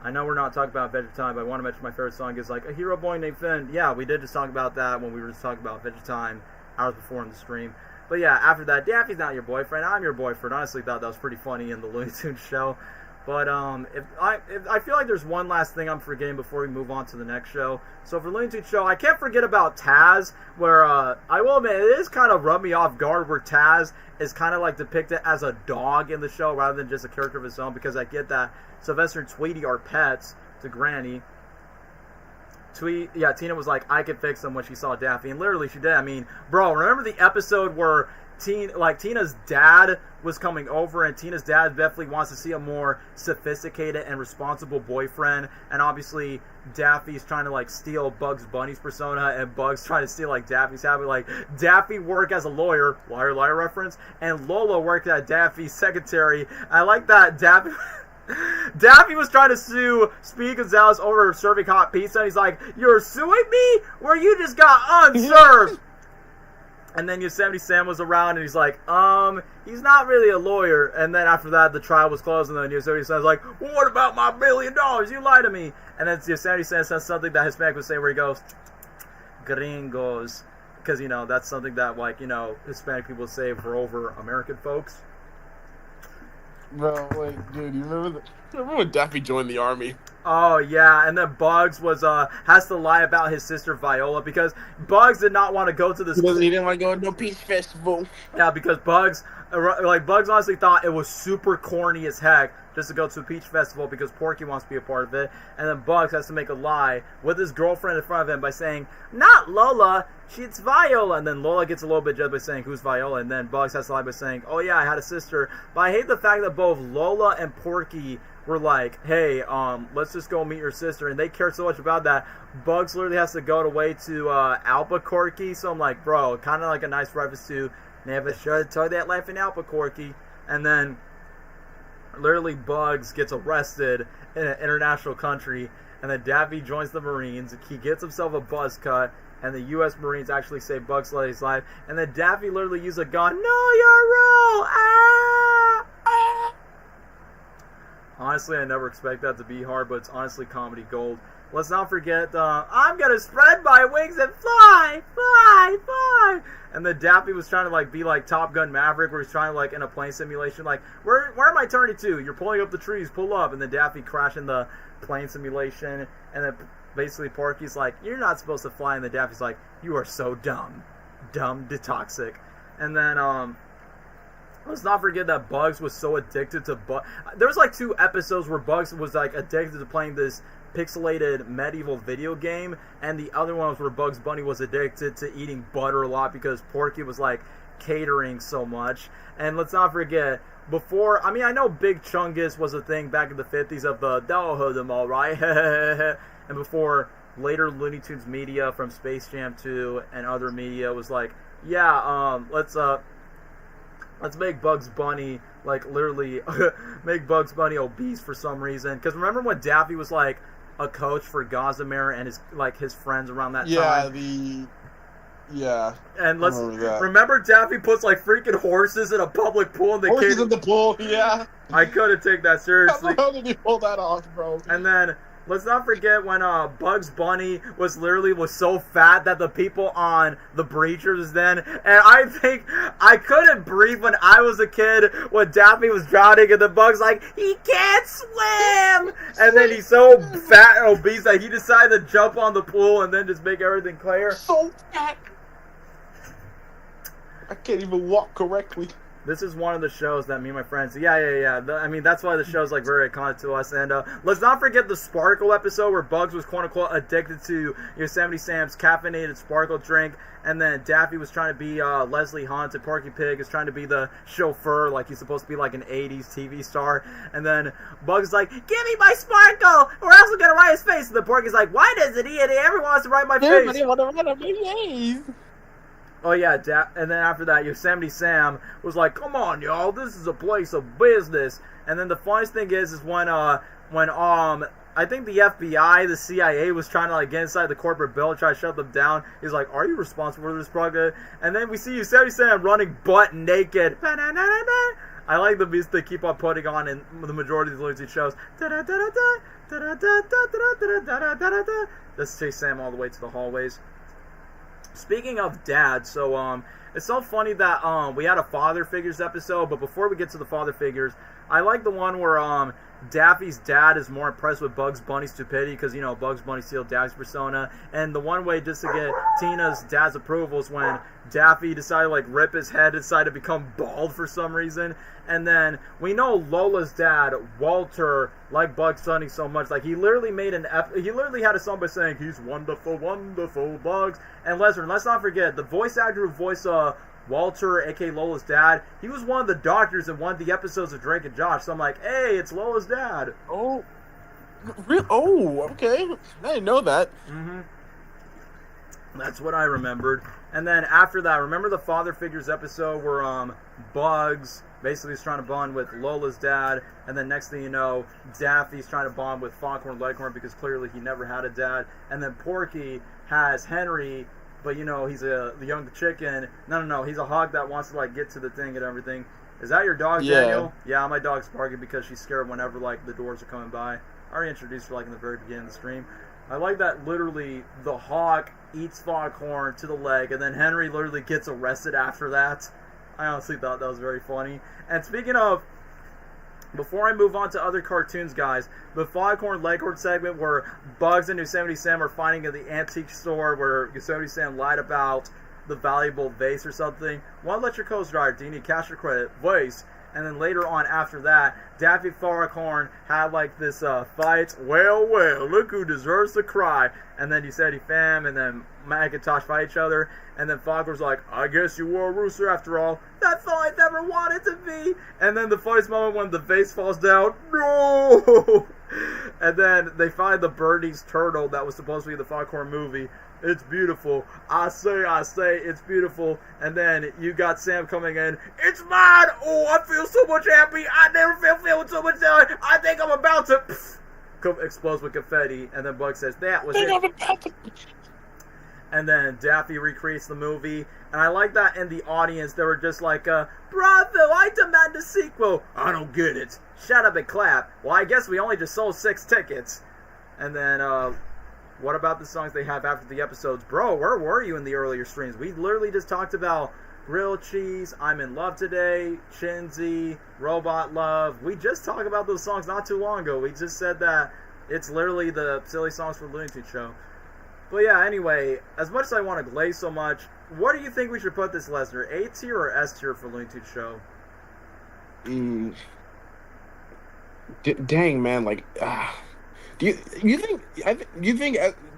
S1: I know we're not talking about Adventure Time, but I want to mention my favorite song is A Hero Boy Named Finn. Yeah, we did just talk about that when we were just talking about Adventure Time hours before in the stream. But yeah, after that, Daffy's not your boyfriend, I'm your boyfriend. Honestly, thought that was pretty funny in the Looney Tunes show. But if I feel like there's one last thing I'm forgetting before we move on to the next show. So for Looney Tunes Show, I can't forget about Taz, where I will admit it is kind of rubbed me off guard, where Taz is kind of depicted as a dog in the show rather than just a character of his own, because I get that Sylvester and Tweety are pets to Granny. Tina was like, I could fix them when she saw Daffy, and literally she did. Bro, remember the episode where Tina's dad was coming over, and Tina's dad definitely wants to see a more sophisticated and responsible boyfriend, and obviously Daffy's trying to steal Bugs Bunny's persona, and Bugs trying to steal Daffy's habit. Daffy worked as a lawyer, liar reference, and Lola worked at Daffy's secretary. I like that Daffy Daffy was trying to sue Speedy Gonzalez over serving hot pizza, and he's like, "You're suing me? Where you just got unserved." And then Yosemite Sam was around, and he's like, he's not really a lawyer. And then after that, the trial was closed, and then Yosemite Sam's like, well, what about my $1 billion? You lied to me. And then Yosemite Sam says something that Hispanic would say, where he goes, gringos. Because, you know, that's something that, like, you know, Hispanic people say for over American folks.
S2: Bro, like, dude, you remember when Daffy joined the army?
S1: Oh, yeah, and then Bugs was, has to lie about his sister Viola, because Bugs did not want to go to this...
S2: He didn't want to go to no Peach Festival.
S1: Yeah, because Bugs honestly thought it was super corny as heck just to go to a Peach Festival because Porky wants to be a part of it, and then Bugs has to make a lie with his girlfriend in front of him by saying, not Lola, it's Viola, and then Lola gets a little bit judged by saying, who's Viola, and then Bugs has to lie by saying, oh yeah, I had a sister, but I hate the fact that both Lola and Porky were like, hey, let's just go meet your sister, and they care so much about that. Bugs literally has to go away to Albuquerque, so I'm like, bro, kind of like a nice reference to never should have told that life in Albuquerque, and then literally Bugs gets arrested in an international country, and then Daffy joins the Marines. He gets himself a buzz cut, and the U.S. Marines actually save Bugs Bunny's life, and then Daffy literally uses a gun. No, you're wrong! Ah! Ah! Honestly, I never expect that to be hard, but it's honestly comedy gold. Let's not forget, I'm gonna spread my wings and fly, fly, fly! And then Daffy was trying to, like, be like Top Gun Maverick, where he's trying to, like, in a plane simulation, like, where am I turning to? You're pulling up the trees, pull up. And then Daffy crashed in the plane simulation, and then basically Porky's like, you're not supposed to fly, and then Daffy's like, you are so dumb. Dumb to toxic. And then, let's not forget that Bugs was so addicted to there was like 2 episodes where Bugs was like addicted to playing this pixelated medieval video game, and the other one was where Bugs Bunny was addicted to eating butter a lot because Porky was like catering so much. And let's not forget, before, I mean, I know Big Chungus was a thing back in the 50s of the they'll hold them all right, and before later Looney Tunes media from Space Jam 2 and other media was like, yeah, let's make Bugs Bunny, like, literally make Bugs Bunny obese for some reason. Because remember when Daffy was, like, a coach for Gossamer and his friends around that time?
S2: Yeah.
S1: And let's remember Daffy puts, like, freaking horses in a public pool. And
S2: horses in the pool, yeah.
S1: I couldn't take that seriously.
S2: How did you pull that off, bro?
S1: And then let's not forget when Bugs Bunny was so fat that the people on the Breachers then, and I think I couldn't breathe when I was a kid when Daffy was drowning and the Bugs like, he can't swim! And then he's so fat and obese that he decided to jump on the pool and then just make everything clear.
S2: So fat! I can't even walk correctly.
S1: This is one of the shows that me and my friends... Yeah. I mean, that's why the show's, like, very iconic to us. And let's not forget the Sparkle episode where Bugs was, quote-unquote, addicted to Yosemite Sam's caffeinated Sparkle drink. And then Daffy was trying to be Leslie Hunt, and Porky Pig is trying to be the chauffeur, like he's supposed to be, like, an 80s TV star. And then Bugs is like, give me my Sparkle, or else I'm going to write his face. And then Porky's like, why doesn't he? And everyone wants to write my face.
S2: Everybody wants to write my face.
S1: Oh yeah, and then after that, Yosemite Sam was like, "Come on, y'all, this is a place of business." And then the funniest thing is when I think the FBI, the CIA was trying to like get inside the corporate building, try to shut them down. He's like, "Are you responsible for this project?" And then we see Yosemite Sam running butt naked. I like the music they keep on putting on in the majority of these Looney Tunes shows. Let's take Sam all the way to the hallways. Speaking of dad, so it's so funny that we had a father figures episode, but before we get to the father figures, I like the one where Daffy's dad is more impressed with Bugs Bunny's stupidity because, you know, Bugs Bunny steals Daffy's persona, and the one way just to get Tina's dad's approval is when Daffy decided to, like, rip his head and decided to become bald for some reason. And then we know Lola's dad, Walter, liked Bugs Bunny so much. Like, he literally had a song by saying, he's wonderful, wonderful Bugs. And let's not forget, the voice actor who voiced Walter, aka Lola's dad, he was one of the doctors in one of the episodes of Drake and Josh. So I'm like, hey, it's Lola's dad.
S2: Oh, okay. I didn't know that.
S1: Mm-hmm. That's what I remembered. And then after that, remember the father figures episode where Bugs basically is trying to bond with Lola's dad, and then next thing you know, Daffy's trying to bond with Foghorn Leghorn because clearly he never had a dad, and then Porky has Henry, but you know he's the young chicken. No, he's a hog that wants to like get to the thing and everything. Is that your dog, Daniel? Yeah, my dog's barking because she's scared whenever like the doors are coming by. I already introduced her like in the very beginning of the stream. I like that literally the hawk eats Foghorn to the leg, and then Henry literally gets arrested after that. I honestly thought that was very funny. And speaking of, before I move on to other cartoons, guys, the Foghorn Leghorn segment where Bugs and Yosemite Sam are fighting at the antique store where Yosemite Sam lied about the valuable vase or something. Want to let your coast drive? Do you need cash or credit? Vase. And then later on, after that, Daffy Foghorn had like this fight. Well, look who deserves to cry. And then Yosemite Sam and then Macintosh fight each other. And then Foghorn's like, I guess you were a rooster after all. That's all I never wanted to be. And then the funniest moment when the vase falls down. No! And then they find the Birdie's turtle that was supposed to be the Foghorn movie. It's beautiful. I say, it's beautiful. And then you got Sam coming in. It's mine! Oh, I feel so much happy. I never feeling so much joy. I think I'm about to... explodes with confetti. And then Bug says, that was it. And then Daffy recreates the movie. And I like that in the audience, they were just like, bravo, I demand a sequel. I don't get it. Shut up and clap. Well, I guess we only just sold 6 tickets. And then, what about the songs they have after the episodes? Bro, where were you in the earlier streams? We literally just talked about Grilled Cheese, I'm in Love Today, Chinzy, Robot Love. We just talked about those songs not too long ago. We just said that it's literally the silly songs for Looney Tunes Show. But yeah, anyway, as much as I want to glaze so much, what do you think we should put this, Lesnar? A tier or S tier for Looney Tunes Show?
S2: Dang, man, like, do you think?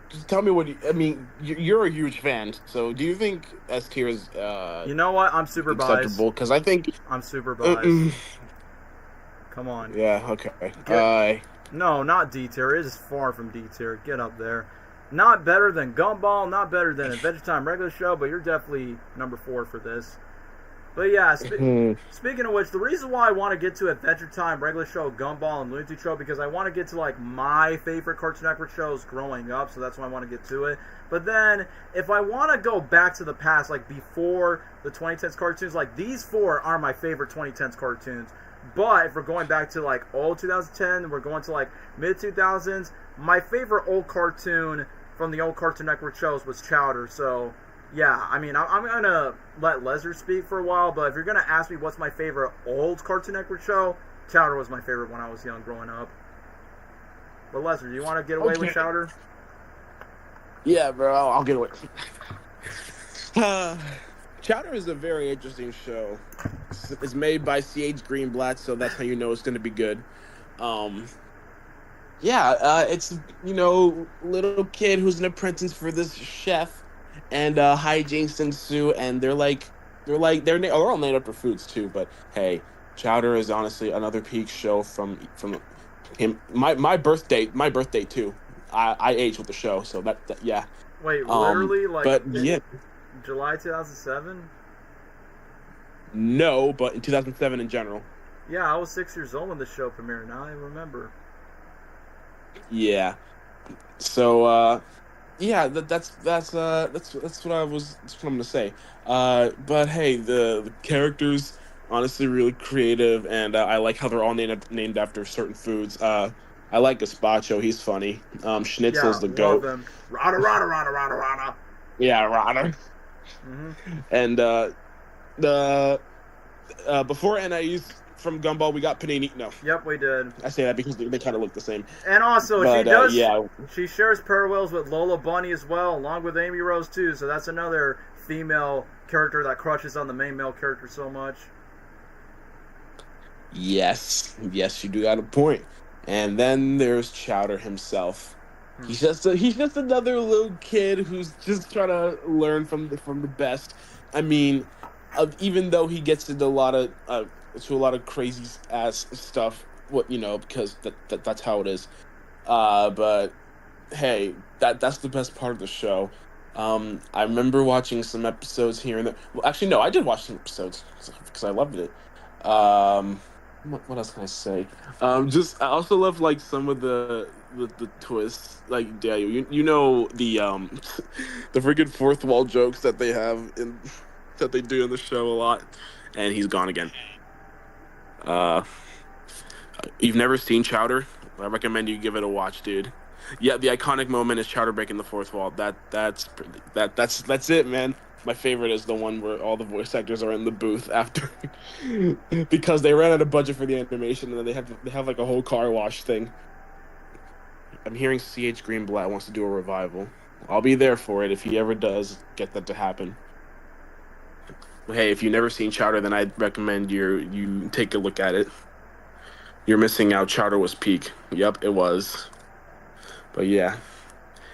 S2: Just tell me what I mean. You're a huge fan, so do you think S tier is?
S1: You know what? I'm super
S2: acceptable because I think
S1: I'm super biased. Come on.
S2: Yeah. Okay.
S1: No, not D tier. It is far from D tier. Get up there. Not better than Gumball. Not better than Adventure Time regular show, but you're definitely number 4 for this. But yeah, speaking of which, the reason why I want to get to Adventure Time, regular show, Gumball, and Looney Tunes Show, because I want to get to like my favorite Cartoon Network shows growing up, so that's why I want to get to it. But then, if I want to go back to the past, like before the 2010s cartoons, like these 4 are my favorite 2010s cartoons. But if we're going back to like old 2010, we're going to like mid 2000s, my favorite old cartoon from the old Cartoon Network shows was Chowder, so... Yeah, I mean, I'm going to let Lesnar speak for a while, but if you're going to ask me what's my favorite old Cartoon Network show, Chowder was my favorite when I was young growing up. But Lesnar, do you want to get away with Chowder?
S2: Yeah, bro, I'll get away. Chowder is a very interesting show. It's made by C.H. Greenblatt, so that's how you know it's going to be good. It's, little kid who's an apprentice for this chef. And hijinks ensue, and they're all named after foods too. But hey, Chowder is honestly another peak show from him. My birthday too. I aged with the show, so that yeah.
S1: Wait, literally
S2: yeah,
S1: July 2007.
S2: No, but in 2007 in general.
S1: Yeah, I was 6 years old when the show premiered. Now I remember.
S2: Yeah. So. Yeah, that's what that's what I'm gonna say. But hey, the characters honestly really creative, and I like how they're all named after certain foods. I like Gazpacho, he's funny. Schnitzel's the goat.
S1: Rada.
S2: Yeah, Rada.
S1: Mm-hmm.
S2: And the before NIE's from Gumball, we got Panini. No.
S1: Yep, we did.
S2: I say that because they kind of look the same.
S1: And also, she shares parallels with Lola Bunny as well, along with Amy Rose too. So that's another female character that crushes on the main male character so much. Yes, you do got a point. And then there's Chowder himself. He's just another little kid who's just trying to learn from the best. I mean, even though he gets into a lot of crazy ass stuff, because that's how it is. But hey, that's the best part of the show.
S2: I remember watching some episodes here and there. Well, actually, no, I did watch some episodes because I loved it. What else can I say? Just I also love like some of the twists. Like, yeah, you know the the freaking fourth wall jokes that they have that they do in the show a lot. And he's gone again. You've never seen Chowder? I recommend you give it a watch, dude. Yeah, the iconic moment is Chowder breaking the fourth wall. That's it, man. My favorite is the one where all the voice actors are in the booth after because they ran out of budget for the animation, and then they have like a whole car wash thing. I'm hearing C.H. Greenblatt wants to do a revival. I'll be there for it if he ever does get that to happen. Hey, if you've never seen Chowder, then I'd recommend you take a look at it. You're missing out. Chowder was peak. Yep, it was. But yeah.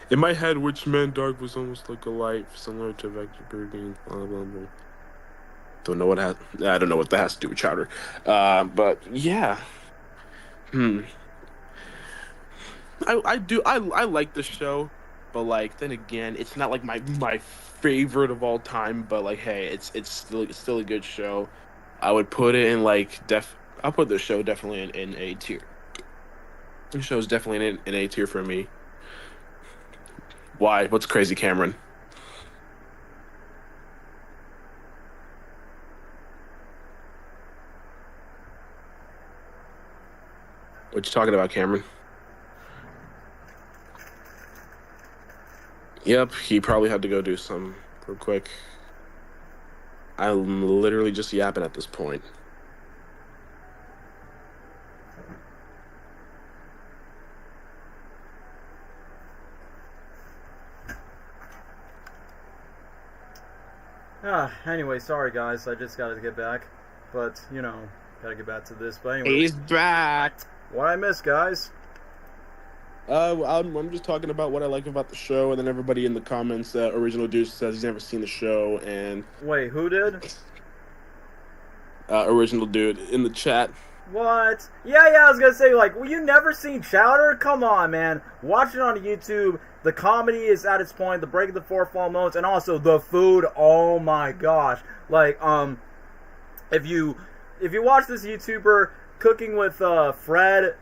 S2: In my head, Witchman Dark was almost like a light, similar to Vector Birding, blah, blah, blah. I don't know what that has to do with Chowder. But yeah. I like the show, but like then again, it's not like my favorite of all time, but like hey, it's still a good show. I would put it in like I'll put the show definitely in A tier. The show's definitely in A tier for me. Why? What's crazy, Cameron? What you talking about, Cameron? Yep, he probably had to go do some real quick. I'm literally just yapping at this point.
S1: Anyway, sorry guys, I just gotta get back. But, you know, gotta get back to this. But anyway.
S2: He's back!
S1: What I missed, guys?
S2: I'm just talking about what I like about the show, and then everybody in the comments, Original Dude says he's never seen the show, and...
S1: Wait, who did?
S2: Original Dude in the chat.
S1: What? Yeah, I was gonna say, like, well, you never seen Chowder? Come on, man. Watch it on YouTube. The comedy is at its point, the break of the fourth wall moments, and also the food, oh my gosh. Like, if you watch this YouTuber cooking with, Fred,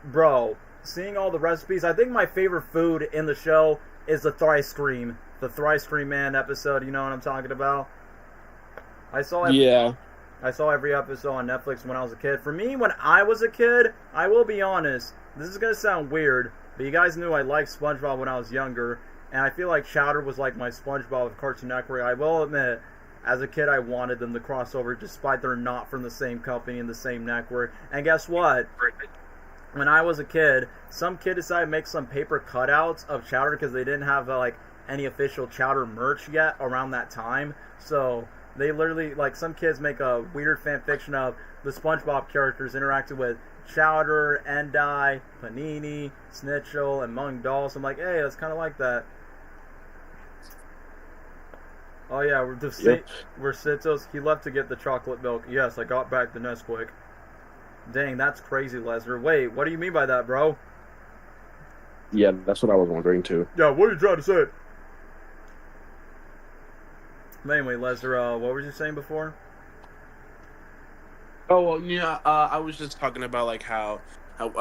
S1: bro, seeing all the recipes, I think my favorite food in the show is the Thrice Scream. The Thrice Scream Man episode, you know what I'm talking about? I saw every episode on Netflix when I was a kid. For me, when I was a kid, I will be honest, this is going to sound weird, but you guys knew I liked SpongeBob when I was younger, and I feel like Chowder was like my SpongeBob with Cartoon Network. I will admit, as a kid, I wanted them to cross over, despite they're not from the same company and the same network. And guess what? When I was a kid, some kid decided to make some paper cutouts of Chowder because they didn't have like any official Chowder merch yet around that time. So they literally, like, some kids make a weird fan fiction of the SpongeBob characters interacting with Chowder, Eddy, Panini, Snitchel, and Mung Doll. So I'm like, hey, that's kind of like that. Oh yeah, we're Sitos. He left to get the chocolate milk. Yes, I got back the Nesquik. Dang, that's crazy, Lesnar. Wait, what do you mean by that, bro?
S2: Yeah, that's what I was wondering too.
S1: Yeah, what are you trying to say? But anyway, Lesnar, what were you saying before?
S2: Oh, well, yeah, I was just talking about like but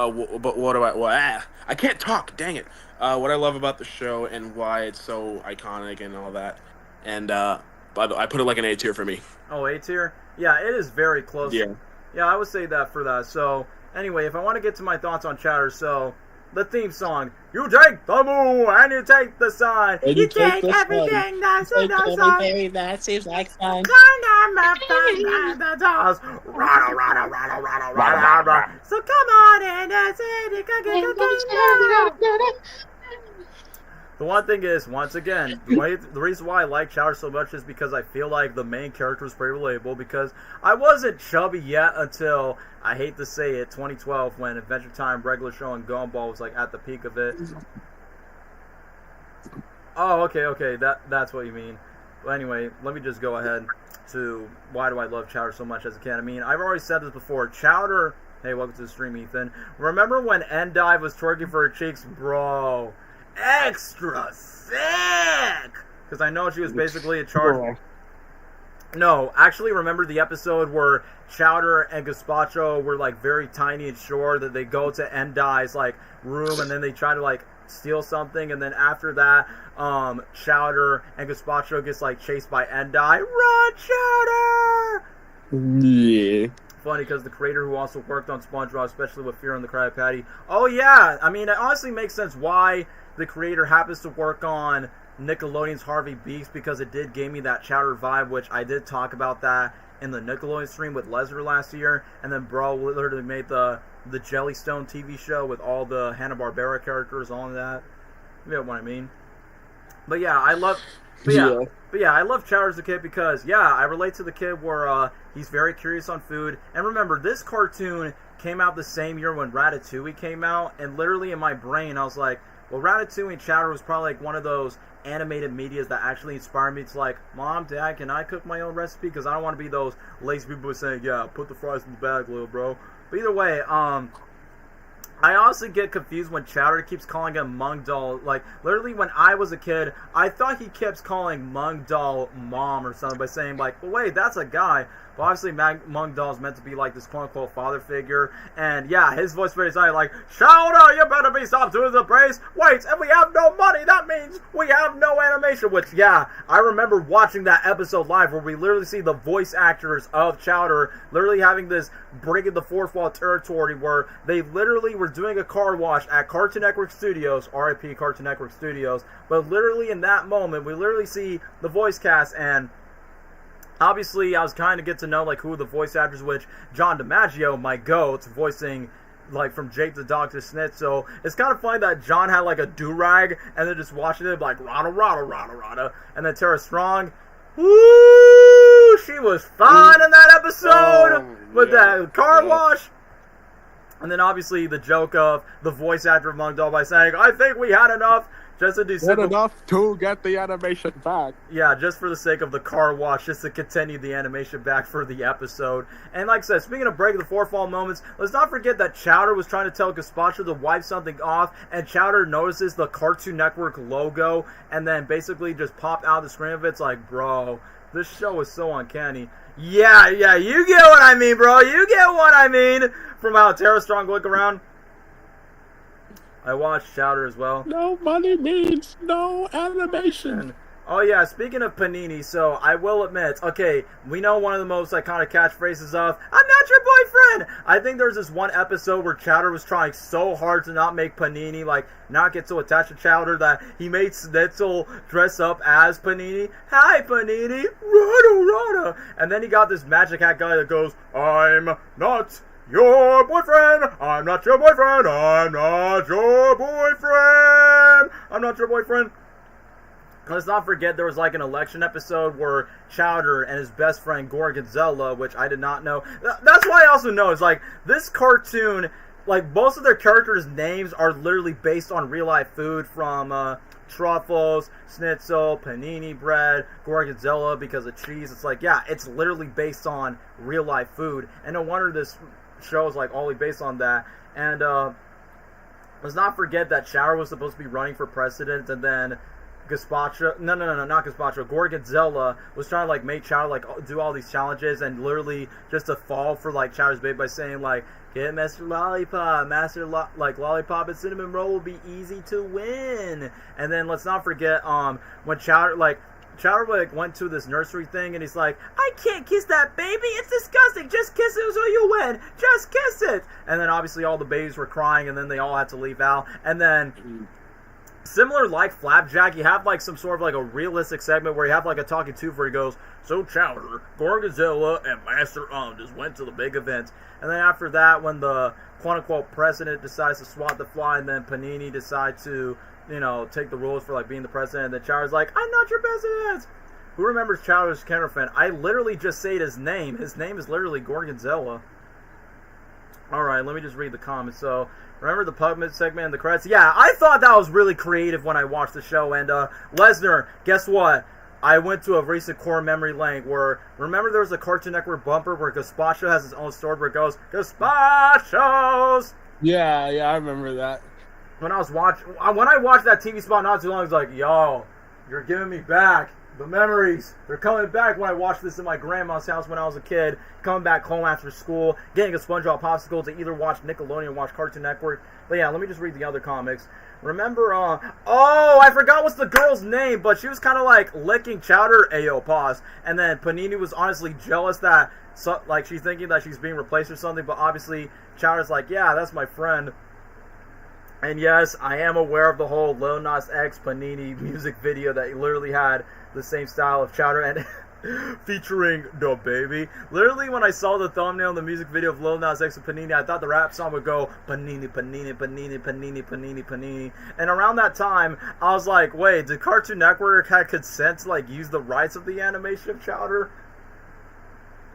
S2: what do I can't talk, dang it. What I love about the show and why it's so iconic and all that. And I put it like an A tier for me.
S1: Oh, A tier? Yeah, it is very close. Yeah, I would say that for that. So, anyway, if I want to get to my thoughts on Chowder, so, the theme song, you take the moon and you take the sun, you take everything that's in the sun,
S6: everything that seems like fun.
S1: So come on in and say the one thing is, once again, the reason why I like Chowder so much is because I feel like the main character is pretty relatable, because I wasn't chubby yet until, I hate to say it, 2012, when Adventure Time, regular show, and Gumball was like at the peak of it. Oh, okay, that's what you mean. Well, anyway, let me just go ahead to why do I love Chowder so much as a kid. I mean, I've already said this before, Chowder, hey, welcome to the stream, Ethan. Remember when Eddy was twerking for her cheeks? Bro, extra sick! because I know she was basically in charge. No, actually, remember the episode where Chowder and Gazpacho were like very tiny and short, that they go to Endai's like room and then they try to like steal something, and then after that, Chowder and Gazpacho gets like chased by Endai. Run, Chowder!
S2: Yeah.
S1: Funny because the creator who also worked on SpongeBob, especially with Fear on the Krabby Patty. Oh yeah, I mean, it honestly makes sense why the creator happens to work on Nickelodeon's Harvey Beaks, because it did give me that Chowder vibe, which I did talk about that in the Nickelodeon stream with Lesnar last year, and then Bro literally made the Jellystone TV show with all the Hanna-Barbera characters on that. You know what I mean? But yeah, I love Chowder as a kid because, yeah, I relate to the kid where he's very curious on food. And remember, this cartoon came out the same year when Ratatouille came out, and literally in my brain, I was like, well, Ratatouille and Chowder was probably like one of those animated medias that actually inspired me to like, Mom, Dad, can I cook my own recipe? Because I don't want to be those lazy people saying, yeah, put the fries in the bag, little bro. But either way, I honestly get confused when Chowder keeps calling him Mung Doll. Like, literally when I was a kid, I thought he kept calling Mung Doll Mom or something by saying, like, well, wait, that's a guy. But obviously, Mung Doll is meant to be, like, this quote-unquote father figure. And, yeah, his voice very excited, like, Chowder, you better be stopped doing the praise. Wait, if we have no money, that means we have no animation. Which, yeah, I remember watching that episode live where we literally see the voice actors of Chowder literally having this breaking the fourth wall territory where they literally were doing a car wash at Cartoon Network Studios, RIP Cartoon Network Studios. But literally in that moment, we literally see the voice cast, and obviously, I was trying to get to know, like, who the voice actors, which John DiMaggio, my goat, voicing, like, from Jake the Dog to Snit. So, it's kind of funny that John had, like, a do-rag, and then just watching it, like, rada, rada, rada, rada. And then Tara Strong, woo! She was fine in that episode with that car wash. And then, obviously, the joke of the voice actor of Mung Doll by saying, I think we had enough. Just to do
S2: enough to get the animation back.
S1: Yeah, just for the sake of the car wash, just to continue the animation back for the episode. And like I said, speaking of breaking the fourth wall moments, let's not forget that Chowder was trying to tell Gazpacho to wipe something off, and Chowder notices the Cartoon Network logo, and then basically just popped out the screen of it. It's like, bro, this show is so uncanny. Yeah, you get what I mean, bro. You get what I mean. From how Tara Strong look around. I watched Chowder as well.
S2: No money means no animation.
S1: Oh yeah, speaking of Panini, so I will admit, okay, we know one of the most iconic catchphrases of, I'm not your boyfriend! I think there's this one episode where Chowder was trying so hard to not make Panini, like, not get so attached to Chowder, that he made Snitzel dress up as Panini. Hi, Panini! Rada, rada! And then he got this magic hat guy that goes, I'm not your boyfriend! I'm not your boyfriend! I'm not your boyfriend! I'm not your boyfriend! Let's not forget there was like an election episode where Chowder and his best friend Gorgonzola, which I did not know. That's why I also know, is like, this cartoon, like, most of their characters' names are literally based on real-life food, from truffles, schnitzel, panini bread, Gorgonzola because of cheese. It's like, yeah, it's literally based on real-life food. And no wonder this show is, like, only based on that. And let's not forget that Chowder was supposed to be running for president, and then Gazpacho, no, not Gazpacho, Gorgonzola was trying to, like, make Chowder, like, do all these challenges, and literally just to fall for, like, Chowder's bait by saying, like, get Master Lollipop, Lollipop and Cinnamon Roll will be easy to win. And then let's not forget, when Chowder, like, went to this nursery thing, and he's like, I can't kiss that baby, it's disgusting, just kiss it so you win, just kiss it. And then obviously all the babies were crying, and then they all had to leave out. And then, similar like Flapjack, you have like some sort of like a realistic segment where you have like a talking tube where he goes, so Chowder, Gorgonzola, and Master just went to the big event. And then after that, when the quote-unquote president decides to swat the fly, and then Panini decides to, you know, take the rules for like being the president, and then Chowder's like, I'm not your president! Who remembers Chowder's camera fan? I literally just said his name. His name is literally Gorgonzola. Alright, let me just read the comments. So, remember the Pugmint segment and the credits? Yeah, I thought that was really creative when I watched the show. And, Lesnar, guess what? I went to a recent core memory lane where, remember there was a Cartoon Network bumper where Gazpacho has his own story where it goes, Gazpachos!
S2: Yeah, I remember that.
S1: When I watched that TV spot not too long, I was like, yo, You're giving me back the memories. They're coming back when I watched this in my grandma's house when I was a kid. Coming back home after school, getting a SpongeBob popsicle to either watch Nickelodeon or watch Cartoon Network. But yeah, let me just read the other comics. Remember, oh, I forgot what's the girl's name, but she was kind of like licking Chowder, Ayo, pause. And then Panini was honestly jealous that, like, she's thinking that she's being replaced or something, but obviously Chowder's like, yeah, that's my friend. And yes, I am aware of the whole Lil Nas X Panini music video that literally had the same style of Chowder and featuring Da Baby. Literally, when I saw the thumbnail in the music video of Lil Nas X and Panini, I thought the rap song would go Panini, Panini, Panini, Panini, Panini, Panini. And around that time, I was like, wait, did Cartoon Network have consent to like use the rights of the animation of Chowder?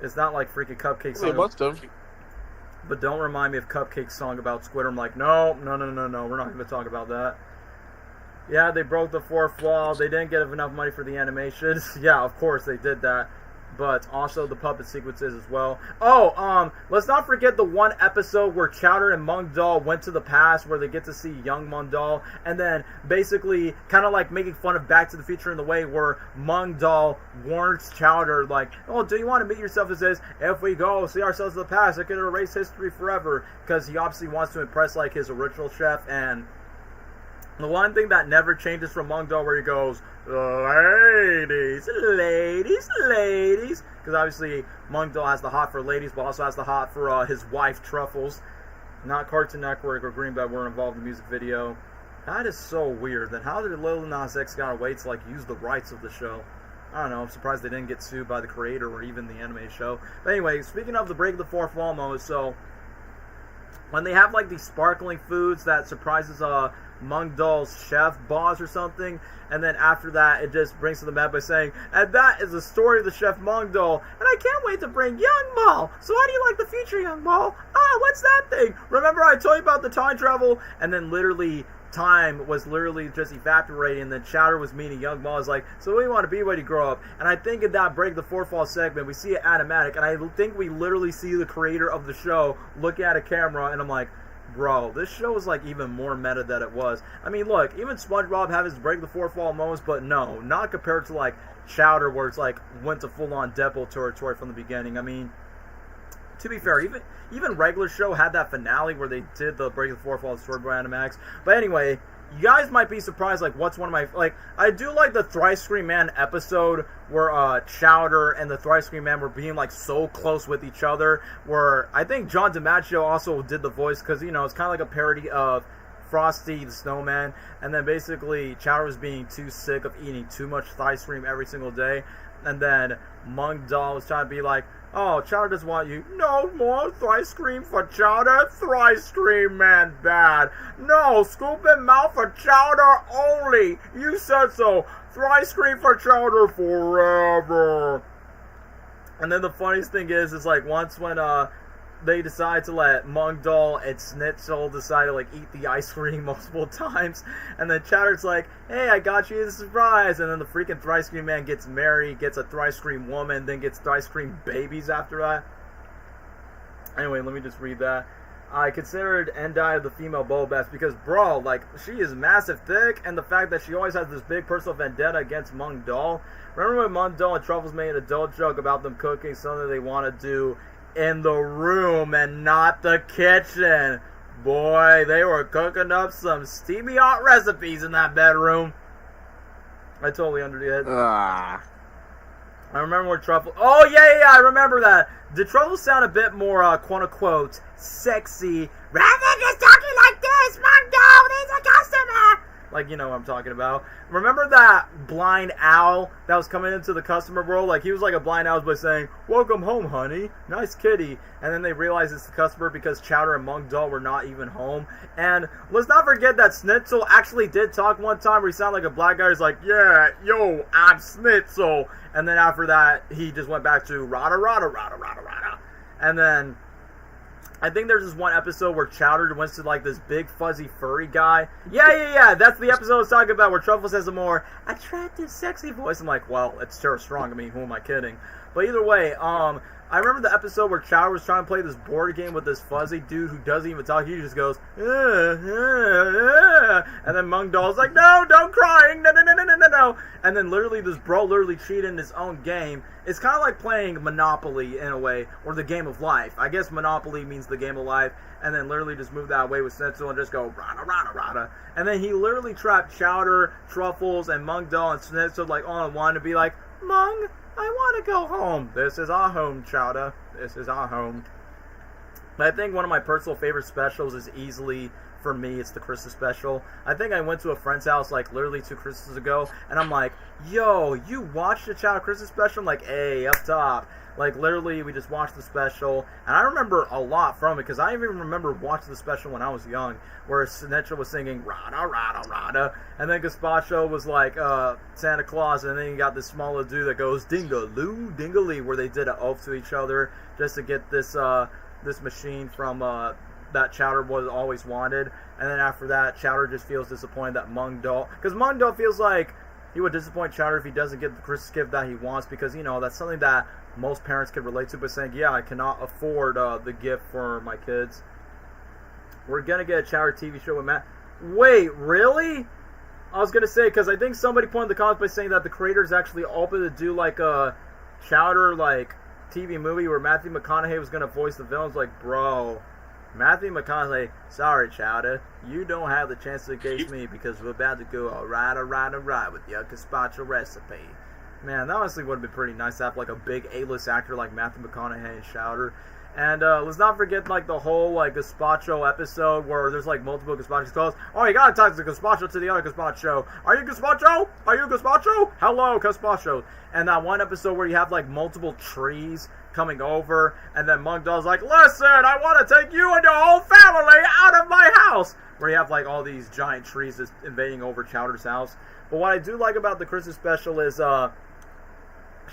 S1: It's not like freaking Cupcake's
S2: They must have.
S1: But don't remind me of Cupcake's song about Squidward. I'm like, no, we're not going to talk about that. Yeah, they broke the fourth wall. They didn't get enough money for the animations. Yeah, of course they did that. But also the puppet sequences as well. Oh, let's not forget the one episode where Chowder and Mung Doll went to the past where they get to see young Mung Doll. And then basically kind of like making fun of Back to the Future in the way where Mung Doll warns Chowder like, oh, do you want to meet yourself as this? If we go see ourselves in the past, it could erase history forever. Because he obviously wants to impress like his original chef. And the one thing that never changes from Mung Doll where he goes, ladies, ladies, ladies. Because obviously Mung Doll has the hot for ladies, but also has the hot for his wife, Truffles. Not Cartoon Network or Greenbelt were involved in the music video. That is so weird. Then how did Lil Nas X gotta wait to like use the rights of the show? I don't know. I'm surprised they didn't get sued by the creator or even the anime show. But anyway, speaking of the break of the fourth wall moment, so when they have like these sparkling foods that surprises Mung Doll's chef boss or something, and then after that it just brings to the map by saying, and that is the story of the chef Mung Doll, and I can't wait to bring Young Ball. So how do you like the future, Young Ball? What's that thing? Remember I told you about the time travel? And then literally time was literally just evaporating, and then Chowder was meeting Young Ball. Is like, so what do you want to be when you grow up? And I think in that break the fourth wall segment we see it animatic, and I think we literally see the creator of the show looking at a camera, and I'm like, bro, this show is like even more meta than it was. I mean, look, even SpongeBob had his break the fourth wall moments, but no, not compared to like Chowder, where it's like went to full-on Deadpool territory from the beginning. I mean, to be fair, even regular show had that finale where they did the break the fourth wall storyboard Animax. But anyway, you guys might be surprised, like, what's one of my, like, I do like the Thrice Scream Man episode where Chowder and the Thrice Scream Man were being, like, so close with each other, where I think John DiMaggio also did the voice, because, you know, it's kind of like a parody of Frosty the Snowman, and then basically Chowder was being too sick of eating too much Thrice Scream every single day, and then Mung Doll was trying to be like, oh, Chowder doesn't want you. No more Thrice Scream for Chowder. Thrice Scream Man bad. No, scoop and mouth for Chowder only. You said so. Thrice Scream for Chowder forever. And then the funniest thing is like once when they decide to let Mung Doll and Schnitzel decide to like eat the ice cream multiple times, and then Chowder's like, hey, I got you a surprise, and then the freaking Thrice Scream Man gets married, gets a Thrice Scream woman, then gets Thrice Scream babies after that. Anyway, let me just read that. I considered Eddy the female Bobass because, bro, like, she is massive thick, and the fact that she always has this big personal vendetta against Mung Doll. Remember when Mung Doll and Truffles made an adult joke about them cooking something they want to do in the room and not the kitchen? Boy, they were cooking up some steamy hot recipes in that bedroom. I totally underdid. I remember when Truffles... Oh, yeah, I remember that. Did Truffles sound a bit more, quote-unquote, sexy? Rather than just talking like this, Mung Doll needs a customer! Like, you know what I'm talking about. Remember that blind owl that was coming into the customer world? Like, he was like a blind owl by saying, welcome home, honey. Nice kitty. And then they realized it's the customer because Chowder and Mung Doll were not even home. And let's not forget that Schnitzel actually did talk one time where he sounded like a black guy. He's like, yeah, yo, I'm Schnitzel. And then after that, he just went back to rada, rada, rada, rada, rada. And then I think there's this one episode where Chowder went to like this big fuzzy furry guy. Yeah. That's the episode I was talking about where Truffles has a more attractive, sexy voice. I'm like, well, it's Tara Strong. I mean, who am I kidding? But either way, I remember the episode where Chowder was trying to play this board game with this fuzzy dude who doesn't even talk. He just goes, and then Mung Doll's like, no, don't crying, no. And then literally this bro literally cheated in his own game. It's kind of like playing Monopoly in a way, or the game of life. I guess Monopoly means the game of life, and then literally just move that way with Schnitzel and just go, rada, rada, rada. And then he literally trapped Chowder, Truffles, and Mung Doll and Schnitzel like on one to be like, Mung, I want to go home. This is our home, Chowder. This is our home. I think one of my personal favorite specials is easily, for me, it's the Christmas special. I think I went to a friend's house like literally 2 Christmases ago, and I'm like, yo, you watched the Chowder Christmas special? I'm like, hey, up top. Like, literally, we just watched the special, and I remember a lot from it, because I even remember watching the special when I was young, where Sinatra was singing, rada, rada, rada, and then Gazpacho was like, Santa Claus, and then you got this small little dude that goes, ding-a-loo, ding-a-lee, where they did an oath to each other, just to get this, this machine from, that Chowder was always wanted, and then after that, Chowder just feels disappointed that Mung Doll, because Mung Doll feels like he would disappoint Chowder if he doesn't get the Christmas gift that he wants, because, you know, that's something that most parents can relate to, but saying, yeah, I cannot afford the gift for my kids. We're going to get a Chowder TV show with Matt. Wait, really? I was going to say, because I think somebody pointed the comments by saying that the creators actually open to do, like, a Chowder, like, TV movie where Matthew McConaughey was going to voice the villains. Like, bro, Matthew McConaughey, sorry, Chowder, you don't have the chance to engage me because we're about to go all right with your gazpacho recipe. Man, that honestly would have been pretty nice to have like a big A-list actor like Matthew McConaughey and Chowder. And let's not forget like the whole like gazpacho episode where there's like multiple gazpacho calls. Oh, you gotta talk to gazpacho to the other gazpacho. Are you gazpacho? Are you gazpacho? Hello, gazpacho. And that one episode where you have like multiple trees coming over, and then Mung Doll's like, listen, I want to take you and your whole family out of my house. Where you have like all these giant trees just invading over Chowder's house. But what I do like about the Christmas special is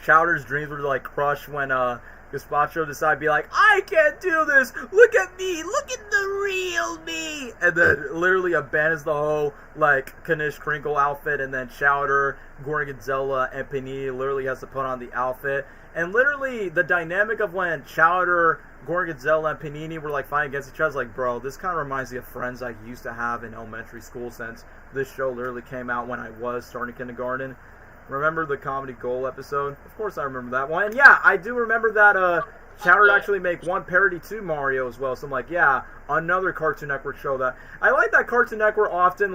S1: Chowder's dreams were like crushed when Gazpacho decided to be like, I can't do this, look at me, look at the real me, and then literally abandons the whole like Kanish Crinkle outfit, and then Chowder, Gorgonzola, and Panini literally has to put on the outfit. And literally the dynamic of when Chowder, Gorgonzola, and Panini were like fighting against each other, like, bro, this kind of reminds me of friends I used to have in elementary school, since this show literally came out when I was starting kindergarten. Remember the Comedy Gold episode? Of course I remember that one. And yeah, I do remember that Chowder actually make one parody to Mario as well. So I'm like, yeah, another Cartoon Network show that... I like that Cartoon Network often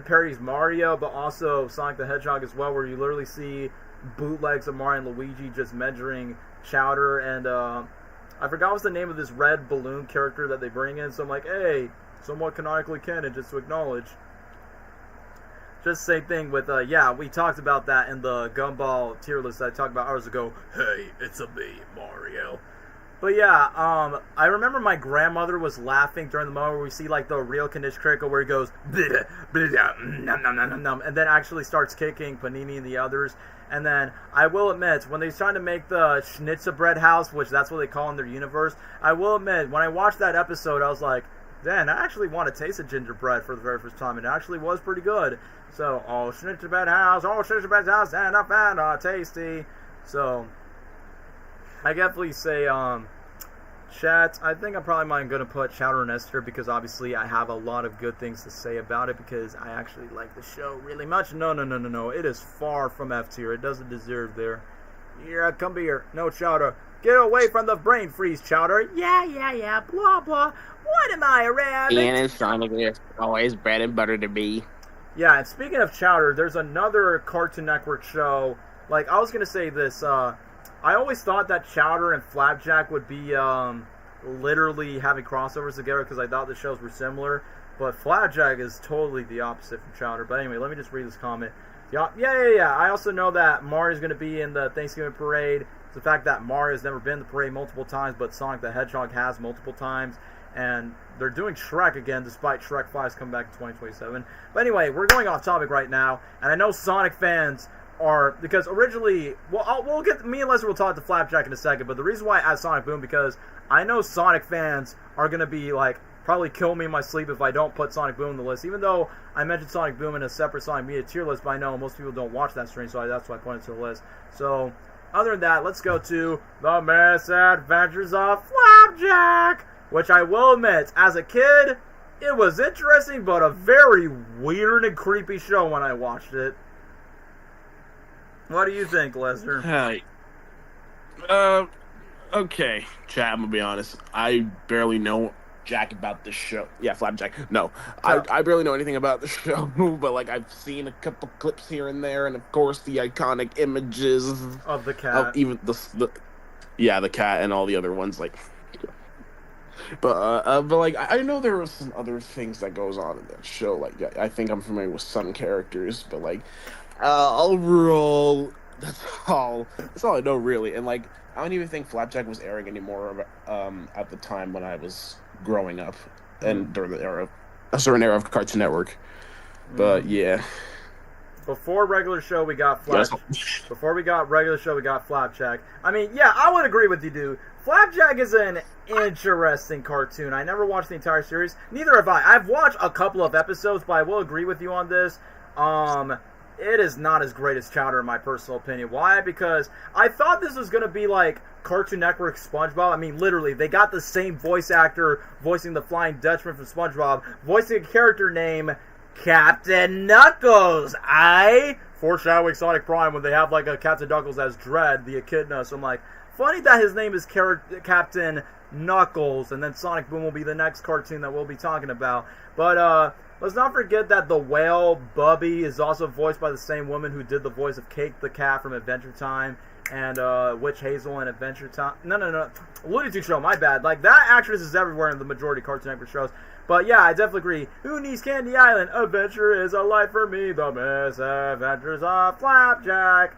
S1: parodies Mario, but also Sonic the Hedgehog as well, where you literally see bootlegs of Mario and Luigi just measuring Chowder. And I forgot what's the name of this red balloon character that they bring in. So I'm like, hey, somewhat canonically canon, just to acknowledge. Just same thing with, yeah, we talked about that in the Gumball tier list that I talked about hours ago. Hey, it's a me, Mario. But yeah, I remember my grandmother was laughing during the moment where we see, like, the real Kanish Crinkle where he goes, bleh, bleh, nom, nom, nom, nom, nom, and then actually starts kicking Panini and the others. And then, I will admit, when they're trying to make the Schnitzel bread house, which that's what they call in their universe, I will admit, when I watched that episode, I was like, Dan, I actually want to taste a gingerbread for the very first time, and it actually was pretty good. So, oh, gingerbread house, and I found tasty. So, I definitely say, chat, I think I'm probably going to put Chowder and Esther, because obviously I have a lot of good things to say about it, because I actually like the show really much. No, it is far from F tier. It doesn't deserve there. Yeah, come here. No, Chowder. Get away from the brain freeze, Chowder. Yeah, blah, blah. What am I, a rabbit?
S2: Ian is Sonic is always bread and butter to me.
S1: Yeah, and speaking of Chowder, there's another Cartoon Network show. Like, I was going to say this. I always thought that Chowder and Flapjack would be literally having crossovers together, because I thought the shows were similar. But Flapjack is totally the opposite from Chowder. But anyway, let me just read this comment. Yeah. I also know that Mario's going to be in the Thanksgiving parade. It's the fact that Mario's never been in the parade multiple times, but Sonic the Hedgehog has multiple times. And they're doing Shrek again, despite Shrek 5's coming back in 2027. But anyway, we're going off topic right now. And I know Sonic fans are, because originally, well, we'll get, me and Leslie will talk to Flapjack in a second, but the reason why I add Sonic Boom, because I know Sonic fans are going to be, like, probably kill me in my sleep if I don't put Sonic Boom on the list, even though I mentioned Sonic Boom in a separate Sonic Media tier list, but I know most people don't watch that stream, so that's why I pointed to the list. So, other than that, let's go to The Misadventures of Flapjack, which I will admit, as a kid, it was interesting, but a very weird and creepy show when I watched it. What do you think, Lester?
S2: Hi. Okay, chat, I'm gonna be honest. I barely know jack about this show. Yeah, Flapjack. No, I barely know anything about the show, but like I've seen a couple clips here and there, and of course the iconic images
S1: of the cat,
S2: of even the cat and all the other ones. Like, but like I know there were some other things that goes on in that show. Like I think I'm familiar with some characters, but like overall, that's all I know really. And like I don't even think Flapjack was airing anymore at the time when I was growing up and during a certain era of Cartoon Network. But yeah.
S1: Before regular show, we got Flapjack. Before we got regular show, we got Flapjack. I mean, yeah, I would agree with you, dude. Flapjack is an interesting cartoon. I never watched the entire series. Neither have I. I've watched a couple of episodes, but I will agree with you on this. It is not as great as Chowder, in my personal opinion. Why? Because I thought this was going to be like Cartoon Network SpongeBob. I mean, literally, they got the same voice actor voicing the Flying Dutchman from SpongeBob, voicing a character named Captain Knuckles. Foreshadowing Sonic Prime when they have like a Captain Knuckles as Dread, the echidna. So I'm like, funny that his name is Captain Knuckles, and then Sonic Boom will be the next cartoon that we'll be talking about. But, let's not forget that the whale, Bubby, is also voiced by the same woman who did the voice of Cake the Cat from Adventure Time and Witch Hazel in Adventure Time. No. Looney Tunes Show, my bad. Like, that actress is everywhere in the majority of Cartoon Network shows. But yeah, I definitely agree. Who needs Candy Island? Adventure is a life for me. The Misadventures of Flapjack.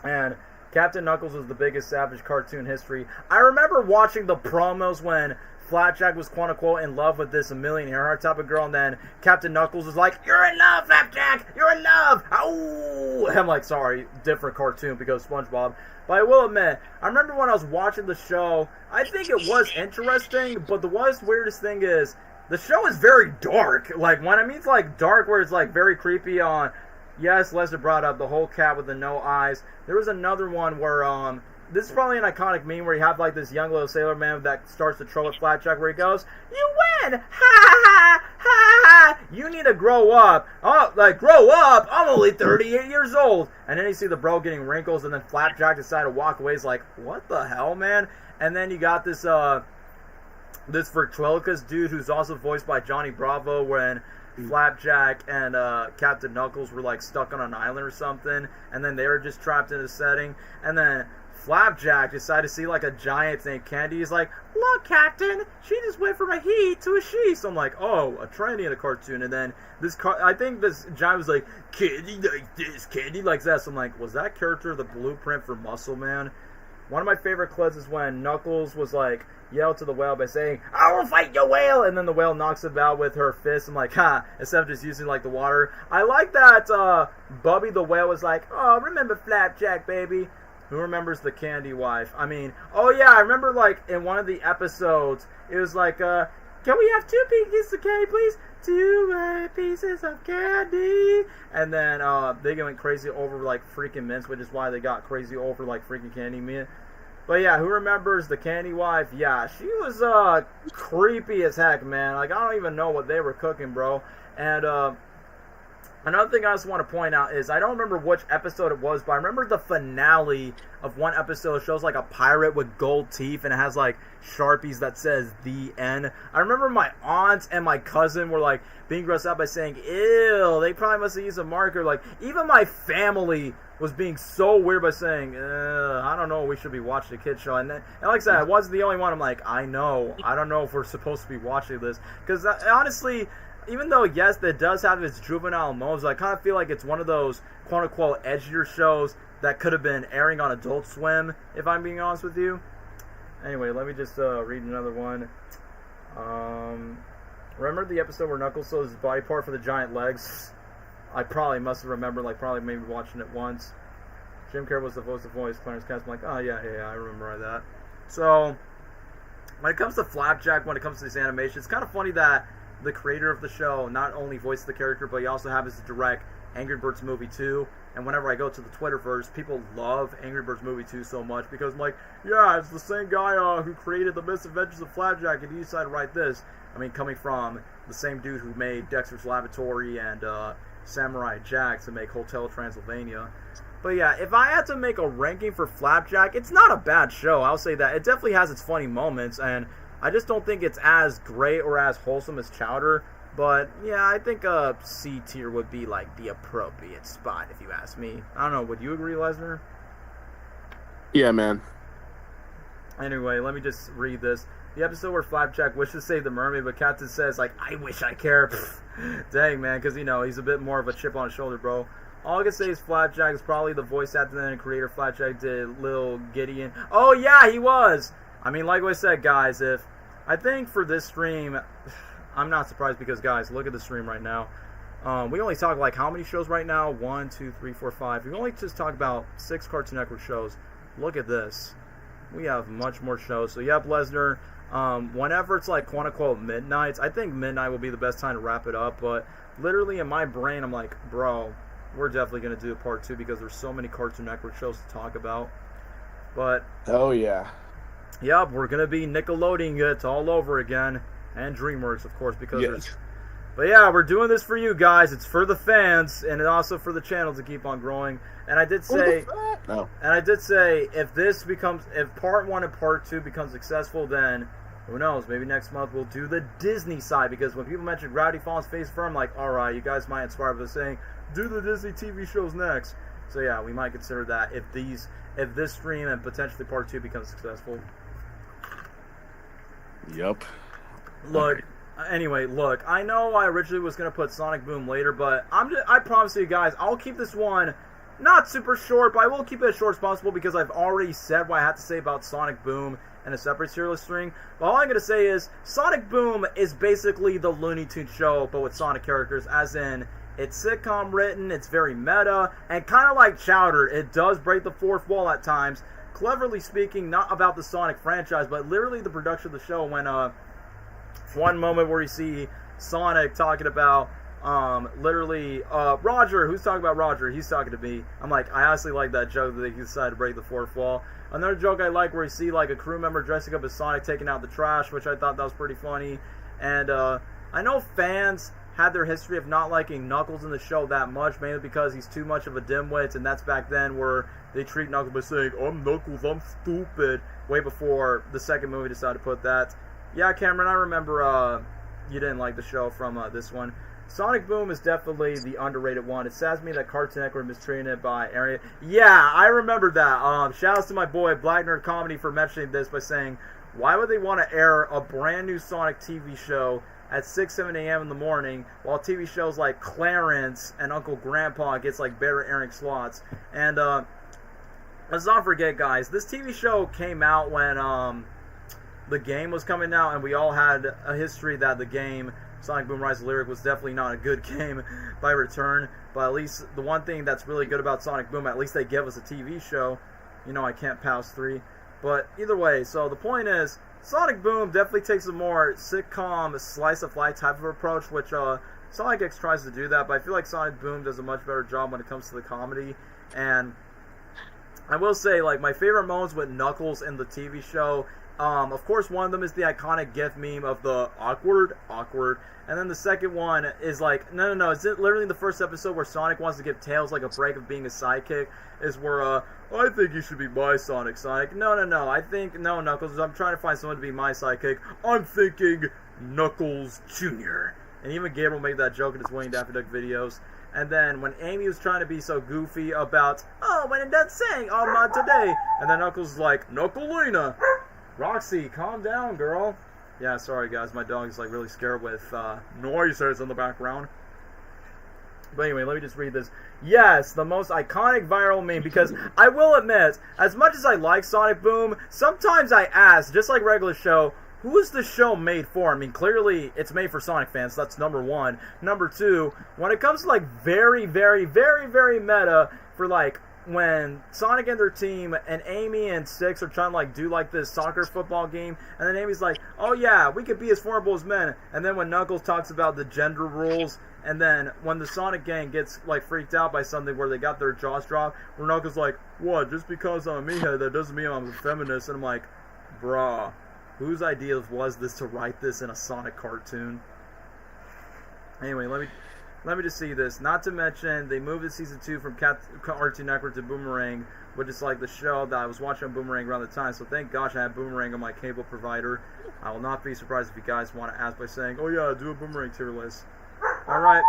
S1: And Captain Knuckles was the biggest savage cartoon history. I remember watching the promos when Flapjack was quote-unquote in love with this Amelia Earhart type of girl, and then Captain Knuckles was like, "You're in love, Flapjack! You're in love!" Ow! I'm like, sorry, different cartoon because SpongeBob. But I will admit, I remember when I was watching the show, I think it was interesting, but the weirdest thing is, the show is very dark. Like, when I mean it's like dark where it's like very creepy on, yes, Lester brought up the whole cat with the no eyes. There was another one where, this is probably an iconic meme where you have like this young little sailor man that starts to troll at Flapjack where he goes, "You win! Ha ha ha ha! You need to grow up. Oh, like grow up! I'm only 38 years old." And then you see the bro getting wrinkles, and then Flapjack decided to walk away. He's like, "What the hell, man?" And then you got this this ventriloquist dude who's also voiced by Johnny Bravo when Flapjack and Captain Knuckles were like stuck on an island or something, and then they were just trapped in a setting, and then Flapjack decided to see like a giant named Candy. He's like, "Look, Captain, she just went from a he to a she." So I'm like, oh, a tranny in a cartoon. And then I think this giant was like, "Candy like this, Candy like that." So I'm like, was that character the blueprint for Muscle Man? One of my favorite clips is when Knuckles was like, yelled to the whale by saying, "I will fight your whale," and then the whale knocks him out with her fist. I'm like, ha, instead of just using like the water. I like that Bubby the whale was like, "Oh, remember Flapjack, baby." Who remembers the Candy Wife? I mean, oh yeah, I remember like in one of the episodes, it was like, "Can we have 2 pieces of candy, please? 2 pieces of candy." And then they went crazy over like freaking mints, which is why they got crazy over like freaking candy mint. But yeah, who remembers the Candy Wife? Yeah, she was creepy as heck, man. Like, I don't even know what they were cooking, bro. And another thing I just want to point out is, I don't remember which episode it was, but I remember the finale of one episode shows like a pirate with gold teeth, and it has like Sharpies that says "The End." I remember my aunt and my cousin were like being grossed out by saying, "Ew, they probably must have used a marker." Like, even my family was being so weird by saying, "I don't know, we should be watching a kid show." And like I said, I wasn't the only one. I'm like, I know. I don't know if we're supposed to be watching this. Because honestly, even though, yes, it does have its juvenile modes, I kind of feel like it's one of those quote-unquote edgier shows that could have been airing on Adult Swim, if I'm being honest with you. Anyway, let me just read another one. Remember the episode where Knuckles sold his body part for the giant legs? I probably must have remembered, like, probably maybe watching it once. Jim Carrey was the voice, Clarence Cast. I'm like, oh, yeah, I remember that. So, when it comes to Flapjack, when it comes to this animation, it's kind of funny that the creator of the show not only voiced the character, but he also happens to direct Angry Birds Movie 2. And whenever I go to the Twitterverse, people love Angry Birds Movie 2 so much because I'm like, yeah, it's the same guy who created The Misadventures of Flapjack, and he decided to write this. I mean, coming from the same dude who made Dexter's Labatory and Samurai Jack to make Hotel Transylvania. But yeah, if I had to make a ranking for Flapjack, it's not a bad show, I'll say that. It definitely has its funny moments, and I just don't think it's as great or as wholesome as Chowder. But yeah, I think C tier would be like the appropriate spot if you ask me. I don't know, would you agree, Lesnar?
S2: Yeah, man.
S1: Anyway, let me just read this. The episode where Flapjack wishes to save the mermaid, but Captain says, like, I wish I care. Dang, man, because, you know, he's a bit more of a chip on his shoulder, bro. All I can say is Flapjack is probably the voice actor and creator Flapjack did Lil Gideon. Oh, yeah, he was! I mean, like I said, guys, I think for this stream, I'm not surprised because, guys, look at the stream right now. We only talk, like, how many shows right now? 1, 2, 3, 4, 5. We only just talk about 6 Cartoon Network shows. Look at this. We have much more shows. So, yep, Lesnar. Whenever it's like quote-unquote midnights, I think midnight will be the best time to wrap it up, but literally in my brain I'm like, bro, we're definitely going to do a part 2 because there's so many Cartoon Network shows to talk about. But
S2: oh yeah,
S1: yep, we're going to be Nickelodeon it all over again, and DreamWorks, of course, because there's... But yeah, we're doing this for you guys. It's for the fans, and also for the channel to keep on growing. And I did say, if part 1 and part 2 become successful, then who knows? Maybe next month we'll do the Disney side, because when people mention Gravity Falls, Face Firm, like, all right, you guys might inspire us saying, do the Disney TV shows next. So yeah, we might consider that if this stream and potentially part 2 becomes successful.
S2: Yep.
S1: Look. Anyway, look, I know I originally was going to put Sonic Boom later, but I promise you guys, I'll keep this one not super short, but I will keep it as short as possible because I've already said what I have to say about Sonic Boom in a separate serial string. But all I'm going to say is, Sonic Boom is basically the Looney Tunes Show, but with Sonic characters, as in, it's sitcom written, it's very meta, and kind of like Chowder, it does break the fourth wall at times. Cleverly speaking, not about the Sonic franchise, but literally the production of the show when, one moment where you see Sonic talking about, Roger, who's talking about Roger? He's talking to me. I'm like, I honestly like that joke that he decided to break the fourth wall. Another joke I like where you see, like, a crew member dressing up as Sonic taking out the trash, which I thought that was pretty funny. And, I know fans had their history of not liking Knuckles in the show that much, mainly because he's too much of a dimwit, and that's back then where they treat Knuckles by saying, I'm Knuckles, I'm stupid, way before the second movie decided to put that. Yeah, Cameron, I remember you didn't like the show from this one. Sonic Boom is definitely the underrated one. It saddens me that Cartoon Network mistreated it by area. Yeah, I remember that. Shout out to my boy Black Nerd Comedy for mentioning this by saying, why would they want to air a brand new Sonic TV show at 6, 7 a.m. in the morning while TV shows like Clarence and Uncle Grandpa gets like better airing slots? And let's not forget, guys, this TV show came out when the game was coming out, and we all had a history that the game Sonic Boom Rise of Lyric was definitely not a good game by return, but at least the one thing that's really good about Sonic Boom, at least they give us a TV show. You know, I can't pass 3. But either way, so the point is, Sonic Boom definitely takes a more sitcom, slice of life type of approach, which Sonic X tries to do that, but I feel like Sonic Boom does a much better job when it comes to the comedy. And I will say, like, my favorite moments with Knuckles in the TV show, of course, one of them is the iconic GIF meme of the awkward, and then the second one is like, no, it's literally the first episode where Sonic wants to give Tails like a break of being a sidekick, is where, I think you should be my Sonic. No, I think, no, Knuckles, I'm trying to find someone to be my sidekick. I'm thinking Knuckles Jr. And even Gabriel made that joke in his Winnie Daffy Duck videos. And then when Amy was trying to be so goofy about, oh, when it does sing, all mod today, and then Knuckles is like, Knucklina. Roxy, calm down, girl. Yeah, sorry, guys. My dog is, like, really scared with noises in the background. But anyway, let me just read this. Yes, the most iconic viral meme, because I will admit, as much as I like Sonic Boom, sometimes I ask, just like regular show, who is this show made for? I mean, clearly, it's made for Sonic fans. That's number 1. Number 2, when it comes to, like, very, very, very, very meta for, like, when Sonic and their team and Amy and Six are trying to like do like this soccer football game, and then Amy's like, oh yeah, we could be as formidable as men, and then when Knuckles talks about the gender rules, and then when the Sonic gang gets like freaked out by something where they got their jaws dropped, where Knuckles like, what, just because I'm a meathead that doesn't mean I'm a feminist, and I'm like, bruh, whose idea was this to write this in a Sonic cartoon? Anyway, let me just see this. Not to mention, they moved to Season 2 from Cartoon Network to Boomerang, which is like the show that I was watching on Boomerang around the time, so thank gosh I had Boomerang on my cable provider. I will not be surprised if you guys want to ask by saying, oh yeah, do a Boomerang tier list. Alright.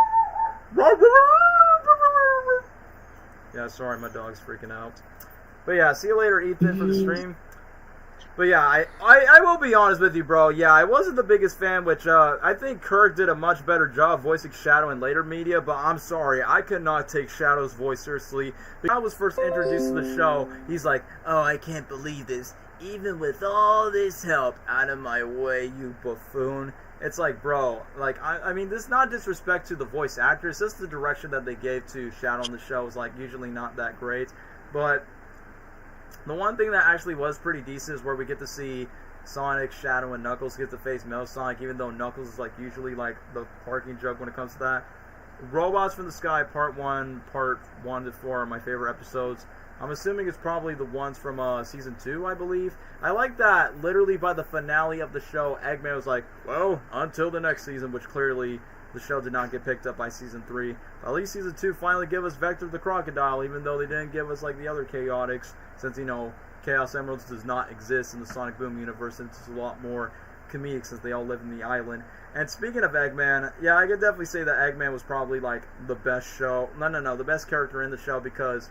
S1: Yeah, sorry, my dog's freaking out. But yeah, see you later, Ethan, for the stream. But yeah, I will be honest with you, bro. Yeah, I wasn't the biggest fan, which I think Kirk did a much better job voicing Shadow in later media, but I'm sorry, I could not take Shadow's voice seriously. When I was first introduced to the show, he's like, oh, I can't believe this. Even with all this help, out of my way, you buffoon. It's like, bro, like, I mean, this is not disrespect to the voice actors, just the direction that they gave to Shadow on the show is, like, usually not that great. But the one thing that actually was pretty decent is where we get to see Sonic, Shadow, and Knuckles get to face Metal Sonic, even though Knuckles is, like, usually, like, the parking joke when it comes to that. Robots from the Sky, Part 1 to 4 are my favorite episodes. I'm assuming it's probably the ones from Season 2, I believe. I like that literally by the finale of the show, Eggman was like, well, until the next season, which clearly the show did not get picked up by Season 3. But at least Season 2 finally gave us Vector the Crocodile, even though they didn't give us like the other Chaotix, since, you know, Chaos Emeralds does not exist in the Sonic Boom universe, and it's a lot more comedic since they all live in the island. And speaking of Eggman, yeah, I could definitely say that Eggman was probably like the best the best character in the show, because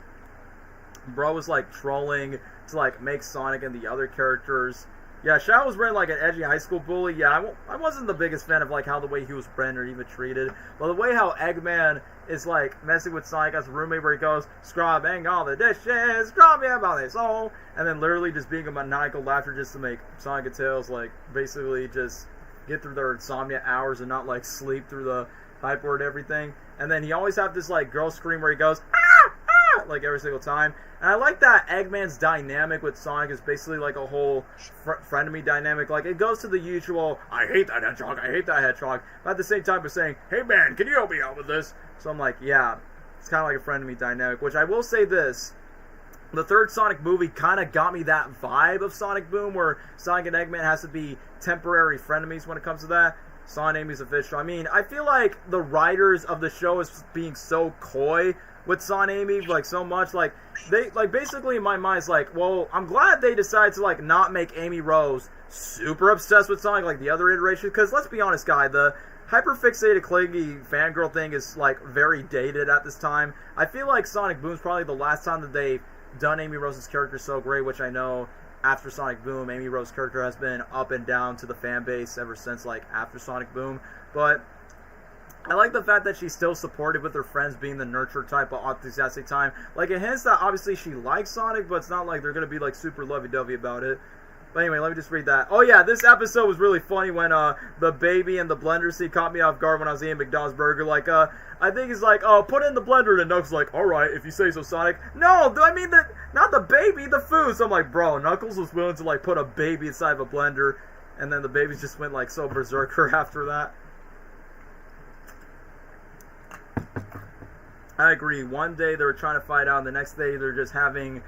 S1: bro was like trolling to like make Sonic and the other characters. Yeah, Shadow was wearing like an edgy high school bully. Yeah, I wasn't the biggest fan of like how the way he was branded or even treated. But the way how Eggman is like messing with Sonic as a roommate, where he goes, scrubbing all the dishes, scrubbing about his soul, and then literally just being a maniacal laughter just to make Sonic and Tails like basically just get through their insomnia hours and not like sleep through the hype word and everything. And then he always have this like girl scream where he goes, ah! Like every single time. And I like that Eggman's dynamic with Sonic is basically like a whole frenemy dynamic. Like it goes to the usual, I hate that hedgehog, I hate that hedgehog, but at the same time we're saying, hey man, can you help me out with this? So I'm like, yeah, it's kind of like a frenemy dynamic, which I will say this, the third Sonic movie kind of got me that vibe of Sonic Boom, where Sonic and Eggman has to be temporary frenemies when it comes to that. Sonic Amy's official. I mean, I feel like the writers of the show is being so coy with Son Amy, like, so much, like, they, like, basically in my mind, it's like, well, I'm glad they decided to, like, not make Amy Rose super obsessed with Sonic like the other iteration, because, let's be honest, guy, the hyper-fixated, clingy fangirl thing is, like, very dated at this time. I feel like Sonic Boom's probably the last time that they've done Amy Rose's character so great, which I know after Sonic Boom, Amy Rose's character has been up and down to the fan base ever since, like, after Sonic Boom, but I like the fact that she's still supportive with her friends being the nurture type of enthusiastic time. Like, it hints that obviously she likes Sonic, but it's not like they're going to be, like, super lovey-dovey about it. But anyway, let me just read that. Oh, yeah, this episode was really funny when the baby and the blender scene caught me off guard when I was eating McDonald's burger. Like, I think he's like, oh, put it in the blender. And Knuckles like, all right, if you say so, Sonic. No, I mean, not the baby, the food. So I'm like, bro, Knuckles was willing to, like, put a baby inside of a blender. And then the baby just went, like, so berserker after that. I agree. One day they were trying to fight out, and the next day they're just hanging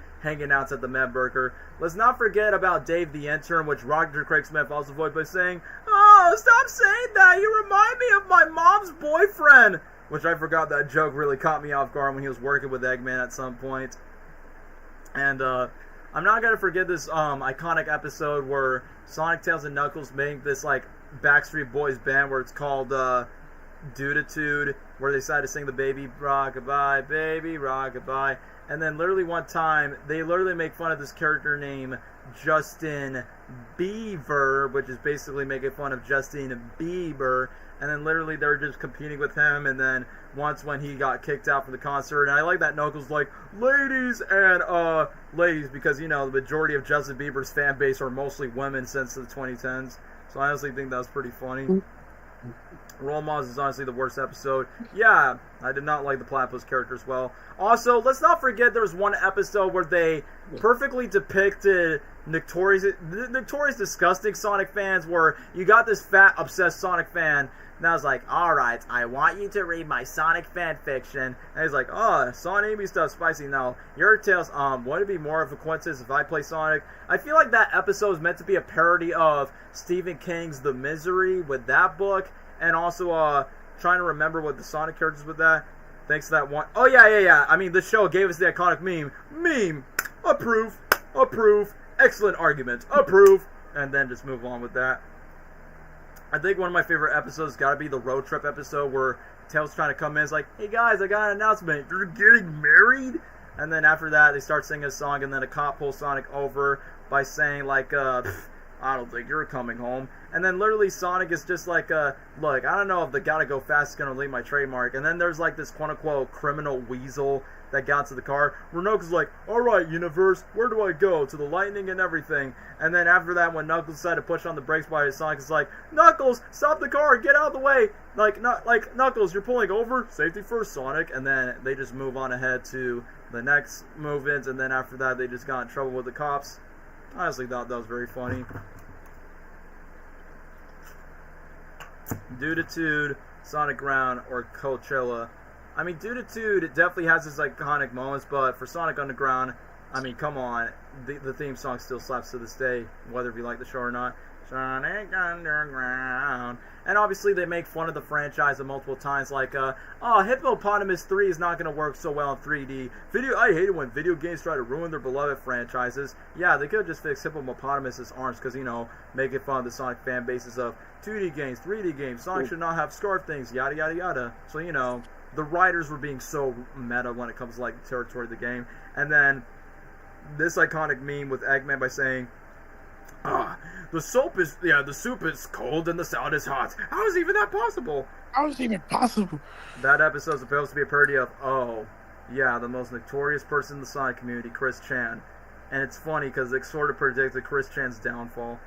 S1: out at the Med Burger. Let's not forget about Dave the Intern, which Roger Craig Smith also voiced by saying, oh, stop saying that. You remind me of my mom's boyfriend. Which I forgot that joke really caught me off guard when he was working with Eggman at some point. And I'm not going to forget this iconic episode where Sonic, Tails, and Knuckles make this like Backstreet Boys band where it's called Duditude, where they decided to sing the Baby Rockabye, Baby Rockabye. And then literally one time, they literally make fun of this character named Justin Bieber, which is basically making fun of Justin Bieber. And then literally they're just competing with him. And then once when he got kicked out from the concert, and I like that Knuckles like, ladies and ladies, because, you know, the majority of Justin Bieber's fan base are mostly women since the 2010s. So I honestly think that was pretty funny. Role Models is honestly the worst episode. Yeah, I did not like the Platypus character as well. Also, let's not forget there's one episode where they perfectly depicted notorious disgusting Sonic fans, where you got this fat, obsessed Sonic fan, and I was like, alright, I want you to read my Sonic fan fiction. And he's like, oh, Sonic Amy stuff spicy. No, your tales, would it be more of a coincidence if I play Sonic? I feel like that episode is meant to be a parody of Stephen King's The Misery with that book, and also, trying to remember what the Sonic characters with that. Thanks to that one. Oh, yeah. I mean, the show gave us the iconic meme. Approve. Excellent argument. Approve. And then just move on with that. I think one of my favorite episodes has got to be the road trip episode where Tails trying to come in. It's like, hey guys, I got an announcement. You're getting married? And then after that, they start singing a song, and then a cop pulls Sonic over by saying, like, I don't think you're coming home. And then literally Sonic is just like, look, I don't know if the gotta go fast is gonna leave my trademark. And then there's like this quote-unquote criminal weasel that got into the car, where Knuckles is like, alright, universe, where do I go? To the lightning and everything. And then after that, when Knuckles decided to push on the brakes by Sonic is like, Knuckles, stop the car, get out of the way. Like Knuckles, you're pulling over, safety first, Sonic. And then they just move on ahead to the next movement, and then after that, they just got in trouble with the cops. I honestly thought that was very funny. Duditude, Sonic Ground, or Coachella. I mean, Duditude, it definitely has its iconic moments, but for Sonic Underground, I mean, come on. The theme song still slaps to this day, whether you like the show or not. Sonic Underground. And obviously they make fun of the franchise multiple times, like, oh, Hippopotamus 3 is not going to work so well in 3D. I hate it when video games try to ruin their beloved franchises. Yeah, they could have just fixed Hippopotamus's arms, because, you know, making fun of the Sonic fan bases of 2D games, 3D games, Sonic should not have scarf things, yada yada yada. So, you know, the writers were being so meta when it comes to, like, the territory of the game. And then this iconic meme with Eggman by saying, the soup is cold and the salad is hot. How is even that possible? That episode is supposed to be a parody of, the most notorious person in the Sonic community, Chris Chan. And it's funny because it sort of predicted Chris Chan's downfall.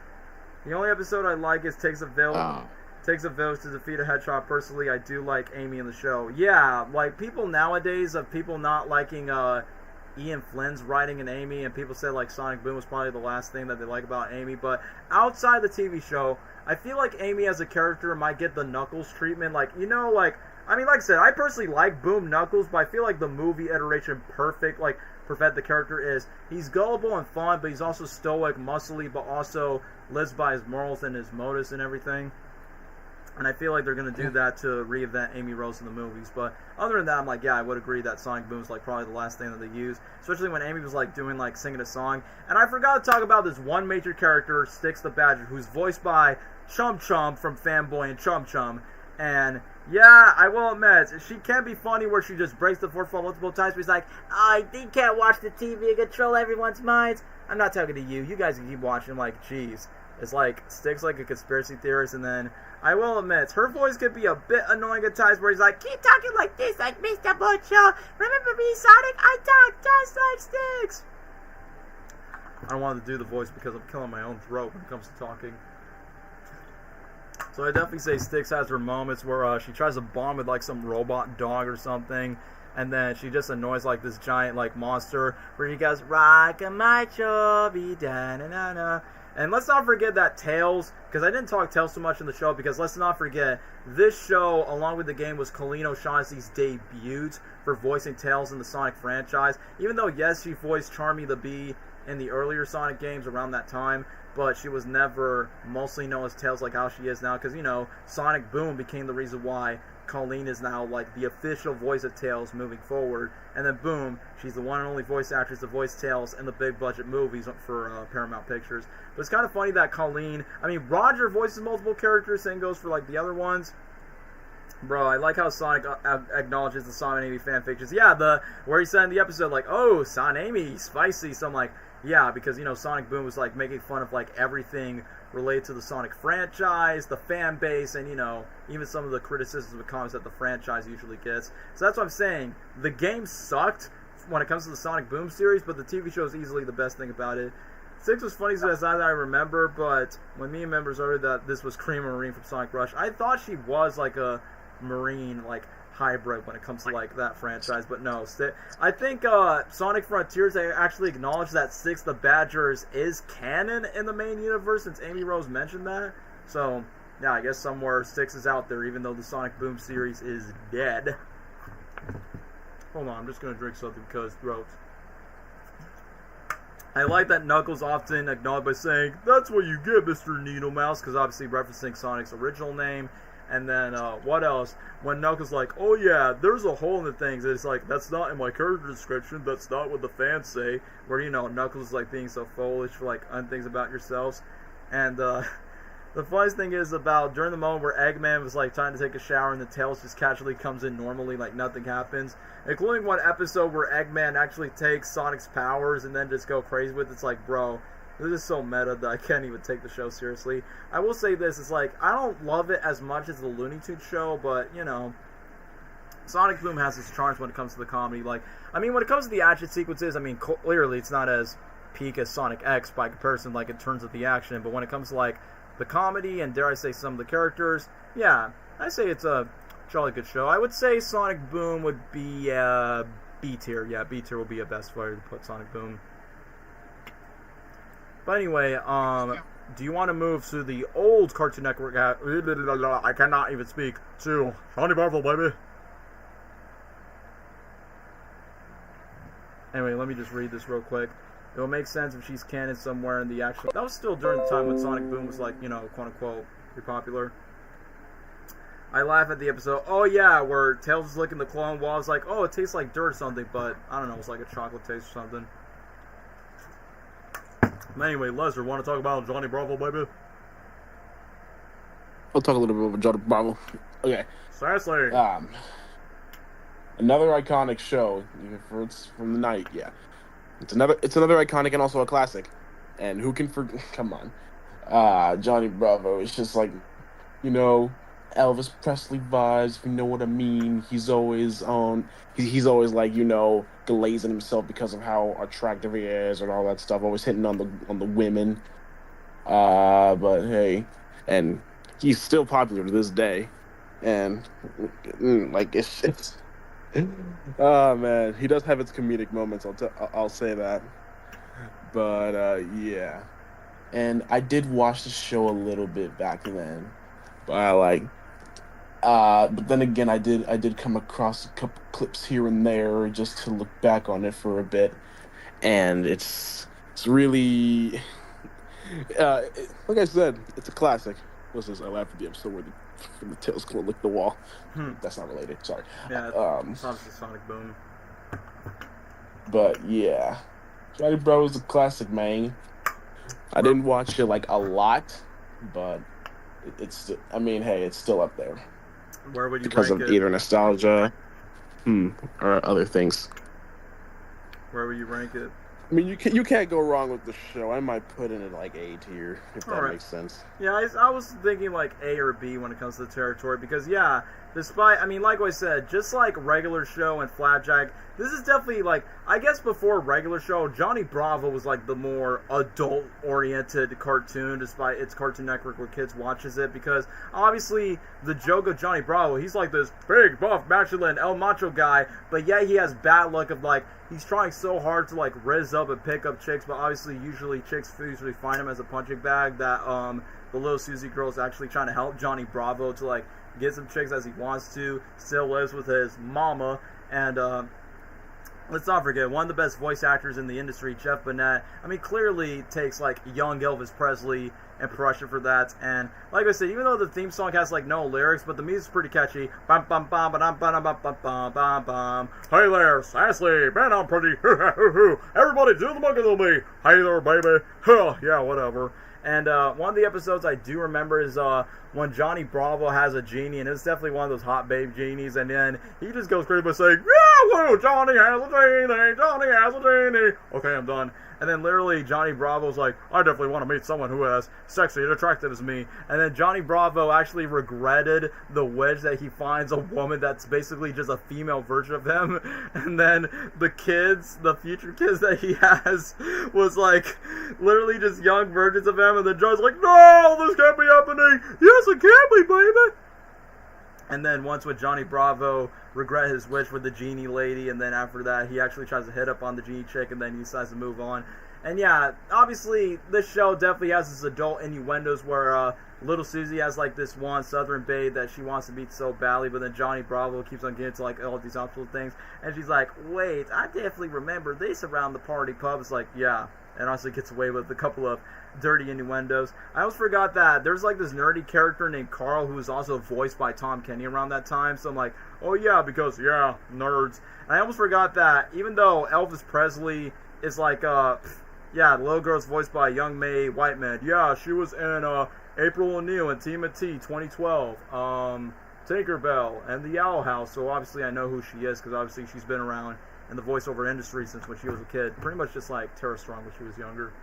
S1: The only episode I like is Takes a Village to defeat a hedgehog. Personally, I do like Amy in the show. Yeah, like people nowadays of people not liking Ian Flynn's writing in Amy, and people said like Sonic Boom was probably the last thing that they like about Amy, but outside the TV show, I feel like Amy as a character might get the Knuckles treatment. Like, you know, like, I mean, like I said, I personally like Boom Knuckles, but I feel like the movie iteration perfect the character is, he's gullible and fun, but he's also stoic, muscly, but also lives by his morals and his motives and everything. And I feel like they're going to do that to reinvent Amy Rose in the movies. But other than that, I'm like, yeah, I would agree that Sonic Boom's like probably the last thing that they use. Especially when Amy was like doing like singing a song. And I forgot to talk about this one major character, Styx the Badger, who's voiced by Chum Chum from Fanboy and Chum Chum. And yeah, I will admit, she can be funny where she just breaks the fourth wall multiple times. But he's like, you can't watch the TV and control everyone's minds. I'm not talking to you. You guys can keep watching. Like, jeez. It's like, Styx like a conspiracy theorist, and then I will admit, her voice could be a bit annoying at times where he's like, keep talking like this, like Mr. Butcher. Remember me, Sonic? I talk just like Styx. I don't want to do the voice because I'm killing my own throat when it comes to talking. So I definitely say Styx has her moments where she tries to bond with like some robot dog or something, and then she just annoys like this giant like monster where he goes, rock a my chubby da na na na. And let's not forget that Tails, because I didn't talk Tails too much in the show, because let's not forget, this show, along with the game, was Colleen O'Shaughnessy's debut for voicing Tails in the Sonic franchise. Even though, yes, she voiced Charmy the Bee in the earlier Sonic games around that time, but she was never mostly known as Tails like how she is now, because, you know, Sonic Boom became the reason why Colleen is now like the official voice of Tails moving forward, and then boom, she's the one and only voice actress to voice Tails in the big budget movies for Paramount Pictures. But it's kind of funny that Colleen, I mean, Roger voices multiple characters, same goes for like the other ones. Bro, I like how Sonic acknowledges the Sonic Amy fanfictions. Yeah, where he said in the episode like, oh, Sonic Amy, spicy. So I'm like, yeah, because, you know, Sonic Boom was like making fun of like everything related to the Sonic franchise, the fan base, and, you know, even some of the criticisms and comments that the franchise usually gets. So that's what I'm saying. The game sucked when it comes to the Sonic Boom series, but the TV show is easily the best thing about it. 6 was funny as I remember, but when me and members heard that this was Cream Marine from Sonic Rush, I thought she was like a Marine, like, hybrid when it comes to, like, that franchise, but no. I think Sonic Frontiers, they actually acknowledged that 6 the Badgers is canon in the main universe, since Amy Rose mentioned that. So, yeah, I guess somewhere 6 is out there, even though the Sonic Boom series is dead. Hold on, I'm just going to drink something because throats. I like that Knuckles often acknowledged by saying, "That's what you get, Mr. Needle Mouse," because obviously referencing Sonic's original name. And then, what else? When Knuckles like, "Oh yeah, there's a hole in the things," it's like, that's not in my character description, that's not what the fans say. Where, you know, Knuckles is like being so foolish for like things about yourselves. And, the funniest thing is about during the moment where Eggman was like trying to take a shower and the Tails just casually comes in normally, like nothing happens. Including one episode where Eggman actually takes Sonic's powers and then just go crazy with it. It's like, bro, this is so meta that I can't even take the show seriously. I will say this, it's like, I don't love it as much as the Looney Tunes Show, but, you know, Sonic Boom has its charms when it comes to the comedy. Like, I mean, when it comes to the action sequences, I mean, clearly it's not as peak as Sonic X by comparison, like, in terms of the action, but when it comes to, like, the comedy and, dare I say, some of the characters, yeah, I say it's a jolly good show. I would say Sonic Boom would be B tier. Yeah, B tier will be a best way to put Sonic Boom. But anyway, do you want to move to the old Cartoon Network? I cannot even speak. To Johnny Bravo, baby. Anyway, let me just read this real quick. It will make sense if she's canon somewhere in the actual... That was still during the time when Sonic Boom was like, you know, quote-unquote, pretty popular. I laugh at the episode, oh yeah, where Tails is licking the clone wall. I was like, oh, it tastes like dirt or something, but I don't know, it's like a chocolate taste or something. But anyway, Lesnar, want to talk about Johnny Bravo, baby?
S2: I'll talk a little bit about Chowder Bravo. Okay.
S1: Seriously.
S2: Another iconic show. It's from the night, yeah. It's another iconic and also a classic. And who can forget? Come on. Johnny Bravo. It's just like, you know, Elvis Presley vibes, if you know what I mean. He's always on. He's always like, you know, glazing himself because of how attractive he is and all that stuff. Always hitting on the women. But hey, and he's still popular to this day. And like it's oh man, he does have its comedic moments. I'll say that. But yeah, and I did watch the show a little bit back then, but but then again, I did come across a couple clips here and there just to look back on it for a bit, and it's really, like I said, it's a classic. What's this? I laughed at the episode where the Tails can lick the wall. That's not related. Sorry.
S1: Yeah, it's obviously Sonic Boom.
S2: But yeah, Johnny Bravo is a classic, man. I didn't watch it like a lot, but it's. I mean, hey, it's still up there.
S1: Where would you
S2: because
S1: rank
S2: of
S1: it?
S2: either nostalgia, or other things.
S1: Where would you rank it?
S2: I mean, you can't go wrong with the show. I might put it in like A tier, if that makes sense.
S1: Yeah, I was thinking like A or B when it comes to the territory, because yeah, despite, I mean, like I said, just like regular show and Flapjack, this is definitely like, I guess before regular show, Johnny Bravo was like the more adult-oriented cartoon, despite its Cartoon Network where kids watches it, because obviously the joke of Johnny Bravo, he's like this big, buff, masculine, El Macho guy, but yeah, he has bad luck of like, he's trying so hard to like rizz up and pick up chicks, but obviously chicks usually find him as a punching bag that the little Susie girl is actually trying to help Johnny Bravo to like get some chicks as he wants to, still lives with his mama, and let's not forget, one of the best voice actors in the industry, Jeff Bennett, I mean, clearly takes like young Elvis Presley impression for that, and like I said, even though the theme song has like no lyrics, but the music's pretty catchy. Bum bum bum bum bum bum bum bum bum bum. Hey there, Sassy, man, I'm pretty. Everybody do the monkey to me. Hey there, baby. Yeah, whatever. And one of the episodes I do remember is when Johnny Bravo has a genie, and it's definitely one of those hot babe genies, and then he just goes crazy by saying, yeah, well, Johnny has a genie, Johnny has a genie. Okay, I'm done. And then literally Johnny Bravo's like, I definitely want to meet someone who is sexy and attractive as me. And then Johnny Bravo actually regretted the wish that he finds a woman that's basically just a female version of him. And then the kids, the future kids that he has, was like literally just young versions of him. And then John's like, no, this can't be happening. Yes, it can be, baby. And then once with Johnny Bravo regret his wish with the genie lady, and then after that he actually tries to hit up on the genie chick, and then he decides to move on. And yeah, obviously this show definitely has its adult innuendos where little Susie has like this one southern babe that she wants to meet so badly, but then Johnny Bravo keeps on getting to like all these absolute things, and she's like, wait, I definitely remember this around the party pub. It's like, yeah, and also gets away with a couple of dirty innuendos. I almost forgot that there's like this nerdy character named Carl who was also voiced by Tom Kenny around that time, so I'm like, oh yeah, because yeah, nerds. And I almost forgot that even though Elvis Presley is like yeah, the little girl's voiced by Young May Whiteman. Yeah, she was in April O'Neil and Team of T 2012, Tinkerbell and the Owl House, so obviously I know who she is because obviously she's been around in the voiceover industry since when she was a kid, pretty much just like Tara Strong when she was younger.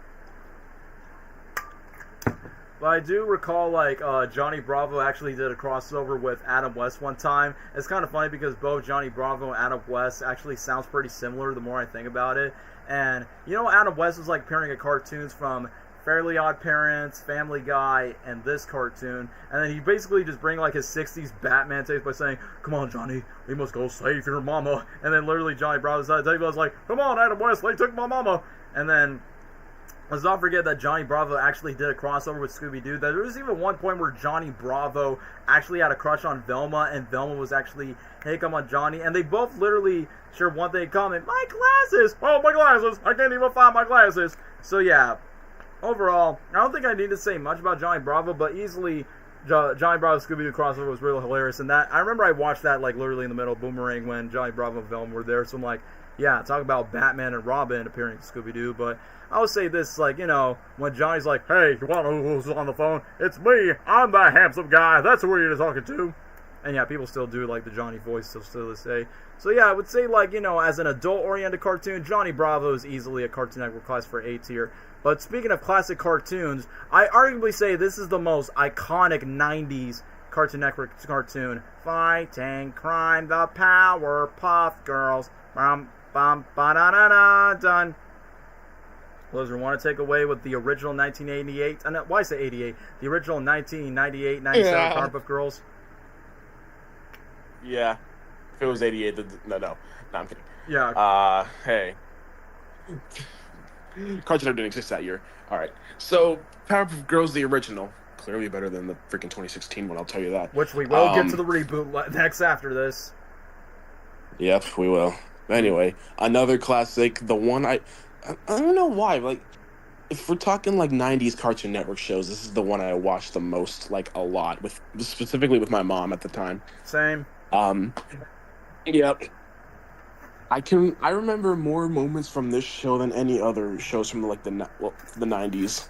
S1: But I do recall, like, Johnny Bravo actually did a crossover with Adam West one time. It's kind of funny because both Johnny Bravo and Adam West actually sounds pretty similar the more I think about it. And, you know, Adam West was, like, parroting cartoons from Fairly Odd Parents, Family Guy, and this cartoon. And then he basically just bring, like, his 60s Batman taste by saying, come on, Johnny, we must go save your mama. And then literally Johnny Bravo was like, come on, Adam West, they took my mama. And then let's not forget that Johnny Bravo actually did a crossover with Scooby-Doo. There was even one point where Johnny Bravo actually had a crush on Velma, and Velma was actually hitting on Johnny, and they both literally shared one thing in common: my glasses! Oh, my glasses! I can't even find my glasses! So yeah, overall, I don't think I need to say much about Johnny Bravo, but easily Johnny Bravo Scooby-Doo crossover was really hilarious, and that I remember I watched that like literally in the middle of Boomerang when Johnny Bravo and Velma were there, so I'm like, yeah, talk about Batman and Robin appearing in Scooby-Doo. But I would say this, like, you know, when Johnny's like, hey, you want to know who's on the phone? It's me. I'm the handsome guy. That's who you're talking to. And yeah, people still do like the Johnny voice still to this day. So yeah, I would say, like, you know, as an adult-oriented cartoon, Johnny Bravo is easily a Cartoon Network class for A tier. But speaking of classic cartoons, I arguably say this is the most iconic 90s Cartoon Network cartoon. Fighting crime, the Powerpuff Girls. Bum, bum, ba-da-da-da, done. Blizzard want to take away with the original 1988, why say 88? The original 1998, 97 Powerpuff Girls.
S2: Yeah. If it was 88, no, I'm kidding.
S1: Yeah.
S2: Hey. Cartoon Network didn't exist that year. Alright. So, Powerpuff Girls, the original. Clearly better than the freaking 2016 one, I'll tell you that.
S1: Which we will get to the reboot next after this.
S2: Yep, we will. Anyway, another classic, the one I don't know why, like, if we're talking like 90s Cartoon Network shows, this is the one I watched the most, like, a lot, with specifically with my mom at the time.
S1: Same.
S2: Yep. I remember more moments from this show than any other shows from like the 90s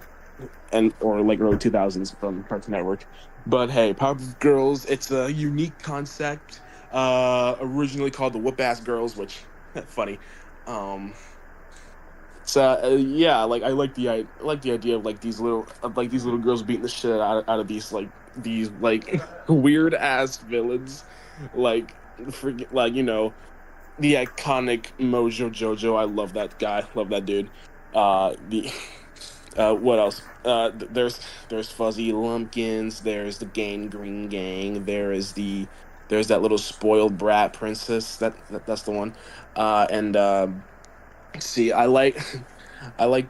S2: or like early 2000s from Cartoon Network. But hey, Powerpuff Girls, it's a unique concept. Originally called the Whoop Ass Girls, which funny. Yeah, like I like the idea of like these little girls beating the shit out of these weird ass villains, like you know, the iconic Mojo Jojo. I love that guy, love that dude. What else? There's Fuzzy Lumpkins. There's the Gang Green Gang. There's that little spoiled brat princess. That's the one. See, I like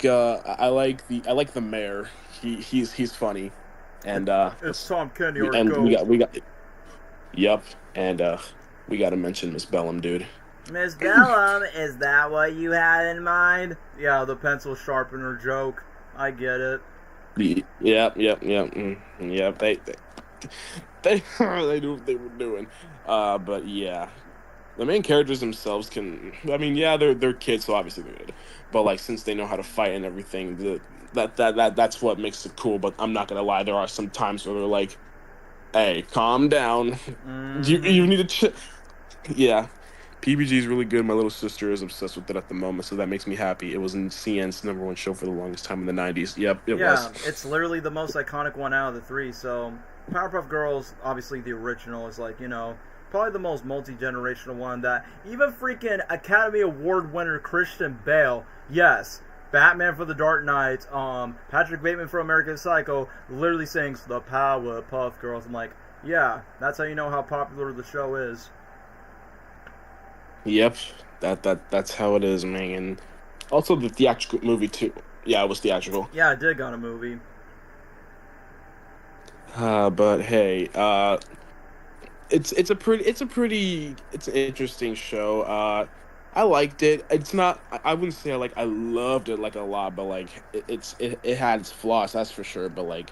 S2: the mayor. He's funny, and
S1: it's Tom Kenny or
S2: and
S1: Ghost.
S2: we got yep, and we got to mention Miss Bellum, dude.
S1: Miss Bellum, is that what you had in mind? Yeah, the pencil sharpener joke. I get it.
S2: Yep. They knew what they were doing. But yeah, the main characters themselves can. I mean, yeah, they're kids, so obviously they're good. But like, since they know how to fight and everything, that's what makes it cool. But I'm not gonna lie, there are some times where they're like, Hey, calm down. You need to yeah. PBG is really good. My little sister is obsessed with it at the moment, so that makes me happy. It was in CN's #1 show for the longest time in the 90s. Yep, it was.
S1: Yeah, it's literally the most iconic one out of the three. So Powerpuff Girls, obviously the original, is like, probably the most multi-generational one that even freaking Academy Award winner Christian Bale, yes, Batman for the Dark Knight, Patrick Bateman for American Psycho, literally sings the Powerpuff Girls. I'm like, yeah, that's how you know how popular the show is.
S2: Yep, that's how it is, man. And also the theatrical movie too. Yeah, it was theatrical.
S1: Yeah, I did got a movie.
S2: But hey, it's an interesting show. I liked it. It's not. I wouldn't say I loved it like a lot, but like it had its flaws, that's for sure. But like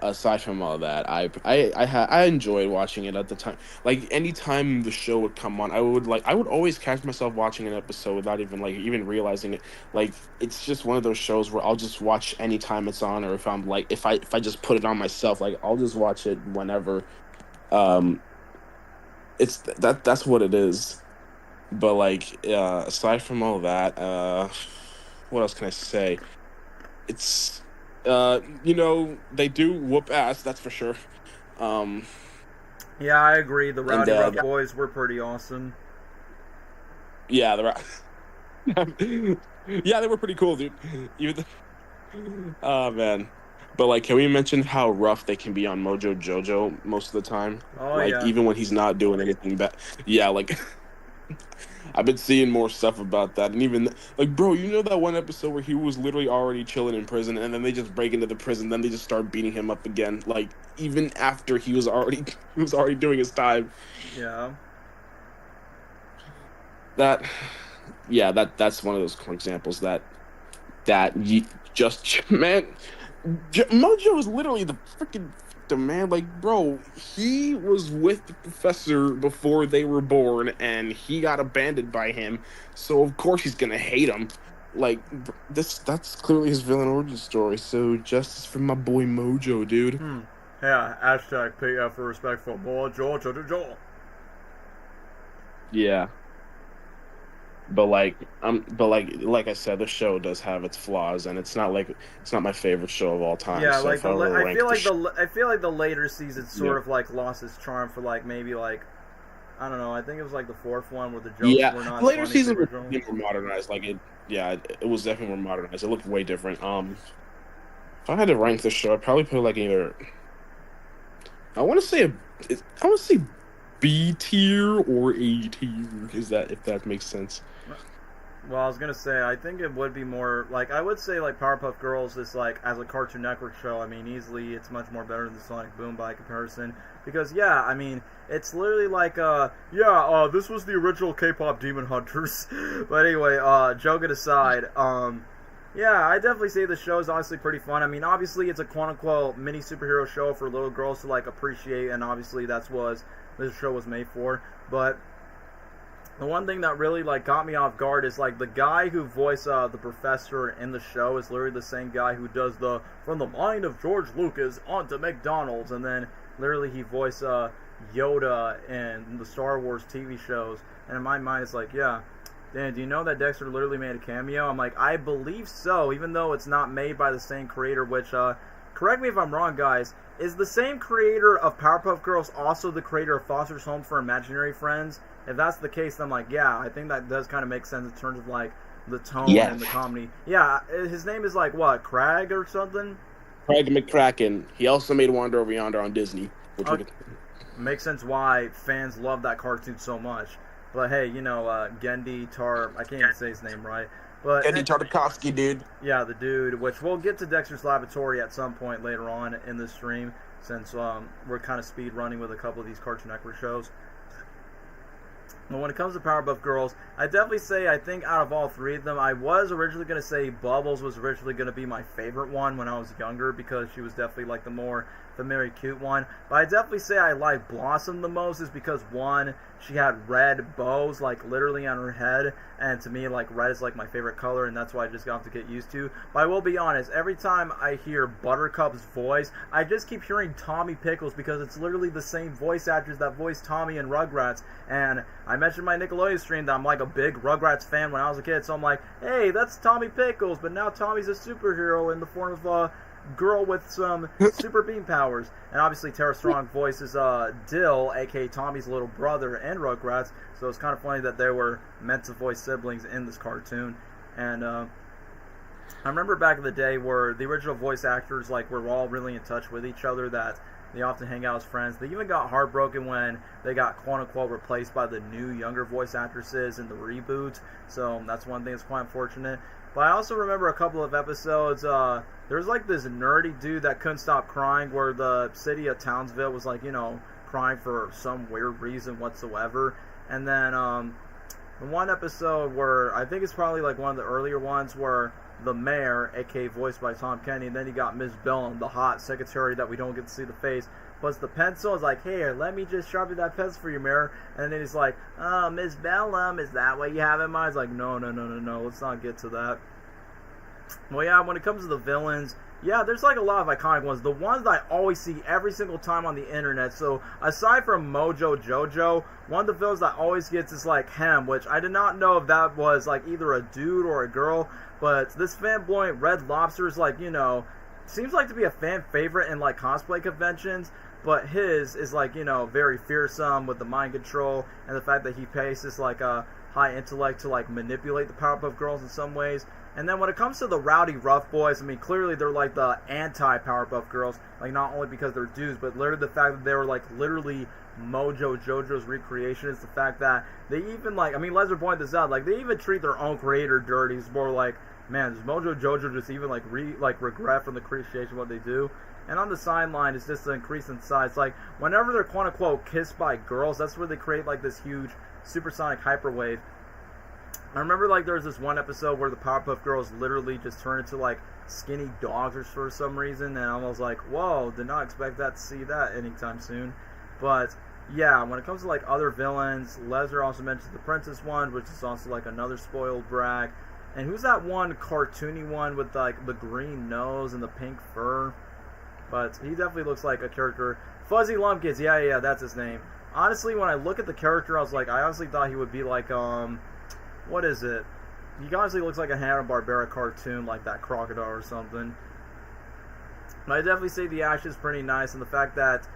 S2: aside from all that, I enjoyed watching it at the time. Like anytime the show would come on, I would always catch myself watching an episode without even realizing it. Like it's just one of those shows where I'll just watch anytime it's on, or if I'm like if I just put it on myself, like I'll just watch it whenever. It's that's what it is. But like aside from all that, what else can I say? It's they do whoop ass, that's for sure.
S1: Yeah, I agree. The Rowdy Rough Boys were pretty awesome.
S2: Yeah, yeah, they were pretty cool, dude. Oh man. But like, can we mention how rough they can be on Mojo Jojo most of the time?
S1: Oh,
S2: like,
S1: yeah.
S2: Even when he's not doing anything bad. Yeah, like I've been seeing more stuff about that, and even like, bro, you know that one episode where he was literally already chilling in prison, and then they just break into the prison, then they just start beating him up again, like even after he was already doing his time.
S1: Yeah.
S2: That's one of those examples that man, Mojo is literally the freaking victim, man. Like, bro, he was with the professor before they were born, and he got abandoned by him, so of course he's gonna hate him. Like, that's clearly his villain origin story. So justice for my boy Mojo, dude.
S1: Yeah, hashtag PF for respect for Mojo.
S2: Yeah. But like I said, the show does have its flaws, and it's not my favorite show of all time.
S1: Yeah,
S2: so
S1: like I feel like the later seasons sort of like lost its charm for like maybe like, I don't know. I think it was like the fourth one where the jokes were not.
S2: Later seasons were
S1: funny.
S2: more modernized. Like it was definitely more modernized. It looked way different. If I had to rank the show, I'd probably put like either. I want to say B tier or A tier. If that makes sense?
S1: Well, I was gonna say, I think it would be more like, I would say like Powerpuff Girls is like, as a Cartoon Network show, I mean, easily it's much more better than Sonic Boom by comparison, because yeah, I mean, it's literally like this was the original K-pop Demon Hunters. But anyway, joking aside, yeah, I definitely say the show is honestly pretty fun. I mean, obviously it's a quote-unquote mini superhero show for little girls to like appreciate, and obviously that's what this show was made for. But the one thing that really like got me off guard is like the guy who voiced the professor in the show is literally the same guy who does the From the Mind of George Lucas onto McDonald's, and then literally he voiced Yoda in the Star Wars TV shows. And in my mind, it's like, yeah, Dan, do you know that Dexter literally made a cameo? I'm like, I believe so, even though it's not made by the same creator, which, correct me if I'm wrong, guys, is the same creator of Powerpuff Girls also the creator of Foster's Home for Imaginary Friends? If that's the case, then I'm like, yeah, I think that does kind of make sense in terms of, like, the tone and the comedy. Yeah, his name is, like, what, Craig or something?
S2: Craig McCracken. He also made Wander Over Yonder on Disney. Which
S1: makes sense why fans love that cartoon so much. But, hey, Gendy I can't even say his name right. But
S2: Gendy Tartakovsky, dude.
S1: Yeah, the dude, which we'll get to Dexter's Labatory at some point later on in this stream, since we're kind of speed running with a couple of these Cartoon Network shows. But when it comes to Powerpuff Girls, I definitely say, I think out of all three of them, I was originally going to say Bubbles was originally going to be my favorite one when I was younger, because she was definitely like the more familiar, cute one. But I definitely say I like Blossom the most, is because, one, she had red bows, like, literally on her head, and to me, like, red is, like, my favorite color, and that's why I just got to get used to. But I will be honest, every time I hear Buttercup's voice, I just keep hearing Tommy Pickles, because it's literally the same voice actors that voiced Tommy in Rugrats, and I mentioned my Nickelodeon stream that I'm, like, a big Rugrats fan when I was a kid, so I'm like, hey, that's Tommy Pickles, but now Tommy's a superhero in the form of a girl with some super beam powers. And obviously Tara Strong voices Dill, aka Tommy's little brother, in Rugrats, so it's kind of funny that they were meant to voice siblings in this cartoon. And I remember back in the day where the original voice actors, like, were all really in touch with each other, that they often hang out as friends. They even got heartbroken when they got quote-unquote replaced by the new, younger voice actresses in the reboot, so that's one thing that's quite unfortunate. But I also remember a couple of episodes, there was like this nerdy dude that couldn't stop crying, where the city of Townsville was, like, you know, crying for some weird reason whatsoever. And then one episode where, I think it's probably like one of the earlier ones, where the mayor, aka voiced by Tom Kenny, and then you got Miss Bellum, the hot secretary that we don't get to see the face, plus the pencil is like, hey, let me just sharpen that pencil for you, Mayor. And then he's like, oh, Miss Bellum, is that what you have in mind? It's like, no, let's not get to that. Well, yeah, when it comes to the villains, yeah, there's like a lot of iconic ones. The ones that I always see every single time on the internet. So aside from Mojo Jojo, one of the villains that always gets is like Hem, which I did not know if that was like either a dude or a girl. But this flamboyant Red Lobster is, like, you know, seems like to be a fan favorite in like cosplay conventions. But his is, like, you know, very fearsome with the mind control and the fact that he possesses like a high intellect to like manipulate the Powerpuff Girls in some ways. And then when it comes to the rowdy rough boys, I mean, clearly they're like the anti-Powerpuff Girls, like, not only because they're dudes, but literally the fact that they were like literally Mojo Jojo's recreation is the fact that they even, like, I mean, Lesnar pointed this out, like, they even treat their own creator dirty. It's more like, man, does Mojo Jojo just even like regret from the creation of what they do? And on the sideline, it's just an increase in size. Like, whenever they're quote unquote kissed by girls, that's where they create like this huge supersonic hyperwave. I remember, like, there was this one episode where the Powerpuff Girls literally just turned into like skinny dogs or for some reason, and I was like, whoa, did not expect that to see that anytime soon. But yeah, when it comes to like other villains, Lesnar also mentioned the Princess one, which is also like another spoiled brat. And who's that one cartoony one with like the green nose and the pink fur? But he definitely looks like a character. Fuzzy Lumpkins, yeah, that's his name. Honestly, when I look at the character, I was like, I honestly thought he would be like, what is it? He honestly looks like a Hanna-Barbera cartoon, like that crocodile or something. But I definitely say the action is pretty nice, and the fact that,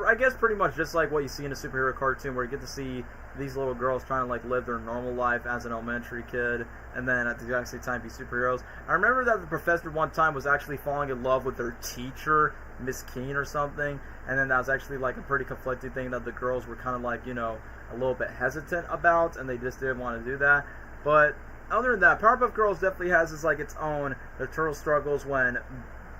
S1: I guess pretty much just like what you see in a superhero cartoon, where you get to see these little girls trying to like live their normal life as an elementary kid, and then at the exact same time be superheroes. I remember that the professor one time was actually falling in love with their teacher, Miss Keene or something, and then that was actually like a pretty conflicting thing that the girls were kind of like, you know, a little bit hesitant about, and they just didn't want to do that. But other than that, Powerpuff Girls definitely has this like its own internal struggles, when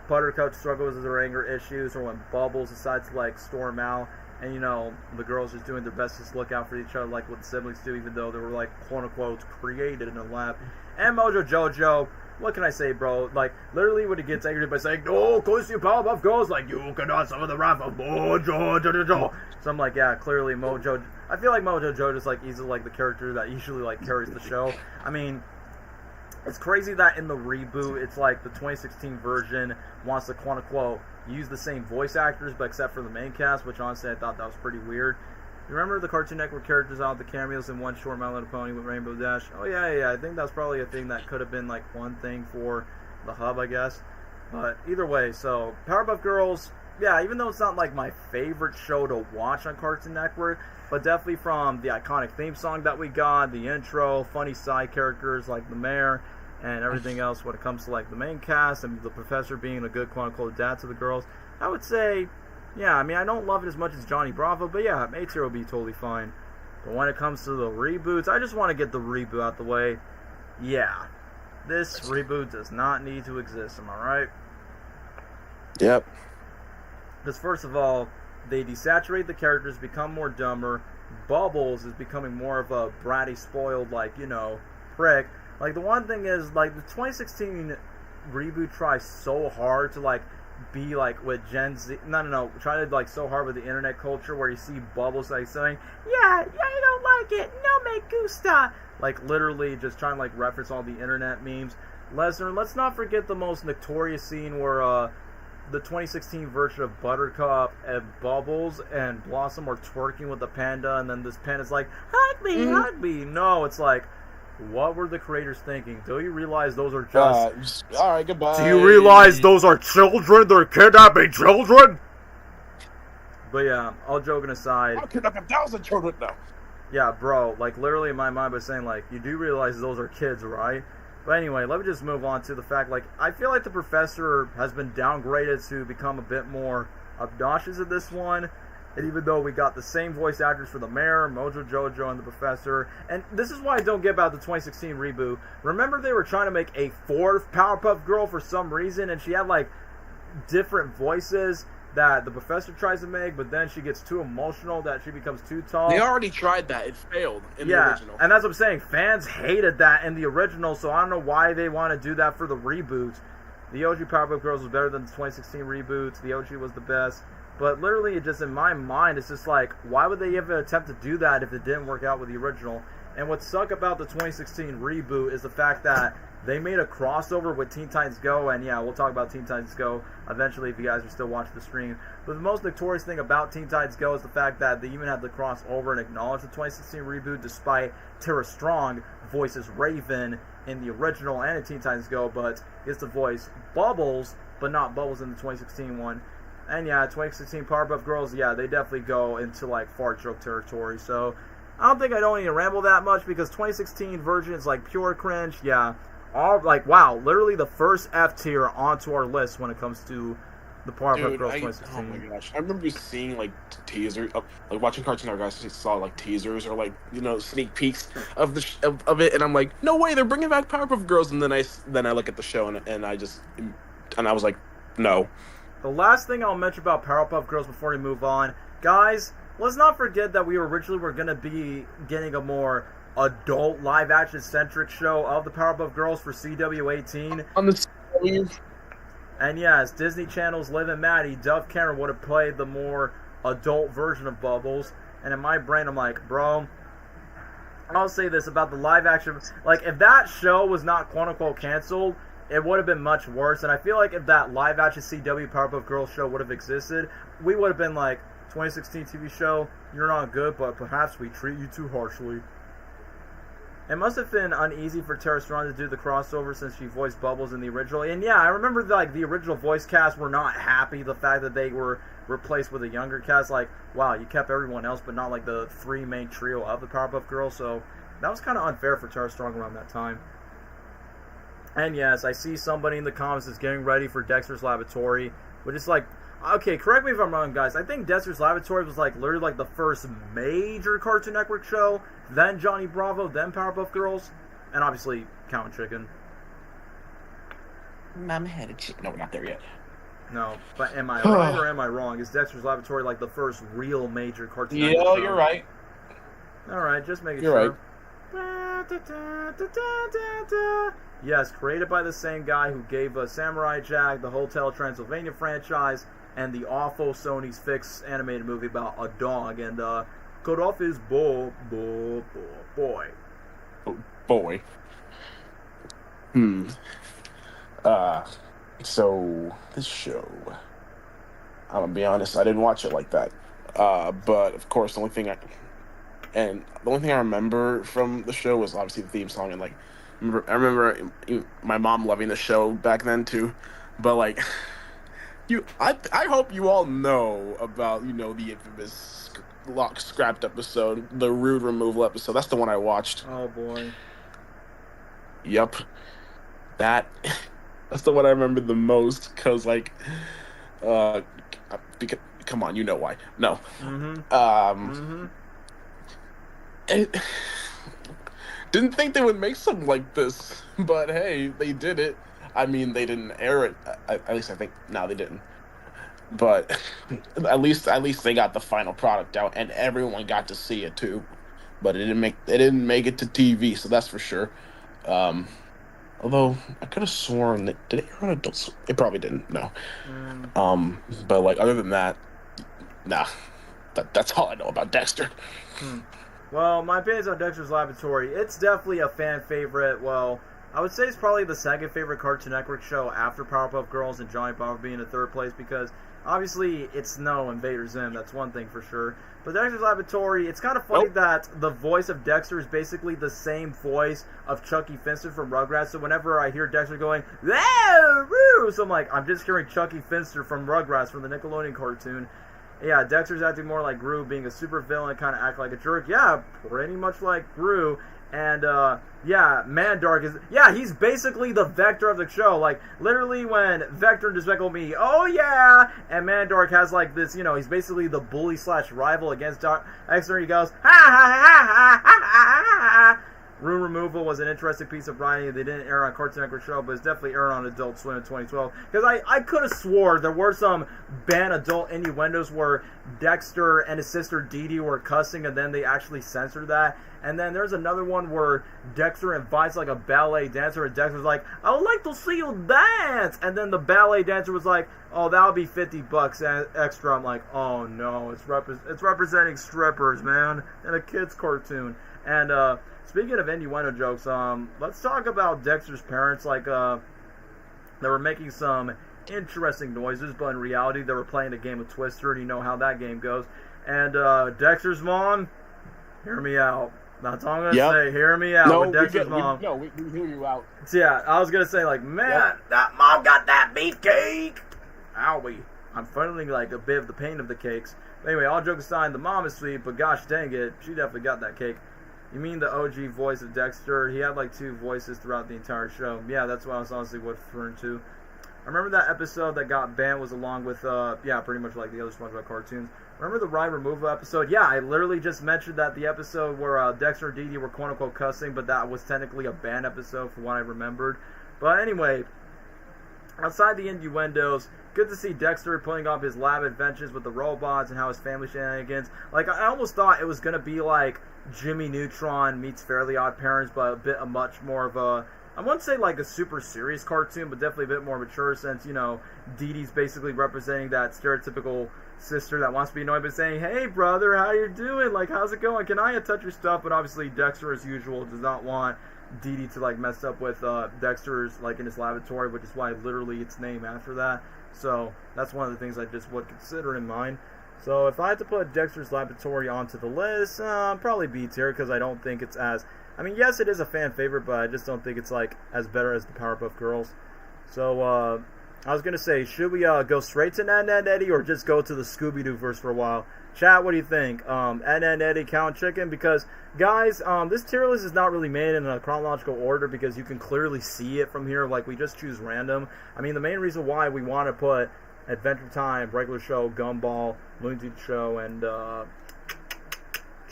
S1: Buttercup struggles with her anger issues, or when Bubbles decides to like storm out, and, you know, the girls just doing their best to just look out for each other like what the siblings do, even though they were like quote unquote created in a lab. And Mojo Jojo, what can I say, bro? Like, literally when he gets angry by saying, "No, cause you Powerpuff Girls, like, you cannot summon the wrath of Mojo Jojo." So I'm like, yeah, clearly Mojo. I feel like Mojo Jojo's like easily like the character that usually like carries the show. I mean, it's crazy that in the reboot, it's like the 2016 version wants to quote unquote use the same voice actors, but except for the main cast, which honestly I thought that was pretty weird. You remember the Cartoon Network characters out the cameos in One Short My Little Pony with Rainbow Dash? Oh yeah, I think that's probably a thing that could have been like one thing for the hub, I guess. But either way, so Powerpuff Girls, yeah, even though it's not like my favorite show to watch on Cartoon Network, but definitely from the iconic theme song that we got, the intro, funny side characters like the mayor, and everything else when it comes to like the main cast and the professor being a good quote-unquote dad to the girls, I would say, yeah, I mean, I don't love it as much as Johnny Bravo, but yeah, A-tier will be totally fine. But when it comes to the reboots, I just want to get the reboot out the way. Yeah, this reboot does not need to exist, am I right?
S2: Yep.
S1: Because first of all, they desaturate the characters, become more dumber, Bubbles is becoming more of a bratty, spoiled, like, you know, prick. Like, the one thing is, like, the 2016 reboot tries so hard to, like, be, like, with Gen Z. No. Try to, like, so hard with the internet culture where you see Bubbles, like, saying, yeah, you don't like it. No me gusta. Like, literally just trying to, like, reference all the internet memes. Lesnar, let's not forget the most notorious scene where, the 2016 version of Buttercup and Bubbles and Blossom are twerking with the panda, and then this panda's like, hug me, hug me. No, it's like, what were the creators thinking? Do you realize those are just...
S2: Alright, goodbye.
S1: Do you realize those are children? They're kidnapping children? But yeah, all joking aside...
S2: I'll kidnap 1,000 children now.
S1: Yeah, bro, like, literally in my mind by saying, like, you do realize those are kids, right? But anyway, let me just move on to the fact, like, I feel like the Professor has been downgraded to become a bit more obnoxious in this one. And even though we got the same voice actors for the Mayor, Mojo Jojo, and the Professor, and this is why I don't get about the 2016 reboot. Remember they were trying to make a fourth Powerpuff Girl for some reason, and she had, like, different voices that the Professor tries to make, but then she gets too emotional that she becomes too tall.
S2: They already tried that. It failed in the original.
S1: And that's what I'm saying. Fans hated that in the original, so I don't know why they want to do that for the reboot. The OG Powerpuff Girls was better than the 2016 reboot. The OG was the best. But literally, it just, in my mind, it's just like, why would they even attempt to do that if it didn't work out with the original? And what sucked about the 2016 reboot is the fact that they made a crossover with Teen Titans Go, and yeah, we'll talk about Teen Titans Go eventually if you guys are still watching the stream. But the most notorious thing about Teen Titans Go is the fact that they even had to cross over and acknowledge the 2016 reboot, despite Tara Strong voices Raven in the original and in Teen Titans Go, but gets to voice Bubbles, but not Bubbles in the 2016 one. And yeah, 2016 Powerpuff Girls, yeah, they definitely go into like fart joke territory. So I don't think I don't need to ramble that much because 2016 version is like pure cringe. Yeah. All like wow, literally the first F tier onto our list when it comes to the Powerpuff Girls 2016.
S2: Oh my gosh, I remember seeing like teasers, like watching Cartoon Network. I saw like teasers or like sneak peeks of the of it, and I'm like, no way, they're bringing back Powerpuff Girls. And then I look at the show and I was like, no.
S1: The last thing I'll mention about Powerpuff Girls before we move on, guys, let's not forget that we originally were gonna be getting a more adult live-action centric show of the Powerpuff Girls for CW18.
S2: On the
S1: and yes, Disney Channel's Liv and Maddie, Dove Cameron would have played the more adult version of Bubbles. And in my brain, I'm like, bro, I'll say this about the live-action. Like, if that show was not quote-unquote canceled, it would have been much worse. And I feel like if that live-action CW Powerpuff Girls show would have existed, we would have been like, 2016 TV show, you're not good, but perhaps we treat you too harshly. It must have been uneasy for Tara Strong to do the crossover since she voiced Bubbles in the original. And yeah, I remember like the original voice cast were not happy the fact that they were replaced with a younger cast. Like, wow, you kept everyone else, but not like the three main trio of the Powerpuff Girls. So that was kind of unfair for Tara Strong around that time. And yes, I see somebody in the comments is getting ready for Dexter's Labatory, which is like, okay, correct me if I'm wrong, guys. I think Dexter's Labatory was like literally like the first major Cartoon Network show, then Johnny Bravo, then Powerpuff Girls, and obviously Cow and Chicken.
S2: Mama had a chicken. No, we're not there yet.
S1: No, but am I right or am I wrong? Is Dexter's Laboratory like the first real major Cartoon Network show?
S2: Yeah, you're right.
S1: All right, just making
S2: sure.
S1: Right. Yes, created by the same guy who gave us Samurai Jack, the Hotel Transylvania franchise, and the awful Sony's Fix animated movie about a dog, and cut off his boy.
S2: Oh, boy. So this show, I'm gonna be honest, I didn't watch it like that. But of course, the only thing I remember from the show was obviously the theme song, and like, I remember my mom loving the show back then too. But like, I hope you all know about the infamous lock scrapped episode, the rude removal episode. That's the one I watched.
S1: Oh boy.
S2: Yep. That's the one I remember the most, because like, come on, you know why? No. Didn't think they would make something like this, but hey, they did it. I mean, they didn't air it. At least I think they didn't. But at least they got the final product out, and everyone got to see it too. But it didn't make it to TV, so that's for sure. Although I could have sworn that did it air on Adult Swim? It probably didn't. No. But like other than that, nah. That's all I know about Dexter.
S1: Well, my opinions on Dexter's Laboratory, it's definitely a fan favorite. Well, I would say it's probably the second favorite Cartoon Network show after Powerpuff Girls and Johnny Bravo being in third place because obviously it's no Invader Zim, that's one thing for sure. But Dexter's Laboratory, it's kind of funny that the voice of Dexter is basically the same voice of Chucky Finster from Rugrats. So whenever I hear Dexter going, "Woo!" So I'm just hearing Chucky Finster from Rugrats from the Nickelodeon cartoon. Yeah, Dexter's acting more like Gru, being a super villain, kind of act like a jerk. Yeah, pretty much like Gru. And, yeah, Mandark is... Yeah, he's basically the Vector of the show. Like, literally when Vector and Despicable Me, oh yeah! And Mandark has, like, this, he's basically the bully/rival against Dexter. He goes, ha ha ha ha ha ha ha. Room Removal was an interesting piece of writing. They didn't air on Cartoon Network show, but it's definitely aired on Adult Swim in 2012. Because I could have swore there were some banned adult innuendos where Dexter and his sister Dee Dee were cussing, and then they actually censored that. And then there's another one where Dexter invites like a ballet dancer, and Dexter's like, "I would like to see you dance." And then the ballet dancer was like, "Oh, that'll be $50 extra." I'm like, "Oh no, it's representing strippers, man, in a kids cartoon." And speaking of innuendo jokes, let's talk about Dexter's parents. Like, they were making some interesting noises, but in reality, they were playing a game of Twister, and you know how that game goes. And Dexter's mom, hear me out. That's all I'm gonna say. Hear me out. With Dexter's mom.
S2: We hear you out.
S1: So, yeah, I was gonna say man, that mom got that beefcake. Owie. I'm funneling like a bit of the pain of the cakes. But anyway, all jokes aside, the mom is sweet, but gosh dang it, she definitely got that cake. You mean the OG voice of Dexter? He had like 2 voices throughout the entire show. Yeah, that's what I was honestly referring to. I remember that episode that got banned was along with, pretty much like the other SpongeBob cartoons. Remember the rhyme removal episode? Yeah, I literally just mentioned that the episode where Dexter and Dee Dee were quote-unquote cussing, but that was technically a banned episode from what I remembered. But anyway, outside the innuendos, good to see Dexter pulling off his lab adventures with the robots and how his family shenanigans. Like, I almost thought it was going to be like Jimmy Neutron meets Fairly Odd Parents, but a much more of a... I wouldn't say like a super serious cartoon, but definitely a bit more mature since, Dee Dee's basically representing that stereotypical sister that wants to be annoyed but saying, "Hey brother, how you doing? Like, how's it going? Can I touch your stuff?" But obviously Dexter, as usual, does not want Dee Dee to like mess up with Dexter's like in his laboratory, which is why literally it's named after that. So that's one of the things I just would consider in mind. So if I had to put Dexter's Laboratory onto the list, probably B tier because I don't think it's as... I mean, yes, it is a fan favorite, but I just don't think it's like as better as the Powerpuff Girls. So I was gonna say, should we go straight to Ed and Eddy or just go to the Scooby-Doo verse for a while? Chat, what do you think? Ed and Eddy, Count Chicken? Because guys, this tier list is not really made in a chronological order because you can clearly see it from here. Like, we just choose random. I mean, the main reason why we want to put Adventure Time, Regular Show, Gumball, Looney Tunes Show, and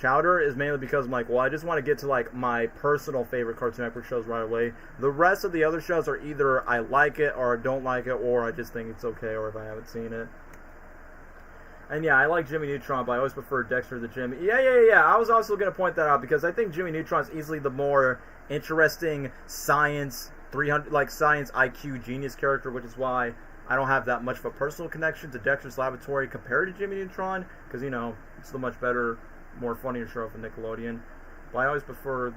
S1: Chowder is mainly because I'm like, well, I just want to get to like my personal favorite Cartoon Network shows right away. The rest of the other shows are either I like it or I don't like it, or I just think it's okay, or if I haven't seen it. And yeah, I like Jimmy Neutron, but I always prefer Dexter the Jimmy. Yeah. I was also going to point that out because I think Jimmy Neutron is easily the more interesting science IQ genius character, which is why I don't have that much of a personal connection to Dexter's Laboratory compared to Jimmy Neutron, because, it's the much better, more funnier show from Nickelodeon. But I always prefer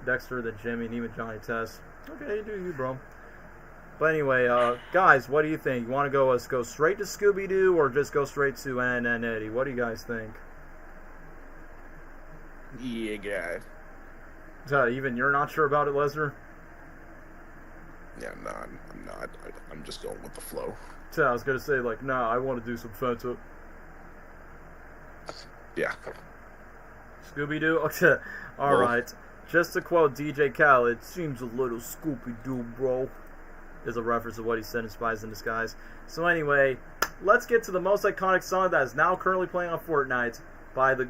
S1: Dexter than Jimmy and even Johnny Test. Okay, you do you, bro. But anyway, guys, what do you think? You want to go straight to Scooby-Doo or just go straight to Ed and Eddy? What do you guys think?
S2: Yeah, guys.
S1: Even you're not sure about it, Lesnar?
S2: Yeah, no, I'm not. I'm just going with the flow.
S1: I was going to say, like, nah, I want to do some Fanta.
S2: Yeah.
S1: Scooby-Doo? Okay. Alright. Just to quote DJ Khaled, seems a little Scooby-Doo, bro. Is a reference to what he said in Spies in Disguise. So anyway, let's get to the most iconic song that is now currently playing on Fortnite by the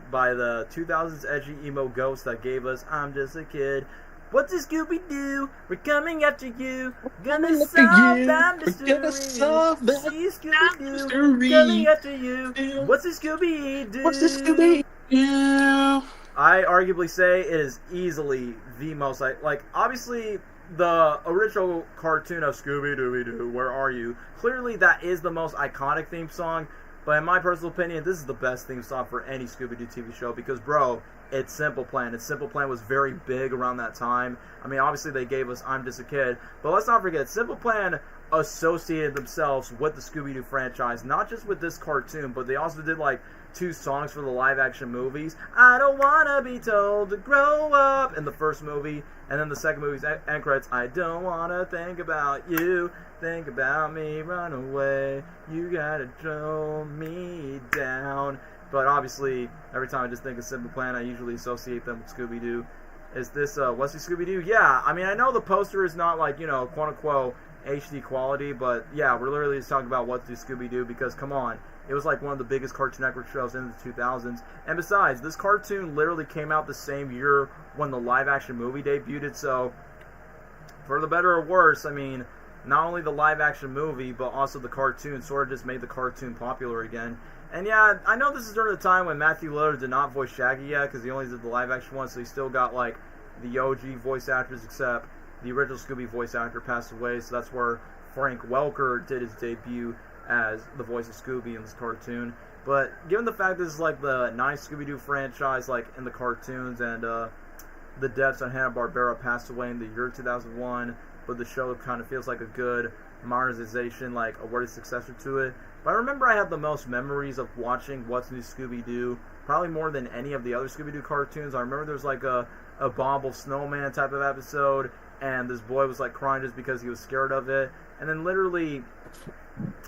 S1: 2000s edgy emo ghost that gave us I'm Just a Kid. What's this Scooby-Doo? We're coming after you. Gonna
S2: Coming after
S1: solve
S2: you.
S1: that
S2: We're
S1: mystery.
S2: gonna solve that
S1: See Scooby-Doo.
S2: mystery.
S1: Coming after you. What's this Scooby-Doo?
S2: What's this Scooby-Doo?
S1: I arguably say it is easily the most, like obviously the original cartoon of Scooby-Dooby-Doo, Where Are You? Clearly that is the most iconic theme song, but in my personal opinion, this is the best theme song for any Scooby-Doo TV show because, bro, it's Simple Plan. And Simple Plan was very big around that time. I mean, obviously they gave us I'm Just a Kid, but let's not forget, Simple Plan associated themselves with the Scooby-Doo franchise, not just with this cartoon, but they also did like 2 songs for the live-action movies. I don't wanna be told to grow up in the first movie, and then the second movie's end credits. I don't wanna think about you, think about me, run away. You gotta throw me down. But obviously, every time I just think of Simple Plan, I usually associate them with Scooby-Doo. Is this Wesley Scooby-Doo? Yeah, I mean, I know the poster is not like, quote-unquote HD quality, but yeah, we're literally just talking about What's New Scooby-Doo because, come on, it was like one of the biggest Cartoon Network shows in the 2000s. And besides, this cartoon literally came out the same year when the live-action movie debuted, so for the better or worse, I mean, not only the live-action movie, but also the cartoon sort of just made the cartoon popular again. And yeah, I know this is during the time when Matthew Lillard did not voice Shaggy yet, because he only did the live-action one, so he still got, like, the OG voice actors, except the original Scooby voice actor passed away, so that's where Frank Welker did his debut as the voice of Scooby in this cartoon. But given the fact this is like the 9th Scooby-Doo franchise, like in the cartoons, and the deaths on Hanna-Barbera passed away in the year 2001, but the show kind of feels like a good modernization, like a worthy successor to it. But I remember I had the most memories of watching What's New Scooby-Doo, probably more than any of the other Scooby-Doo cartoons. I remember there was like a Abominable Snowman type of episode, and this boy was like crying just because he was scared of it. And then literally,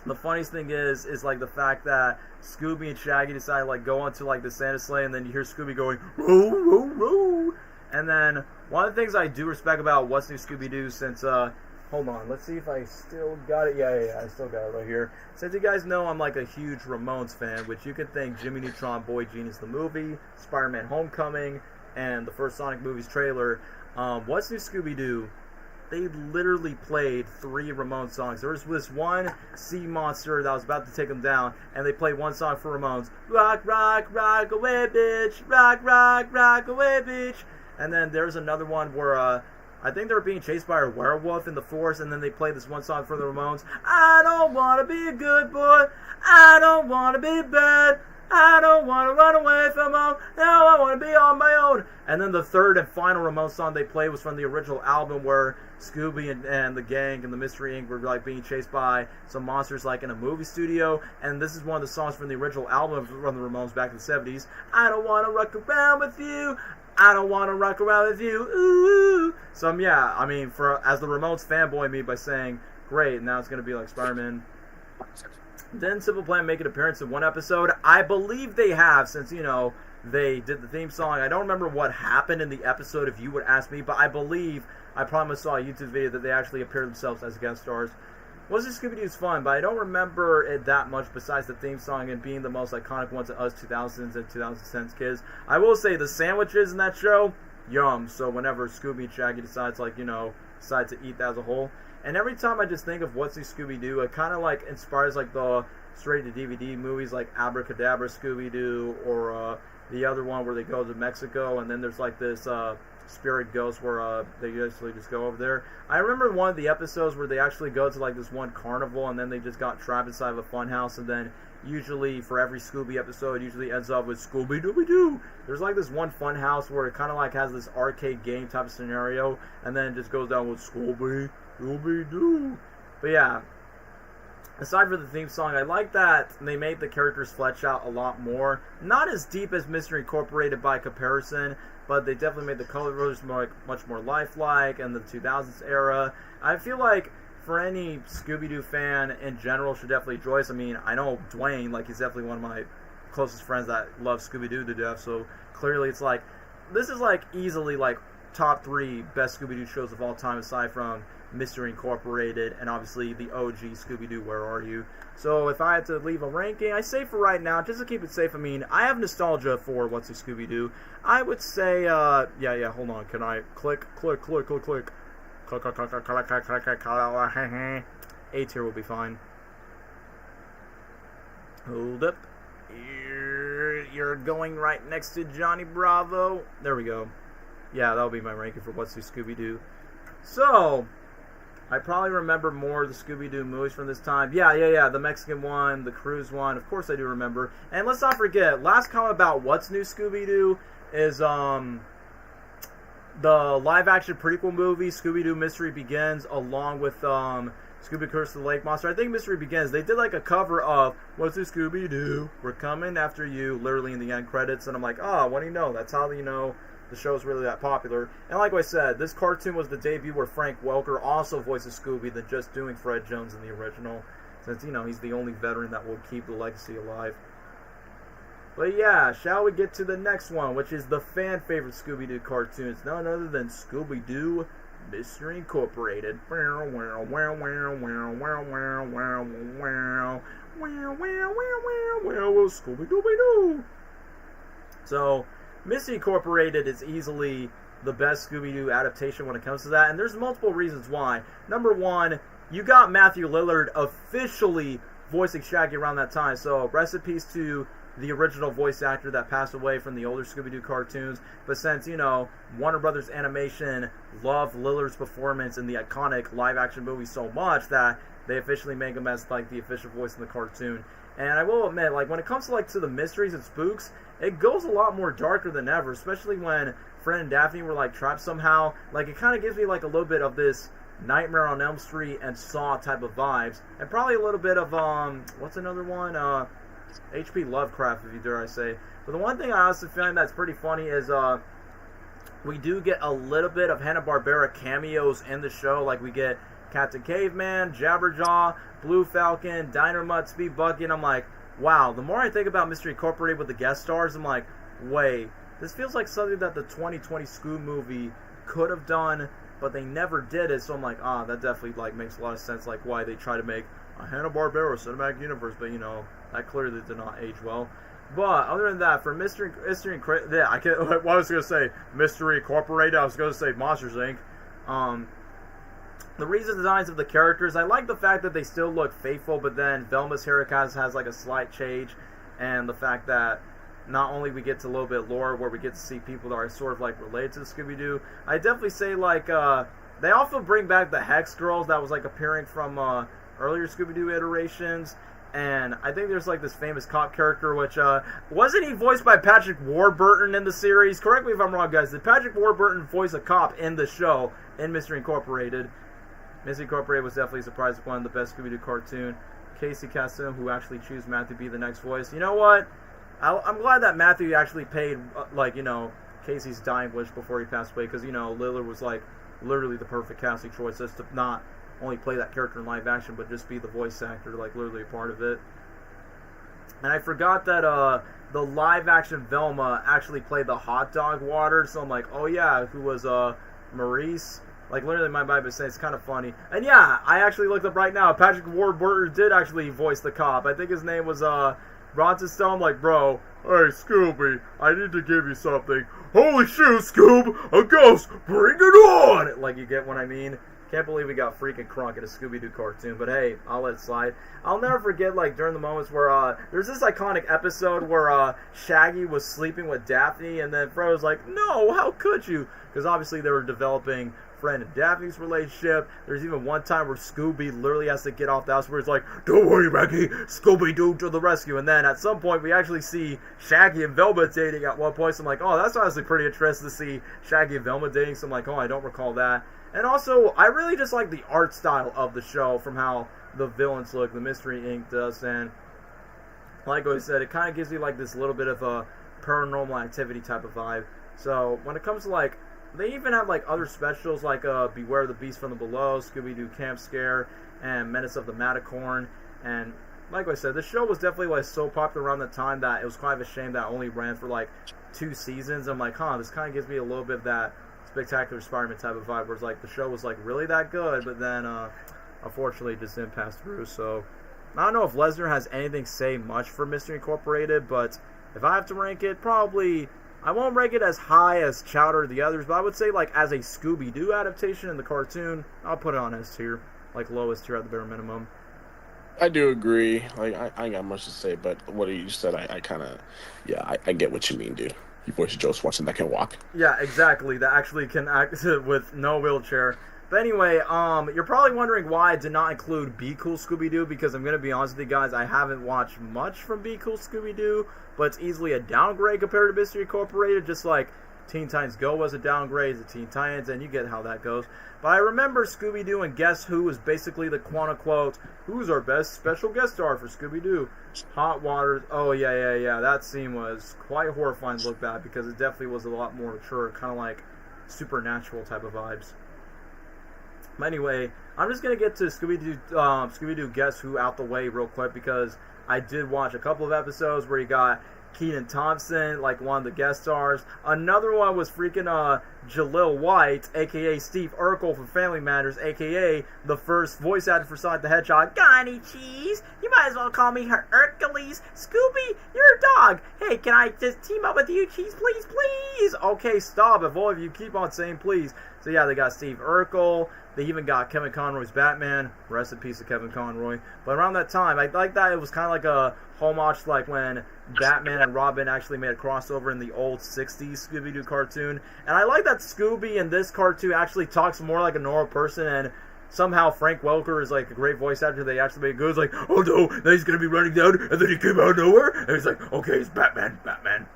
S1: the funniest thing is like the fact that Scooby and Shaggy decide to like go onto like the Santa sleigh, and then you hear Scooby going roo roo roo. And then one of the things I do respect about What's New Scooby-Doo, since hold on, let's see if I still got it. Yeah, I still got it right here. Since you guys know I'm like a huge Ramones fan, which you can thank Jimmy Neutron, Boy Genius the movie, Spider-Man Homecoming, and the first Sonic movies trailer. What's New Scooby-Doo? They literally played 3 Ramones songs. There was this one sea monster that was about to take them down, and they played one song for Ramones. Rock, rock, rock away, bitch. Rock, rock, rock away, bitch. And then there's another one where I think they were being chased by a werewolf in the forest, and then they played this one song for the Ramones. I don't want to be a good boy. I don't want to be bad. I don't want to run away from home. Now I want to be on my own. And then the third and final Ramones song they played was from the original album where Scooby and the gang and the Mystery Inc. were like being chased by some monsters like in a movie studio. And this is one of the songs from the original album from the Ramones back in the 70s. I don't want to rock around with you. I don't want to rock around with you. Ooh. So yeah, I mean, as the Ramones fanboy me by saying, great, now it's going to be like Spider-Man. Didn't Simple Plan make an appearance in one episode? I believe they have, since, they did the theme song. I don't remember what happened in the episode, if you would ask me, but I believe I probably saw a YouTube video that they actually appeared themselves as guest stars. Wasn't Scooby-Doo's fun, but I don't remember it that much besides the theme song and being the most iconic one to us 2000s and 2010s kids. I will say the sandwiches in that show, yum. So whenever Scooby and Shaggy decide to eat that as a whole. And every time I just think of What's New Scooby-Doo, it kind of like inspires like the straight-to-DVD movies like Abracadabra Scooby-Doo, or the other one where they go to Mexico, and then there's like this spirit ghost where they usually just go over there. I remember one of the episodes where they actually go to like this one carnival, and then they just got trapped inside of a fun house, and then usually for every Scooby episode, it usually ends up with Scooby-Dooby-Doo. There's like this one fun house where it kind of like has this arcade game type of scenario, and then it just goes down with Scooby-Dooby-Doo. But yeah, aside from the theme song, I like that they made the characters flesh out a lot more. Not as deep as Mystery Incorporated by comparison, but they definitely made the colors much more lifelike in the 2000s era. I feel like for any Scooby-Doo fan in general should definitely enjoy this. I mean, I know Dwayne, like, he's definitely one of my closest friends that loves Scooby-Doo to death, so clearly it's like, this is like easily like top 3 best Scooby-Doo shows of all time, aside from Mystery Incorporated, and obviously the OG Scooby-Doo, Where Are You? So if I had to leave a ranking, I say for right now, just to keep it safe, I mean, I have nostalgia for What's a Scooby-Doo. I would say, yeah, hold on, can I click. A tier will be fine. Hold up. You're going right next to Johnny Bravo. There we go. Yeah, that'll be my ranking for What's a Scooby-Doo. So, I probably remember more of the Scooby-Doo movies from this time. Yeah. The Mexican one, the cruise one. Of course I do remember. And let's not forget, last comment about What's New Scooby-Doo is the live-action prequel movie, Scooby-Doo Mystery Begins, along with Scooby Curse of the Lake Monster. I think Mystery Begins. They did like a cover of What's New Scooby-Doo? We're coming after you, literally in the end credits. And I'm like, oh, what do you know? That's how you know the show's really that popular. And like I said, this cartoon was the debut where Frank Welker also voices Scooby than just doing Fred Jones in the original, since, you know, he's the only veteran that will keep the legacy alive. But yeah, shall we get to the next one, which is the fan favorite Scooby-Doo cartoons, none other than Scooby-Doo Mystery Incorporated. Scooby-Dooby-Doo. So, Mystery Incorporated is easily the best Scooby-Doo adaptation when it comes to that, and there's multiple reasons why. Number one, you got Matthew Lillard officially voicing Shaggy around that time, so rest in peace to the original voice actor that passed away from the older Scooby-Doo cartoons. But since, you know, Warner Brothers Animation loved Lillard's performance in the iconic live-action movie so much that they officially make him as, like, the official voice in the cartoon. And I will admit, like, when it comes to, like, to the mysteries and spooks, it goes a lot more darker than ever, especially when Fred and Daphne were, like, trapped somehow. Like, it kind of gives me, like, a little bit of this Nightmare on Elm Street and Saw type of vibes. And probably a little bit of, what's another one? H.P. Lovecraft, if you dare I say. But the one thing I also find that's pretty funny is, we do get a little bit of Hanna-Barbera cameos in the show. Like, we get Captain Caveman, Jabberjaw, Blue Falcon, Dynamite, Speed Bucky, and I'm like, wow, the more I think about Mystery Incorporated with the guest stars, I'm like, wait, this feels like something that the 2020 Scoob movie could have done, but they never did it, so I'm like, that definitely, like, makes a lot of sense, like, why they try to make a Hanna-Barbera cinematic universe, but, you know, that clearly did not age well. But, other than that, for Mystery Incorporated, yeah, I was going to say Mystery Incorporated, I was going to say Monsters, Inc., the redesigns of the characters, I like the fact that they still look faithful, but then Velma's haircut has like a slight change, and the fact that not only we get to a little bit lore where we get to see people that are sort of like related to Scooby-Doo, I definitely say like, they also bring back the Hex Girls that was like appearing from earlier Scooby-Doo iterations, and I think there's like this famous cop character, which, wasn't he voiced by Patrick Warburton in the series? Correct me if I'm wrong, guys. Did Patrick Warburton voice a cop in the show in Mystery Incorporated? Mystery Incorporated was definitely surprised with one of the best Scooby-Doo cartoon. Casey Kasem, who actually chose Matthew to be the next voice. You know what? I'm glad that Matthew actually paid, like, you know, Casey's dying wish before he passed away, because, you know, Lillard was, like, literally the perfect casting choice, just to not only play that character in live action, but just be the voice actor, like, literally a part of it. And I forgot that, the live action Velma actually played the hot dog water, so I'm like, oh yeah, who was, Maurice? Like, literally, my Bible says it's kind of funny. And yeah, I actually looked up right now. Patrick Warburton did actually voice the cop. I think his name was, Bronson Stone. I'm like, bro, hey, Scooby, I need to give you something. Holy shit, Scoob, a ghost, bring it on! Like, you get what I mean? Can't believe we got freaking Crunk in a Scooby-Doo cartoon, but hey, I'll let it slide. I'll never forget, like, during the moments where, there's this iconic episode where, Shaggy was sleeping with Daphne, and then Fred was like, no, how could you? Because obviously they were developing Fred and Daphne's relationship. There's even one time where Scooby literally has to get off the house where he's like, don't worry, Maggie, Scooby-Doo to the rescue. And then at some point we actually see Shaggy and Velma dating at one point, so I'm like, oh, that's honestly pretty interesting to see Shaggy and Velma dating, so I'm like, oh, I don't recall that. And also, I really just like the art style of the show, from how the villains look, the Mystery Inc. does, and like I said, it kind of gives you like this little bit of a paranormal activity type of vibe. So when it comes to like, they even have like other specials like Beware the Beast from the Below, Scooby-Doo Camp Scare, and Menace of the Matterhorn. And like I said, the show was definitely like so popular around the time that it was kind of a shame that it only ran for like 2 seasons. I'm like, this kind of gives me a little bit of that Spectacular Spider-Man type of vibe, where it's like the show was like really that good, but then unfortunately it just didn't pass through. So I don't know if Lesnar has anything to say much for Mystery Incorporated, but if I have to rank it, probably I won't rank it as high as Chowder or the others, but I would say like as a Scooby-Doo adaptation in the cartoon, I'll put it on S tier, like lowest tier at the bare minimum.
S2: I do agree. Like I ain't got much to say, but what you said, I kind of, yeah, I get what you mean, dude. You voice Joe Swanson that can walk.
S1: Yeah, exactly. That actually can act with no wheelchair. But anyway, you're probably wondering why I did not include Be Cool Scooby-Doo, because I'm going to be honest with you guys, I haven't watched much from Be Cool Scooby-Doo, but it's easily a downgrade compared to Mystery Incorporated, just like Teen Titans Go was a downgrade to Teen Titans, and you get how that goes. But I remember Scooby-Doo and Guess Who was basically the quote-unquote, who's our best special guest star for Scooby-Doo? Hot Waters. Oh, yeah. That scene was quite horrifying to look back, because it definitely was a lot more mature, kind of like supernatural type of vibes. But anyway, I'm just going to get to Scooby-Doo Guess Who out the way real quick, because I did watch a couple of episodes where you got Kenan Thompson, like one of the guest stars. Another one was freaking Jalil White, a.k.a. Steve Urkel from Family Matters, a.k.a. the first voice actor for Sonic the Hedgehog. Got any cheese? You might as well call me Hercules. Scooby, you're a dog. Hey, can I just team up with you? Cheese, please, please. Okay, stop. If all of you keep on saying please. So yeah, they got Steve Urkel. They even got Kevin Conroy's Batman. Rest in peace to Kevin Conroy. But around that time, I like that it was kind of like a homage to like when Batman and Robin actually made a crossover in the old 60s Scooby-Doo cartoon. And I like that Scooby in this cartoon actually talks more like a normal person, and somehow Frank Welker is like a great voice actor. They actually made it good. It's like, oh no, then he's going to be running down, and then he came out of nowhere, and he's like, okay, it's Batman.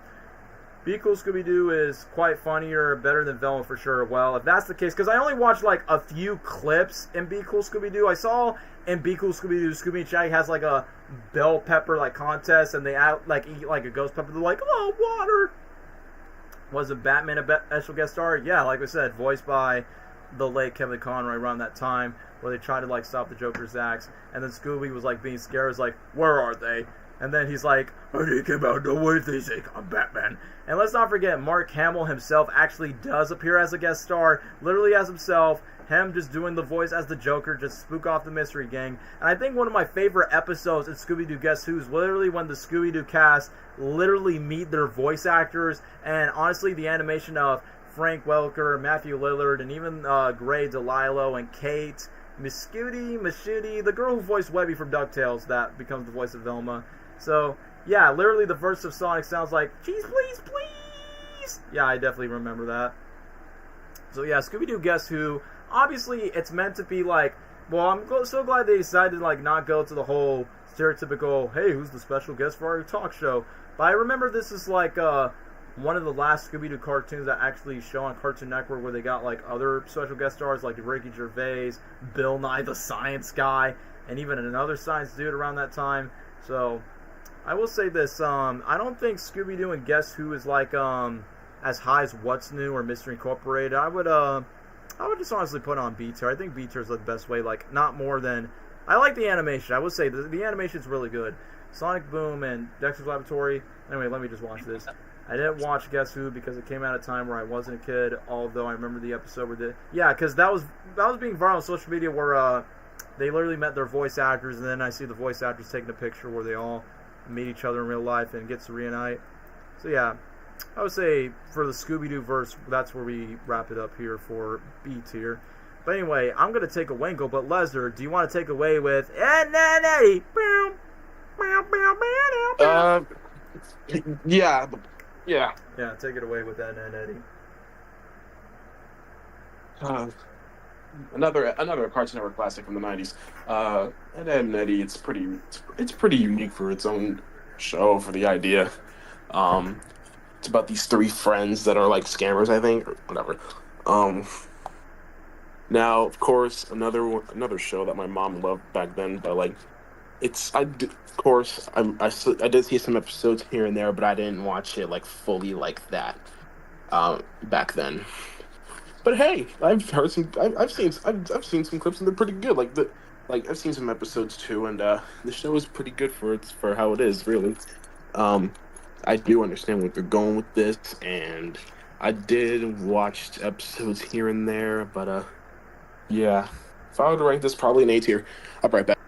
S1: Be Cool Scooby-Doo is quite funnier, better than Velma for sure. Well, if that's the case, because I only watched like a few clips in Be Cool Scooby-Doo. I saw in Be Cool Scooby-Doo, Scooby and Shaggy has like a bell pepper like contest, and they eat like a ghost pepper. They're like, oh, water. Was it Batman a special guest star? Yeah, like I said, voiced by the late Kevin Conroy around that time, where they tried to like stop the Joker's acts, and then Scooby was like being scared, was like, where are they? And then he's like, I didn't come out, no way they say I'm Batman. And let's not forget, Mark Hamill himself actually does appear as a guest star, literally as himself, him just doing the voice as the Joker, just spook off the Mystery Gang. And I think one of my favorite episodes in Scooby-Doo Guess Who is literally when the Scooby-Doo cast literally meet their voice actors, and honestly, the animation of Frank Welker, Matthew Lillard, and even Gray DeLillo and Kate, Miss Shooty, the girl who voiced Webby from DuckTales, that becomes the voice of Velma. So, yeah, literally the verse of Sonic sounds like, cheese please, please! Yeah, I definitely remember that. So, yeah, Scooby-Doo Guess Who, obviously, it's meant to be like, well, I'm so glad they decided to, like, not go to the whole stereotypical, hey, who's the special guest for our talk show? But I remember this is, like, one of the last Scooby-Doo cartoons that actually show on Cartoon Network, where they got, like, other special guest stars, like Ricky Gervais, Bill Nye the Science Guy, and even another science dude around that time. So, I will say this, I don't think Scooby-Doo and Guess Who is like as high as What's New or Mystery Incorporated. I would just honestly put on B tier. I think B tier is the best way, like not more than. I like the animation. I would say the animation is really good. Sonic Boom and Dexter's Laboratory. Anyway, let me just watch this. I didn't watch Guess Who because it came out at a time where I wasn't a kid. Although I remember the episode where because that was being viral on social media where they literally met their voice actors, and then I see the voice actors taking a picture where they all meet each other in real life and gets to reunite. So yeah, I would say for the Scooby-Doo verse, that's where we wrap it up here for B tier. But anyway, I'm going to take a Wingle, but Lesnar, do you want to take away with Eddy?
S2: Yeah.
S1: Yeah, take it away with Eddy.
S2: Another Cartoon Network classic from the 90s. Ed, Edd and Eddy, it's pretty unique for its own show, for the idea. It's about these three friends that are like scammers, I think, or whatever. Now, of course, another show that my mom loved back then, but like, I did see some episodes here and there, but I didn't watch it like fully like that back then. But hey, I've seen some clips and they're pretty good. I've seen some episodes too, and the show is pretty good for how it is, really. I do understand what they're going with this, and I did watch episodes here and there, but yeah. If I were to rank this, probably an A tier. I'll be right back.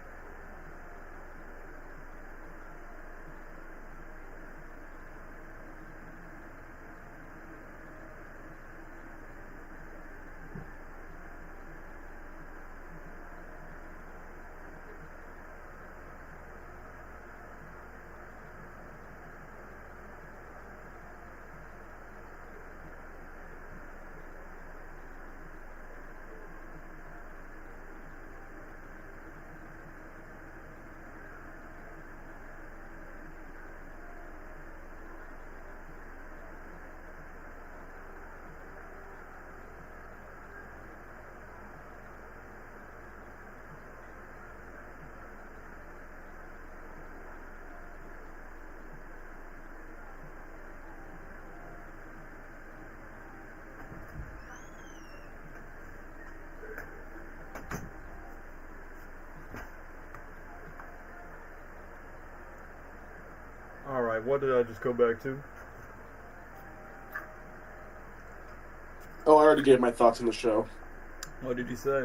S1: Alright, what did I just go back to?
S2: Oh, I already gave my thoughts on the show.
S1: What did you say?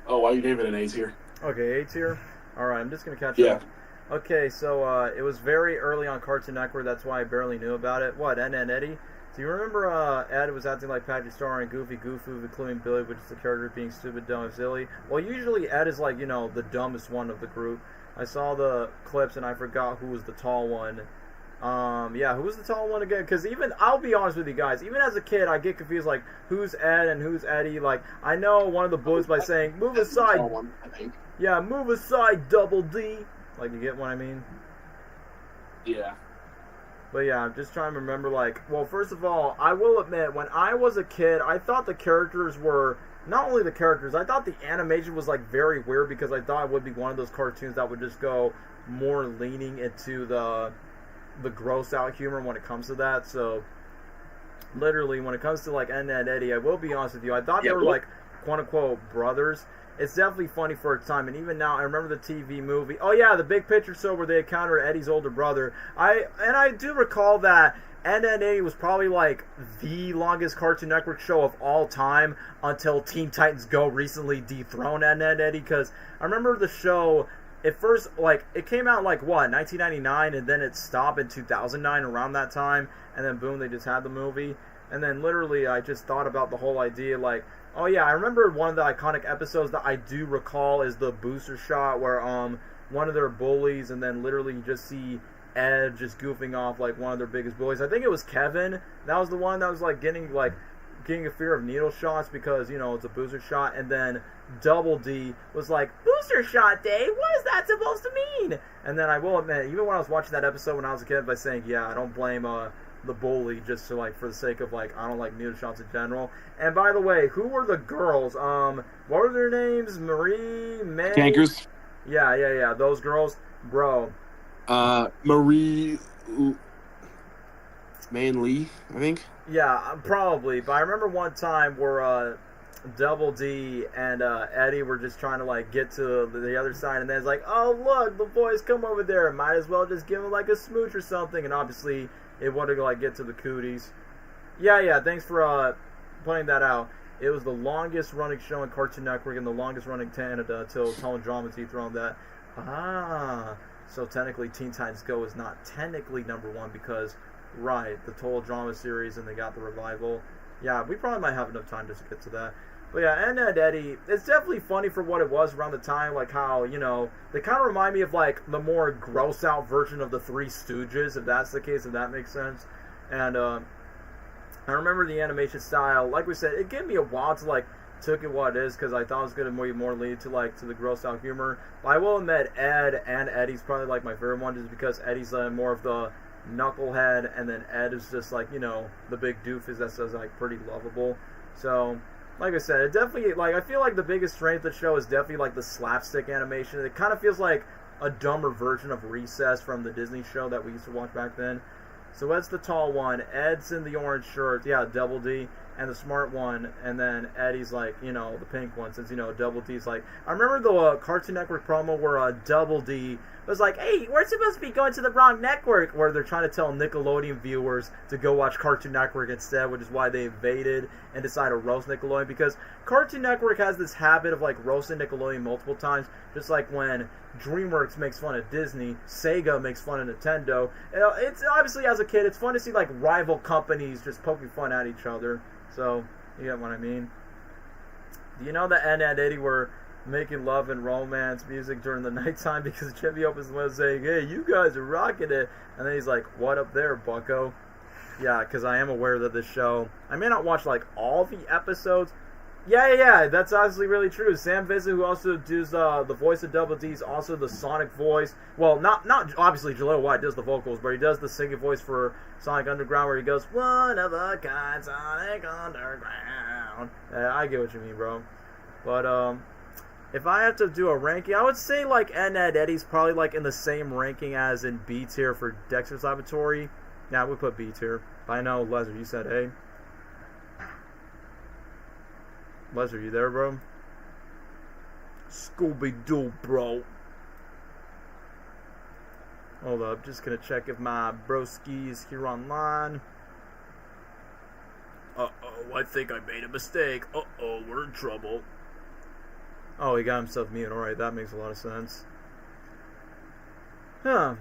S2: Oh, why you gave it an A tier?
S1: Okay, A tier? Alright, I'm just gonna catch
S2: Yeah.
S1: up. Okay, so it was very early on Cartoon Network, that's why I barely knew about it. What, Ed and Eddy? Do you remember Ed was acting like Patrick Star and Goofy, including Billy, which is the character being stupid, dumb, and silly? Well, usually Ed is like, you know, the dumbest one of the group. I saw the clips and I forgot who was the tall one. Yeah, who was the tall one again? Because even, I'll be honest with you guys, even as a kid, I get confused, like, who's Ed and who's Eddy? Like, I know one of the bullies by saying, move aside.
S2: One, I think.
S1: Yeah, move aside, Double D. Like, you get what I mean?
S2: Yeah.
S1: But yeah, I'm just trying to remember, like, well, first of all, I will admit, when I was a kid, I thought the characters were, not only the characters, I thought the animation was, like, very weird because I thought it would be one of those cartoons that would just go more leaning into the gross out humor when it comes to that. So, literally, when it comes to, like, Ed and Eddy, I will be honest with you, I thought they were, like, quote-unquote brothers. It's definitely funny for its time, and even now, I remember the TV movie. Oh yeah, the Big Picture Show where they encounter Eddie's older brother. I do recall that Ed and Eddy was probably like the longest Cartoon Network show of all time until Teen Titans Go recently dethroned Ed and Eddy. Because I remember the show. It first, like, it came out like what, 1999, and then it stopped in 2009 around that time, and then boom, they just had the movie. And then literally, I just thought about the whole idea, like, oh yeah, I remember one of the iconic episodes that I do recall is the booster shot where one of their bullies, and then literally you just see Ed just goofing off like one of their biggest bullies. I think it was Kevin. That was the one that was like getting a fear of needle shots because, you know, it's a booster shot, and then Double D was like, booster shot, Dave, what is that supposed to mean? And then I will admit, even when I was watching that episode when I was a kid, by saying, yeah, I don't blame the bully just to, like, for the sake of, like, I don't like needle shots in general. And by the way, who were the girls? What were their names? Marie, May?
S2: Cankers.
S1: Yeah, those girls, bro.
S2: Marie, May and Lee, I think.
S1: Yeah, probably. But I remember one time where Double D and Eddy were just trying to, like, get to the other side, and then it's like, oh look, the boys come over there. Might as well just give them like a smooch or something. And obviously, it wanted to, like, get to the cooties. Yeah. Thanks for pointing that out. It was the longest running show in Cartoon Network and the longest running Canada until Teledrama dethroned that. So technically, Teen Titans Go is not technically #1 because, right, the Total Drama series and they got the revival. Yeah, we probably might have enough time just to get to that. But yeah, Ed and Eddy, it's definitely funny for what it was around the time, like how, you know, they kind of remind me of, like, the more gross out version of the Three Stooges, if that's the case, if that makes sense. And I remember the animation style, like we said, it gave me a while to, like, took it what it is, because I thought it was going to more lead to, like, to the gross out humor. But I will admit, Ed and Eddy's probably, like, my favorite one, just because Eddy's more of the knucklehead, and then Ed is just, like, you know, the big doofus that's just, like, pretty lovable. So, like I said, it definitely, like, I feel like the biggest strength of the show is definitely, like, the slapstick animation. It kind of feels like a dumber version of Recess from the Disney show that we used to watch back then. So Ed's the tall one, Ed's in the orange shirt, yeah, Double D, and the smart one, and then Eddy's, like, you know, the pink one, since, you know, Double D's, like, I remember the Cartoon Network promo where Double D It was like, hey, we're supposed to be going to the wrong network, where they're trying to tell Nickelodeon viewers to go watch Cartoon Network instead, which is why they invaded and decided to roast Nickelodeon, because Cartoon Network has this habit of like roasting Nickelodeon multiple times, just like when DreamWorks makes fun of Disney, Sega makes fun of Nintendo. It's obviously, as a kid, it's fun to see like rival companies just poking fun at each other. So you get what I mean. Do you know that Ed and Eddy were making love and romance music during the nighttime, because Jimmy opens the window saying, hey, you guys are rocking it, and then he's like, what up there, bucko? Yeah, because I am aware that this show, I may not watch like all the episodes. Yeah, that's honestly really true. Sam Vizza, who also does the voice of Double D's, also the Sonic voice. Well, not obviously Jaleel White does the vocals, but he does the singing voice for Sonic Underground, where he goes, one of a kind, Sonic Underground. I get what you mean, bro. But if I have to do a ranking, I would say like Ed, Eddy's probably like in the same ranking as in B tier for Dexter's Labatory. Yeah, we put B tier. But I know, Leslie, you said A. Leslie, you there, bro? Scooby-Doo, bro. Hold up, just gonna check if my broski is here online. Uh-oh, I think I made a mistake. Uh-oh, we're in trouble. Oh, he got himself muted. Alright, that makes a lot of sense. Huh.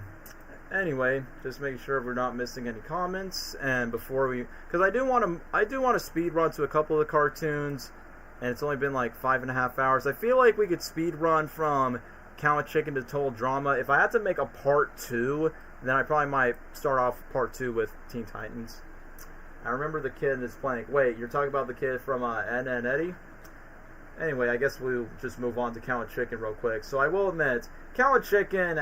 S1: Anyway, just making sure we're not missing any comments. And before we... Because I do want to speed run to a couple of the cartoons. And it's only been like 5.5 hours. I feel like we could speed run from Count Chicken to Total Drama. If I had to make a part 2, then I probably might start off part 2 with Teen Titans. I remember the kid is playing... Wait, you're talking about the kid from Ed and Eddy? Anyway, I guess we'll just move on to Count Chicken real quick. So I will admit, Count Chicken,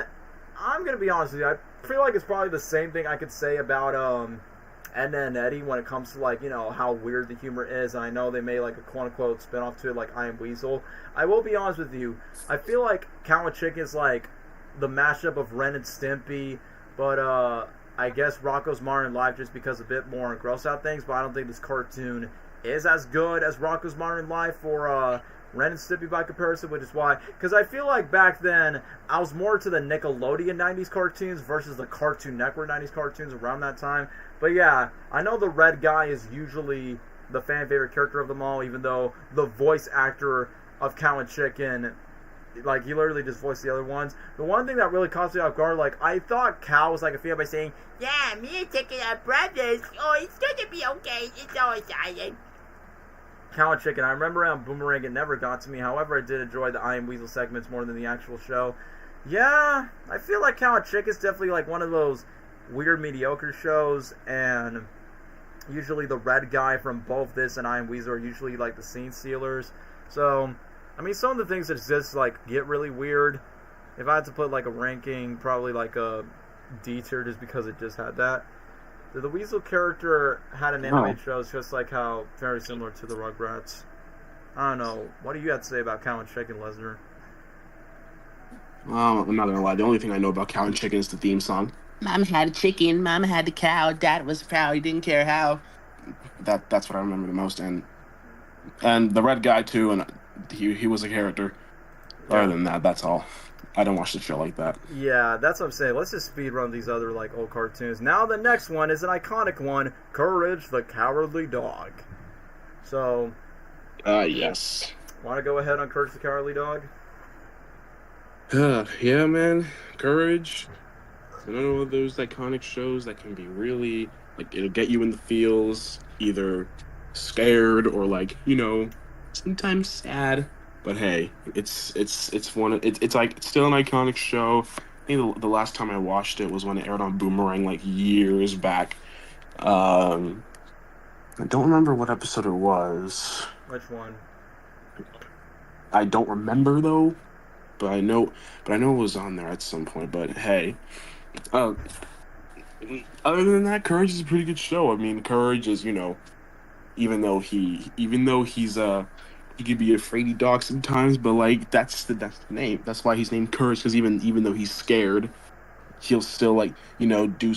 S1: I'm going to be honest with you, I feel like it's probably the same thing I could say about Ed and Eddy when it comes to, like, you know, how weird the humor is. And I know they made, like, a quote-unquote spinoff to it, like I Am Weasel. I will be honest with you, I feel like Count Chicken is, like, the mashup of Ren and Stimpy, but, I guess Rocko's Modern Life just because a bit more gross out things, but I don't think this cartoon is as good as Rocko's Modern Life or Ren and Stimpy by comparison, which is why, because I feel like back then I was more to the Nickelodeon 90s cartoons versus the Cartoon Network 90s cartoons around that time. But yeah, I know the red guy is usually the fan favorite character of them all, even though the voice actor of Cow and Chicken, like, he literally just voiced the other ones. The one thing that really caught me off guard, like, I thought Cow was like a female by saying, yeah, me and Chicken are brothers. Oh, it's gonna be okay. It's all exciting. Cow and Chicken. I remember on Boomerang it never got to me. However, I did enjoy the I Am Weasel segments more than the actual show. Yeah, I feel like Cow and Chicken is definitely like one of those weird mediocre shows, and usually the red guy from both this and I Am Weasel are usually like the scene stealers. So, I mean, some of the things that exist like get really weird. If I had to put like a ranking, probably like a D tier just because it just had that. The Weasel character had an animated show, it's just like how very similar to the Rugrats. I don't know. What do you have to say about Cow and Chicken, Lesnar?
S2: I'm not gonna lie. The only thing I know about Cow and Chicken is the theme song. Mom had a chicken, Mom had a cow, Dad was proud, he didn't care how. That's what I remember the most, and the red guy too, and he was a character. Other than that, that's all. I don't watch the show like that.
S1: Yeah, that's what I'm saying. Let's just speed run these other like old cartoons. Now the next one is an iconic one, Courage the Cowardly Dog. So,
S2: yes.
S1: Want to go ahead on Courage the Cowardly Dog?
S2: Yeah, man. Courage. Another one of those iconic shows that can be really, like, it'll get you in the feels, either scared or, like, you know, sometimes sad. But hey, it's like, it's still an iconic show. I think the last time I watched it was when it aired on Boomerang, like, years back. I don't remember what episode it was.
S1: Which one?
S2: I don't remember though, but I know it was on there at some point. But hey, other than that, Courage is a pretty good show. I mean, Courage is, you know, even though he's he could be a fraidy dog sometimes, but like that's the name. That's why he's named Courage, because even though he's scared, he'll still, like, you know, do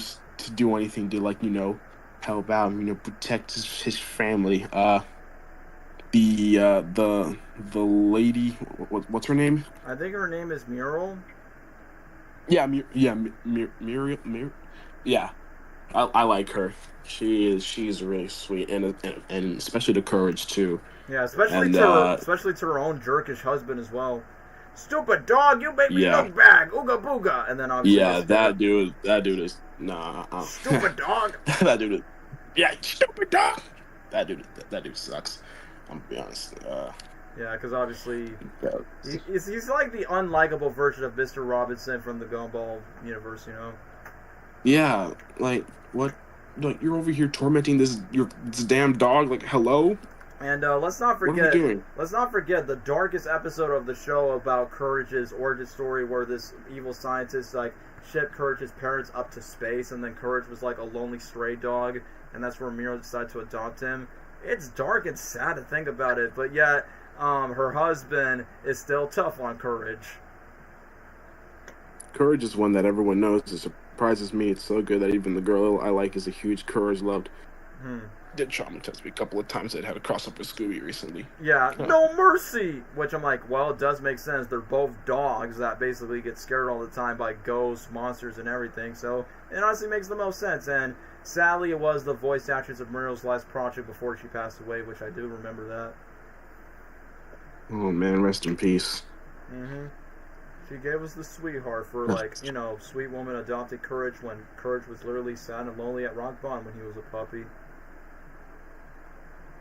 S2: anything to, like, you know, help out, you know, protect his family. The lady, what's her name?
S1: I think her name is Mural.
S2: Yeah, Muriel. Yeah, I like her. She's really sweet, and especially the courage too.
S1: Yeah, especially
S2: And
S1: especially to her own jerkish husband as well. Stupid dog, you made me
S2: yeah,
S1: look bad. Ooga booga. And then obviously
S2: yeah,
S1: gets scared.
S2: that dude is nah.
S1: Stupid dog.
S2: That dude is, yeah, stupid dog. That dude sucks. I'm gonna be honest.
S1: Yeah, because obviously
S2: Yeah.
S1: he's like the unlikable version of Mr. Robinson from the Gumball universe, you know?
S2: Yeah, like what? Like you're over here tormenting this damn dog. Like hello.
S1: And let's not
S2: What are we
S1: forget.
S2: doing?
S1: Let's not forget the darkest episode of the show about Courage's origin story, where this evil scientist like shipped Courage's parents up to space, and then Courage was like a lonely stray dog, and that's where Miro decided to adopt him. It's dark and sad to think about it, but yet her husband is still tough on Courage.
S2: Courage is one that everyone knows. It surprises me. It's so good that even the girl I like is a huge Courage loved. Did traumatize me a couple of times. That had a cross up with Scooby recently.
S1: Yeah, no mercy! Which I'm like, well, it does make sense. They're both dogs that basically get scared all the time by ghosts, monsters, and everything. So it honestly makes the most sense. And sadly, it was the voice actress of Muriel's last project before she passed away, which I do remember that.
S2: Oh man, rest in peace.
S1: She gave us the sweetheart for, like, you know, sweet woman adopted Courage when Courage was literally sad and lonely at rock bottom when he was a puppy.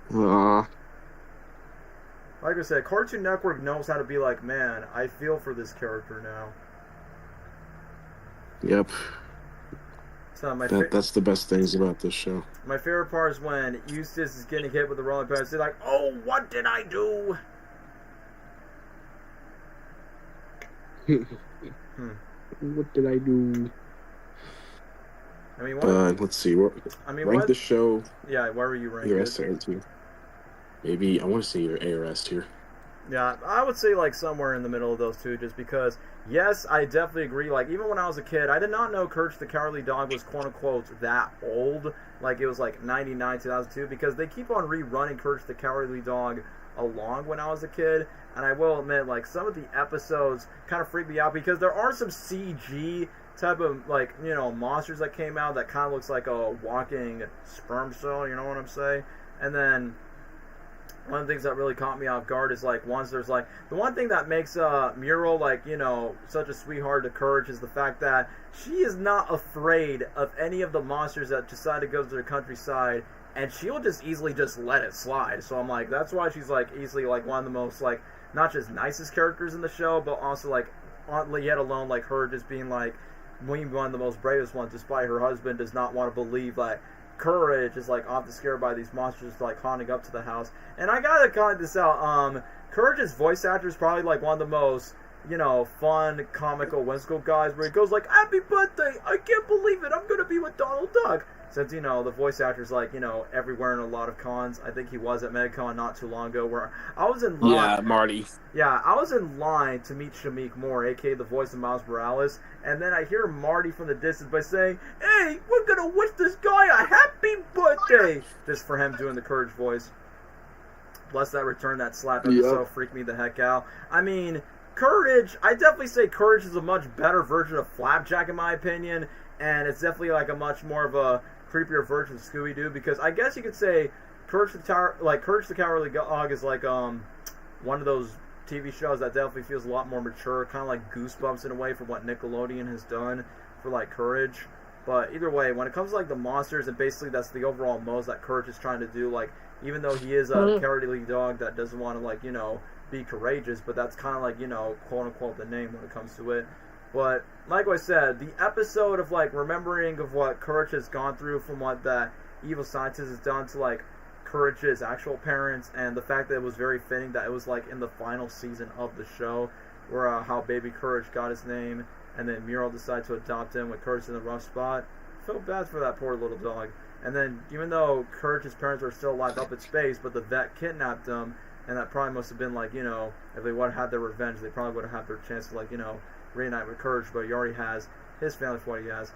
S1: Like I said, Cartoon Network knows how to be like, man, I feel for this character now.
S2: Yep.
S1: So
S2: that's the best things about this show.
S1: My favorite part is when Eustace is getting hit with the rolling pins. They're like, oh, what did I do?
S2: What did I do?
S1: I mean, what?
S2: Let's see. Rank the show.
S1: Yeah, where were you ranking
S2: it? Maybe I want to see your ARS here.
S1: Yeah, I would say like somewhere in the middle of those two, just because. Yes, I definitely agree. Like even when I was a kid, I did not know Courage the Cowardly Dog was quote unquote that old. Like it was like 99, 2002, because they keep on rerunning Courage the Cowardly Dog along when I was a kid. And I will admit, like some of the episodes kind of freak me out because there are some CG type of like, you know, monsters that came out that kind of looks like a walking sperm cell. You know what I'm saying? And then one of the things that really caught me off guard is like once there's like the one thing that makes Muriel like, you know, such a sweetheart to Courage is the fact that she is not afraid of any of the monsters that decide to go to the countryside, and she'll just easily just let it slide. So I'm like, that's why she's like easily like one of the most like not just nicest characters in the show, but also like yet alone like her just being like one of the most bravest ones, despite her husband does not want to believe like Courage is like often scared by these monsters like haunting up to the house. And I gotta comment this out. Courage's voice actor is probably like one of the most, you know, fun, comical, whimsical guys where he goes like, "Happy birthday! I can't believe it! I'm gonna be with Donald Duck." Since, you know, the voice actor's like, you know, everywhere in a lot of cons. I think he was at MegaCon not too long ago where I was in line.
S2: Yeah, Marty.
S1: Yeah, I was in line to meet Shamik Moore, aka the voice of Miles Morales, and then I hear Marty from the distance by saying, "Hey, we're gonna wish this guy a happy birthday!" Just for him doing the Courage voice. Bless that return, that slap episode freaked me the heck out. I mean, Courage, I definitely say Courage is a much better version of Flapjack in my opinion, and it's definitely like a much more of a creepier version of Scooby-Doo, because I guess you could say Courage the Cowardly Dog is like one of those TV shows that definitely feels a lot more mature, kind of like Goosebumps in a way for what Nickelodeon has done for like Courage. But either way, when it comes to like the monsters, and basically that's the overall most that Courage is trying to do, like even though he is a cowardly dog that doesn't want to like, you know, be courageous, but that's kind of like, you know, quote unquote the name when it comes to it. But like I said, the episode of like remembering of what Courage has gone through from what that evil scientist has done to like Courage's actual parents, and the fact that it was very fitting that it was like in the final season of the show where how baby Courage got his name, and then Muriel decided to adopt him with Courage in the rough spot. I felt bad for that poor little dog. And then even though Courage's parents were still alive up in space, but the vet kidnapped them, and that probably must have been like, you know, if they would have had their revenge, they probably would have had their chance to like, you know, reunite with Courage, but he already has his family for what he has.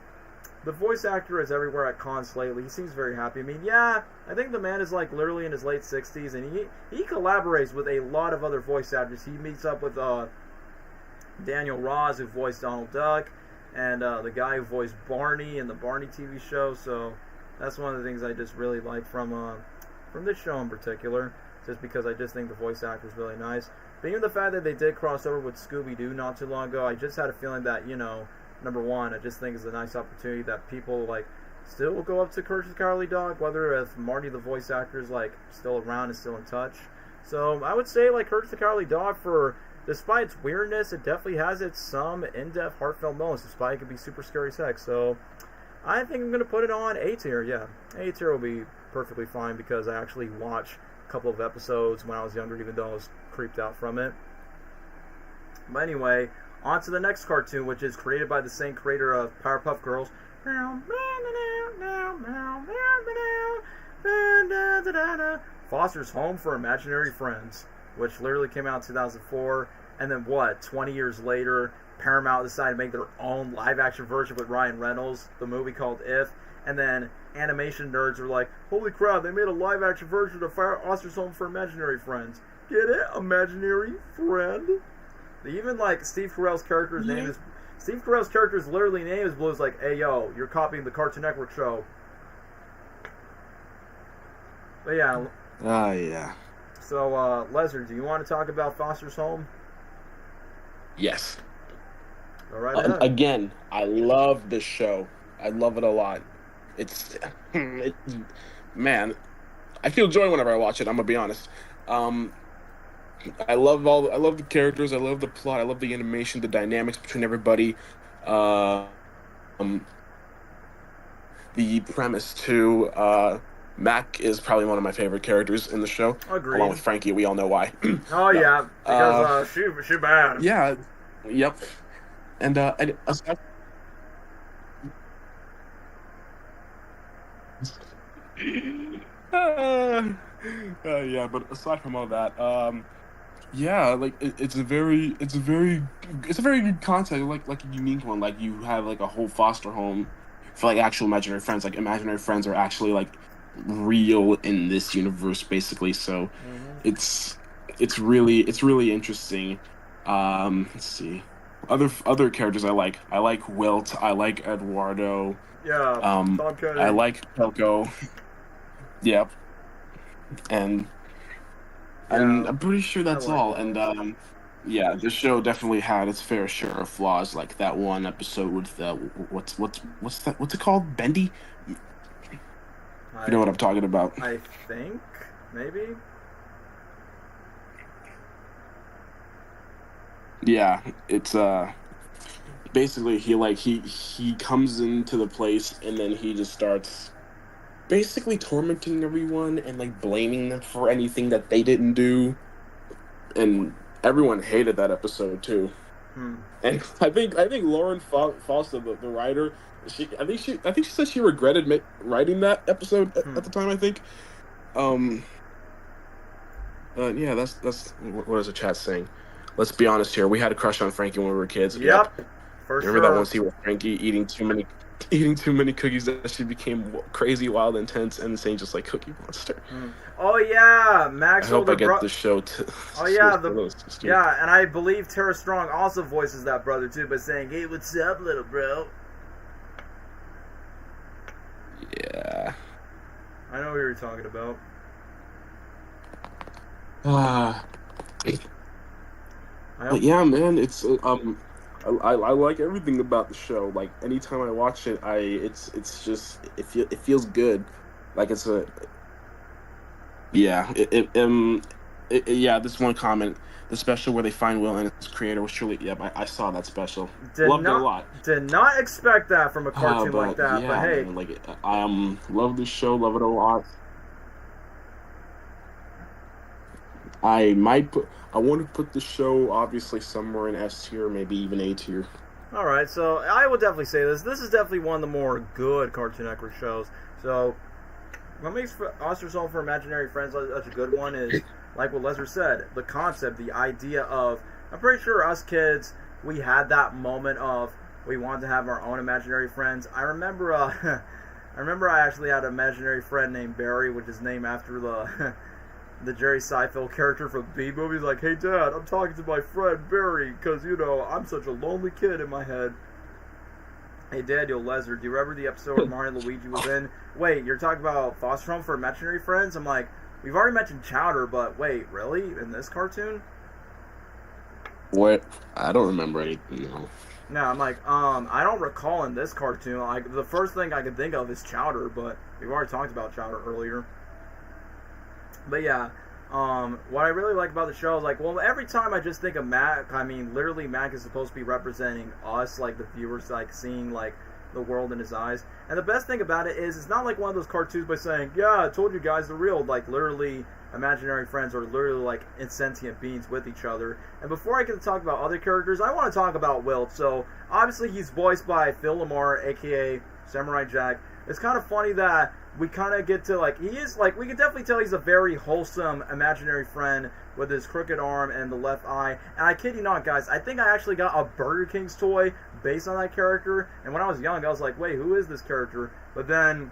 S1: The voice actor is everywhere at cons lately. He seems very happy. I mean, yeah, I think the man is like literally in his late 60s, and he collaborates with a lot of other voice actors. He meets up with Daniel Ross, who voiced Donald Duck. and the guy who voiced Barney in the Barney TV show. So that's one of the things I just really like from this show in particular, just because I just think the voice actor is really nice. But even the fact that they did cross over with Scooby-Doo not too long ago, I just had a feeling that, you know, number one, I just think it's a nice opportunity that people, like, still will go up to Courage the Cowardly Dog, whether if Marty the voice actor is, like, still around and still in touch. So I would say, like, Courage the Cowardly Dog, despite its weirdness, it definitely has some in-depth, heartfelt moments, despite it could be super scary as heck. So I think I'm going to put it on A tier, yeah. A tier will be perfectly fine because I actually watched a couple of episodes when I was younger, even though I was creeped out from it. But anyway, on to the next cartoon, which is created by the same creator of Powerpuff Girls. Foster's Home for Imaginary Friends, which literally came out in 2004. And then what, 20 years later, Paramount decided to make their own live-action version with Ryan Reynolds, the movie called If. And then animation nerds were like, holy crap, they made a live-action version of Foster's Home for Imaginary Friends. Get it? Imaginary friend? Even, like, Steve Carell's character's name is... Steve Carell's character's literally name is Blue. It's like, hey, yo, you're copying the Cartoon Network show. But yeah.
S2: Yeah.
S1: So, Leslie, do you want to talk about Foster's Home?
S2: Yes.
S1: All right.
S2: Again, I love this show. I love it a lot. Man, I feel joy whenever I watch it. I'm gonna be honest. I love the characters. I love the plot. I love the animation, the dynamics between everybody. The premise too. Mac is probably one of my favorite characters in the show.
S1: Agreed.
S2: Along with Frankie, we all know why.
S1: Oh yeah, because she bad.
S2: Yeah. Yep. And aside yeah, but aside from all that, yeah, like it's a very good concept, like a unique one. Like you have like a whole foster home for like actual imaginary friends. Like imaginary friends are actually like real in this universe, basically. So it's really interesting. Let's see, other characters I like. I like Wilt. I like Eduardo.
S1: Yeah.
S2: I like Pelko. Yep. And I'm pretty sure that's all. And yeah, the show definitely had its fair share of flaws, like that one episode with the what's it called? Bendy? You know what I'm talking about.
S1: I think maybe.
S2: Yeah, it's basically he comes into the place and then he just starts basically tormenting everyone and like blaming them for anything that they didn't do, and everyone hated that episode too. And I think Lauren Foster, the writer, I think she said she regretted writing that episode at the time. I think. Yeah, that's what is the chat saying? Let's be honest here. We had a crush on Frankie when we were kids.
S1: Yep. For
S2: Remember
S1: sure.
S2: that one scene with Frankie eating too many cookies that she became crazy, wild, intense, and saying just like Cookie Monster.
S1: Oh yeah, Max.
S2: I hope I get the show to.
S1: Oh yeah, yeah, and I believe Tara Strong also voices that brother too, but saying, "Hey, what's up, little bro?"
S2: Yeah.
S1: I know what you're talking about.
S2: But yeah, man, it's I like everything about the show. Like anytime I watch it, it feels good. Like it's yeah. Yeah. This one comment, the special where they find Will and its creator was truly. Yep, I saw that special. Loved it a lot.
S1: Did not expect that from a cartoon like that.
S2: Yeah,
S1: but hey,
S2: man, like I love this show. Love it a lot. I want to put the show obviously somewhere in S tier, maybe even A tier.
S1: Alright, so I will definitely say this. This is definitely one of the more good Cartoon Network shows. So, what makes Foster's Home for Imaginary Friends such a good one is, like what Leslie said, the concept, the idea of, I'm pretty sure us kids, we had that moment of, we wanted to have our own imaginary friends. I remember I actually had an imaginary friend named Barry, which is named after the Jerry Seinfeld character from the Bee Movie. He's like, hey dad, I'm talking to my friend Barry, because, you know, I'm such a lonely kid in my head. Hey Daniel Lesnar, do you remember the episode where Mario and Luigi was in? Wait, you're talking about foster home for imaginary friends? I'm like, we've already mentioned Chowder, but wait, really? In this cartoon?
S2: What? I don't remember anything. No.
S1: No, I'm like, I don't recall in this cartoon. Like, the first thing I can think of is Chowder, but we've already talked about Chowder earlier. But yeah, what I really like about the show is like, well, every time I just think of Mac, I mean, literally Mac is supposed to be representing us, like the viewers, like seeing like the world in his eyes. And the best thing about it is, it's not like one of those cartoons by saying, yeah, I told you guys the real, like literally imaginary friends are literally like insentient beings with each other. And before I can talk about other characters, I want to talk about Wilt. So obviously he's voiced by Phil Lamar, aka Samurai Jack. It's kind of funny that we kind of get to, like, he is, like, we can definitely tell he's a very wholesome imaginary friend with his crooked arm and the left eye. And I kid you not, guys, I think I actually got a Burger King's toy based on that character. And when I was young, I was like, wait, who is this character? But then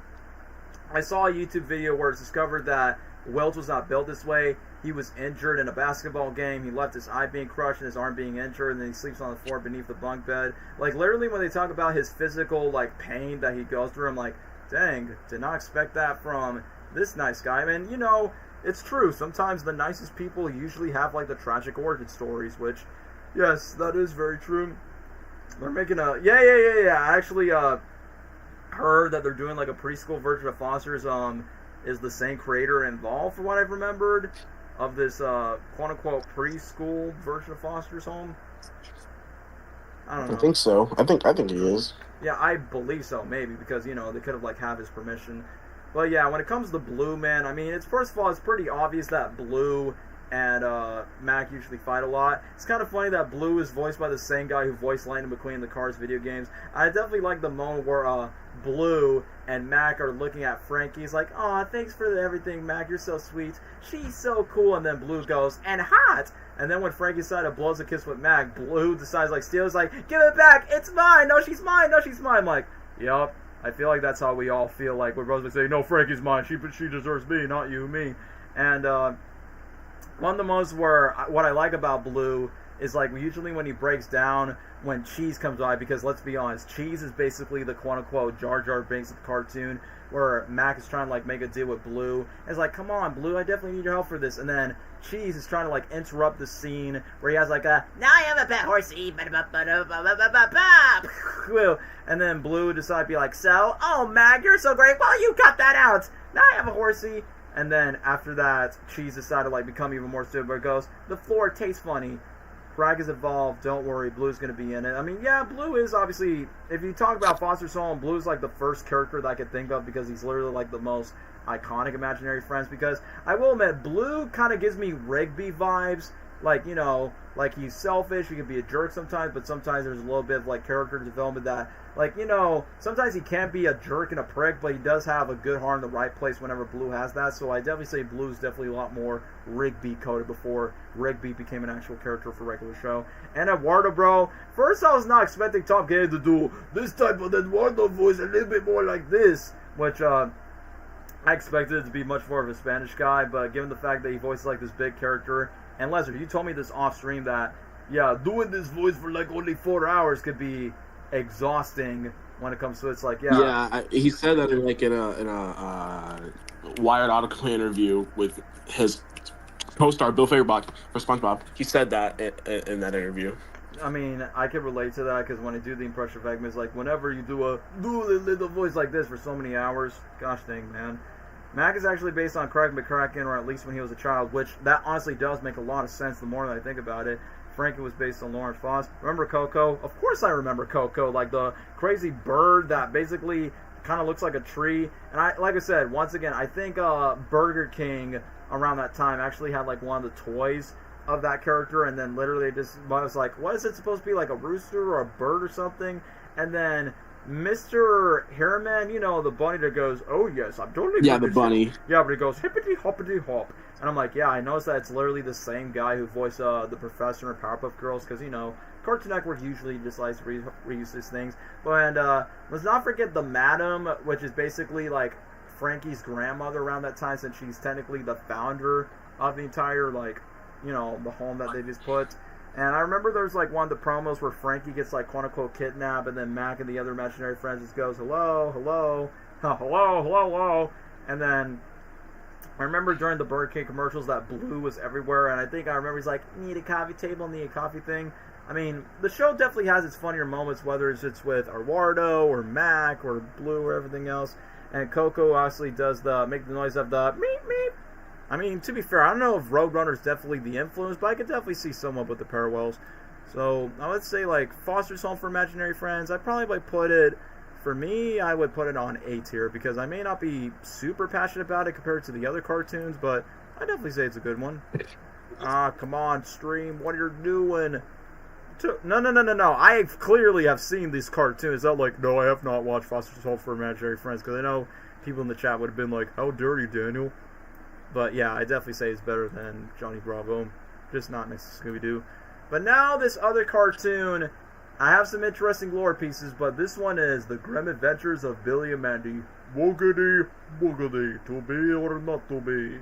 S1: I saw a YouTube video where it's discovered that Welch was not built this way. He was injured in a basketball game. He left his eye being crushed and his arm being injured, and then he sleeps on the floor beneath the bunk bed. Like, literally, when they talk about his physical, like, pain that he goes through, I'm like, dang, did not expect that from this nice guy. I mean, you know, it's true. Sometimes the nicest people usually have, like, the tragic origin stories, which, yes, that is very true. They're making a... Yeah. I actually, heard that they're doing, like, a preschool version of Foster's, is the same creator involved, from what I've remembered, of this, quote-unquote preschool version of Foster's Home. I don't know.
S2: I think so. I think he is.
S1: Yeah, I believe so, maybe, because, you know, they could have, like, have his permission. But, yeah, when it comes to Blue, man, I mean, it's, first of all, it's pretty obvious that Blue and Mac usually fight a lot. It's kind of funny that Blue is voiced by the same guy who voiced Lightning McQueen in the Cars video games. I definitely like the moment where Blue and Mac are looking at Frankie. He's like, aw, thanks for everything, Mac, you're so sweet. She's so cool. And then Blue goes, and hot! And then when Frankie decides to blows a kiss with Mac, Blue decides, like, steals, like, give it back, it's mine, no, she's mine, no, she's mine. I'm like, yup, I feel like that's how we all feel, like, we're both like, say, no, Frankie's mine, she deserves me, not you, me. And, one of the most what I like about Blue is, like, usually when he breaks down, when Cheese comes by, because let's be honest, Cheese is basically the quote-unquote Jar Jar Binks of the cartoon, where Mac is trying to, like, make a deal with Blue. And it's like, come on, Blue, I definitely need your help for this. And then Cheese is trying to, like, interrupt the scene where he has, like, a, now I have a pet horsey, and then Blue decides to be like, so, oh, Mac, you're so great, well, you cut that out, now I have a horsey. And then after that, Cheese decided to, like, become even more stupid, where it goes, the floor tastes funny. Frag is evolved, don't worry, Blue's going to be in it. I mean, yeah, Blue is obviously, if you talk about Foster's Home, Blue's like the first character that I could think of because he's literally like the most iconic imaginary friends. Because I will admit, Blue kind of gives me Rigby vibes. Like, you know, like he's selfish, he can be a jerk sometimes, but sometimes there's a little bit of like character development that, like, you know, sometimes he can't be a jerk and a prick, but he does have a good heart in the right place whenever Blue has that. So I definitely say Blue's definitely a lot more Rigby coded before Rigby became an actual character for regular show. And Eduardo, bro, first I was not expecting Top Gear to do this type of Eduardo voice, a little bit more like this, which I expected it to be much more of a Spanish guy, but given the fact that he voices like this big character. And Lesnar, you told me this off stream that, yeah, doing this voice for like only 4 hours could be exhausting when it comes to it. It's like, yeah.
S2: Yeah, he said that in a Wired article interview with his co-star Bill Faberbach for SpongeBob. He said that in that interview.
S1: I mean, I can relate to that because when I do the impression of Eggman, it's like whenever you do a little voice like this for so many hours, gosh dang, man. Mac is actually based on Craig McCracken, or at least when he was a child, which that honestly does make a lot of sense the more that I think about it. Frankie was based on Lawrence Foss. Remember Coco? Of course I remember Coco, like the crazy bird that basically kind of looks like a tree. And like I said, once again, I think Burger King around that time actually had like one of the toys of that character, and then literally just was like, what is it supposed to be, like a rooster or a bird or something? And then Mr. Hairman, you know, the bunny that goes, oh yes, I'm totally...
S2: Yeah, the bunny.
S1: Yeah, but he goes, hippity hoppity hop. And I'm like, yeah, I noticed that it's literally the same guy who voiced the professor in Powerpuff Girls, because, you know, Cartoon Network usually decides to reuse these things. And let's not forget the Madam, which is basically, like, Frankie's grandmother around that time, since she's technically the founder of the entire, like, you know, the home that they just put. And I remember there's like one of the promos where Frankie gets like quote unquote kidnapped, and then Mac and the other imaginary friends just goes hello, hello, hello, hello, hello, and then I remember during the Burger King commercials that Blue was everywhere, and I think I remember he's like, need a coffee table, need a coffee thing. I mean, the show definitely has its funnier moments, whether it's with Eduardo or Mac or Blue or everything else. And Coco obviously does make the noise of the meep meep. I mean, to be fair, I don't know if Roadrunner's definitely the influence, but I could definitely see somewhat with the parallels. So I would say like Foster's Home for Imaginary Friends. I'd probably like put it, for me, I would put it on A tier because I may not be super passionate about it compared to the other cartoons, but I definitely say it's a good one. Come on, stream, what are you doing? No. I clearly have seen these cartoons. I'm like, no, I have not watched Foster's Home for Imaginary Friends, because I know people in the chat would have been like, how dare you, Daniel? But yeah, I definitely say it's better than Johnny Bravo, just not next to Scooby-Doo. But now this other cartoon, I have some interesting lore pieces, but this one is The Grim Adventures of Billy and Mandy. Woogity, woogity, to be or not to be.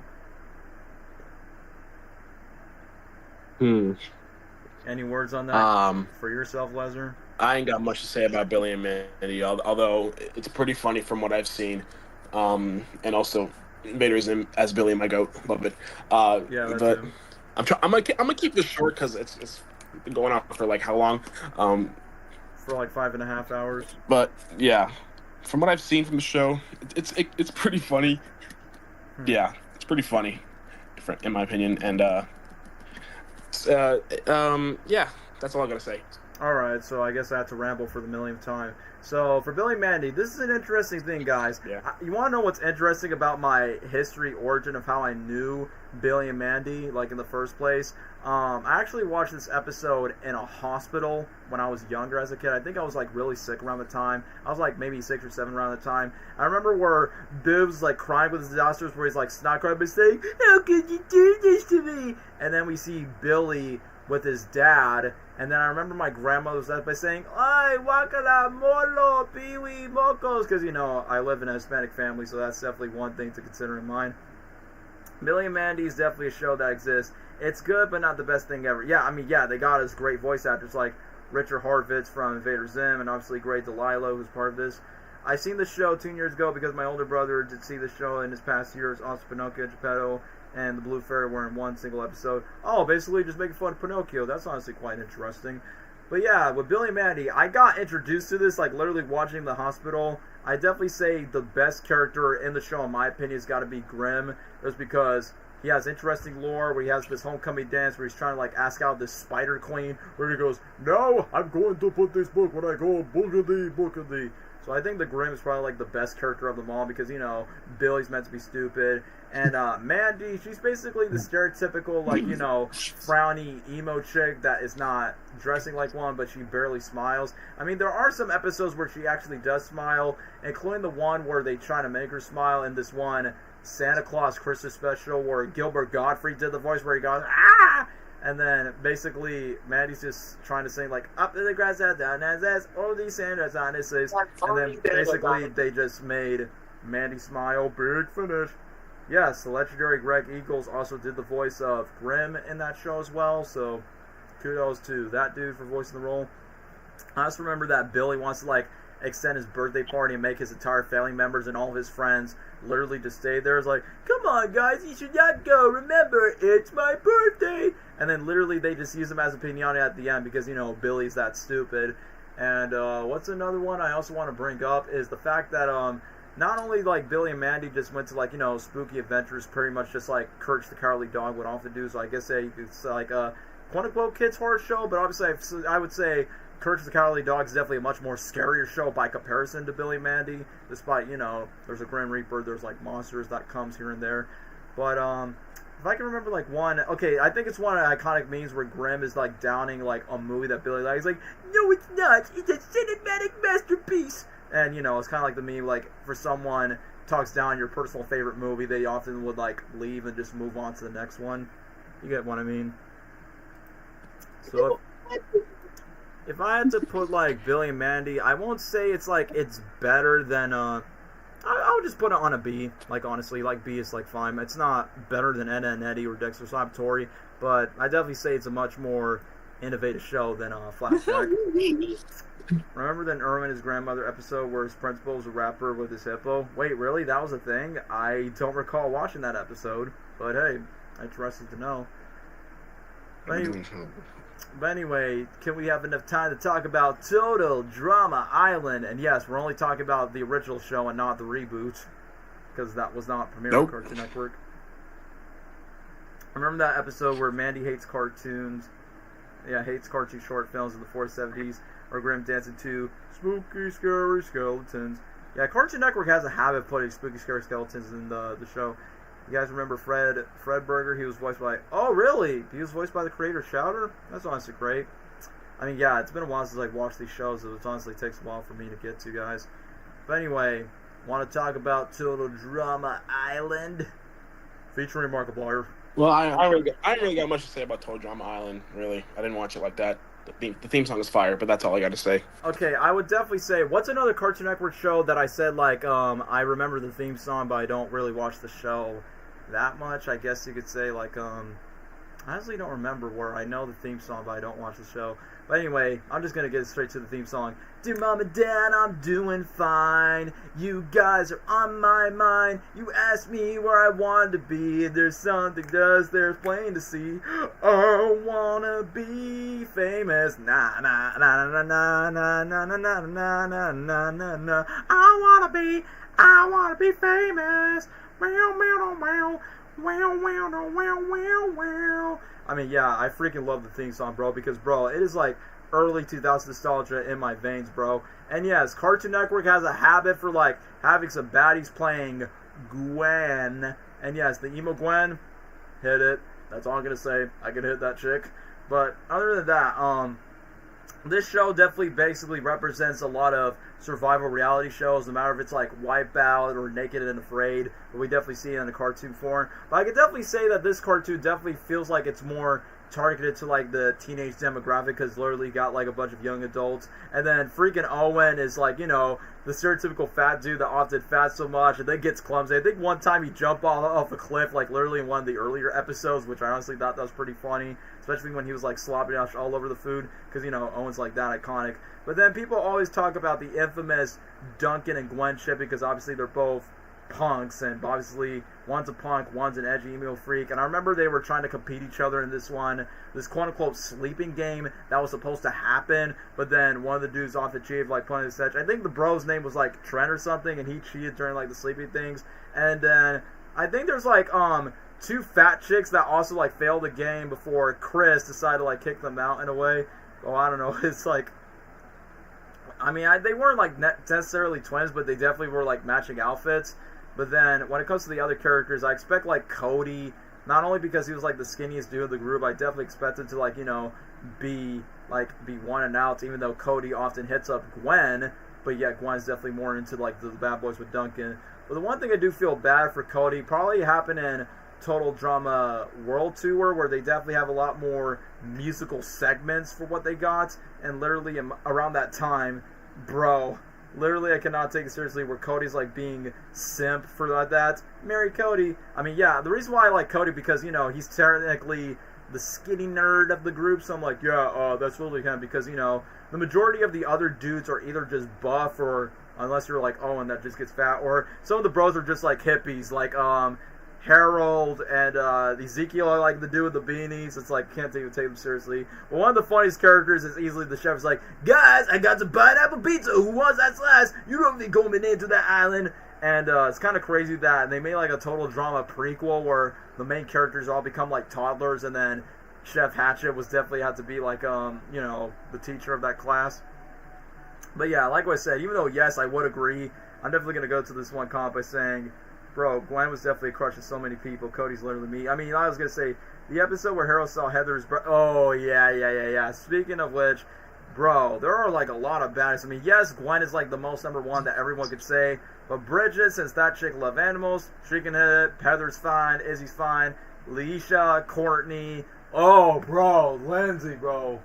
S1: Any words on that for yourself, Lesnar?
S2: I ain't got much to say about Billy and Mandy, although it's pretty funny from what I've seen. And also, Vaderism as Billy, my goat. Love it.
S1: Yeah,
S2: but I'm gonna keep this short because it's been going on for like how long?
S1: For like 5.5 hours.
S2: But yeah, from what I've seen from the show, it's pretty funny. Yeah, it's pretty funny, in my opinion, and yeah, that's all I gotta say.
S1: Alright, so I guess I have to ramble for the millionth time. So, for Billy and Mandy, this is an interesting thing, guys.
S2: Yeah.
S1: You want to know what's interesting about my history, origin of how I knew Billy and Mandy, like, in the first place? I actually watched this episode in a hospital when I was younger as a kid. I think I was, like, really sick around the time. I was, like, maybe 6 or 7 around the time. I remember where Bibbs was, like, crying with his doctors, where he's, like, snot crying, but saying, how could you do this to me? And then we see Billy with his dad, and then I remember my grandmother was by saying, ay, wakala molo, piwi mocos, because, you know, I live in a Hispanic family, so that's definitely one thing to consider in mind. Billy and Mandy is definitely a show that exists. It's good, but not the best thing ever. Yeah, I mean, yeah, they got us great voice actors like Richard Harvitz from Invader Zim, and obviously great Delilah, who's part of this. I seen the show 2 years ago because my older brother did see the show in his past years. Also, Pinocchio, Geppetto, and the Blue Fairy were in one single episode. Oh, basically just making fun of Pinocchio. That's honestly quite interesting. But yeah, with Billy and Mandy, I got introduced to this, like, literally watching in the hospital. I definitely say the best character in the show, in my opinion, has got to be Grimm. Just because he has interesting lore, where he has this homecoming dance where he's trying to, like, ask out this Spider Queen, where he goes, no, I'm going to put this book when I go boogity, boogity. So I think the Grimm is probably, like, the best character of them all, because, you know, Billy's meant to be stupid. And Mandy, she's basically the stereotypical, like, you know, frowny emo chick that is not dressing like one, but she barely smiles. I mean, there are some episodes where she actually does smile, including the one where they try to make her smile in this one Santa Claus Christmas special where Gilbert Gottfried did the voice where he goes, ah! And then basically Mandy's just trying to sing like up in the grass, down as says, all these Santas on his face. And then basically they just made Mandy smile. Big finish. Yes, the legendary Greg Eagles also did the voice of Grimm in that show as well. So kudos to that dude for voicing the role. I just remember that Billy wants to like extend his birthday party and make his entire family members and all of his friends literally just stay there. It's like, come on guys, you should not go. Remember, it's my birthday. And then literally they just use him as a piñata at the end because, you know, Billy's that stupid. And what's another one I also want to bring up is the fact that not only like Billy and Mandy just went to like, you know, spooky adventures, pretty much just like Courage the Cowardly Dog would often do. So I guess it's like a quote unquote kids horror show, but obviously I would say Courage the Cowardly Dog is definitely a much more scarier show by comparison to Billy and Mandy. Despite, you know, there's a Grim Reaper, there's like monsters that comes here and there. But if I can remember like one, okay, I think it's one of the iconic memes where Grimm is like downing like a movie that Billy likes. He's like, no, it's not. It's a cinematic masterpiece. And, you know, it's kind of like the meme, like, for someone talks down your personal favorite movie, they often would, like, leave and just move on to the next one. You get what I mean? So, if I had to put, like, Billy and Mandy, I won't say it's, like, it's better than, I would just put it on a B. Like, honestly, like, B is, like, fine. It's not better than Edda and Eddy or Dexter's Labatory, but I definitely say it's a much more innovative show than Flashback. Remember that Irwin and his grandmother episode where his principal was a rapper with his hippo? Wait, really? That was a thing? I don't recall watching that episode, but hey, interesting to know. But anyway, can we have enough time to talk about Total Drama Island? And yes, we're only talking about the original show and not the reboot, because that was not premiered on Cartoon Network. Remember that episode where Mandy hates cartoons? Yeah, hates cartoon short films in the 470s, or Grim dancing to spooky, scary skeletons. Yeah, Cartoon Network has a habit of putting spooky, scary skeletons in the show. You guys remember Fred Burger? He was voiced by... Oh, really? He was voiced by the creator of Chowder? That's honestly great. I mean, yeah, it's been a while since I've watched these shows, so it honestly takes a while for me to get to, guys. But anyway, want to talk about Total Drama Island? Featuring Markiplier.
S2: Well, I didn't really got much to say about Total Drama Island, really. I didn't watch it like that. The theme song is fire, but that's all I got to say.
S1: Okay, I would definitely say, what's another Cartoon Network show that I said, like, I remember the theme song, but I don't really watch the show that much? I guess you could say, like, I honestly don't remember where I know the theme song, but I don't watch the show. But anyway, I'm just going to get straight to the theme song. Dear Mom and Dad, I'm doing fine. You guys are on my mind. You asked me where I wanted to be. There's something there's plain to see. I wanna be famous. Na na na na na na na na na na na na na na. I wanna be famous. Meow meow meow. Wow, wow, no, wow, wow, wow. I mean, yeah, I freaking love the theme song, bro, because, bro, it is like early 2000s nostalgia in my veins, bro. And yes, Cartoon Network has a habit for, like, having some baddies playing Gwen. And yes, the emo Gwen, hit it. That's all I'm gonna say. I can hit that chick. But other than that, this show definitely basically represents a lot of survival reality shows, no matter if it's like Wipeout or Naked and Afraid, but we definitely see it in the cartoon form. But I could definitely say that this cartoon definitely feels like it's more targeted to like the teenage demographic, because literally got like a bunch of young adults, and then freaking Owen is like, you know, the stereotypical fat dude that often fat so much and then gets clumsy. I think one time he jumped off a cliff, like literally in one of the earlier episodes, which I honestly thought that was pretty funny, especially when he was like slopping out all over the food, because, you know, Owen's like that iconic. But then people always talk about the infamous Duncan and Gwen ship, because obviously they're both punks, and obviously one's a punk, one's an edgy emo freak. And I remember they were trying to compete each other in this quote-unquote sleeping game that was supposed to happen, but then one of the dudes off achieved like playing the set. I think the bro's name was like Trent or something, and he cheated during like the sleeping things. And then I think there's like two fat chicks that also like failed the game before Chris decided to like kick them out in a way. Oh, I don't know. It's like, I mean, they weren't like necessarily twins, but they definitely were like matching outfits. But then when it comes to the other characters, I expect like Cody, not only because he was like the skinniest dude of the group, I definitely expected to like, you know, be one and out, even though Cody often hits up Gwen, but yet Gwen's definitely more into like the bad boys with Duncan. But the one thing I do feel bad for Cody probably happened in Total Drama World Tour, where they definitely have a lot more musical segments for what they got, and literally around that time, bro, literally I cannot take it seriously, where Cody's like being simp for that. Marry Cody. I mean, yeah, the reason why I like Cody, because, you know, he's technically the skinny nerd of the group, so I'm like, yeah, that's really him, because, you know, the majority of the other dudes are either just buff, or unless you're like Owen that just gets fat, or some of the bros are just like hippies, like Harold and Ezekiel are like the dude with the beanies. It's like, can't even take them seriously. But one of the funniest characters is easily the chef. Is like, guys, I got some pineapple pizza. Who wants that slice? You don't be coming into that island. And it's kind of crazy that they made like a Total Drama prequel where the main characters all become like toddlers, and then Chef Hatchet was definitely had to be like you know, the teacher of that class. But yeah, like what I said, even though yes, I would agree, I'm definitely gonna go to this one comment by saying, bro, Gwen was definitely a crush of so many people. Cody's literally me. I mean, I was going to say, the episode where Harold saw Heather's oh, yeah. Speaking of which, bro, there are like a lot of baddies. I mean, yes, Gwen is like the most number one that everyone could say, but Bridget, since that chick love animals, she can hit it. Heather's fine. Izzy's fine. Leisha, Courtney. Oh, bro, Lindsay, bro.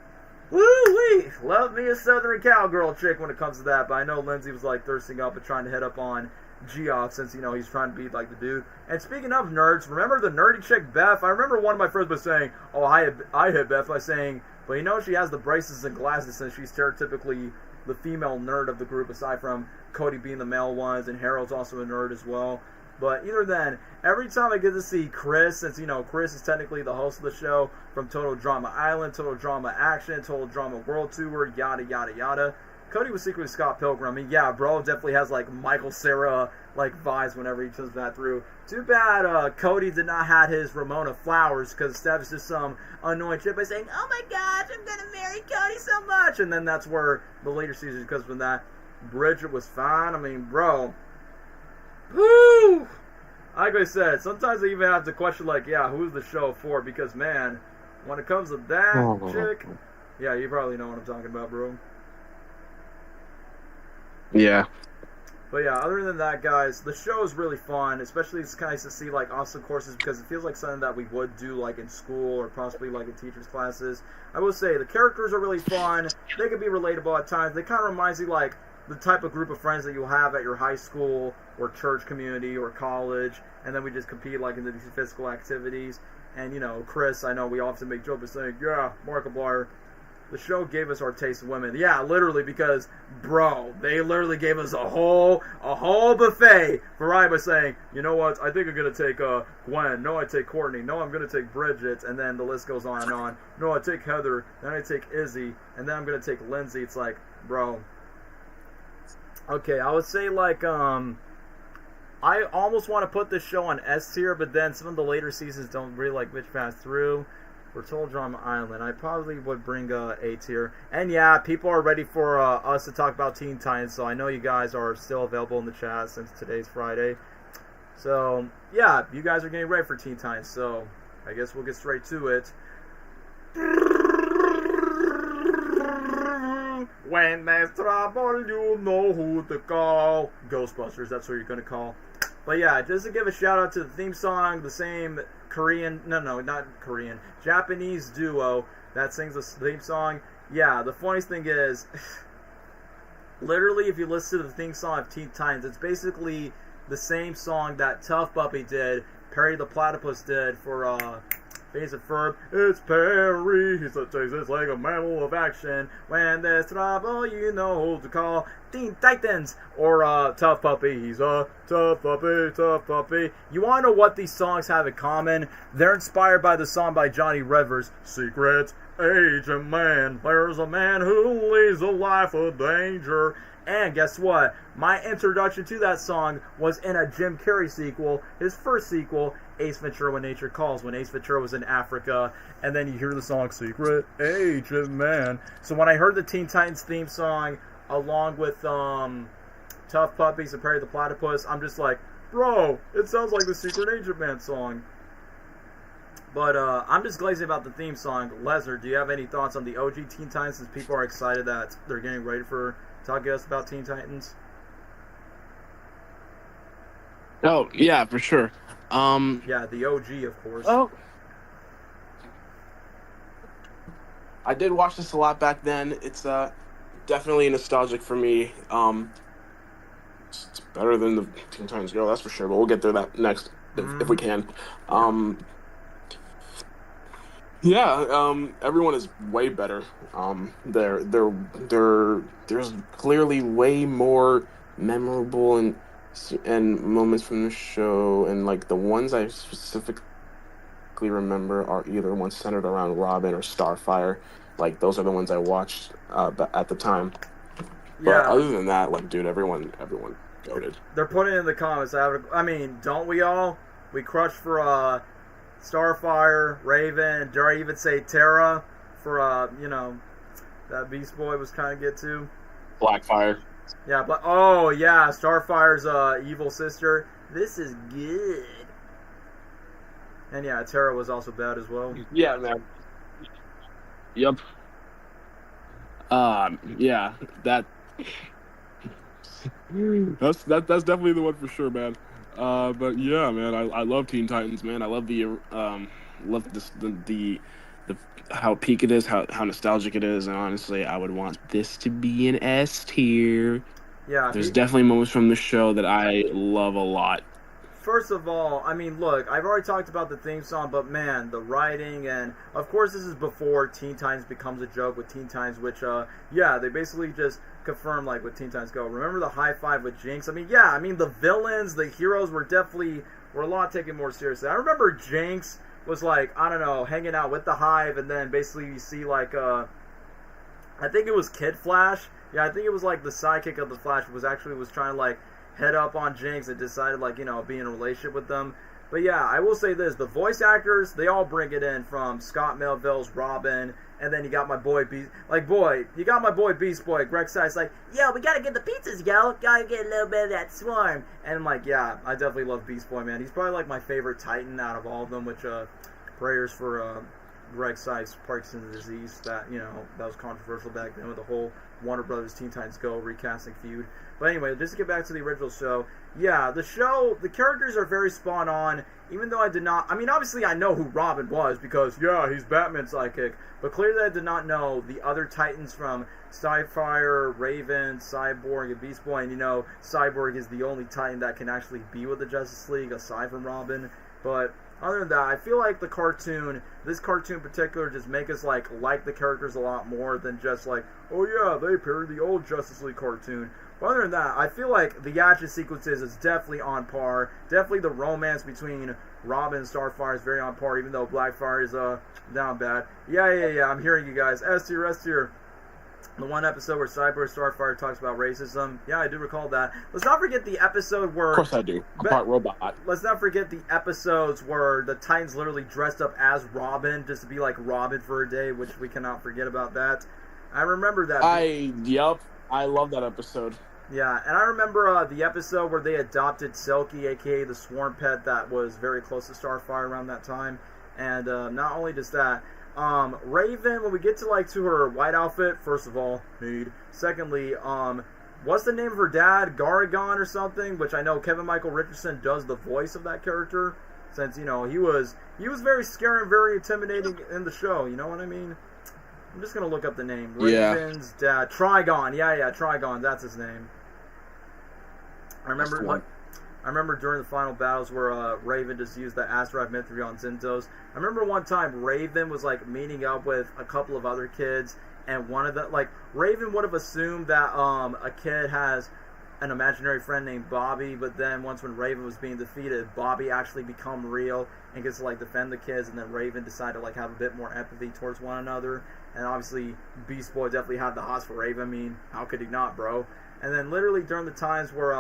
S1: Woo-wee! Love me a Southern cowgirl chick when it comes to that, but I know Lindsay was like thirsting up and trying to hit up on Geoff, since, you know, he's trying to be like the dude. And speaking of nerds, remember the nerdy chick Beth? I remember one of my friends was saying, oh, I hit Beth by saying, But you know she has the braces and glasses since she's stereotypically the female nerd of the group, aside from Cody being the male ones, and Harold's also a nerd as well. But either then, every time I get to see Chris, since, Chris is technically the host of the show, from Total Drama Island, Total Drama Action, Total Drama World Tour, yada, yada, yada. Cody was secretly Scott Pilgrim. I mean, yeah, bro definitely has, Michael Cera, vibes whenever he turns that through. Too bad Cody did not have his Ramona Flowers, because instead it's just some annoying chick by saying, oh my gosh, I'm going to marry Cody so much. And then that's where the later season comes from that. Bridget was fine. I mean, bro. Woo! Like I said, sometimes I even have to question, who's the show for? Because, man, when it comes to that chick, yeah, you probably know what I'm talking about, bro.
S2: Yeah.
S1: But yeah, other than that, guys, the show is really fun. Especially it's nice to see awesome courses because it feels like something that we would do in school or possibly in teachers' classes. I will say the characters are really fun. They can be relatable at times. They kind of reminds you the type of group of friends that you'll have at your high school or church community or college, and then we just compete in these physical activities. And Chris, I know we often make jokes saying, yeah, Markiplier. The show gave us our taste of women. Yeah, literally, because, bro, they literally gave us a whole buffet variety by saying, you know what, I think I'm going to take Gwen. No, I take Courtney. No, I'm going to take Bridget. And then the list goes on and on. No, I take Heather. Then I take Izzy. And then I'm going to take Lindsay. It's bro. Okay, I would say, I almost want to put this show on S tier, but then some of the later seasons don't really, bitch fast through. For Total Drama Island, I probably would bring A tier. And yeah, people are ready for us to talk about Teen Titans, so I know you guys are still available in the chat since today's Friday. So yeah, you guys are getting ready for Teen Titans, so I guess we'll get straight to it. When there's trouble, you know who to call. Ghostbusters, that's what you're gonna call. But yeah, just to give a shout out to the theme song, the same Japanese duo that sings the theme song. Yeah, the funniest thing is, literally, if you listen to the theme song of Teen Titans, it's basically the same song that Tough Puppy did, Perry the Platypus did for Face of Ferb. It's Perry, he takes this like a mammal of action. When there's trouble, you know who to call. Teen Titans, or Tough Puppy. He's a tough puppy, tough puppy. You want to know what these songs have in common? They're inspired by the song by Johnny Rivers, Secret Agent Man. There's a man who leads a life of danger. And guess what? My introduction to that song was in a Jim Carrey sequel, his first sequel, Ace Ventura When Nature Calls, when Ace Ventura was in Africa, and then you hear the song Secret Agent Man. So when I heard the Teen Titans theme song, along with Tough Puppies and Perry the Platypus, I'm just like, bro, it sounds like the Secret Agent Man song. But I'm just glazing about the theme song. Lesnar, do you have any thoughts on the OG Teen Titans, since people are excited that they're getting ready for talking to us about Teen Titans?
S2: Oh, yeah, for sure.
S1: Yeah, the OG, of course.
S2: Oh, I did watch this a lot back then. It's definitely nostalgic for me. It's better than the Teen Titans Go, that's for sure. But we'll get to that next if we can. Everyone is way better. There's clearly way more memorable and moments from the show, and the ones I specifically remember are either ones centered around Robin or Starfire. Those are the ones I watched at the time. But other than that, dude, everyone goated.
S1: They're putting in the comments. I mean, don't we all? We crushed for Starfire, Raven, dare I even say Terra for that Beast Boy was trying to get to.
S2: Blackfire.
S1: Yeah, but oh yeah, Starfire's evil sister. This is good. And yeah, Terra was also bad as well.
S2: Yeah, man. Yep. Yeah, that's definitely the one for sure, man. But yeah, man, I love Teen Titans, man. I love the how peak it is, how nostalgic it is, and honestly, I would want this to be an S tier.
S1: Yeah,
S2: there's definitely moments from the show that I love a lot.
S1: first of all, I mean, look, I've already talked about the theme song, but man, the writing, and of course this is before Teen Titans becomes a joke with Teen Titans, which, yeah, they basically just confirm, like, with Teen Titans Go. Remember the high five with Jinx? I mean, yeah, I mean, the villains, the heroes were a lot taken more seriously. I remember Jinx was, like, I don't know, hanging out with the Hive, and then basically you see, like, I think it was Kid Flash. Yeah, I think it was, like, the sidekick of the Flash was trying to, like, head up on Jinx and decided, like, you know, be in a relationship with them. But yeah, I will say this, the voice actors, they all bring it in, from Scott Melville's Robin, and then you got my boy Beast Boy, Greg Sice, like, yo, we gotta get the pizzas, yo, gotta get a little bit of that swarm. And I'm like, yeah, I definitely love Beast Boy, man. He's probably, like, my favorite Titan out of all of them, which, prayers for, Greg Sice, Parkinson's disease, that, you know, that was controversial back then with the whole Warner Brothers Teen Titans Go recasting feud. But anyway, just to get back to the original show, yeah, the characters are very spot on, even though I did not, I mean, obviously I know who Robin was, because, yeah, he's Batman's sidekick, but clearly I did not know the other Titans from Starfire, Raven, Cyborg, and Beast Boy, and, you know, Cyborg is the only Titan that can actually be with the Justice League, aside from Robin, but other than that, I feel like this cartoon in particular, just make us, like the characters a lot more than just, like, oh yeah, they parodied the old Justice League cartoon. But other than that, I feel like the action sequences is definitely on par. Definitely the romance between Robin and Starfire is very on par, even though Blackfire is, down bad. Yeah, I'm hearing you guys. S tier. The one episode where Cyborg Starfire talks about racism. Yeah, I do recall that. Let's not forget the episode where...
S2: Of course I do. I'm part robot.
S1: Let's not forget the episodes where the Titans literally dressed up as Robin, just to be like Robin for a day, which we cannot forget about that. I remember that.
S2: I love that episode.
S1: Yeah, and I remember the episode where they adopted Silky, a.k.a. the Swarm Pet that was very close to Starfire around that time. And not only just that... Raven, when we get to her white outfit, first of all, need. Secondly, what's the name of her dad? Garrigon or something? Which I know Kevin Michael Richardson does the voice of that character, since, you know, he was very scary and very intimidating in the show, you know what I mean? I'm just gonna look up the name. Raven's dad. Trigon, yeah, Trigon, that's his name. I remember during the final battles where Raven just used the Astride Mystery on Zintos. I remember one time Raven was like meeting up with a couple of other kids, and one of the Raven would have assumed that a kid has an imaginary friend named Bobby, but then once when Raven was being defeated, Bobby actually become real and gets to defend the kids, and then Raven decided to have a bit more empathy towards one another. And obviously Beast Boy definitely had the hots for Raven. I mean, how could he not, bro? And then literally during the times where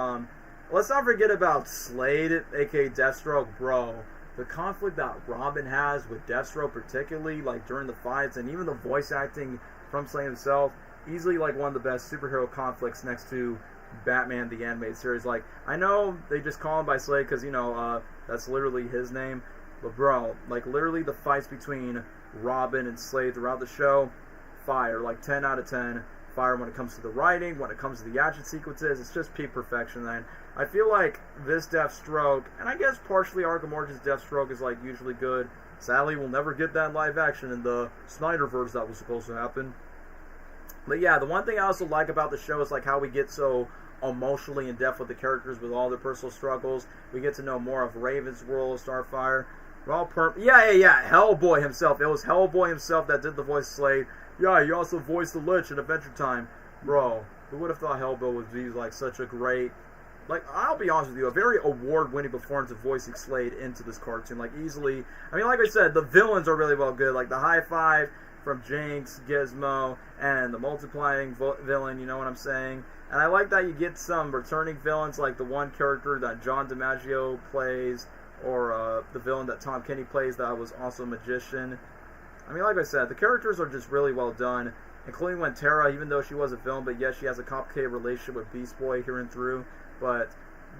S1: let's not forget about Slade, aka Deathstroke, bro. The conflict that Robin has with Deathstroke, particularly during the fights, and even the voice acting from Slade himself, easily one of the best superhero conflicts next to Batman the Animated Series. I know they just call him by Slade because, you know, that's literally his name, but bro, literally the fights between Robin and Slade throughout the show, fire, 10 out of 10. Fire when it comes to the writing, when it comes to the action sequences, it's just peak perfection. And I feel like this Deathstroke, and I guess partially Arkham Origins Deathstroke is usually good. Sadly, we'll never get that in live action in the Snyderverse that was supposed to happen. But yeah, the one thing I also like about the show is how we get so emotionally in depth with the characters with all their personal struggles. We get to know more of Raven's world, Starfire. Yeah, Hellboy himself. It was Hellboy himself that did the voice of Slade. Yeah, he also voiced the Lich in Adventure Time. Bro, who would have thought Hellboy would be such a great... I'll be honest with you, a very award-winning performance of voicing Slade into this cartoon. Easily... I mean, like I said, the villains are really well good. The High Five from Jinx, Gizmo, and the multiplying villain, you know what I'm saying? And I like that you get some returning villains, like the one character that John DiMaggio plays, or the villain that Tom Kenny plays that was also a magician. I mean, like I said, the characters are just really well done, including when Tara, even though she was a villain, but yes, she has a complicated relationship with Beast Boy here and through, but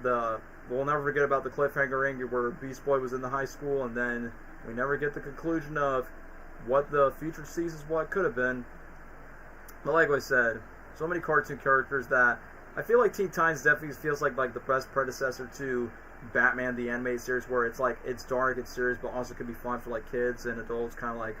S1: we'll never forget about the cliffhanger ring where Beast Boy was in the high school, and then we never get the conclusion of what the future sees as what could have been. But like I said, so many cartoon characters that I feel like Teen Titans definitely feels like the best predecessor to Batman the Animated Series, where it's it's dark, it's serious, but also can be fun for kids and adults, kind of like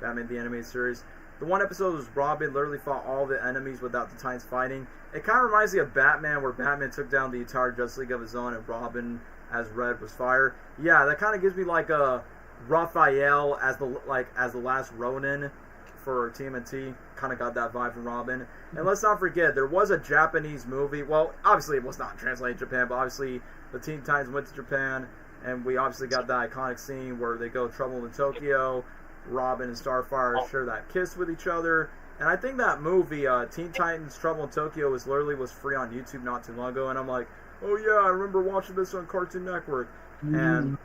S1: Batman the Animated Series. The one episode was Robin literally fought all the enemies without the Titans fighting. It kind of reminds me of Batman, where Batman took down the entire Justice League of his own, and Robin as Red was fire. Yeah, that kind of gives me like a Raphael as the last Ronin for TMNT. Kind of got that vibe from Robin. And let's not forget, there was a Japanese movie. Well, obviously it was not translated to Japan, but obviously the Teen Titans went to Japan, and we obviously got that iconic scene where they go Trouble in Tokyo. Robin and Starfire share that kiss with each other. And I think that movie, Teen Titans Trouble in Tokyo, was free on YouTube not too long ago. And I'm like, oh yeah, I remember watching this on Cartoon Network. And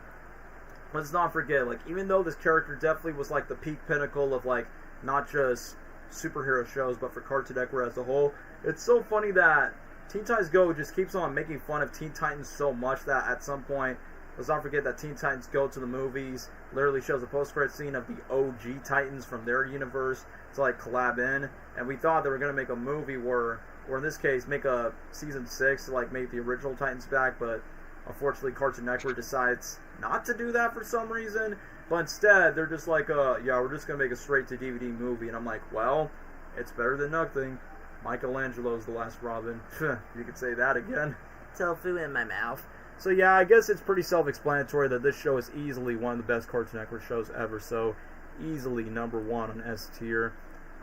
S1: let's not forget, like, even though this character definitely was like the peak pinnacle of like not just superhero shows, but for Cartoon Network as a whole, it's so funny that Teen Titans Go just keeps on making fun of Teen Titans so much that at some point, let's not forget that Teen Titans Go to the movies literally shows a post-credit scene of the OG Titans from their universe to like collab in, and we thought they were going to make a movie or in this case, make a season 6 to like make the original Titans back, but unfortunately Cartoon Network decides not to do that for some reason, but instead they're just like, yeah, we're just going to make a straight-to-DVD movie, and I'm like, well, it's better than nothing. Michelangelo's the last Robin. You could say that again. Tofu in my mouth. So yeah, I guess it's pretty self-explanatory that this show is easily one of the best Cartoon Network shows ever, so easily number 1 on S tier.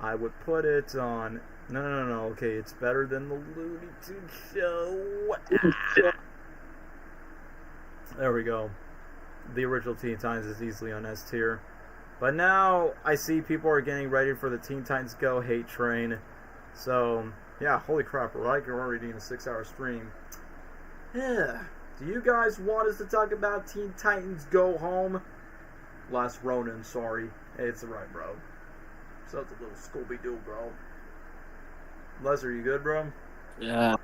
S1: I would put it on... No, okay, it's better than the Looney Tunes Show. There we go. The original Teen Titans is easily on S tier. But now, I see people are getting ready for the Teen Titans Go hate train. So, yeah, holy crap, we're already in a 6-hour stream. Yeah. Do you guys want us to talk about Teen Titans Go Home? Last Ronin, sorry. Hey, it's alright, bro. So it's a little Scooby-Doo, bro. Les, are you good, bro?
S2: Yeah,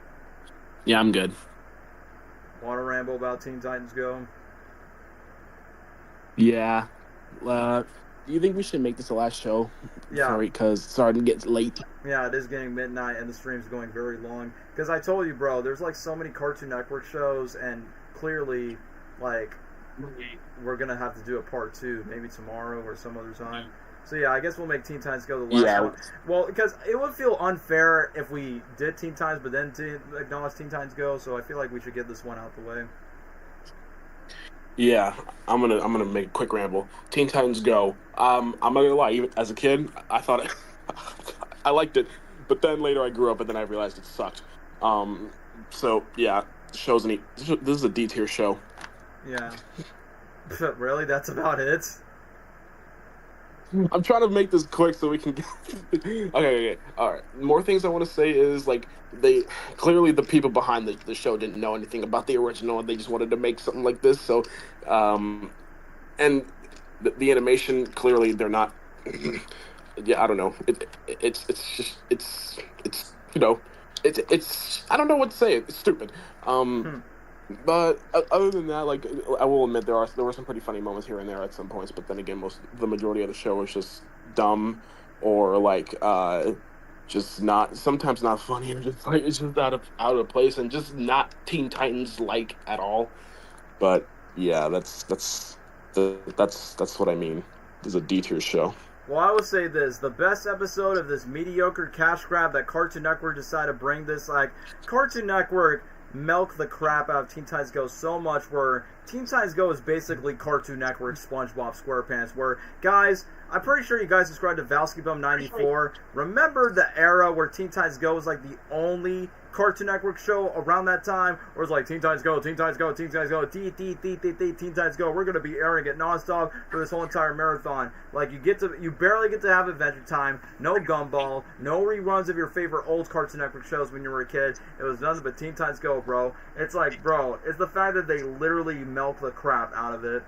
S2: I'm good.
S1: Want to ramble about Teen Titans Go?
S2: Yeah. Do you think we should make this the last show?
S1: Yeah.
S2: Sorry, because it's starting to get late.
S1: Yeah, it is getting midnight, and the stream's going very long. Because I told you, bro, there's like so many Cartoon Network shows, and clearly, like, we're going to have to do a part 2, maybe tomorrow or some other time. So yeah, I guess we'll make Teen Titans Go the last one. Well, because it would feel unfair if we did Teen Titans, but then acknowledge Teen Titans Go, so I feel like we should get this one out the way.
S2: Yeah, I'm gonna make a quick ramble. Teen Titans Go. I'm not gonna lie, even as a kid, I thought I liked it, but then later I grew up and then I realized it sucked. So yeah, this is a D tier show.
S1: Yeah. Really? That's about it?
S2: I'm trying to make this quick so we can get... Okay, all right. More things I want to say is, like, clearly the people behind the show didn't know anything about the original, and they just wanted to make something like this. So, and the animation, clearly they're not... yeah, I don't know. It's I don't know what to say. It's stupid. But other than that, like, I will admit there were some pretty funny moments here and there at some points. But then again, the majority of the show was just dumb, or like just sometimes not funny, or just like it's just out of place and just not Teen Titans like at all. But yeah, that's what I mean. This is a D tier show.
S1: Well, I will say this: the best episode of this mediocre cash grab that Cartoon Network decided to bring this, like, Cartoon Network milk the crap out of Teen Titans Go so much, where Teen Titans Go is basically Cartoon Network SpongeBob SquarePants, where, guys, I'm pretty sure you guys subscribed to Valsky Bum 94. Remember the era where Teen Titans Go was like the only Cartoon Network show around that time, where it's like Teen Titans Go, Teen Titans Go, Teen Titans Go, Teen Titans Go. We're gonna be airing it nonstop for this whole entire marathon. Like, you barely get to have Adventure Time, no Gumball, no reruns of your favorite old Cartoon Network shows when you were a kid. It was nothing but Teen Titans Go, bro. It's like, bro, it's the fact that they literally milk the crap out of it.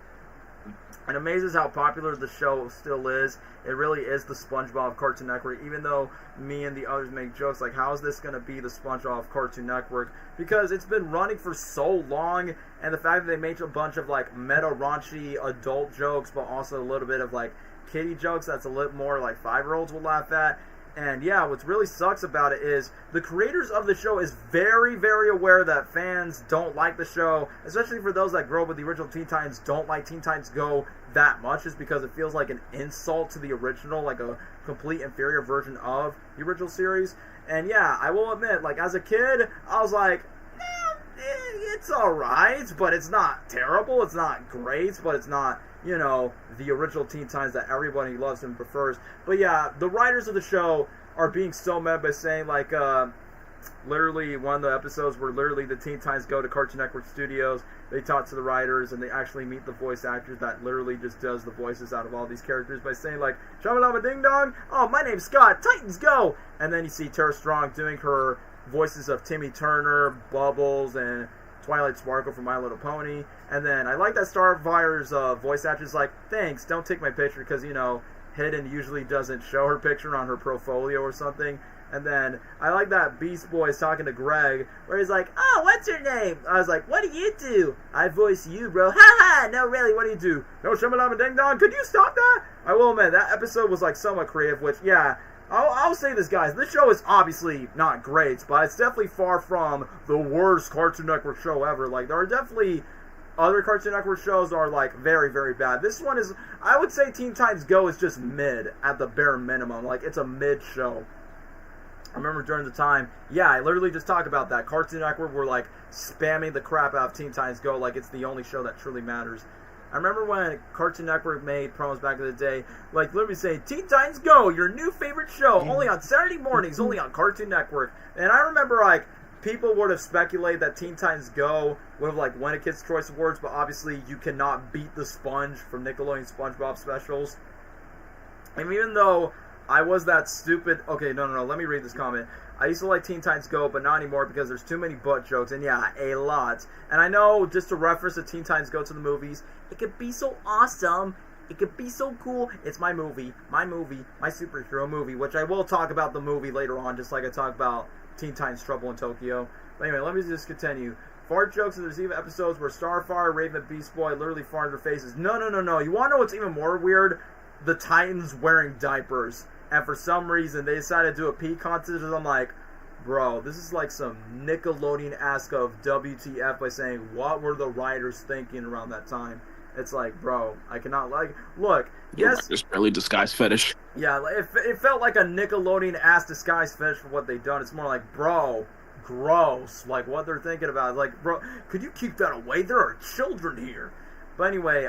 S1: It amazes how popular the show still is. It really is the SpongeBob of Cartoon Network, even though me and the others make jokes like, how is this going to be the SpongeBob of Cartoon Network? Because it's been running for so long, and the fact that they make a bunch of, like, meta raunchy adult jokes, but also a little bit of, like, kiddie jokes that's a little more like 5-year-olds will laugh at. And yeah, what really sucks about it is the creators of the show is very, very aware that fans don't like the show, especially for those that grew up with the original Teen Titans, don't like Teen Titans Go that much, just because it feels like an insult to the original, like a complete inferior version of the original series. And yeah, I will admit, like, as a kid, I was like, it's alright, but it's not terrible, it's not great, but it's not, you know, the original Teen Titans that everybody loves and prefers. But yeah, the writers of the show are being so mad by saying, like, literally one of the episodes where literally the Teen Titans go to Cartoon Network Studios, they talk to the writers, and they actually meet the voice actors that literally just does the voices out of all these characters by saying, like, Shamalama Ding Dong, oh, my name's Scott, Titans go! And then you see Tara Strong doing her voices of Timmy Turner, Bubbles, and Twilight Sparkle from My Little Pony. And then I like that Starfire's voice actor's like, thanks, don't take my picture, because, you know, Hidden usually doesn't show her picture on her portfolio or something. And then I like that Beast Boy is talking to Greg, where he's like, oh, what's your name? I was like, what do you do? I voice you, bro. Ha ha! No, really, what do you do? No, Shamalama Ding Dong, could you stop that? I will admit, that episode was like somewhat creative, which, yeah, I'll say this, guys. This show is obviously not great, but it's definitely far from the worst Cartoon Network show ever. Like, there are definitely other Cartoon Network shows are, like, very, very bad. This one is, I would say Teen Titans Go is just mid at the bare minimum. Like, it's a mid show. I remember during the time, yeah, I literally just talked about that. Cartoon Network were, like, spamming the crap out of Teen Titans Go like it's the only show that truly matters. I remember when Cartoon Network made promos back in the day, like, literally saying, Teen Titans Go, your new favorite show, only on Saturday mornings, only on Cartoon Network. And I remember, like, people would have speculated that Teen Titans Go would have, like, won a Kids' Choice Awards, but obviously you cannot beat the Sponge from Nickelodeon SpongeBob specials. And even though I was that stupid... Okay, no, let me read this comment. I used to like Teen Titans Go, but not anymore because there's too many butt jokes, and yeah, a lot. And I know, just to reference the Teen Titans Go to the movies, it could be so awesome, it could be so cool. It's my movie, my superhero movie, which I will talk about the movie later on, just like I talk about Teen Titans Trouble in Tokyo. But anyway, let me just continue. Fart jokes, and there's even episodes where Starfire, Raven, Beast Boy literally fart in their faces. No. You want to know what's even more weird? The Titans wearing diapers. And for some reason, they decided to do a pee contest, and I'm like, bro, this is like some Nickelodeon-esque of WTF by saying, what were the writers thinking around that time? It's like, bro, I cannot, like, look, yes.
S2: It's barely disguised fetish.
S1: Yeah, it felt like a Nickelodeon-ass disguise fetish for what they've done. It's more like, bro, gross, like what they're thinking about. Like, bro, could you keep that away? There are children here. But anyway,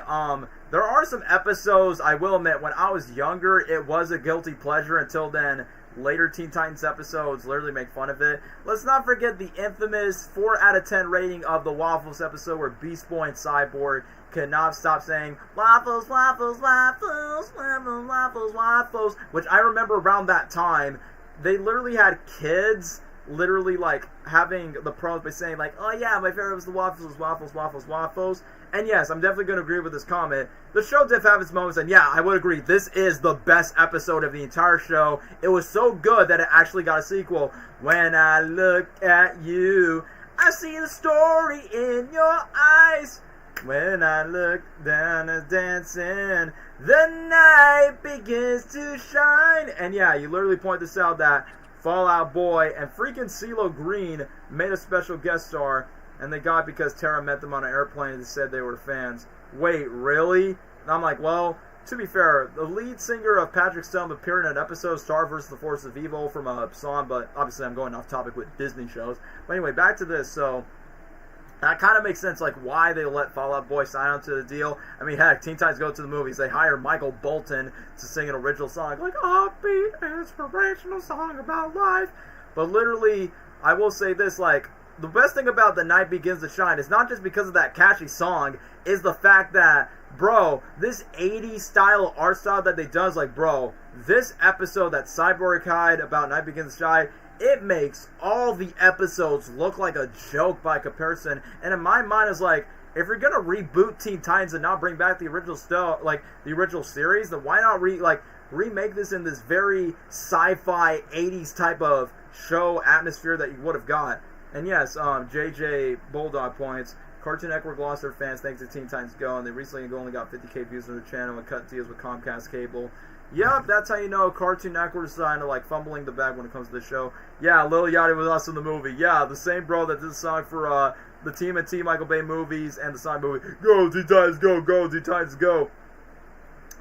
S1: there are some episodes, I will admit, when I was younger, it was a guilty pleasure. Until then, later Teen Titans episodes literally make fun of it. Let's not forget the infamous 4 out of 10 rating of the Waffles episode where Beast Boy and Cyborg could not stop saying, waffles, waffles, waffles, waffles, waffles, waffles, which I remember around that time, they literally had kids literally, like, having the promos by saying, like, oh yeah, my favorite was the waffles, waffles, waffles, waffles. And yes, I'm definitely going to agree with this comment. The show did have its moments, and yeah, I would agree. This is the best episode of the entire show. It was so good that it actually got a sequel. When I look at you, I see the story in your eyes. When I look down and dancing, the night begins to shine. And yeah, you literally point this out that Fallout Boy and freaking CeeLo Green made a special guest star, and they got it because Tara met them on an airplane and said they were fans. Wait, really? And I'm like, well, to be fair, the lead singer of Patrick Stump appeared in an episode of Star vs. the Force of Evil from a song, but obviously I'm going off topic with Disney shows. But anyway, back to this. So that kind of makes sense, like, why they let Fall Out Boy sign on to the deal. I mean, heck, Teen Titans Go to the movies. They hire Michael Bolton to sing an original song, like, upbeat, inspirational song about life. But literally, I will say this, like, the best thing about The Night Begins to Shine is not just because of that catchy song, is the fact that, bro, this 80s style art style that they done is like, bro, this episode that Cyborg had about Night Begins to Shine, it makes all the episodes look like a joke by comparison. And in my mind, it's like, if you're gonna reboot Teen Titans and not bring back the original like the original series, then why not remake this in this very sci-fi 80s type of show atmosphere that you would have got? And yes, JJ Bulldog points, Cartoon Network lost their fans thanks to Teen Titans Go, and they recently only got 50K views on their channel and cut deals with Comcast Cable. Yep, that's how you know Cartoon Network is kind of like fumbling the bag when it comes to the show. Yeah, Lil Yachty was also in the movie. Yeah, the same bro that did the song for the TMNT Michael Bay movies and the Sonic movie. Go, Teen Titans Go, go, Teen Titans Go.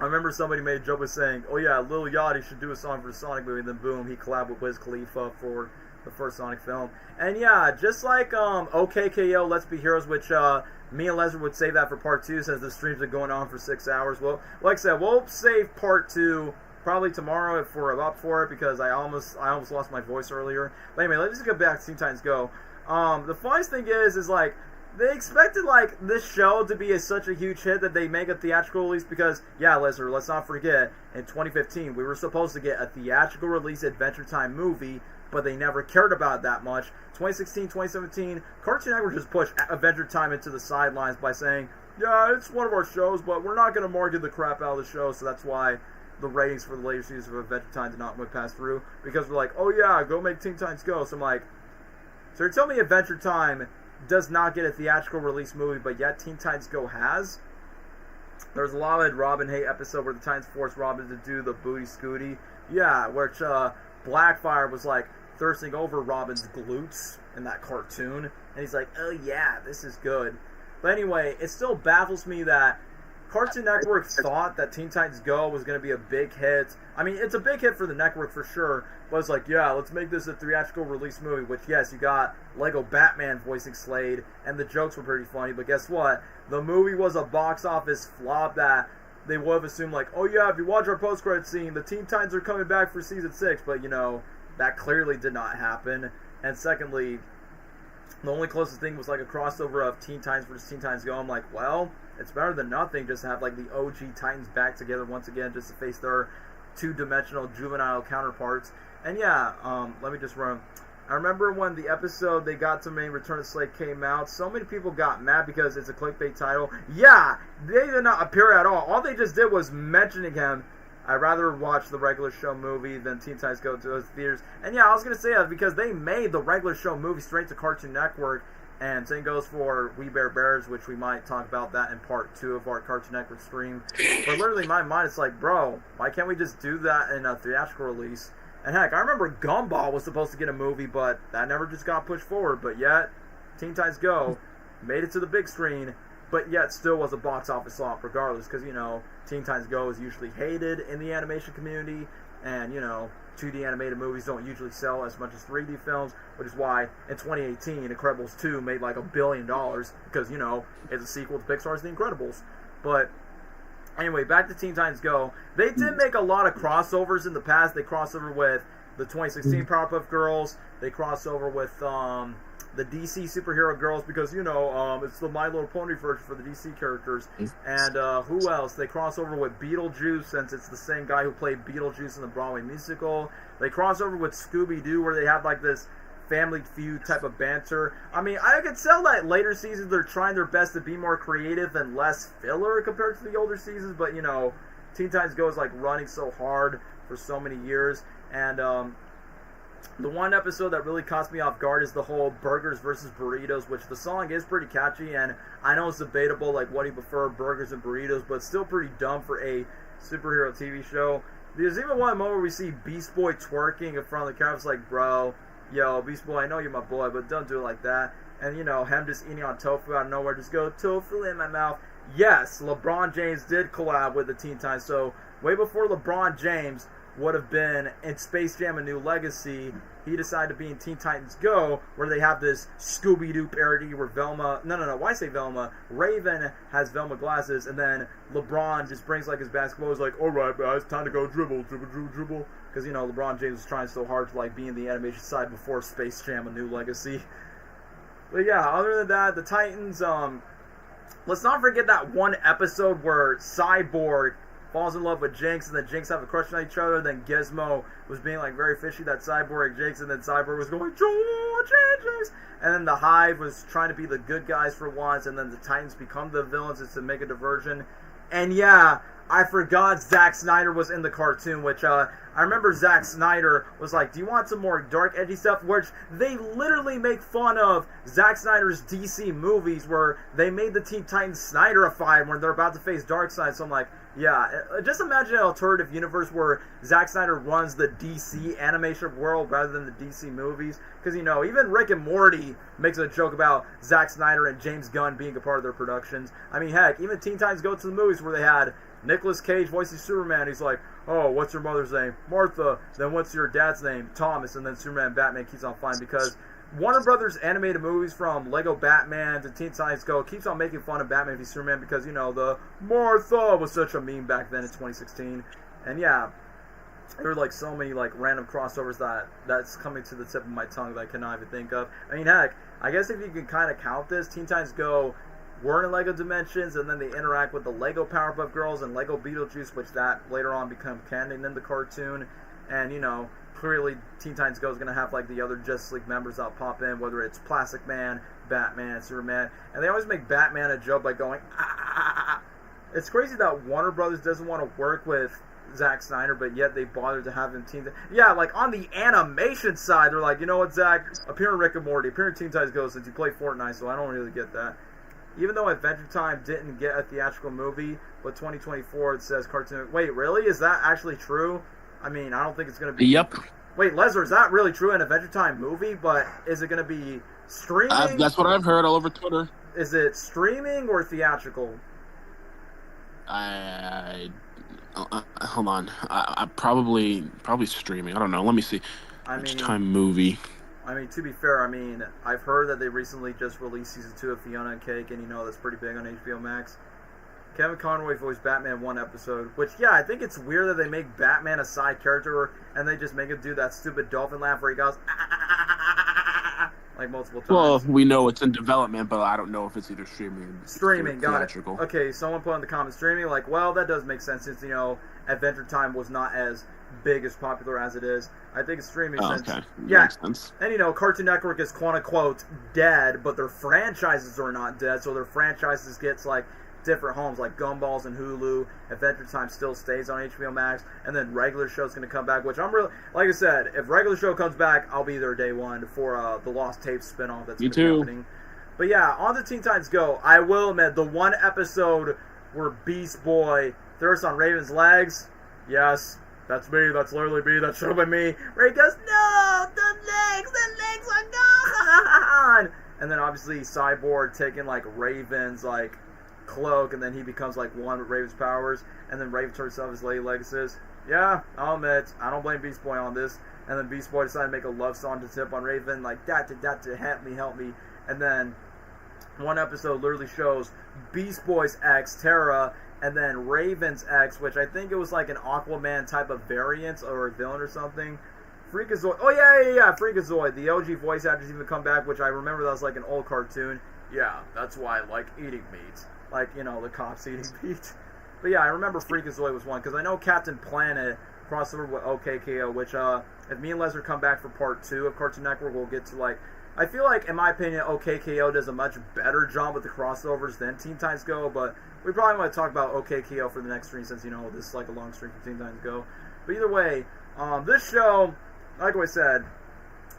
S1: I remember somebody made a joke with saying, oh yeah, Lil Yachty should do a song for the Sonic movie, and then boom, he collabed with Wiz Khalifa for the first Sonic film. And yeah, just like OKKO, Let's Be Heroes, which me and Lesnar would save that for part 2 since the streams are going on for 6 hours. Well, like I said, we'll save part 2 probably tomorrow if we're up for it, because I almost lost my voice earlier. But anyway, let's just go back to Teen Titans Go. The funniest thing is like, they expected like this show to be such a huge hit that they make a theatrical release, because yeah, Lesnar, let's not forget, in 2015 we were supposed to get a theatrical release Adventure Time movie, but they never cared about it that much. 2016, 2017, Cartoon Network just pushed Adventure Time into the sidelines by saying, yeah, it's one of our shows, but we're not going to market the crap out of the show, so that's why the ratings for the later seasons of Adventure Time did not pass through, because we're like, oh yeah, go make Teen Titans Go. So I'm like, so you're telling me Adventure Time does not get a theatrical release movie, but yet Teen Titans Go has? There was a lot of Robin hate episode where the Titans forced Robin to do the booty scooty. Yeah, which Blackfire was like thirsting over Robin's glutes in that cartoon, and he's like, oh yeah, this is good. But anyway, it still baffles me that Cartoon Network thought that Teen Titans Go was going to be a big hit. I mean, it's a big hit for the network for sure, but it's like, yeah, let's make this a theatrical release movie, which, yes, you got Lego Batman voicing Slade, and the jokes were pretty funny, but guess what? The movie was a box office flop that they would have assumed, like, oh yeah, if you watch our post-credit scene, the Teen Titans are coming back for Season 6, but, you know, that clearly did not happen. And secondly, the only closest thing was like a crossover of Teen Titans versus Teen Titans Go. I'm like, well, it's better than nothing just to have like the OG Titans back together once again, just to face their two-dimensional juvenile counterparts. And yeah, let me just run. I remember when the episode they got to main Return of Slade came out, so many people got mad because it's a clickbait title. Yeah, they did not appear at all. All they just did was mentioning him. I'd rather watch the regular show movie than Teen Titans Go to those theaters. And yeah, I was going to say that because they made the regular show movie straight to Cartoon Network. And same goes for We Bear Bears, which we might talk about that in part 2 of our Cartoon Network stream. But literally in my mind, it's like, bro, why can't we just do that in a theatrical release? And heck, I remember Gumball was supposed to get a movie, but that never just got pushed forward. But yet, Teen Titans Go made it to the big screen, but yet still was a box office flop regardless, because, you know, Teen Titans Go is usually hated in the animation community, and, you know, 2D animated movies don't usually sell as much as 3D films, which is why in 2018, Incredibles 2 made like $1 billion, because, you know, it's a sequel to Pixar's The Incredibles. But anyway, back to Teen Titans Go. They did make a lot of crossovers in the past. They crossed over with the 2016 Powerpuff Girls. They crossed over with the DC superhero girls, because, you know, it's the My Little Pony version for the DC characters. And who else? They cross over with Beetlejuice, since it's the same guy who played Beetlejuice in the Broadway musical. They cross over with Scooby-Doo, where they have like this Family Feud type of banter. I mean, I could tell that later seasons they're trying their best to be more creative and less filler compared to the older seasons, but, you know, Teen Titans Go is like running so hard for so many years. And the one episode that really caught me off guard is the whole burgers versus burritos, which the song is pretty catchy, and I know it's debatable, like, what do you prefer, burgers and burritos, but it's still pretty dumb for a superhero TV show. There's even one moment where we see Beast Boy twerking in front of the camera. It's like, bro, yo, Beast Boy, I know you're my boy, but don't do it like that. And, you know, him just eating on tofu out of nowhere, just go, tofu in my mouth. Yes, LeBron James did collab with the Teen Titans, so way before LeBron James would have been in Space Jam: A New Legacy, he decided to be in Teen Titans Go, where they have this Scooby-Doo parody where Velma, why say Velma? Raven has Velma glasses, and then LeBron just brings like his basketball, he's like, alright guys, time to go dribble, because, you know, LeBron James was trying so hard to like be in the animation side before Space Jam: A New Legacy. But yeah, other than that, the Titans, let's not forget that one episode where Cyborg falls in love with Jinx, and then Jinx have a crush on each other, and then Gizmo was being like very fishy that Cyborg Jinx, and then Cyborg was going, Jinx, and then the Hive was trying to be the good guys for once, and then the Titans become the villains just to make a diversion. And yeah, I forgot Zack Snyder was in the cartoon, which I remember Zack Snyder was like, do you want some more dark, edgy stuff? Which they literally make fun of Zack Snyder's DC movies, where they made the Teen Titans Snyderified when they're about to face Darkseid. So I'm like, yeah, just imagine an alternative universe where Zack Snyder runs the DC animation world rather than the DC movies. Because, you know, even Rick and Morty makes a joke about Zack Snyder and James Gunn being a part of their productions. I mean, heck, even Teen Titans Go to the movies, where they had Nicolas Cage voicing Superman. He's like, oh, what's your mother's name? Martha. Then what's your dad's name? Thomas. And then Superman and Batman keeps on fighting because Warner Brothers animated movies from Lego Batman to Teen Titans Go keeps on making fun of Batman v Superman because, you know, the Martha was such a meme back then in 2016. And yeah, there were like so many like random crossovers that's coming to the tip of my tongue that I cannot even think of. I mean, heck, I guess if you can kind of count this, Teen Titans Go were in Lego Dimensions, and then they interact with the Lego Powerpuff Girls and Lego Beetlejuice, which that later on become canon in the cartoon. And, you know, clearly Teen Titans Go is going to have like the other Justice League members that pop in, whether it's Plastic Man, Batman, Superman. And they always make Batman a joke by going, ah. It's crazy that Warner Brothers doesn't want to work with Zack Snyder, but yet they bothered to have him Yeah, like on the animation side, they're like, you know what, Zack, appear in Rick and Morty, appear in Teen Titans Go since you play Fortnite, so I don't really get that. Even though Adventure Time didn't get a theatrical movie, but 2024 it says cartoon. Wait, really? Is that actually true? I mean, I don't think it's going to be...
S2: Yep.
S1: Wait, Lesnar, is that really true? An Adventure Time movie, but is it going to be streaming?
S2: That's what I've heard all over Twitter.
S1: Is it streaming or theatrical?
S2: Hold on. I probably streaming. I don't know. Let me see. Adventure Time movie.
S1: I mean, to be fair, I mean, I've heard that they recently just released season 2 of Fiona and Cake, and you know that's pretty big on HBO Max. Kevin Conroy voiced Batman one episode, which, yeah, I think it's weird that they make Batman a side character, and they just make him do that stupid dolphin laugh where he goes, like multiple times.
S2: Well, we know it's in development, but I don't know if it's either streaming or
S1: got
S2: theatrical.
S1: It. Okay, someone put in the comments, streaming, like, well, that does make sense since, you know, Adventure Time was not as big as popular as it is. I think it's streaming since...
S2: Okay.
S1: Yeah,
S2: makes sense.
S1: And, you know, Cartoon Network is quote-unquote dead, but their franchises are not dead, so their franchises gets, like, different homes, like Gumball's and Hulu. Adventure Time still stays on HBO Max, and then regular show's going to come back, which I'm really... Like I said, if regular show comes back, I'll be there day one for the Lost Tapes spinoff that's going to be happening. But yeah, on to Teen Titans Go. I will admit, the one episode where Beast Boy thirsts on Raven's legs, yes, that's me, that's literally me, that should have been me, where he goes, no, the legs are gone! And then obviously Cyborg taking, like, Raven's, like, cloak, and then he becomes, like, one with Raven's powers, and then Raven turns himself his Lady Legacies. Yeah, I'll admit, I don't blame Beast Boy on this. And then Beast Boy decided to make a love song to tip on Raven, like, that, help me. And then one episode literally shows Beast Boy's ex, Terra, and then Raven's ex, which I think it was like an Aquaman type of variant or a villain or something. Freakazoid. Oh, yeah. Freakazoid. The OG voice actors even come back, which I remember that was like an old cartoon. Yeah, that's why I like eating meat. Like, you know, the cops eating meat. But yeah, I remember Freakazoid was one, because I know Captain Planet crossed over with OKKO, which, if me and Lesnar come back for part 2 of Cartoon Network, we'll get to, like, I feel like, in my opinion, OKKO does a much better job with the crossovers than Teen Titans Go, but we probably want to talk about OKKO for the next stream since, you know, this is like a long stream for Teen Titans Go. But either way, this show, like I said,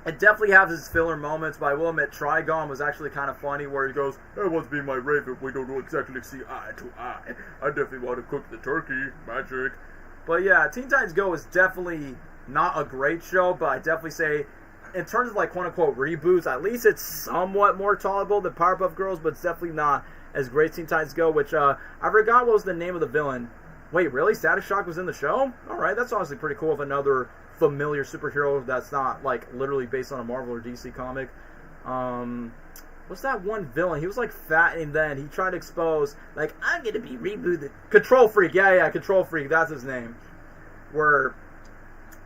S1: it definitely has its filler moments, but I will admit Trigon was actually kind of funny where he goes, "Hey, what's be my Raven? We don't exactly see eye to eye. I definitely want to cook the turkey. Magic." But yeah, Teen Titans Go is definitely not a great show, but I definitely say, in terms of like quote-unquote reboots, at least it's somewhat more tolerable than Powerpuff Girls, but it's definitely not as great as Teen Titans Go, which, I forgot what was the name of the villain. Wait, really? Static Shock was in the show? Alright, that's honestly pretty cool if another familiar superhero that's not, like, literally based on a Marvel or DC comic. What's that one villain? He was, like, fat, and then he tried to expose, like, I'm gonna be rebooted. Control Freak, yeah, Control Freak, that's his name. Where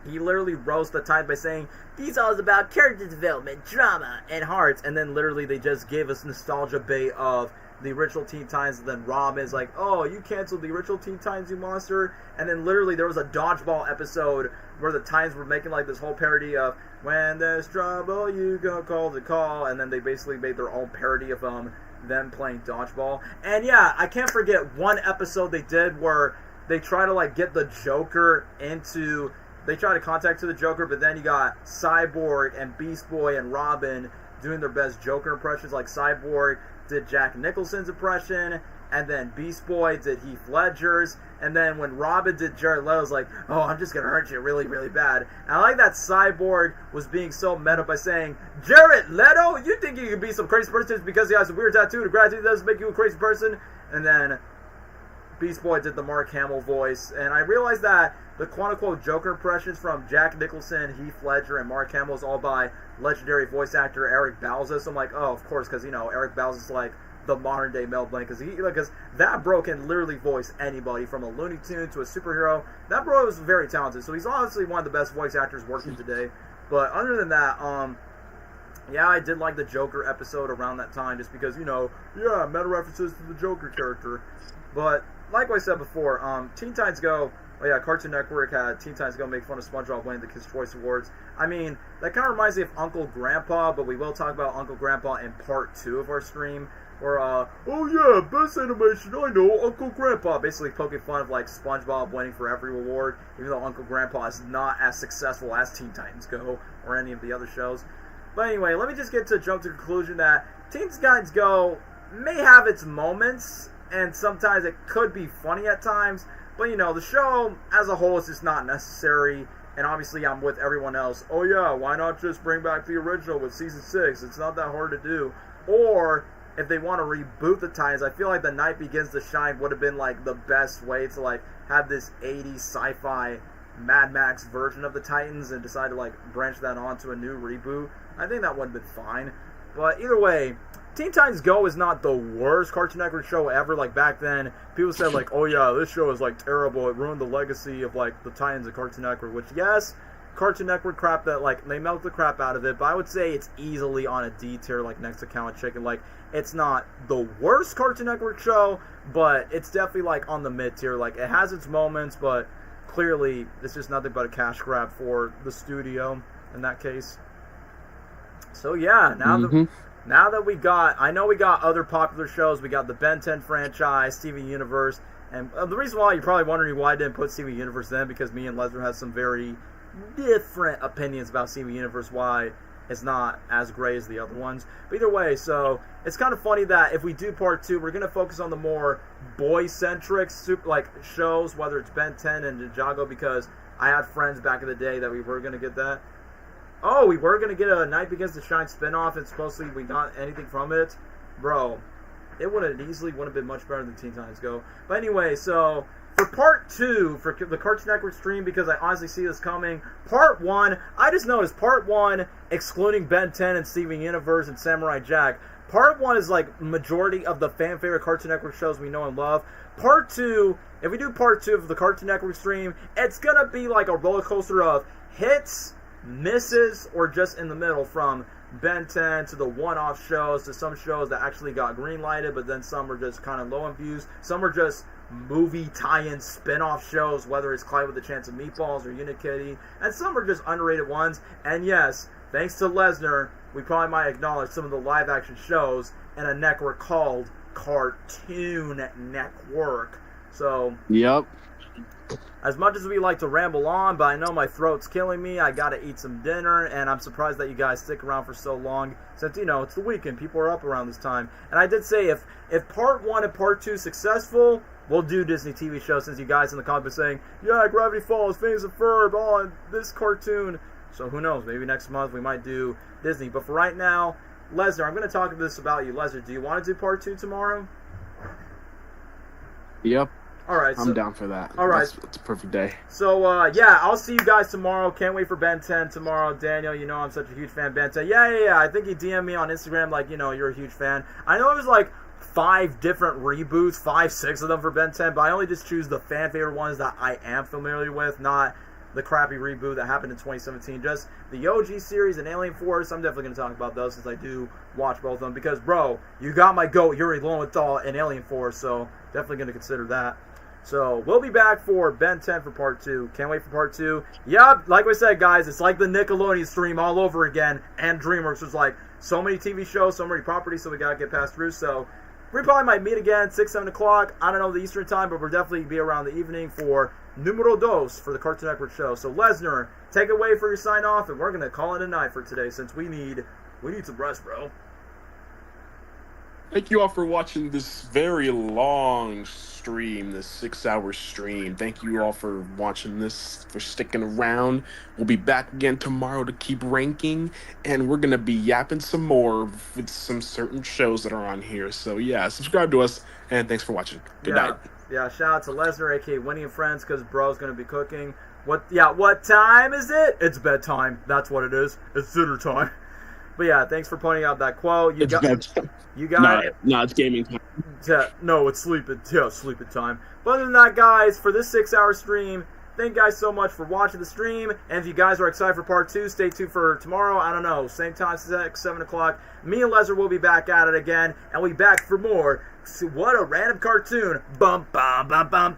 S1: he literally rose the tide by saying, these all is about character development, drama, and hearts, and then literally they just gave us nostalgia bait of the original Teen Titans, and then Robin's like, oh, you canceled the original Teen Titans, you monster. And then literally there was a dodgeball episode where the Titans were making like this whole parody of, when there's trouble, you go call the call. And then they basically made their own parody of them playing dodgeball. And yeah, I can't forget one episode they did where they try to like get the Joker into, they try to contact to the Joker, but then you got Cyborg and Beast Boy and Robin doing their best Joker impressions. Like Cyborg did Jack Nicholson's impression, and then Beast Boy did Heath Ledger's, and then when Robin did Jared Leto's, like, oh, I'm just gonna hurt you really, really bad. And I like that Cyborg was being so meta by saying, Jared Leto? You think you can be some crazy person because he has a weird tattoo? The gratitude doesn't make you a crazy person? And then Beast Boy did the Mark Hamill voice, and I realized that the quote-unquote Joker impressions from Jack Nicholson, Heath Ledger, and Mark Hamill is all by legendary voice actor Eric Bauza. So I'm like, oh, of course, because, you know, Eric Bauza is like the modern-day Mel Blanc, because that bro can literally voice anybody, from a Looney Tune to a superhero. That bro is very talented, so he's honestly one of the best voice actors working today. But other than that, yeah, I did like the Joker episode around that time, just because, you know, yeah, meta references to the Joker character. But like I said before, Teen Titans Go, oh yeah, Cartoon Network had Teen Titans Go make fun of SpongeBob winning the Kids' Choice Awards. I mean, that kind of reminds me of Uncle Grandpa, but we will talk about Uncle Grandpa in part 2 of our stream. Where, oh yeah, best animation, I know, Uncle Grandpa, basically poking fun of, like, SpongeBob winning for every award, even though Uncle Grandpa is not as successful as Teen Titans Go, or any of the other shows. But anyway, let me just jump to the conclusion that Teen Titans Go may have its moments, and sometimes it could be funny at times, but, you know, the show as a whole is just not necessary, and obviously I'm with everyone else. Oh yeah, why not just bring back the original with Season 6? It's not that hard to do. Or, if they want to reboot the Titans, I feel like The Night Begins to Shine would have been, like, the best way to, like, have this 80s sci-fi Mad Max version of the Titans and decide to, like, branch that onto a new reboot. I think that would have been fine. But either way, Teen Titans Go is not the worst Cartoon Network show ever. Like, back then, people said, like, oh yeah, this show is, like, terrible. It ruined the legacy of, like, the Titans and Cartoon Network. Which, yes, Cartoon Network crap that, like, they milk the crap out of it. But I would say it's easily on a D tier, like, next to Count Chicken. Like, it's not the worst Cartoon Network show, but it's definitely, like, on the mid tier. Like, it has its moments, but clearly it's just nothing but a cash grab for the studio in that case. So yeah, now that we got, I know we got other popular shows. We got the Ben 10 franchise, Steven Universe, and the reason why you're probably wondering why I didn't put Steven Universe then, because me and Lesnar had some very different opinions about Steven Universe, why it's not as great as the other ones. But either way, so it's kind of funny that if we do part 2, we're going to focus on the more boy-centric like shows, whether it's Ben 10 and Ninjago, because I had friends back in the day that we were going to get that. Oh, we were going to get a Night Begins to Shine spinoff, and supposedly we got anything from it. Bro, it would have easily been much better than Teen Titans Go. But anyway, so for part 2, for the Cartoon Network stream, because I honestly see this coming, part 1, I just noticed part 1, excluding Ben 10 and Steven Universe and Samurai Jack, part 1 is like majority of the fan favorite Cartoon Network shows we know and love. Part 2, if we do part 2 of the Cartoon Network stream, it's going to be like a roller coaster of hits, misses, or just in the middle, from Ben 10 to the one-off shows to some shows that actually got green-lighted, but then some are just kind of low in views. Some are just movie tie-in spin-off shows, whether it's Clyde with a Chance of Meatballs or Unikitty, and some are just underrated ones. And yes, thanks to Lesnar, we probably might acknowledge some of the live-action shows in a network called Cartoon Network. So,
S2: yep.
S1: As much as we like to ramble on, but I know my throat's killing me, I gotta eat some dinner, and I'm surprised that you guys stick around for so long, since, you know, it's the weekend, people are up around this time. And I did say, if part 1 and part 2 successful, we'll do Disney TV shows, since you guys in the comments saying, yeah, Gravity Falls, Phineas and Ferb, on this cartoon. So who knows, maybe next month we might do Disney. But for right now, Lesnar, I'm gonna talk this about you. Lesnar, do you want to do part 2 tomorrow?
S2: Yep.
S1: Alright,
S2: I'm down for that.
S1: Alright.
S2: It's a perfect day.
S1: So, yeah, I'll see you guys tomorrow. Can't wait for Ben 10 tomorrow. Daniel, you know I'm such a huge fan of Ben 10. Yeah. I think he DM'd me on Instagram, like, you know, you're a huge fan. I know it was, like, 5 different reboots, 5, 6 of them for Ben 10, but I only just choose the fan favorite ones that I am familiar with, not the crappy reboot that happened in 2017. Just the OG series and Alien Force. I'm definitely going to talk about those, since I do watch both of them. Because, bro, you got my goat, Yuri Lowenthal, and Alien Force, so definitely going to consider that. So, we'll be back for Ben 10 for part 2. Can't wait for part 2. Yep, like I said, guys, it's like the Nickelodeon stream all over again. And DreamWorks was like, so many TV shows, so many properties, so we gotta get past through. So, we probably might meet again, 6, 7 o'clock. I don't know the Eastern time, but we'll definitely be around the evening for Numero Dos for the Cartoon Network show. So, Lesnar, take it away for your sign-off, and we're gonna call it a night for today, since we need some rest, bro.
S2: Thank you all for watching this very long stream, this 6-hour stream. Thank you all for watching this, for sticking around. We'll be back again tomorrow to keep ranking, and we're going to be yapping some more with some certain shows that are on here. So yeah, subscribe to us, and thanks for watching. Good night.
S1: Yeah, shout out to Lesnar, aka Winnie and Friends, because bro's gonna be cooking. What time is it? It's bedtime. That's what it is. It's dinner time. But yeah, thanks for pointing out that quote. You got it.
S2: No, it's gaming time.
S1: No, it's sleeping time. But other than that, guys, for this 6-hour stream, thank you guys so much for watching the stream. And if you guys are excited for part 2, stay tuned for tomorrow. I don't know, same time, 7 o'clock. Me and Lesnar will be back at it again, and we'll be back for more. So what a random cartoon. Bum, bum, bum, bum.